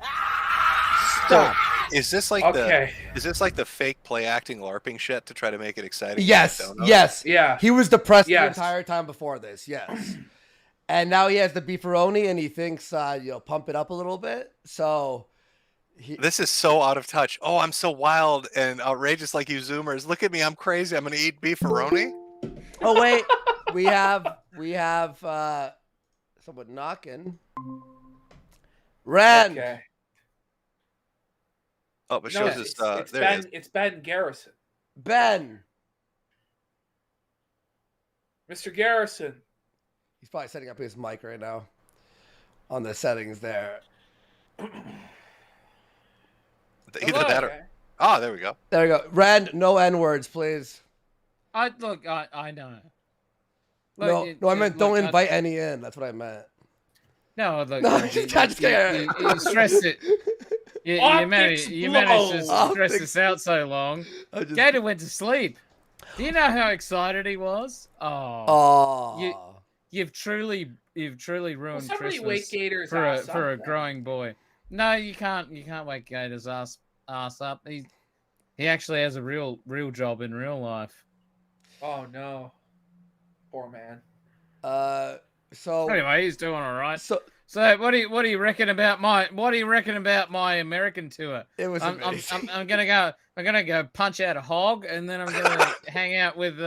Speaker 3: Stop.
Speaker 2: Is this like the fake play acting LARPing shit to try to make it exciting?
Speaker 3: Yes.
Speaker 1: Yeah.
Speaker 3: He was depressed the entire time before this. Yes. And now he has the beefaroni, and he thinks pump it up a little bit. So
Speaker 2: this is so out of touch. Oh, I'm so wild and outrageous like you Zoomers. Look at me, I'm crazy. I'm gonna eat beefaroni.
Speaker 3: Oh wait, we have someone knocking. Ren.
Speaker 1: Okay.
Speaker 2: Oh, but shows us.
Speaker 1: It's
Speaker 2: there
Speaker 1: Ben.
Speaker 2: it is.
Speaker 1: It's Ben Garrison.
Speaker 3: Ben.
Speaker 1: Mr. Garrison.
Speaker 3: He's probably setting up his mic right now on the settings there.
Speaker 2: Either that or... Oh, there we go.
Speaker 3: There we go. Ren, no N-words, please.
Speaker 8: I know.
Speaker 3: No, I meant don't invite any in. That's what I meant.
Speaker 8: No, look.
Speaker 3: No, just kidding.
Speaker 8: You stressed it. You managed to stress this out so long. Gator went to sleep. Do you know how excited he was?
Speaker 3: Oh.
Speaker 8: You've truly ruined
Speaker 1: somebody
Speaker 8: Christmas
Speaker 1: wake Gator's
Speaker 8: for
Speaker 1: ass
Speaker 8: a
Speaker 1: up,
Speaker 8: growing boy. No, you can't wake Gator's ass up. He actually has a real job in real life.
Speaker 1: Oh no, poor man.
Speaker 3: So
Speaker 8: anyway, he's doing all right.
Speaker 3: So
Speaker 8: what do you reckon about my American tour?
Speaker 3: It was
Speaker 8: I'm gonna go punch out a hog, and then I'm gonna hang out with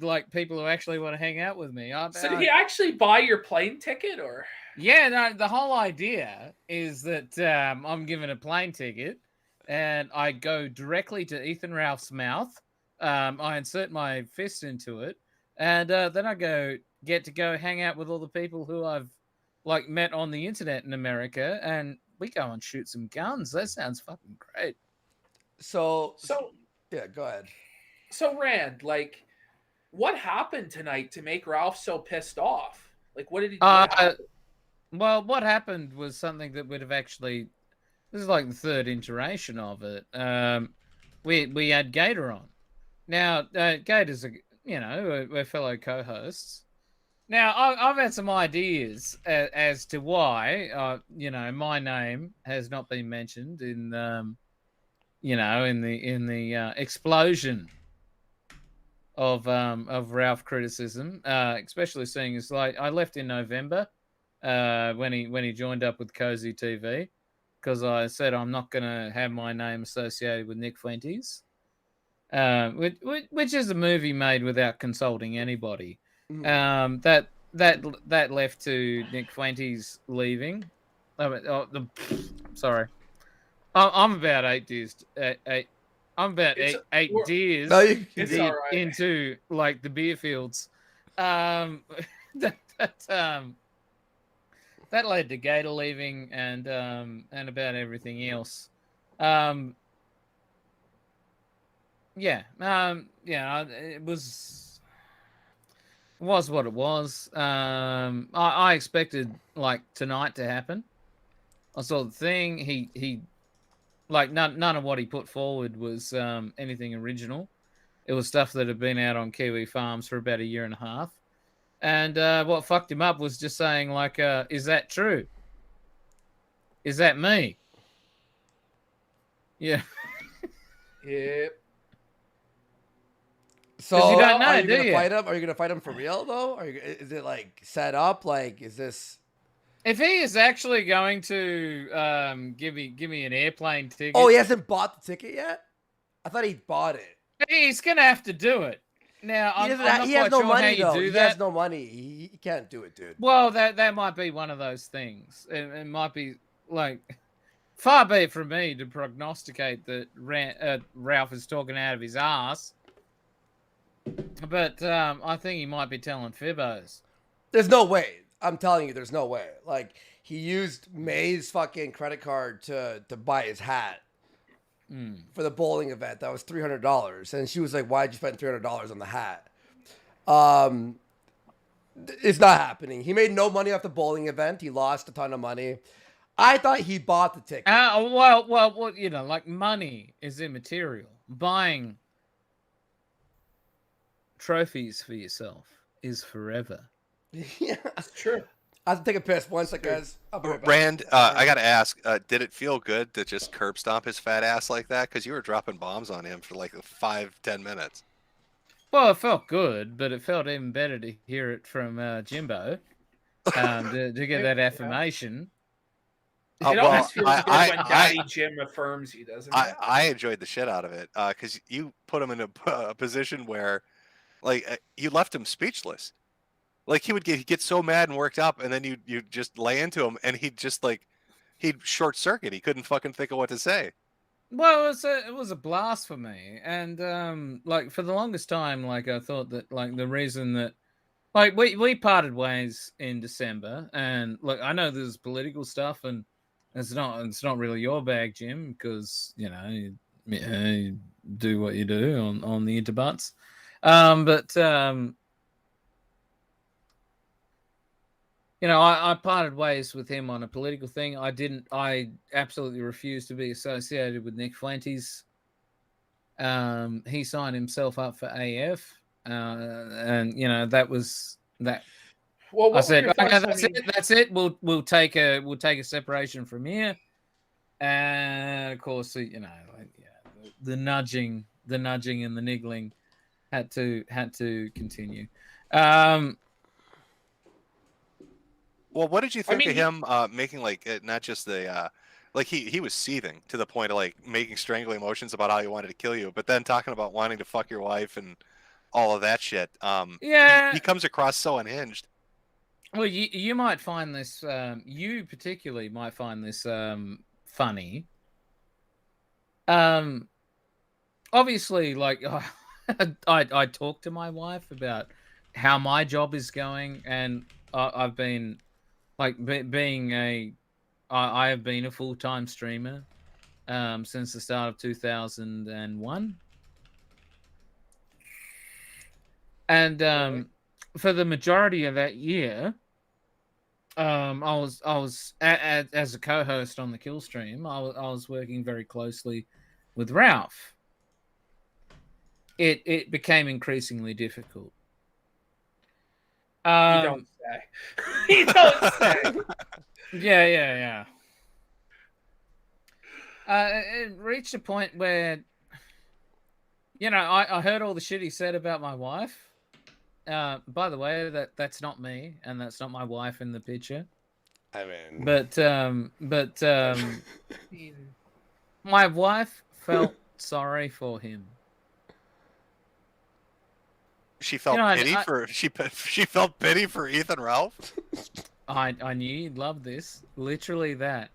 Speaker 8: like people who actually want to hang out with me.
Speaker 1: So did he actually buy your plane ticket, or?
Speaker 8: Yeah, no. The whole idea is that I'm given a plane ticket, and I go directly to Ethan Ralph's mouth. I insert my fist into it, and then I get to go hang out with all the people who I've met on the internet in America, and we go and shoot some guns. That sounds fucking great.
Speaker 3: So yeah, go ahead.
Speaker 1: So Rand, what happened tonight to make Ralph so pissed off? What did he do?
Speaker 8: Well, what happened was something that would have actually. This is like the third iteration of it. We had Gator on. Now, Gator's we're fellow co-hosts. Now, I've had some ideas as to why, my name has not been mentioned in, in the explosion of Ralph criticism, especially seeing as I left in November when he joined up with Cozy TV, because I said I'm not going to have my name associated with Nick Fuentes, which is a movie made without consulting anybody. That left to Nick Fuentes leaving. Sorry, I'm about 8 years. I'm about eight years into the beer fields. That led to Gator leaving and about everything else. It was what it was. I expected tonight to happen. I saw the thing. He none of what he put forward was anything original. It was stuff that had been out on Kiwi Farms for about 1.5 years. And what fucked him up was just saying is that true? Is that me? Yeah.
Speaker 1: Yep.
Speaker 3: So
Speaker 8: you don't know,
Speaker 3: are you
Speaker 8: do
Speaker 3: gonna
Speaker 8: you?
Speaker 3: fight him? Are you gonna fight him for real though? Is it set up? Is this?
Speaker 8: If he is actually going to give me an airplane ticket.
Speaker 3: Oh, he hasn't bought the ticket yet? I thought he bought it.
Speaker 8: He's gonna have to do it. Now
Speaker 3: He has no money though. He has no money. He can't do it, dude.
Speaker 8: Well, that might be one of those things. It might be far be it from me to prognosticate that Ralph is talking out of his ass. But I think he might be telling fibbos.
Speaker 3: There's no way. I'm telling you, there's no way. He used May's fucking credit card to buy his hat for the bowling event. That was $300. And she was like, why'd you spend $300 on the hat? It's not happening. He made no money off the bowling event. He lost a ton of money. I thought he bought the ticket.
Speaker 8: Well, money is immaterial. Buying trophies for yourself is forever.
Speaker 3: Yeah,
Speaker 1: it's true.
Speaker 3: I have to take a piss. 1 second, guys. I'll be right back.
Speaker 2: Rand, I gotta ask, did it feel good to just curb stomp his fat ass like that? Because you were dropping bombs on him for like 5-10 minutes.
Speaker 8: Well, it felt good, but it felt even better to hear it from Jimbo to get that affirmation.
Speaker 1: It almost feels good when Daddy Jim affirms you, doesn't it?
Speaker 2: I enjoyed the shit out of it because you put him in a position where, like, you left him speechless. Like he'd get so mad and worked up, and then you just lay into him, and he'd short circuit. He couldn't fucking think of what to say.
Speaker 8: Well, it was a blast for me, and like for the longest time, like I thought that like the reason that like we parted ways in December, and look, I know there's political stuff, and it's not really your bag, Jim, because you know you do what you do on the interbutts, but you know, I parted ways with him on a political thing. I absolutely refused to be associated with Nick Fuentes. He signed himself up for AF, and you know that was that.
Speaker 1: Well,
Speaker 8: I said, okay, that's it. We'll take a separation from here, and of course, you know, like, yeah, the nudging and the niggling had to continue.
Speaker 2: Well, what did you think of him making like not just the like he was seething to the point of like making strangling motions about how he wanted to kill you, but then talking about wanting to fuck your wife and all of that shit.
Speaker 8: Yeah,
Speaker 2: he comes across so unhinged.
Speaker 8: Well, you might find this you particularly might find this funny. Obviously, like I talk to my wife about how my job is going, and I've been like I have been a full-time streamer since the start of 2001, and for the majority of that year, I was as a co-host on the Kill Stream. I was working very closely with Ralph. It became increasingly difficult.
Speaker 1: You don't say. You don't say.
Speaker 8: Yeah. It reached a point where, you know, I heard all the shit he said about my wife. By the way, that's not me, and that's not my wife in the picture.
Speaker 3: I mean,
Speaker 8: but my wife felt sorry for him.
Speaker 2: She felt pity for she felt pity for Ethan Ralph.
Speaker 8: I knew you'd love this. Literally that.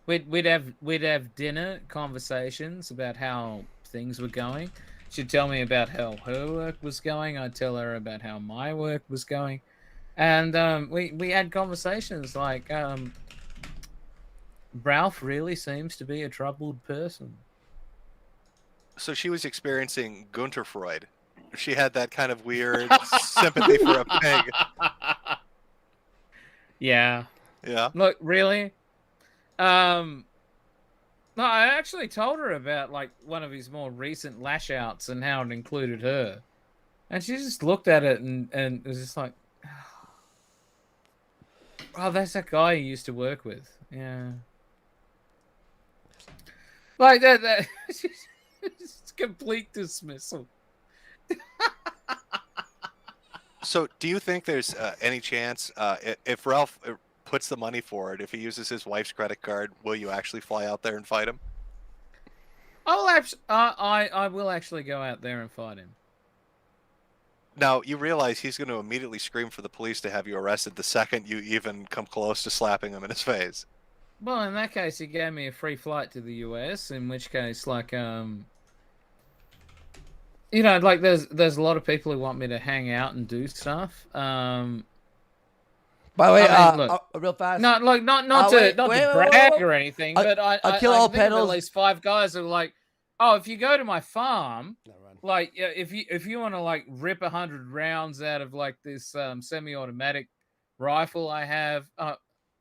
Speaker 8: We'd have dinner conversations about how things were going. She'd tell me about how her work was going. I'd tell her about how my work was going, and we had conversations like, Ralph really seems to be a troubled person.
Speaker 2: So she was experiencing Gunter Freud. She had that kind of weird sympathy for a pig.
Speaker 8: Yeah. Look, really. No, I actually told her about like one of his more recent lash outs and how it included her, and she just looked at it and was just like, "Oh, that's that guy you used to work with." Yeah. Like that. It's complete dismissal.
Speaker 2: So, do you think there's any chance if Ralph puts the money forward, if he uses his wife's credit card, will you actually fly out there and fight him?
Speaker 8: I will actually go out there and fight him.
Speaker 2: Now, you realize he's going to immediately scream for the police to have you arrested the second you even come close to slapping him in his face.
Speaker 8: Well, in that case, he gave me a free flight to the US, in which case, like, you know, like there's a lot of people who want me to hang out and do stuff. By
Speaker 3: the way,
Speaker 8: look,
Speaker 3: real fast.
Speaker 8: No, like not to brag or anything, but I
Speaker 3: kill all
Speaker 8: think of
Speaker 3: pedals.
Speaker 8: at least 5 guys who are like, oh, if you go to my farm, like if you want to like rip 100 rounds out of like this semi-automatic rifle I have, and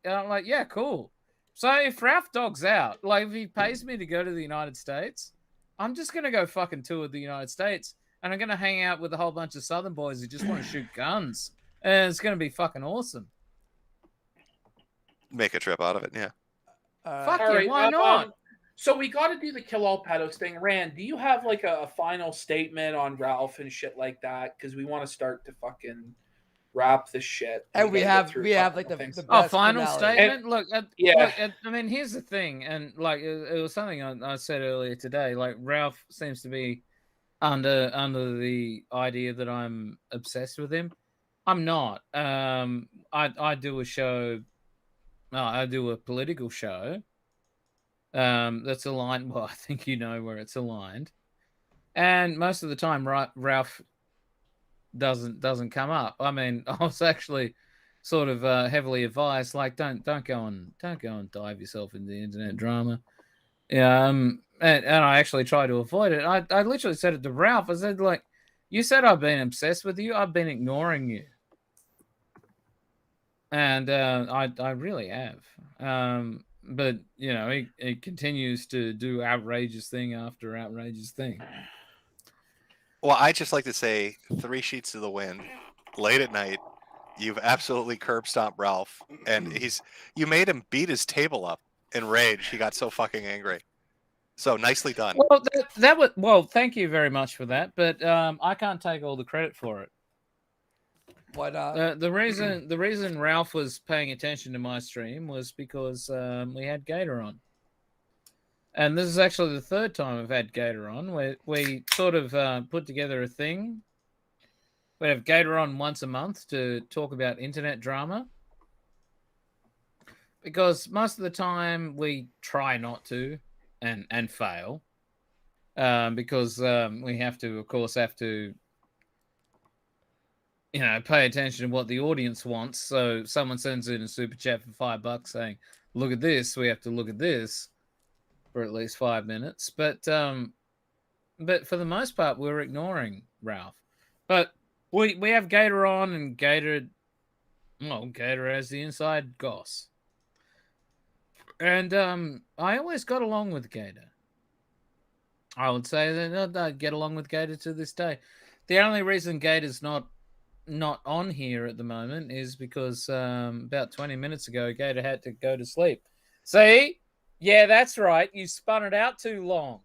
Speaker 8: I'm like, yeah, cool. So if Ralph dogs out, like if he pays me to go to the United States, I'm just going to go fucking tour the United States, and I'm going to hang out with a whole bunch of Southern boys who just want to shoot guns. And it's going to be fucking awesome.
Speaker 2: make a trip out of it. Yeah.
Speaker 8: Fuck
Speaker 1: All
Speaker 8: yeah,
Speaker 1: right,
Speaker 8: why not?
Speaker 1: So we got to do the kill all pedos thing. Rand, do you have like a final statement on Ralph and shit like that? Because we want to start to fucking wrap this shit.
Speaker 3: And we
Speaker 1: gotta get
Speaker 3: have
Speaker 1: through
Speaker 3: we
Speaker 1: a
Speaker 3: have
Speaker 1: couple
Speaker 3: like
Speaker 1: more
Speaker 3: the
Speaker 1: things.
Speaker 3: best
Speaker 8: final
Speaker 3: finale.
Speaker 8: statement. Look,
Speaker 1: yeah.
Speaker 8: I mean, here's the thing, and like it was something I said earlier today. Like Ralph seems to be under the idea that I'm obsessed with him. I'm not. I do a show. I do a political show. That's aligned. Well, I think you know where it's aligned, and most of the time, Ralph doesn't come up. I mean, I was actually sort of heavily advised, like, don't go and dive yourself into the internet drama. Yeah, and I actually try to avoid it. I literally said it to Ralph. I said, like, you said I've been obsessed with you. I've been ignoring you, and I really have. But you know, he continues to do outrageous thing after outrageous thing.
Speaker 2: Well, I just like to say 3 sheets to the wind, late at night. You've absolutely curb stomped Ralph, and you made him beat his table up in rage. He got so fucking angry. So nicely done.
Speaker 8: Well, that was thank you very much for that, but I can't take all the credit for it.
Speaker 3: Why not?
Speaker 8: The reason Ralph was paying attention to my stream was because we had Gator on. And this is actually the 3rd time we've had Gator on. We sort of put together a thing. We have Gator on once a month to talk about internet drama. Because most of the time we try not to and fail. Because we have to, you know, pay attention to what the audience wants. So someone sends in a super chat for $5 saying, look at this, we have to look at this for at least 5 minutes. But for the most part, we're ignoring Ralph. But we have Gator on, and Gator has the inside goss. And I always got along with Gator. I would say that I get along with Gator to this day. The only reason Gator's not on here at the moment is because about 20 minutes ago, Gator had to go to sleep. See? Yeah, that's right. You spun it out too long.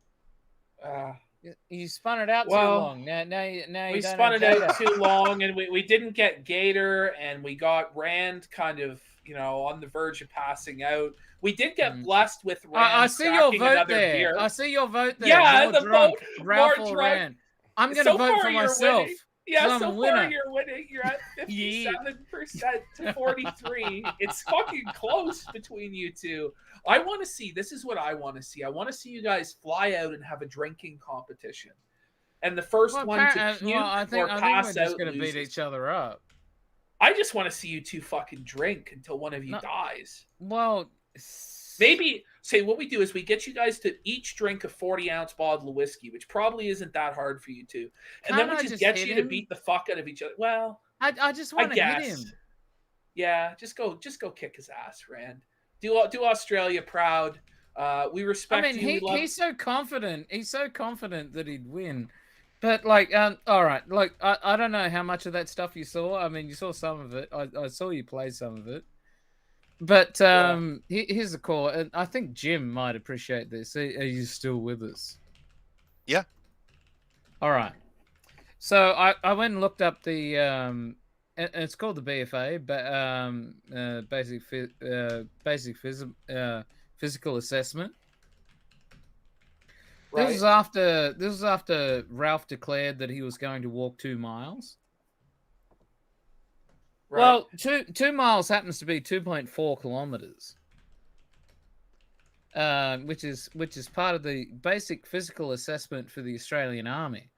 Speaker 8: You spun it out too long. Now
Speaker 1: we
Speaker 8: you don't
Speaker 1: spun
Speaker 8: have
Speaker 1: it
Speaker 8: Gator.
Speaker 1: out too long, and we didn't get Gator, and we got Rand kind of, you know, on the verge of passing out. We did get blessed with Rand.
Speaker 8: I see your vote there.
Speaker 1: Beer.
Speaker 8: I see your vote there.
Speaker 1: Yeah,
Speaker 8: more
Speaker 1: the
Speaker 8: drunk,
Speaker 1: vote.
Speaker 8: Ralph
Speaker 1: More
Speaker 8: or
Speaker 1: drunk.
Speaker 8: Rand. I'm going to vote for myself.
Speaker 1: Yeah,
Speaker 8: I'm
Speaker 1: so
Speaker 8: a winner.
Speaker 1: far you're winning. You're at 57% to 43. It's fucking close between you two. I want to see. This is what I want to see. I want to see you guys fly out and have a drinking competition. And the first one to puke
Speaker 8: I think
Speaker 1: or
Speaker 8: we're
Speaker 1: pass
Speaker 8: just
Speaker 1: out
Speaker 8: going to beat
Speaker 1: loses.
Speaker 8: each other up.
Speaker 1: I just want to see you two fucking drink until one of you dies.
Speaker 8: Well,
Speaker 1: maybe say what we do is we get you guys to each drink a 40-ounce bottle of whiskey, which probably isn't that hard for you two, and then we just get you to beat the fuck out of each other. Well,
Speaker 8: I just want to hit him.
Speaker 1: Yeah, just go kick his ass, Rand. Do Australia proud. We respect.
Speaker 8: I mean, he's so confident. He's so confident that he'd win. But like, all right, like I don't know how much of that stuff you saw. I mean, you saw some of it. I saw you play some of it. But here's the call, and I think Jim might appreciate this. Are you still with us?
Speaker 2: Yeah.
Speaker 8: All right. So I went and looked up the it's called the BFA, but basic physical assessment. Right. This was after Ralph declared that he was going to walk 2 miles. Right. Well, 2 miles happens to be 2.4 kilometers, which is part of the basic physical assessment for the Australian Army.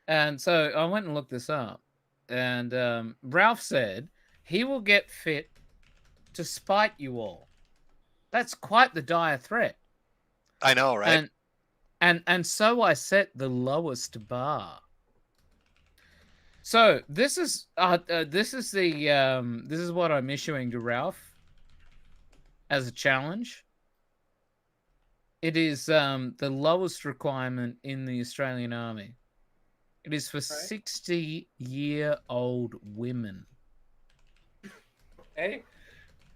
Speaker 8: And so I went and looked this up, and Ralph said he will get fit to spite you all. That's quite the dire threat.
Speaker 2: I know, right?
Speaker 8: And so I set the lowest bar. So this is what I'm issuing to Ralph as a challenge. It is the lowest requirement in the Australian Army. It is for 60-year-old women.
Speaker 1: Hey,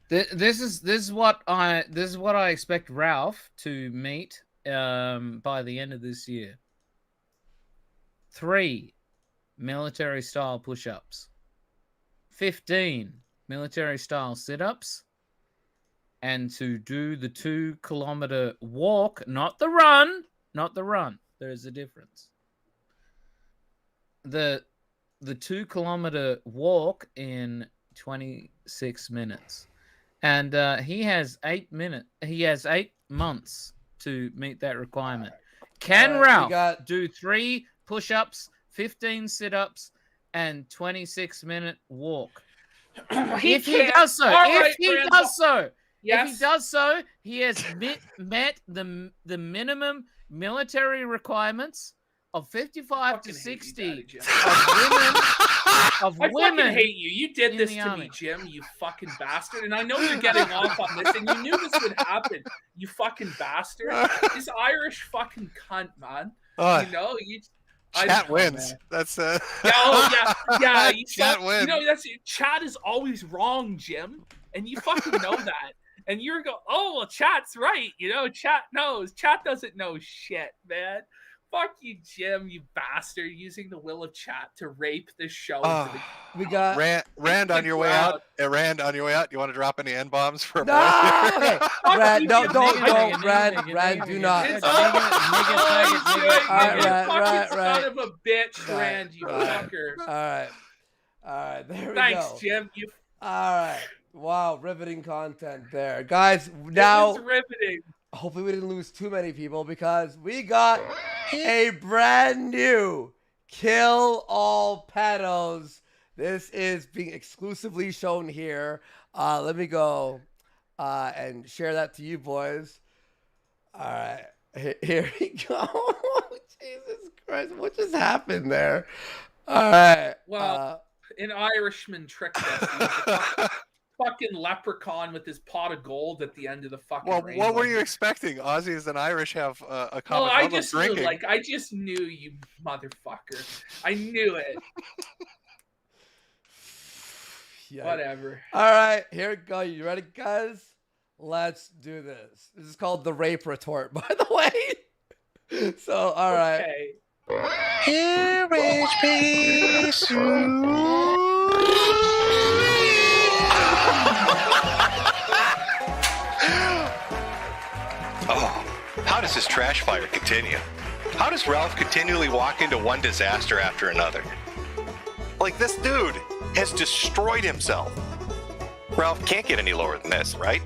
Speaker 8: This is what I expect Ralph to meet by the end of this year. 3 military-style push-ups, 15 military-style sit-ups, and to do the 2-kilometer walk, not the run. There is a difference. The 2-kilometer walk in 26 minutes. And he has 8 months to meet that requirement. Can Ralph do 3 push-ups, 15 sit-ups, and 26-minute walk? If he does so, he has met the minimum military requirements of 55 to 60 of women.
Speaker 1: I hate you. You did this to me, Jim, you fucking bastard. And I know you're getting off on this, and you knew this would happen, you fucking bastard. This Irish fucking cunt, man.
Speaker 2: Chat wins. That's
Speaker 1: yeah.
Speaker 2: Chat wins.
Speaker 1: Chat is always wrong, Jim, and you fucking know that. And you're well, Chat's right. Chat knows. Chat doesn't know shit, man. Fuck you, Jim, you bastard, using the will of Chat to rape this show.
Speaker 3: We got
Speaker 2: Rand on your way out. Rand on your way out. You want to drop any N-bombs for a
Speaker 3: no, okay. Rand, don't, Rand, do not.
Speaker 1: Right. Son of a bitch, Rand, you fucker.
Speaker 3: All right, there we go.
Speaker 1: Thanks, Jim.
Speaker 3: All right. Wow, riveting content there. Guys, now...
Speaker 1: It was riveting.
Speaker 3: Hopefully we didn't lose too many people because we got a brand new Kill All Pedos. This is being exclusively shown here. Let me go and share that to you boys. All right, here we go. Jesus Christ, what just happened there? All right.
Speaker 1: Well, an Irishman tricked us. Fucking leprechaun with his pot of gold at the end of the fucking rainbow.
Speaker 2: What were you expecting? Aussies and Irish have a common love of drinking.
Speaker 1: I just knew, you motherfucker. I knew it. Whatever.
Speaker 3: All right, here we go. You ready, guys? Let's do this. This is called the rape retort, by the way. So, all right.
Speaker 9: Here is peace.
Speaker 2: How does this trash fire continue? How does Ralph continually walk into one disaster after another? Like, this dude has destroyed himself. Ralph can't get any lower than this, right?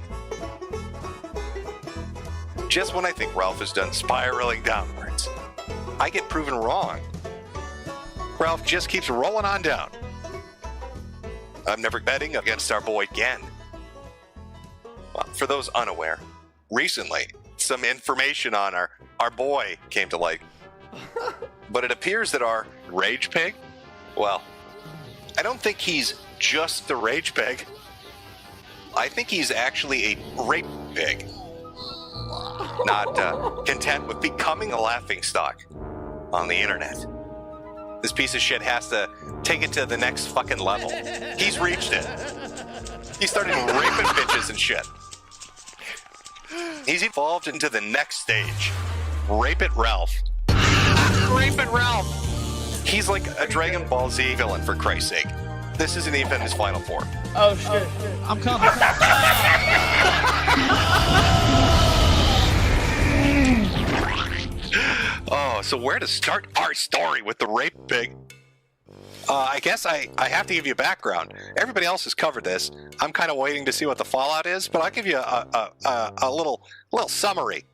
Speaker 2: Just when I think Ralph is done spiraling downwards, I get proven wrong. Ralph just keeps rolling on down. I'm never betting against our boy again. Well, for those unaware, recently, some information on our boy came to light. But it appears that our rage pig, well, I don't think he's just the rage pig. I think he's actually a rape pig. Not content with becoming a laughingstock on the internet. This piece of shit has to take it to the next fucking level. He's reached it. He started raping bitches and shit. He's evolved into the next stage. Rape It Ralph. Rape It Ralph! He's like a Dragon Ball Z villain, for Christ's sake. This isn't even his final form.
Speaker 4: Oh shit. I'm coming.
Speaker 2: So where to start our story with the rape pig? I guess I have to give you background. Everybody else has covered this. I'm kind of waiting to see what the fallout is, but I'll give you a little summary.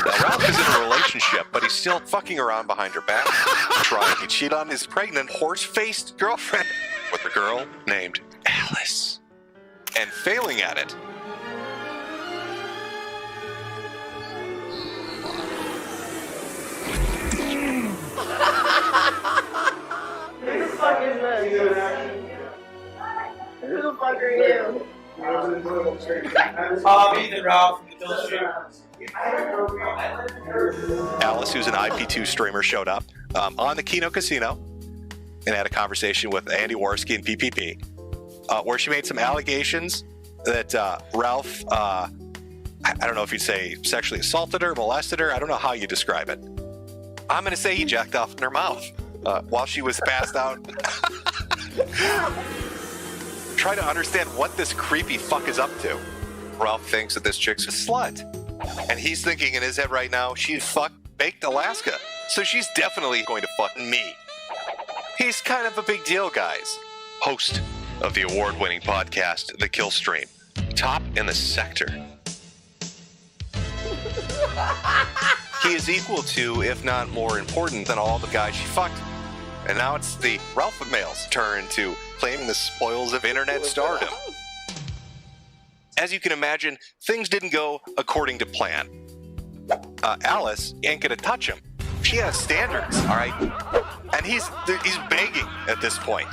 Speaker 2: Now, Ralph is in a relationship, but he's still fucking around behind her back, trying to cheat on his pregnant, horse-faced girlfriend with a girl named Alice, and failing at it.
Speaker 12: Who the fuck is this? Who the fuck are you?
Speaker 11: Ethan Ralph from the Kill Stream.
Speaker 2: Alice, who's an IP2 streamer, showed up on the Kino Casino. and had a conversation with Andy Worski and PPP, where she made some allegations that Ralph, I don't know if you'd say sexually assaulted her, molested her. I don't know how you describe it. I'm going to say he jacked off in her mouth while she was passed out. Try to understand what this creepy fuck is up to. Ralph thinks that this chick's a slut. And he's thinking in his head right now, she baked Alaska. So she's definitely going to fuck me. He's kind of a big deal, guys. Host of the award-winning podcast, The Kill Stream. Top in the sector. He is equal to, if not more important than all the guys she fucked. And now it's the Ralph male's turn to claim the spoils of internet stardom. As you can imagine, things didn't go according to plan. Alice ain't gonna touch him. She has standards, all right? And he's begging at this point.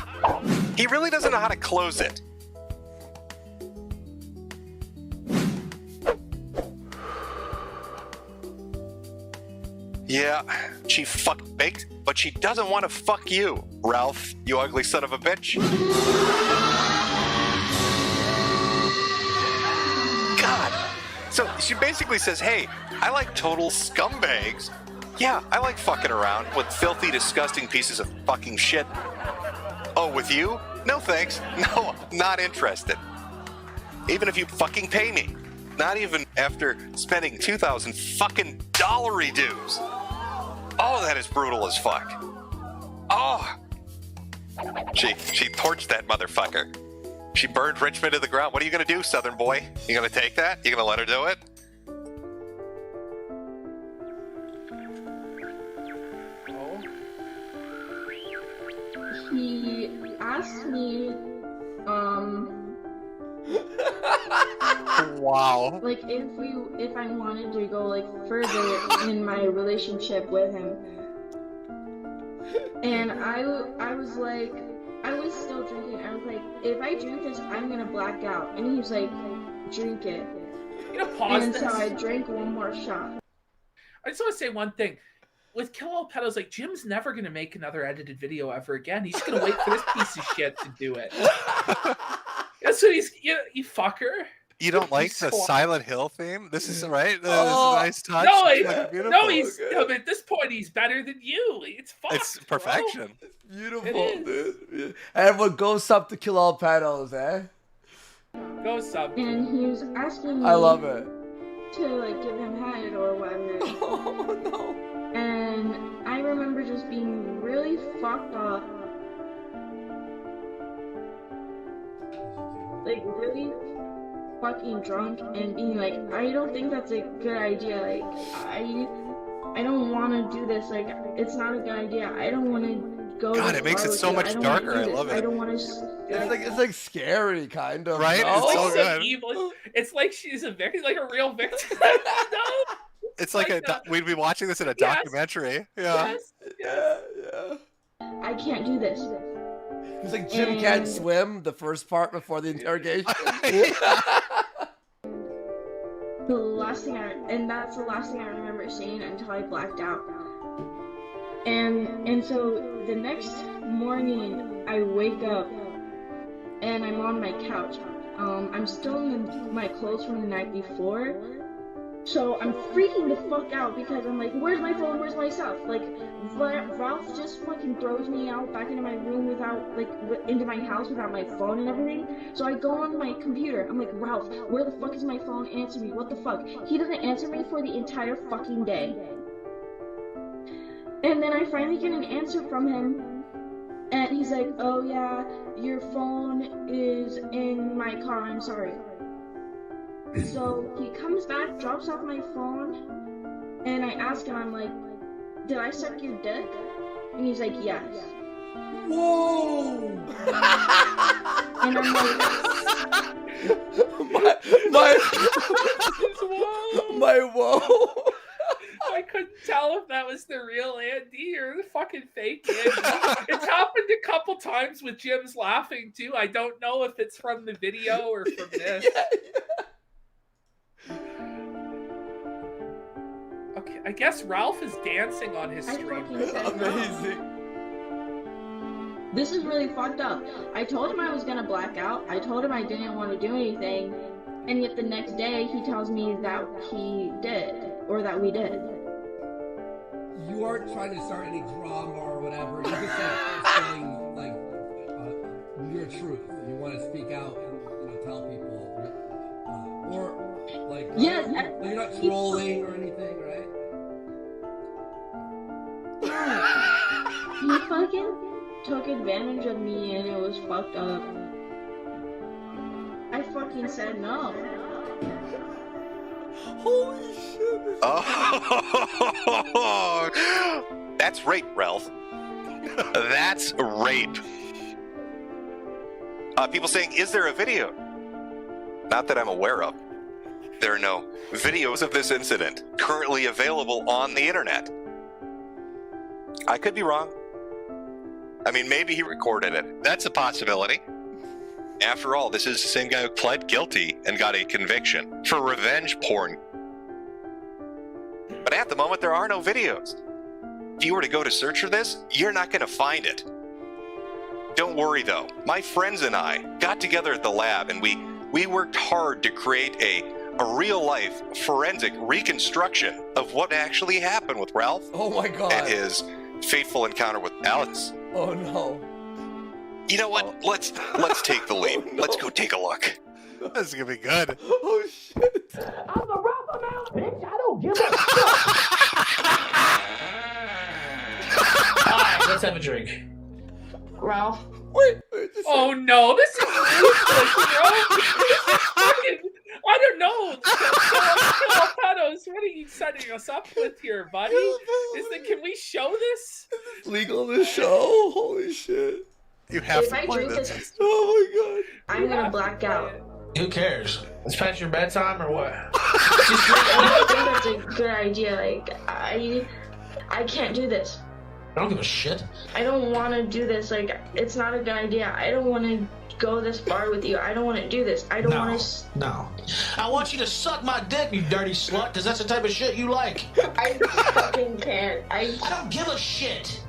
Speaker 2: He really doesn't know how to close it. Yeah, she baked, but she doesn't want to fuck you, Ralph, you ugly son of a bitch. God. So she basically says, hey, I like total scumbags. Yeah, I like fucking around with filthy, disgusting pieces of fucking shit. Oh, with you? No thanks. No, not interested. Even if you fucking pay me. Not even after spending 2,000 fucking dollary dues. Oh, that is brutal as fuck. Oh. She torched that motherfucker. She burned Richmond to the ground. What are you gonna do, Southern boy? You gonna take that? You gonna let her do it?
Speaker 13: He asked me,
Speaker 2: wow.
Speaker 13: like if I wanted to go like further in my relationship with him, and I was like, I was still drinking. I was like, if I drink this, I'm gonna black out. And he was like, drink it.
Speaker 1: You know, pause
Speaker 13: and
Speaker 1: this.
Speaker 13: so I drank one more shot.
Speaker 1: I just want to say one thing. With Kill All Pedals, like, Jim's never going to make another edited video ever again. He's going to wait for this piece of shit to do it. That's what you fucker.
Speaker 2: You don't like the Silent Hill theme? This is right. This is a nice touch.
Speaker 1: No, but at this point, he's better than you. It's fucked,
Speaker 2: It's perfection.
Speaker 1: Bro.
Speaker 3: Beautiful, dude. Everyone go sub to Kill All Pedals, eh?
Speaker 1: Go sub.
Speaker 13: And he was asking me.
Speaker 3: I love it.
Speaker 13: To like give him head or whatever.
Speaker 3: Oh no.
Speaker 13: And I remember just being really fucked up. Like, really fucking drunk and being like, I don't think that's a good idea. Like, I don't want to do this. Like, it's not a good idea. I don't want to go.
Speaker 2: God, it makes it so much darker. I love it.
Speaker 13: I don't want to.
Speaker 3: It's like scary, kind of.
Speaker 2: Right?
Speaker 3: No?
Speaker 2: It's so good.
Speaker 1: Evil. It's like she's a victim, like a real victim. No.
Speaker 2: It's like we'd be watching this in a documentary. Yeah.
Speaker 3: Yeah.
Speaker 13: I can't do this.
Speaker 3: It's like Jim can't swim, the first part before the interrogation.
Speaker 13: The last thing that's the last thing I remember seeing until I blacked out. And so the next morning I wake up and I'm on my couch. I'm still in my clothes from the night before. So I'm freaking the fuck out because I'm like, where's my phone? Where's my stuff? Like, Ralph just fucking throws me out back into my room without, like, into my house without my phone and everything. So I go on my computer. I'm like, Ralph, where the fuck is my phone? Answer me. What the fuck? He doesn't answer me for the entire fucking day. And then I finally get an answer from him. And he's like, oh yeah, your phone is in my car. I'm sorry. So he comes back, drops off my phone, and I ask him, I'm like, did I suck your dick? And he's like, yes.
Speaker 3: Whoa!
Speaker 13: And I'm like,
Speaker 3: my whoa!
Speaker 1: I couldn't tell if that was the real Andy or the fucking fake Andy. It's happened a couple times with Jim's laughing too. I don't know if it's from the video or from this. Okay, I guess Ralph is dancing on his stream.
Speaker 3: Amazing.
Speaker 13: This is really fucked up. I told him I was gonna black out. I told him I didn't want to do anything. And yet the next day he tells me that he did, or that we did.
Speaker 3: You aren't trying to start any drama or whatever. You're just saying, like, your truth. You want to speak out and tell people. Or, like,
Speaker 13: yes,
Speaker 3: you're not trolling or anything, right?
Speaker 13: He fucking took advantage of me and it was fucked up. I fucking said no.
Speaker 3: Holy shit.
Speaker 2: Oh, that's rape, Ralph. That's rape. People saying, is there a video? Not that I'm aware of. There are no videos of this incident currently available on the internet. I could be wrong. I mean, maybe he recorded it. That's a possibility. After all, this is the same guy who pled guilty and got a conviction for revenge porn. But at the moment, there are no videos. If you were to go to search for this, you're not going to find it. Don't worry, though. My friends and I got together at the lab, and we worked hard to create a real-life forensic reconstruction of what actually happened with Ralph.
Speaker 3: Oh my God.
Speaker 2: And his fateful encounter with Alex.
Speaker 3: Oh no.
Speaker 2: You know what? Let's take the lead. Oh, no. Let's go take a look. This is gonna be good.
Speaker 3: Oh shit.
Speaker 12: I'm a Ralph amount, bitch. I don't give a fuck. Alright, let's have a drink.
Speaker 13: Ralph.
Speaker 3: Wait.
Speaker 1: Oh no, this is ridiculous, bro. I don't know. Pedos, what are you setting us up with here, buddy? Can we show this?
Speaker 3: Is this legal on this show? Holy shit.
Speaker 2: You have
Speaker 13: if
Speaker 2: to
Speaker 13: I
Speaker 2: play
Speaker 13: drink
Speaker 2: this.
Speaker 13: this,
Speaker 3: Oh my God.
Speaker 13: I'm gonna black out.
Speaker 11: Who cares? It's past your bedtime or what?
Speaker 13: I think that's a good idea. Like, I can't do this.
Speaker 11: I don't give a shit.
Speaker 13: I don't want to do this. Like, it's not a good idea. I don't want to go this far with you. I don't want to do this. I don't want to.
Speaker 11: No. I want you to suck my dick, you dirty slut, because that's the type of shit you like.
Speaker 13: I fucking can't. I
Speaker 11: don't give a shit.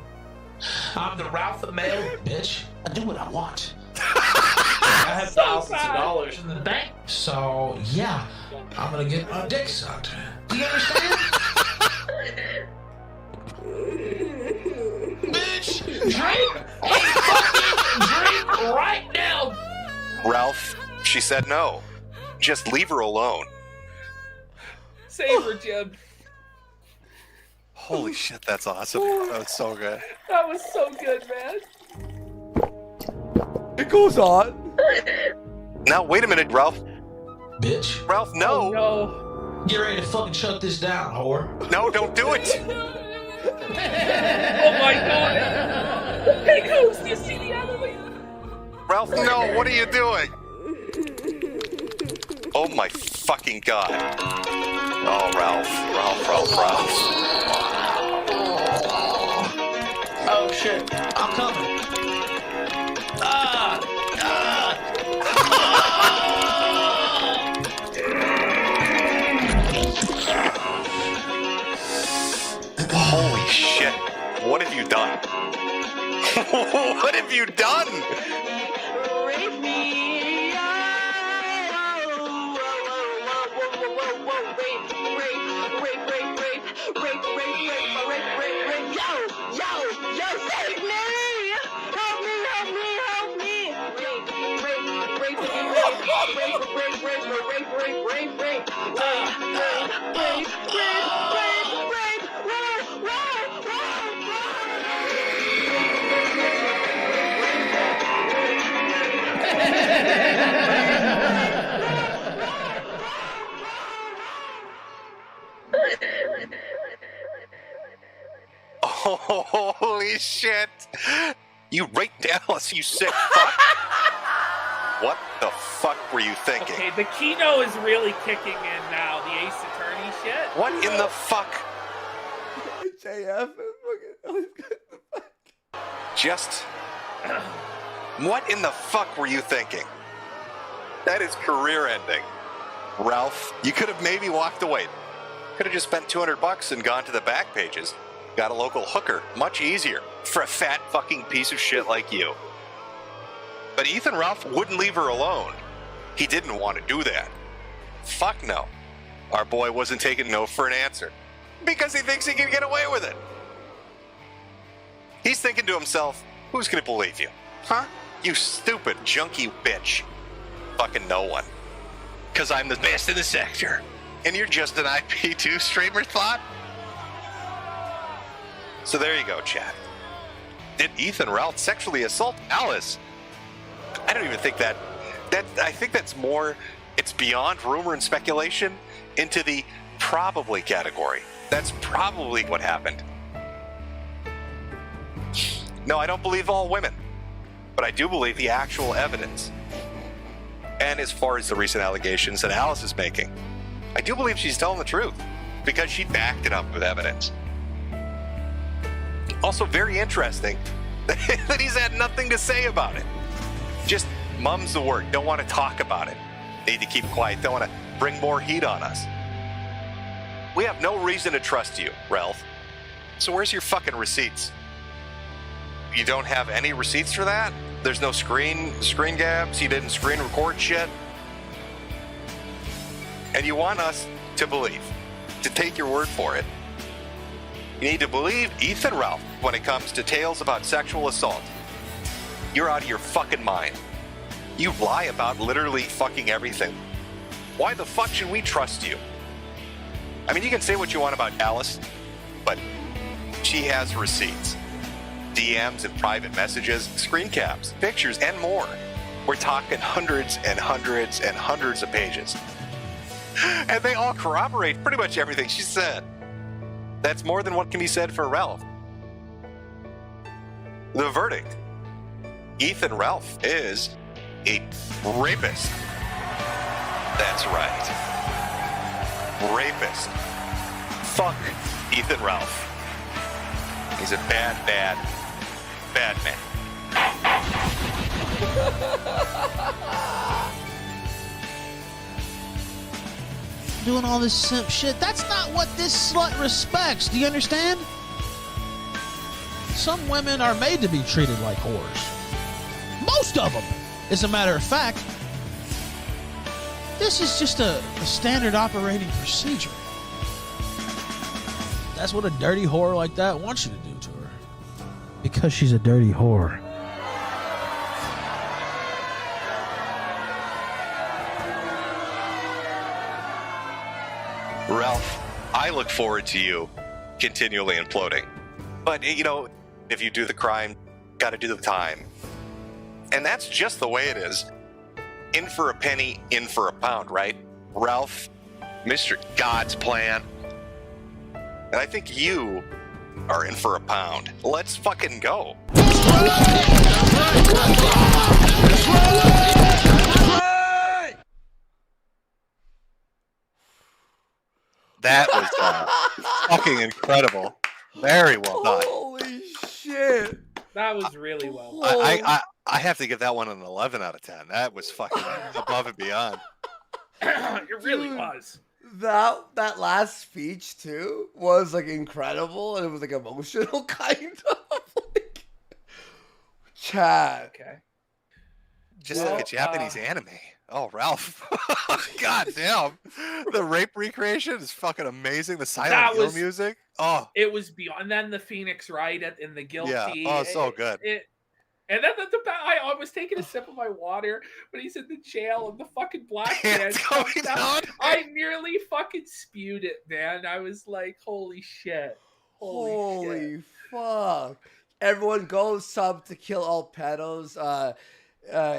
Speaker 11: I'm the Ralph the male, bitch. I do what I want. I have thousands of dollars in the bank. So, yeah, I'm going to get my dick sucked. Do you understand? Bitch, drink! Drink right now!
Speaker 2: Ralph, she said no. Just leave her alone.
Speaker 1: Save her, Jim.
Speaker 2: Holy shit, that's awesome. That was so good.
Speaker 1: That was so good, man.
Speaker 3: It goes on.
Speaker 2: Now, wait a minute, Ralph.
Speaker 11: Bitch.
Speaker 2: Ralph, no.
Speaker 1: Oh, no.
Speaker 11: Get ready to fucking shut this down, whore.
Speaker 2: No, don't do it.
Speaker 1: Oh my God. Hey, Ghost, do you see the Emily?
Speaker 2: Ralph, no, what are you doing? Oh my fucking God. Oh, Ralph.
Speaker 11: Oh shit, I'm coming.
Speaker 2: Holy shit. What have you done? What have you done?
Speaker 12: Rape me. Rape. Yo, save me. Help me. Rape.
Speaker 2: Holy shit. You raped Alice, you sick fuck. What the fuck were you thinking?
Speaker 1: Okay, the Kino is really kicking in now. The Ace Attorney shit.
Speaker 2: What in the fuck?
Speaker 3: JF.
Speaker 2: Just... What in the fuck were you thinking? That is career ending. Ralph, you could have maybe walked away. Could have just spent $200 and gone to the back pages. Got a local hooker. Much easier for a fat fucking piece of shit like you. But Ethan Ralph wouldn't leave her alone. He didn't want to do that. Fuck no. Our boy wasn't taking no for an answer. Because he thinks he can get away with it. He's thinking to himself, who's gonna believe you? Huh? You stupid, junky bitch. Fucking no one. Because I'm the best in the sector. And you're just an IP2 streamer thought? So there you go, chat. Did Ethan Ralph sexually assault Alice? I don't even think that I think that's more, it's beyond rumor and speculation into the probably category. That's probably what happened. No, I don't believe all women, but I do believe the actual evidence. And as far as the recent allegations that Alice is making, I do believe she's telling the truth because she backed it up with evidence. Also very interesting that he's had nothing to say about it. Just mum's the word, don't want to talk about it. Need to keep quiet, don't want to bring more heat on us. We have no reason to trust you, Ralph. So where's your fucking receipts? You don't have any receipts for that? There's no screen grabs? You didn't screen record shit? And you want us to believe, to take your word for it. You need to believe Ethan Ralph when it comes to tales about sexual assault. You're out of your fucking mind. You lie about literally fucking everything. Why the fuck should we trust you? I mean, you can say what you want about Alice, but she has receipts. DMs and private messages, screen caps, pictures, and more. We're talking hundreds and hundreds and hundreds of pages. And they all corroborate pretty much everything she said. That's more than what can be said for Ralph. The verdict. Ethan Ralph is a rapist. That's right. Rapist. Fuck Ethan Ralph. He's a bad man.
Speaker 4: Doing all this simp shit. That's not what this slut respects. Do you understand? Some women are made to be treated like whores. Most of them, as a matter of fact. This is just a standard operating procedure. That's what a dirty whore like that wants you to do to her. Because she's a dirty whore.
Speaker 2: Ralph, I look forward to you continually imploding. But, you know, if you do the crime, gotta do the time. And that's just the way it is. In for a penny, in for a pound, right? Ralph, Mr. God's plan. And I think you are in for a pound. Let's fucking go. That was fucking incredible. Very well done.
Speaker 3: Holy shit.
Speaker 1: That was really well
Speaker 2: done. I have to give that one an 11 out of 10. That was fucking above and beyond.
Speaker 1: It really was.
Speaker 3: That last speech too was like incredible, and it was like emotional, kind of. Like, Chad.
Speaker 1: Okay.
Speaker 2: Just like a Japanese anime. Oh, Ralph. God damn. The rape recreation is fucking amazing. The Silent Hill music. Oh.
Speaker 1: It was beyond. And then the Phoenix Wright in the Guilty.
Speaker 2: Yeah. Oh, so good.
Speaker 1: And then I was taking a sip of my water when he's in the jail and the fucking black man comes down. I nearly fucking spewed it, man. I was like, holy shit.
Speaker 3: Holy fuck. Everyone go sub to Kill All Pedos.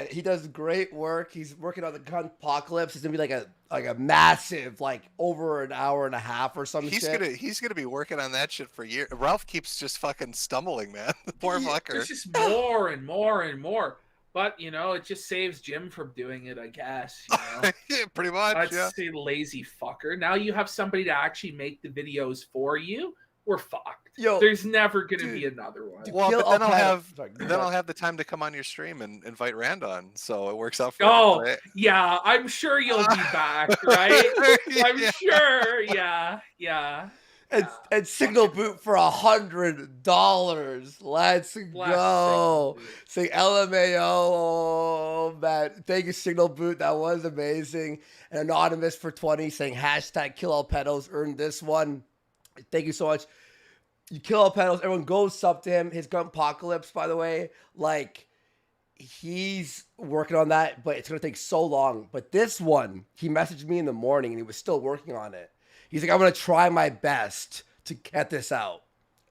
Speaker 3: He does great work. He's working on the Gun Apocalypse. It's gonna be like a massive, like over an hour and a half or some shit.
Speaker 2: He's gonna be working on that shit for years. Ralph keeps just fucking stumbling, man. The poor fucker.
Speaker 1: There's just more and more and more. But you know, it just saves Jim from doing it, I guess. You know?
Speaker 2: Yeah, pretty much.
Speaker 1: I'd say lazy fucker. Now you have somebody to actually make the videos for you. We're fucked.
Speaker 3: Yo,
Speaker 1: there's never gonna be another one.
Speaker 2: Well, but then I'll have the time to come on your stream and invite Rand on, so it works out for
Speaker 1: everybody. Yeah, I'm sure you'll be back, right? I'm sure. Yeah.
Speaker 3: And Signal Boot for $100. Let's go. Say LMAO. Oh, man. Thank you, Signal Boot. That was amazing. And Anonymous for 20 saying hashtag Kill All Pedos earned this one. Thank you so much. You Kill All Pedos. Everyone go sub to him. His Gun Apocalypse, by the way. Like, he's working on that, but it's going to take so long. But this one, he messaged me in the morning and he was still working on it. He's like, I'm going to try my best to get this out.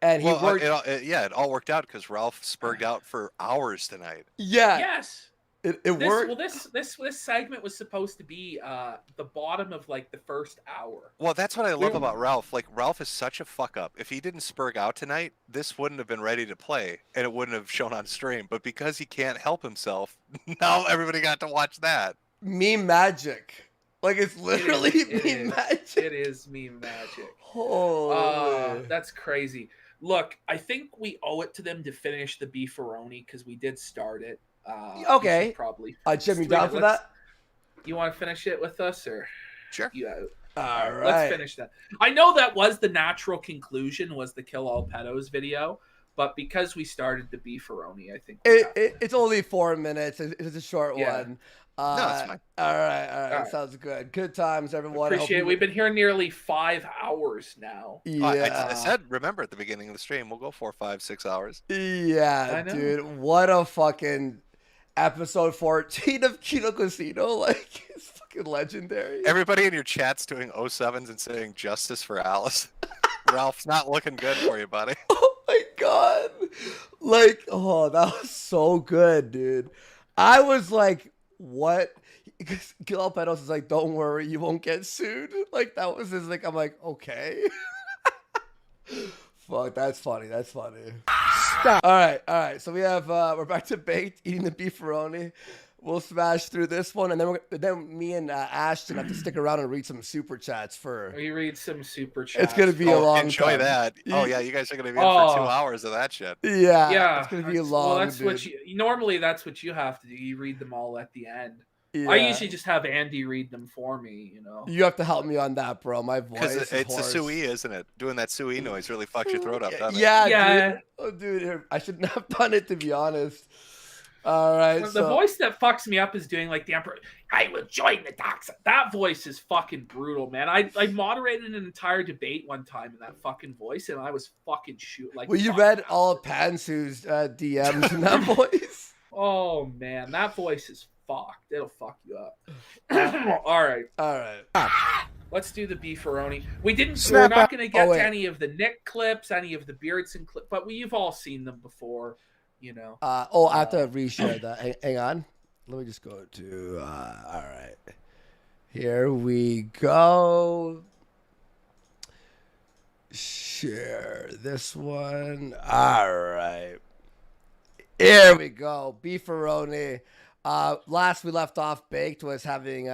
Speaker 3: And he worked.
Speaker 2: It all worked out because Ralph spurred out for hours tonight.
Speaker 3: Yeah.
Speaker 1: Yes.
Speaker 3: It worked.
Speaker 1: Well, this segment was supposed to be the bottom of like the first hour.
Speaker 2: Well, that's what I love about Ralph. Like, Ralph is such a fuck up. If he didn't spurg out tonight, this wouldn't have been ready to play, and it wouldn't have shown on stream. But because he can't help himself, now everybody got to watch that.
Speaker 3: Meme magic. Like, it's literally meme magic.
Speaker 1: It is meme magic.
Speaker 3: Oh,
Speaker 1: that's crazy. Look, I think we owe it to them to finish the beefaroni because we did start it.
Speaker 3: Okay.
Speaker 1: Probably.
Speaker 3: Jim, you down for that?
Speaker 1: You want to finish it with us, or?
Speaker 2: Sure.
Speaker 1: Yeah.
Speaker 3: All right.
Speaker 1: Let's finish that. I know that was the natural conclusion, was the Kill All Pedos video, but because we started the beefaroni, I think
Speaker 3: it's only 4 minutes. It's a short one.
Speaker 2: No, it's fine.
Speaker 3: All right. Sounds good. Good times, everyone.
Speaker 1: Appreciate it. We've been here nearly 5 hours now.
Speaker 3: Yeah.
Speaker 2: I said, remember at the beginning of the stream, we'll go 4, 5, 6 hours.
Speaker 3: Yeah, dude. What a fucking episode 14 of Kino Casino. Like, it's fucking legendary.
Speaker 2: Everybody in your chat's doing 07s and saying justice for Alice. Ralph's not looking good for you, buddy.
Speaker 3: Oh my god. Like, oh, that was so good, dude. I was like, what? Kill All Pedos is like, don't worry, you won't get sued. Like, that was his, like, I'm like, okay. Fuck, that's funny. Stop. All right. So we have, we're back to baked, eating the beefaroni. We'll smash through this one, and then me and Ashton have to stick around and read some super chats for.
Speaker 1: We read some super chats.
Speaker 3: It's gonna be a long.
Speaker 2: Enjoy
Speaker 3: time.
Speaker 2: that. Oh yeah, you guys are gonna be in for 2 hours of that shit.
Speaker 3: Yeah. It's gonna be long.
Speaker 1: Well, that's
Speaker 3: dude.
Speaker 1: what normally that's what you have to do. You read them all at the end.
Speaker 3: Yeah.
Speaker 1: I usually just have Andy read them for me. You know.
Speaker 3: You have to help me on that, bro. My voice.
Speaker 2: Because it's a sui, isn't it? Doing that sui noise really fucks your throat up, doesn't it?
Speaker 3: Yeah. Dude. Oh, dude, I shouldn't have done it, to be honest. All right.
Speaker 1: The voice that fucks me up is doing like the Emperor. I will join the dark side. That voice is fucking brutal, man. I moderated an entire debate one time in that fucking voice, and I was fucking like.
Speaker 3: Well, you read all of Pansu's DMs in that voice.
Speaker 1: Oh man, that voice is fucked. It'll fuck you up. All right. Let's do the beefaroni. We're not going to get to any of the Nick clips, any of the Beardson clips, but you've all seen them before. You know.
Speaker 3: I have to reshare that. Hang on. Let me just go to. All right. Here we go. Share this one. All right. Here we go. Beefaroni. Last we left off, Baked was having.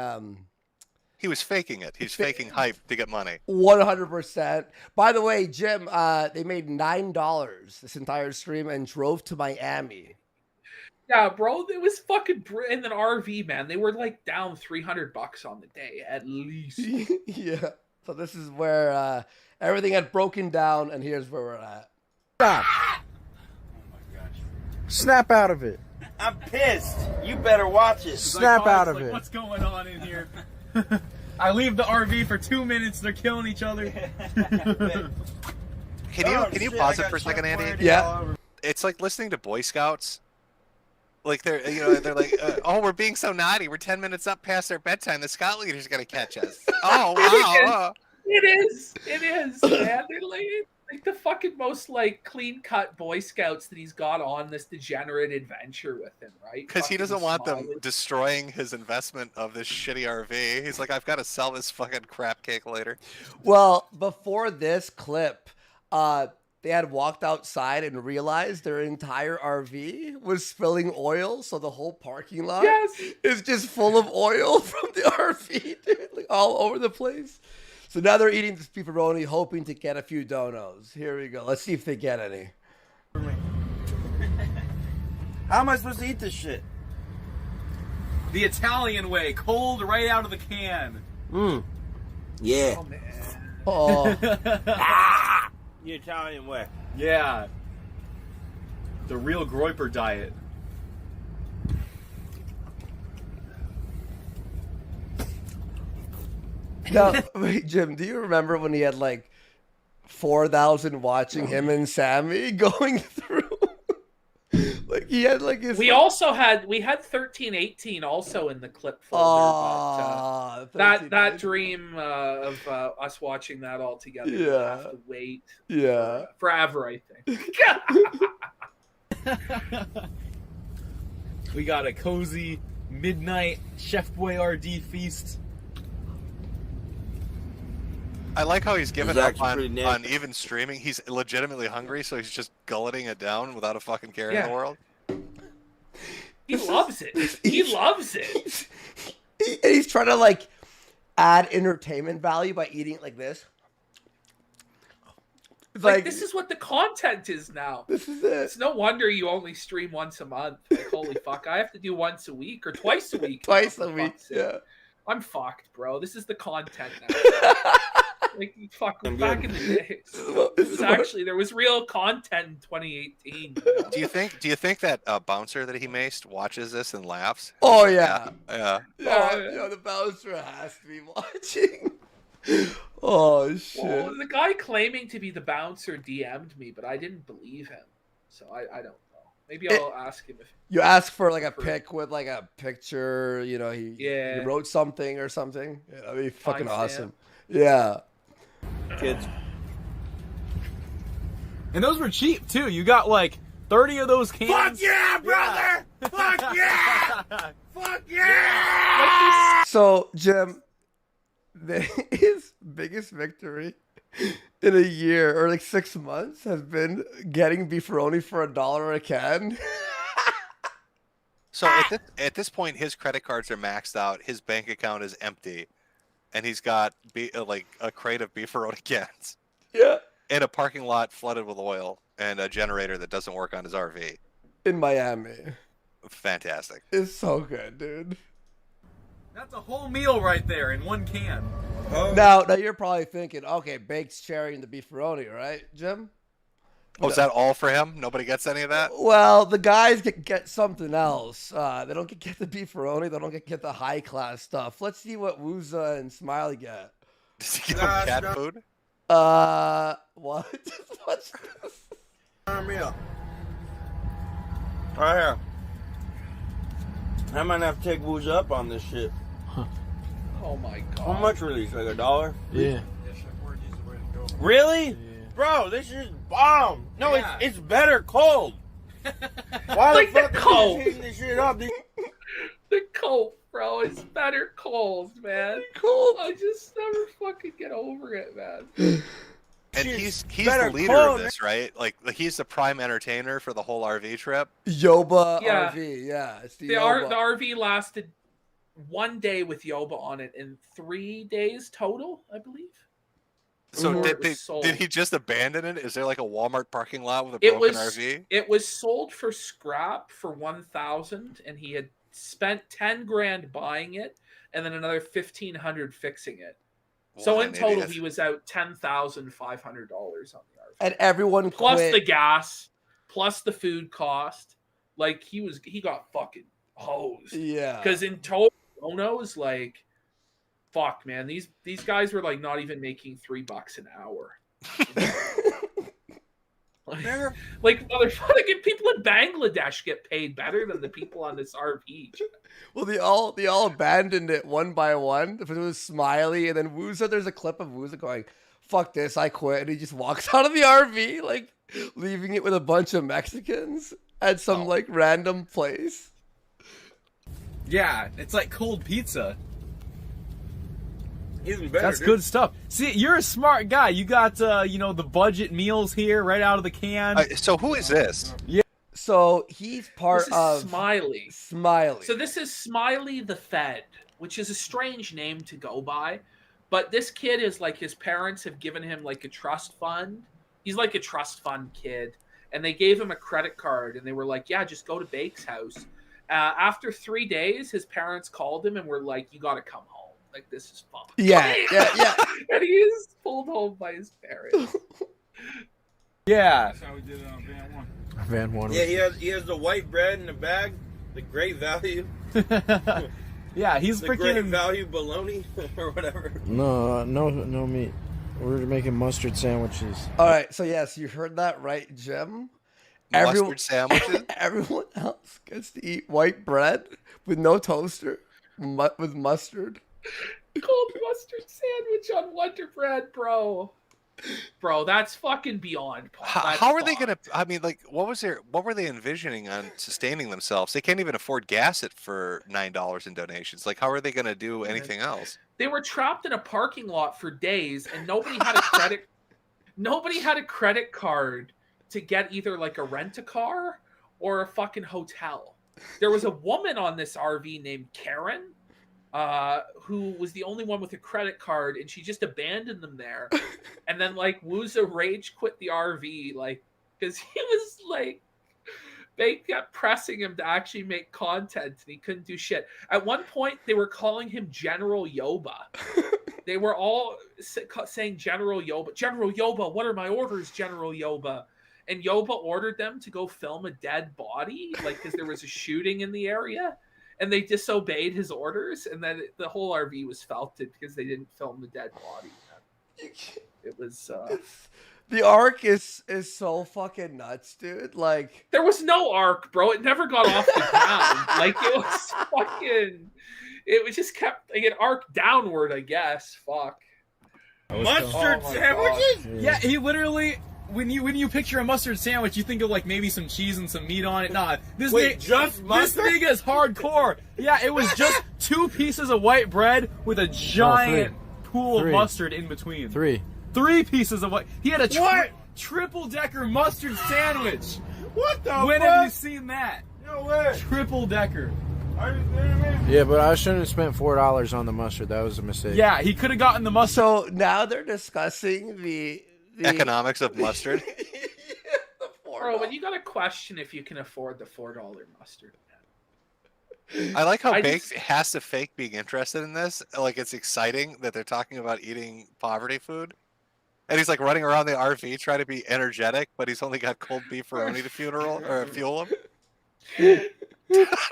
Speaker 2: He was faking it. He's faking hype to get money.
Speaker 3: 100%. By the way, Jim, they made $9 this entire stream and drove to Miami.
Speaker 1: Yeah, bro, it was fucking in an RV, man. They were like down $300 on the day at least.
Speaker 3: Yeah. So this is where everything had broken down, and here's where we're at.
Speaker 14: Stop. Oh my gosh. Snap out of it.
Speaker 15: I'm pissed. You better watch it.
Speaker 14: Snap out of it.
Speaker 16: What's going on in here? I leave the RV for 2 minutes. They're killing each other.
Speaker 2: Can you pause it for a second, Andy?
Speaker 3: Yeah.
Speaker 2: It's like listening to Boy Scouts. Like they're like, oh, we're being so naughty. We're 10 minutes up past our bedtime. The Scout leader's gonna catch us. Oh wow.
Speaker 1: It is, man. They're like the fucking most like clean-cut Boy Scouts that he's got on this degenerate adventure with him, right?
Speaker 2: Because he doesn't want them destroying his investment of this shitty RV. He's like, I've got to sell this fucking crap cake later.
Speaker 3: Well, before this clip, they had walked outside and realized their entire RV was spilling oil, so the whole parking lot is just full of oil from the RV, dude, like all over the place. So now they're eating this beefaroni, hoping to get a few donos. Here we go. Let's see if they get any.
Speaker 15: How am I supposed to eat this shit?
Speaker 16: The Italian way, cold right out of the can.
Speaker 15: Yeah.
Speaker 1: Oh man.
Speaker 3: Oh.
Speaker 15: Ah! The Italian way.
Speaker 16: Yeah. The real Groiper diet.
Speaker 3: Now, wait, Jim, do you remember when he had like 4,000 watching him and Sammy going through? Like he had like his.
Speaker 1: We had 1318 also in the clip folder. But, that dream of us watching that all together.
Speaker 3: Yeah.
Speaker 1: We'll have to wait.
Speaker 3: Yeah.
Speaker 1: Forever, I think.
Speaker 16: We got a cozy midnight Chef Boyardee feast.
Speaker 2: I like how he's given
Speaker 15: It's
Speaker 2: up
Speaker 15: actually pretty
Speaker 2: on
Speaker 15: nasty.
Speaker 2: even streaming. He's legitimately hungry, so he's just gulleting it down without a fucking care in the world.
Speaker 1: He loves it. He loves it.
Speaker 3: He's trying to like add entertainment value by eating it like this. It's
Speaker 1: Like, this is what the content is now.
Speaker 3: This is it.
Speaker 1: It's no wonder you only stream once a month. Like, holy fuck, I have to do once a week or twice a week.
Speaker 3: Twice a week, yeah.
Speaker 1: I'm fucked, bro. This is the content now. Like, fuck, back in the days. There was real content in 2018.
Speaker 2: Do you think that bouncer that he maced watches this and laughs?
Speaker 3: Oh yeah.
Speaker 2: Yeah.
Speaker 3: Yeah, the bouncer has to be watching. Oh shit.
Speaker 1: Well, the guy claiming to be the bouncer DM'd me, but I didn't believe him. So I don't know. Maybe I'll ask him if
Speaker 3: you ask for like a pic with like a picture, you know, he wrote something or something. Yeah, that'd be fucking awesome. Yeah.
Speaker 15: Kids.
Speaker 16: And those were cheap too. You got like 30 of those cans.
Speaker 15: Fuck yeah, brother! Fuck yeah! Fuck yeah!
Speaker 3: So, Jim, his biggest victory in a year or like 6 months has been getting beefaroni for $1 a can.
Speaker 2: So at this point, his credit cards are maxed out. His bank account is empty, and he's got like a crate of beefaroni cans.
Speaker 3: Yeah.
Speaker 2: In a parking lot flooded with oil and a generator that doesn't work on his RV.
Speaker 3: In Miami.
Speaker 2: Fantastic.
Speaker 3: It's so good, dude.
Speaker 16: That's a whole meal right there in one can.
Speaker 3: Now you're probably thinking, okay, baked cherry and the beefaroni, right, Jim?
Speaker 2: Oh, is that all for him? Nobody gets any of that?
Speaker 3: Well, the guys get something else. They don't get the beefaroni. They don't get the high class stuff. Let's see what Wooza and Smiley get.
Speaker 2: Does he get him cat food?
Speaker 3: What? What's this?
Speaker 15: Meal. Right here. I might have to take Wooz up on this shit.
Speaker 1: Oh my god.
Speaker 15: How much were these? Like $1?
Speaker 14: Yeah.
Speaker 15: Really? Bro, this is bomb. No, it's better cold. Why
Speaker 1: Like
Speaker 15: the
Speaker 1: the
Speaker 15: fuck are
Speaker 1: cold.
Speaker 15: you taking this shit up?
Speaker 1: The cold, bro. It's better cold, man.
Speaker 3: Cold.
Speaker 1: I just never fucking get over it, man.
Speaker 2: And he's
Speaker 15: better
Speaker 2: the leader
Speaker 15: clone.
Speaker 2: of this, right? Like he's the prime entertainer for the whole RV trip.
Speaker 3: Yoba
Speaker 1: Yeah.
Speaker 3: RV, yeah. It's
Speaker 1: The
Speaker 3: Yoba.
Speaker 1: RV lasted 1 day with Yoba on it and 3 days total, I believe.
Speaker 2: So
Speaker 1: Before it was sold.
Speaker 2: did he just abandon it? Is there like a Walmart parking lot with a
Speaker 1: It
Speaker 2: broken
Speaker 1: was
Speaker 2: RV?
Speaker 1: it was sold for scrap for 1,000, and he had spent 10 grand buying it, and then another 1,500 fixing it. So
Speaker 2: What
Speaker 1: in
Speaker 2: an
Speaker 1: total,
Speaker 2: idiot.
Speaker 1: he was out $10,500 on the RV,
Speaker 3: And everyone
Speaker 1: plus
Speaker 3: quit.
Speaker 1: the gas, plus the food cost. Like he got fucking hosed.
Speaker 3: Yeah.
Speaker 1: Because in total, Ono's like, fuck, man, these guys were like not even making $3 an hour. like motherfucking people in Bangladesh get paid better than the people on this RV.
Speaker 3: Well, they all abandoned it one by one. It was Smiley, and then Wooza. There's a clip of Wooza going, "Fuck this, I quit," and he just walks out of the RV, like leaving it with a bunch of Mexicans at some like random place.
Speaker 16: Yeah, it's like cold pizza.
Speaker 15: Even better.
Speaker 16: That's
Speaker 15: dude.
Speaker 16: good stuff. See, you're a smart guy. You got the budget meals here right out of the can.
Speaker 2: So who is this?
Speaker 16: Yeah.
Speaker 3: So he's part
Speaker 1: This is
Speaker 3: of
Speaker 1: Smiley.
Speaker 3: Smiley.
Speaker 1: So this is Smiley the Fed, which is a strange name to go by. But this kid is like, his parents have given him like a trust fund. He's like a trust fund kid. And they gave him a credit card, and they were like, yeah, just go to Bake's house. After 3 days, his parents called him and were like, you got to come home. like, this is fun.
Speaker 3: Yeah.
Speaker 1: And he is pulled home by his parents.
Speaker 16: Yeah.
Speaker 17: That's how we did it on Van 1.
Speaker 14: Van 1.
Speaker 15: Yeah, he has the white bread in the bag, the great value.
Speaker 16: Yeah, he's
Speaker 15: the
Speaker 16: freaking
Speaker 15: great value bologna or whatever.
Speaker 14: No meat. We're making mustard sandwiches.
Speaker 3: All right, so yes, you heard that right, Jim.
Speaker 2: Mustard sandwiches?
Speaker 3: Everyone else gets to eat white bread with no toaster, with mustard.
Speaker 1: Cold mustard sandwich on Wonder Bread, bro. Bro, that's fucking beyond.
Speaker 2: How are they gonna? I mean, like, what were they envisioning on sustaining themselves? They can't even afford gas it for $9 in donations. Like, how are they gonna do anything else?
Speaker 1: They were trapped in a parking lot for days, and nobody had a credit. Nobody had a credit card to get either like a rent-a-car or a fucking hotel. There was a woman on this RV named Karen, who was the only one with a credit card, and she just abandoned them there. And then like Wuza rage quit the RV, like, because he was like, they kept pressing him to actually make content, and he couldn't do shit. At one point, they were calling him General Yoba. They were all saying General Yoba. General Yoba, what are my orders, General Yoba? And Yoba ordered them to go film a dead body, like, because there was a shooting in the area. And they disobeyed his orders, and then the whole RV was felted because they didn't film the dead body. It was
Speaker 3: the arc is so fucking nuts, dude. Like,
Speaker 1: there was no arc, bro. It never got off the ground. Like, it was fucking. It was just kept like, it arced downward, I guess. Fuck.
Speaker 15: Mustard sandwiches?
Speaker 16: Yeah, he literally. When you picture a mustard sandwich, you think of like maybe some cheese and some meat on it. Nah, this thing is hardcore. Yeah, it was just 2 pieces of white bread with a giant pool of mustard in between.
Speaker 14: 3
Speaker 16: pieces of white. He had a triple-decker mustard sandwich.
Speaker 15: What the
Speaker 16: When
Speaker 15: fuck?
Speaker 16: have you seen that?
Speaker 15: No way.
Speaker 16: Triple-decker.
Speaker 15: Are you kidding me?
Speaker 14: Yeah, but I shouldn't have spent $4 on the mustard. That was a mistake.
Speaker 16: Yeah, he could have gotten the mustard.
Speaker 3: So now they're discussing the
Speaker 2: economics of mustard.
Speaker 1: Bro, but you gotta question if you can afford the $4 mustard.
Speaker 2: I like how Baked has to fake being interested in this. Like, it's exciting that they're talking about eating poverty food. And he's like running around the RV trying to be energetic, but he's only got cold beefaroni to fuel him.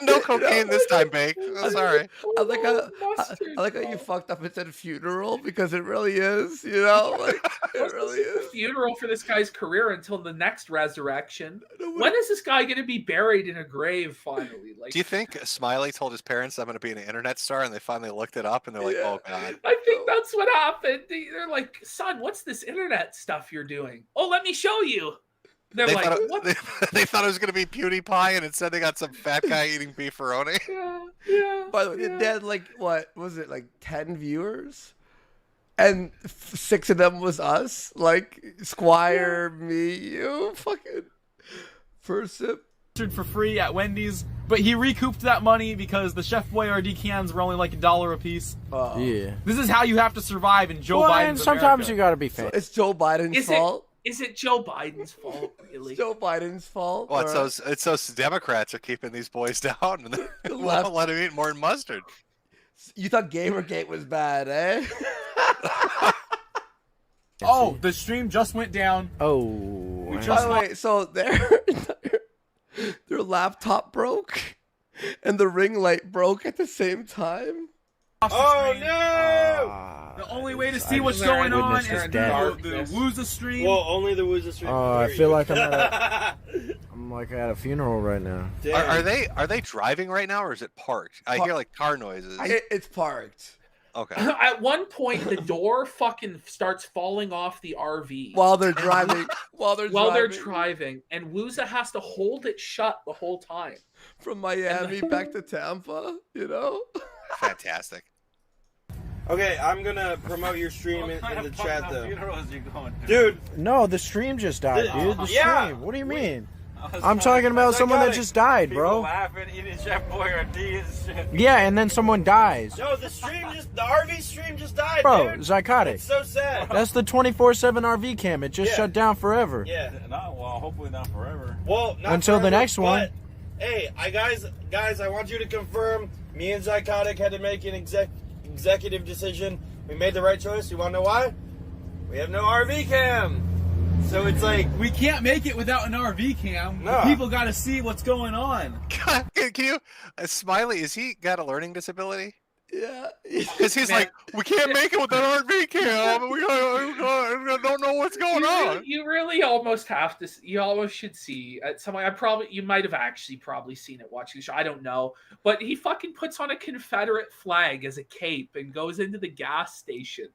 Speaker 2: No cocaine this time, Bake. Oh, sorry.
Speaker 3: I like how you fucked up and said funeral, because it really is, you know? Like, it really is.
Speaker 1: Funeral for this guy's career until the next resurrection. When is this guy going to be buried in a grave finally? Like,
Speaker 2: do you think Smiley told his parents, I'm going to be an internet star, and they finally looked it up and they're like, oh, God.
Speaker 1: I think that's what happened. They're like, son, what's this internet stuff you're doing? Oh, let me show you. They're like, what?
Speaker 2: They thought it was going to be PewDiePie, and instead they got some fat guy eating beefaroni.
Speaker 1: Yeah.
Speaker 3: By the way, they had like, what was it, like 10 viewers? And 6 of them was us. Like, Squire, me, you, fucking first sip.
Speaker 16: For free at Wendy's, but he recouped that money because the Chef Boyardee cans were only like $1 a piece.
Speaker 14: Yeah.
Speaker 16: This is how you have to survive in Joe Biden's
Speaker 14: and sometimes
Speaker 16: America.
Speaker 14: you gotta be fair.
Speaker 3: It's Joe Biden's fault.
Speaker 1: Is it Joe Biden's fault, really?
Speaker 3: It's Joe Biden's fault.
Speaker 2: Well, it's those Democrats are keeping these boys down, and they won't let them eat more than mustard.
Speaker 3: You thought Gamergate was bad, eh?
Speaker 16: Oh, the stream just went down.
Speaker 14: Oh.
Speaker 3: By the way, so their laptop broke, and the ring light broke at the same time.
Speaker 15: Oh no!
Speaker 16: The only way to see what's going on is through the Wooza stream.
Speaker 15: Well, only the Wooza stream.
Speaker 14: Oh, I feel like I'm like at a funeral right now.
Speaker 2: Are they driving right now, or is it parked? I hear like car noises.
Speaker 3: It's parked.
Speaker 2: Okay.
Speaker 1: At one point, the door fucking starts falling off the RV
Speaker 3: while they're driving.
Speaker 1: They're driving, and Wooza has to hold it shut the whole time.
Speaker 3: From Miami back to Tampa, you know.
Speaker 2: Fantastic.
Speaker 15: Okay, I'm gonna promote your stream in the chat though. Dude,
Speaker 14: no, the stream just died, dude. The stream. What do you mean? I'm talking about
Speaker 15: That's
Speaker 14: someone that
Speaker 15: psychotic.
Speaker 14: just died, bro.
Speaker 17: Laughing, eating Chef Boyardee and shit.
Speaker 14: Yeah, and then someone dies.
Speaker 15: No, the RV stream just died,
Speaker 14: Bro,
Speaker 15: dude.
Speaker 14: psychotic.
Speaker 15: It's so sad.
Speaker 14: That's the 24/7 RV cam. It just shut down forever.
Speaker 15: Yeah.
Speaker 17: Well, hopefully not forever.
Speaker 15: Well, not
Speaker 14: until the
Speaker 15: forever,
Speaker 14: next one.
Speaker 15: But, hey, guys, I want you to confirm. Me and Psychotic had to make an executive decision. We made the right choice. You want to know why? We have no RV cam. So it's like
Speaker 16: we can't make it without an RV cam.
Speaker 15: No.
Speaker 16: People got to see what's going on.
Speaker 2: Can you, Smiley? Is he got a learning disability?
Speaker 3: Yeah,
Speaker 2: because he's like, we can't make it with an RV cam. We don't know what's going on.
Speaker 1: You really almost have to. You almost should see at some point. You might have actually probably seen it watching the show. I don't know, but he fucking puts on a Confederate flag as a cape and goes into the gas station,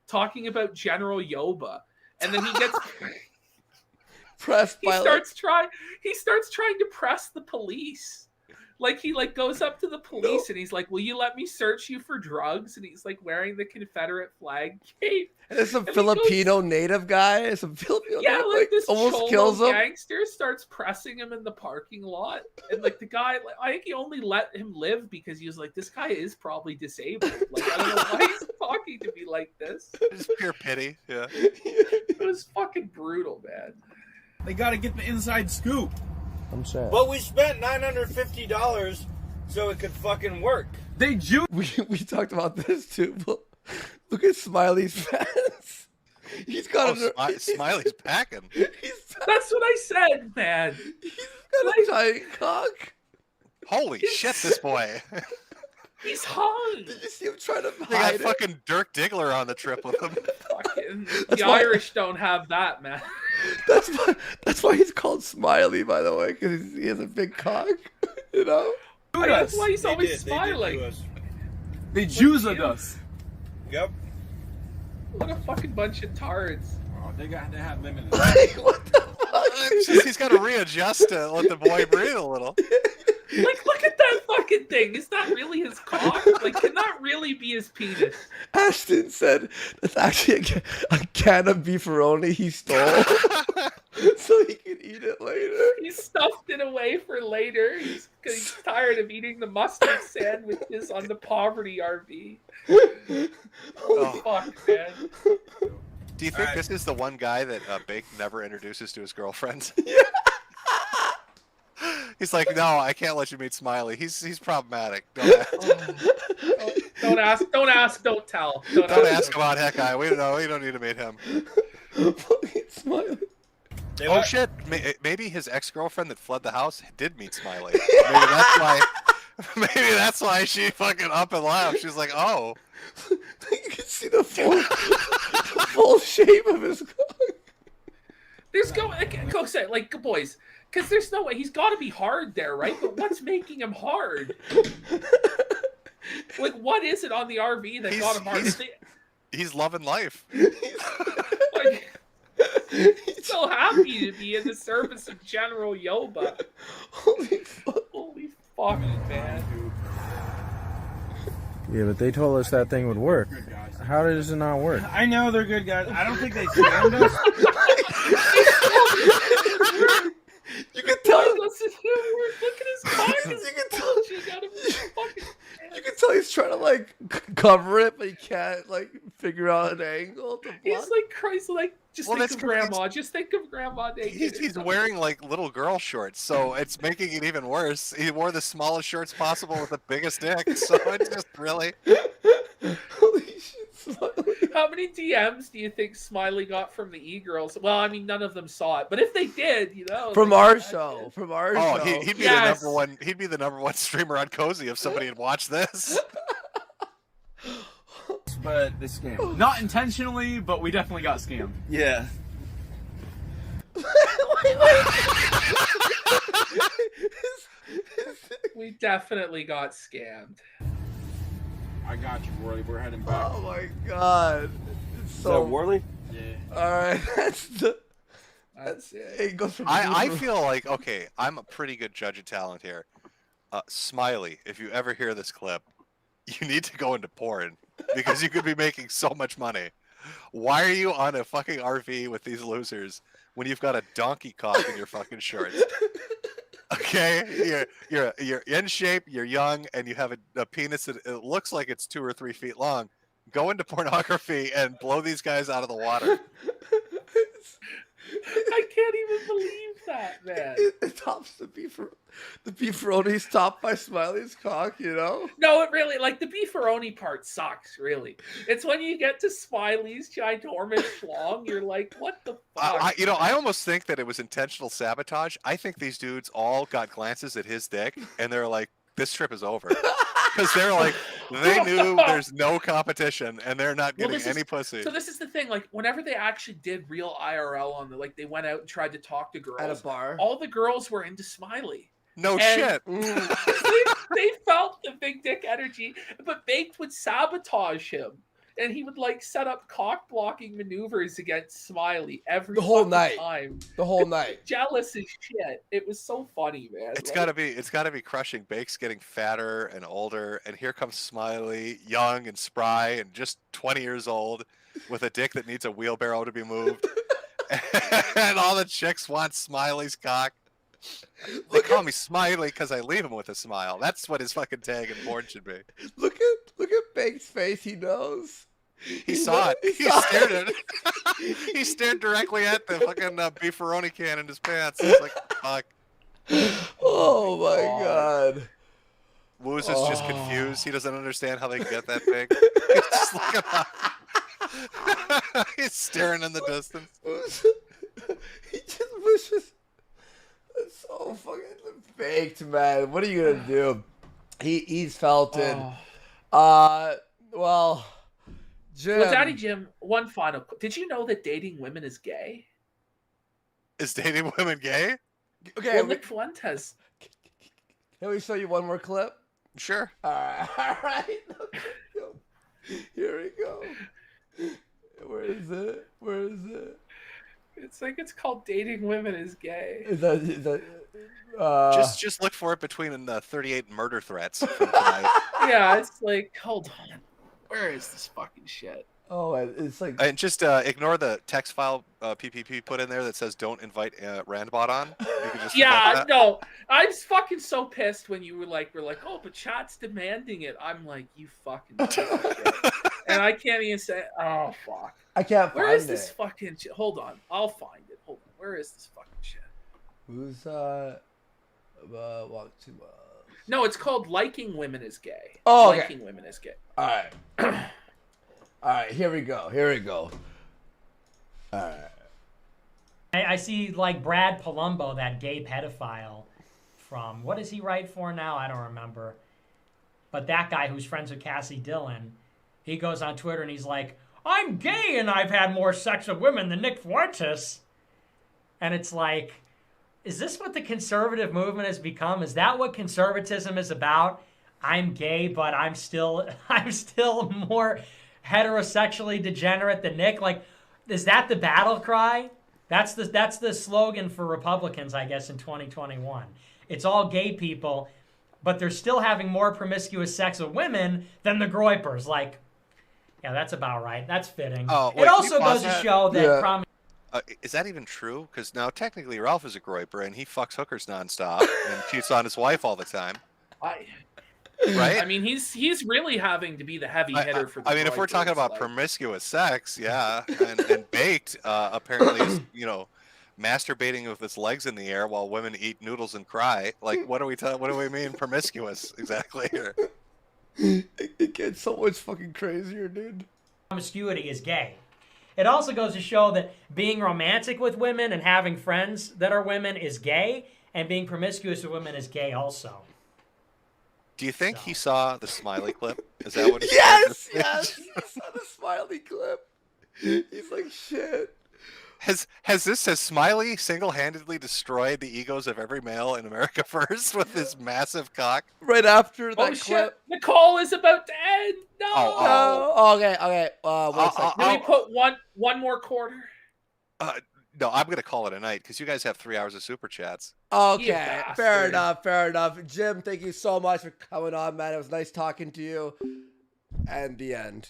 Speaker 1: talking about General Yoba, and then he gets
Speaker 3: pressed.
Speaker 1: He starts trying to press the police. Like he goes up to the police and he's like, "Will you let me search you for drugs?" And he's like wearing the Confederate flag cape.
Speaker 3: And it's some Filipino native guy. Some Filipino native,
Speaker 1: like this
Speaker 3: almost kills him.
Speaker 1: Gangster starts pressing him in the parking lot, and like the guy, I think he only let him live because he was like, "This guy is probably disabled." Like I don't know why he's talking to me like this.
Speaker 2: Just pure pity. Yeah,
Speaker 1: it was fucking brutal, man.
Speaker 16: They got to get the inside scoop.
Speaker 14: I'm sad.
Speaker 15: But we spent $950 so it could fucking work.
Speaker 16: We
Speaker 3: talked about this too. But look at Smiley's pants. He's got
Speaker 2: Smiley's packing.
Speaker 1: That's what I said, man.
Speaker 3: He's got a giant cock.
Speaker 2: Holy shit, this boy.
Speaker 1: He's hung.
Speaker 3: Did you see him trying to
Speaker 2: They
Speaker 3: hide
Speaker 2: got fucking Dirk Diggler on the trip with him.
Speaker 1: The Irish don't have that, man.
Speaker 3: That's why he's called Smiley, by the way, because he has a big cock. You know.
Speaker 1: That's why he's always smiling.
Speaker 16: They Jews us.
Speaker 15: Yep.
Speaker 1: What a fucking bunch of tards.
Speaker 17: Oh, they have limited.
Speaker 3: What the fuck?
Speaker 2: He's got to readjust to let the boy breathe a little.
Speaker 1: Like, look at that fucking thing. Is that really his cock? Like, can that really be his penis?
Speaker 3: Ashton said that's actually a can of beefaroni he stole so he could eat it later.
Speaker 1: He stuffed it away for later. He's tired of eating the mustard sandwiches on the poverty RV. Holy fuck, man.
Speaker 2: Do you think this is the one guy that Bake never introduces to his girlfriends?
Speaker 3: Yeah.
Speaker 2: He's like, no, I can't let you meet Smiley. He's problematic. Don't ask.
Speaker 1: Don't ask, don't tell.
Speaker 2: Don't ask about Heckai. We don't need to meet him.
Speaker 3: Smiley.
Speaker 2: Oh shit! Maybe his ex-girlfriend that fled the house did meet Smiley. Maybe that's why. Maybe that's why she fucking up and laughed. She's like, oh.
Speaker 3: You can see the full shape of his cock.
Speaker 1: There's go say like boys. Because there's no way. He's got to be hard there, right? But what's making him hard? Like, what is it on the RV that got him hard?
Speaker 2: He's loving life.
Speaker 1: Like, he's so happy to be in the service of General Yoba. Holy fuck, man.
Speaker 14: Yeah, but they told us that thing would work. How does it not work?
Speaker 15: I know they're good guys. I don't think they scammed us.
Speaker 3: You can tell.
Speaker 1: Look at his pockets.
Speaker 3: You can tell he's trying to like cover it, but he can't like figure out an angle to block.
Speaker 1: He's like Christ, like just think of grandma. Just think of grandma naked.
Speaker 2: He's wearing like little girl shorts, so it's making it even worse. He wore the smallest shorts possible with the biggest dick, so it's just really.
Speaker 3: Holy shit, Smiley.
Speaker 1: How many DMs do you think Smiley got from the e-girls? Well, I mean, none of them saw it, but if they did,
Speaker 3: from our show, show.
Speaker 2: He'd be the number one. He'd be the number one streamer on Cozy if somebody had watched this.
Speaker 16: But they scammed. Not intentionally, but we definitely got scammed.
Speaker 15: Yeah.
Speaker 1: We definitely got scammed.
Speaker 17: I got you, Worley. We're heading back.
Speaker 3: Oh my god. It's
Speaker 15: Is that Worley?
Speaker 17: Yeah.
Speaker 3: Alright,
Speaker 1: that's it.
Speaker 3: It goes from
Speaker 2: I feel like, okay, I'm a pretty good judge of talent here. Smiley, if you ever hear this clip, you need to go into porn because you could be making so much money. Why are you on a fucking RV with these losers when you've got a donkey cock in your fucking shorts? Okay, you're in shape, you're young, and you have a penis that it looks like it's 2 or 3 feet long. Go into pornography and blow these guys out of the water.
Speaker 1: I can't even believe that, man.
Speaker 3: It's tops the beefaroni's topped by Smiley's cock, you know?
Speaker 1: No, it really, like, the beefaroni part sucks, really. It's when you get to Smiley's ginormous schlong, you're like, what the fuck?
Speaker 2: I almost think that it was intentional sabotage. I think these dudes all got glances at his dick, and they're like, this trip is over. Because they're like, they knew there's no competition, and they're not getting any pussy.
Speaker 1: So this is the thing, like, whenever they actually did real IRL on the, like, they went out and tried to talk to girls.
Speaker 3: At a bar.
Speaker 1: All the girls were into Smiley.
Speaker 2: No shit.
Speaker 1: They felt the big dick energy, but Baked would sabotage him. And he would, like, set up cock blocking maneuvers against Smiley every
Speaker 3: the whole night.
Speaker 1: time.
Speaker 3: The whole night.
Speaker 1: Jealous as shit. It was so funny, man.
Speaker 2: It's gotta be crushing. Bake's getting fatter and older, and here comes Smiley, young and spry and just 20 years old, with a dick that needs a wheelbarrow to be moved. And all the chicks want Smiley's cock. They call me Smiley because I leave him with a smile. That's what his fucking tag and board should be.
Speaker 3: Look at Bake's face. He knows.
Speaker 2: He saw it. He stared at it. He stared directly at the fucking beefaroni can in his pants. He's like, fuck.
Speaker 3: Oh my god.
Speaker 2: Woos is just confused. He doesn't understand how they get that big. He's just looking up. He's staring in the distance.
Speaker 3: He just wishes. That's so fucking baked, man. What are you gonna do? He's felt it. Well, Jim.
Speaker 1: Well, Daddy Jim, one final. Did you know that dating women is gay?
Speaker 2: Is dating women gay?
Speaker 3: Okay.
Speaker 1: Well, Nick Fuentes.
Speaker 3: Can we show you one more clip?
Speaker 2: Sure.
Speaker 3: All right. Here we go. Where is it?
Speaker 1: It's like it's called Dating Women is Gay.
Speaker 3: Is that
Speaker 2: just look for it between the 38 murder threats from tonight.
Speaker 1: Yeah, it's like, hold on. Where is this fucking shit?
Speaker 3: Oh, it's like...
Speaker 2: And just ignore the text file PPP put in there that says don't invite Randbot on. You can just
Speaker 1: no. I was fucking so pissed when you were like, oh, but chat's demanding it. I'm like, you fucking shit. And I can't even say, oh, fuck.
Speaker 3: I can't find it.
Speaker 1: Where is this fucking shit? Hold on. I'll find it. Hold on. Where is this fucking shit?
Speaker 3: Who's,
Speaker 1: No, it's called Liking Women is Gay.
Speaker 3: Oh, okay.
Speaker 1: Liking Women is Gay.
Speaker 3: All right. All right, here we go. All right.
Speaker 18: I see, like, Brad Palumbo, that gay pedophile from, what does he write for now? I don't remember. But that guy who's friends with Cassie Dillon, he goes on Twitter and he's like, I'm gay and I've had more sex with women than Nick Fuentes. And it's like, is this what the conservative movement has become? Is that what conservatism is about? I'm gay, but I'm still more heterosexually degenerate than Nick. Like, is that the battle cry? That's the slogan for Republicans, I guess, in 2021. It's all gay people, but they're still having more promiscuous sex with women than the Groypers. Like, yeah, that's about right. That's fitting.
Speaker 2: Oh, wait,
Speaker 18: it also goes to show that
Speaker 2: is that even true? Because now technically Ralph is a groiper and he fucks hookers nonstop and cheats on his wife all the time. Right?
Speaker 1: I mean, he's really having to be the heavy hitter for the
Speaker 2: I mean, if we're talking about promiscuous sex, yeah, and Baked apparently is, masturbating with his legs in the air while women eat noodles and cry. Like, what do we mean promiscuous exactly here?
Speaker 3: It gets so much fucking crazier, dude.
Speaker 18: Promiscuity is gay. It also goes to show that being romantic with women and having friends that are women is gay, and being promiscuous with women is gay also.
Speaker 2: Do you think he saw the Smiley clip? Is that what?
Speaker 3: Yes, he saw the Smiley clip. He's like, shit.
Speaker 2: Has Smiley single-handedly destroyed the egos of every male in America first with his massive cock?
Speaker 3: Right after that
Speaker 1: shit.
Speaker 3: clip.
Speaker 1: The call is about to end. No.
Speaker 3: Oh, okay. One second.
Speaker 1: Can we put one more quarter?
Speaker 2: No, I'm going to call it a night because you guys have 3 hours of super chats.
Speaker 3: Okay, fair enough. Jim, thank you so much for coming on, man. It was nice talking to you. And the end.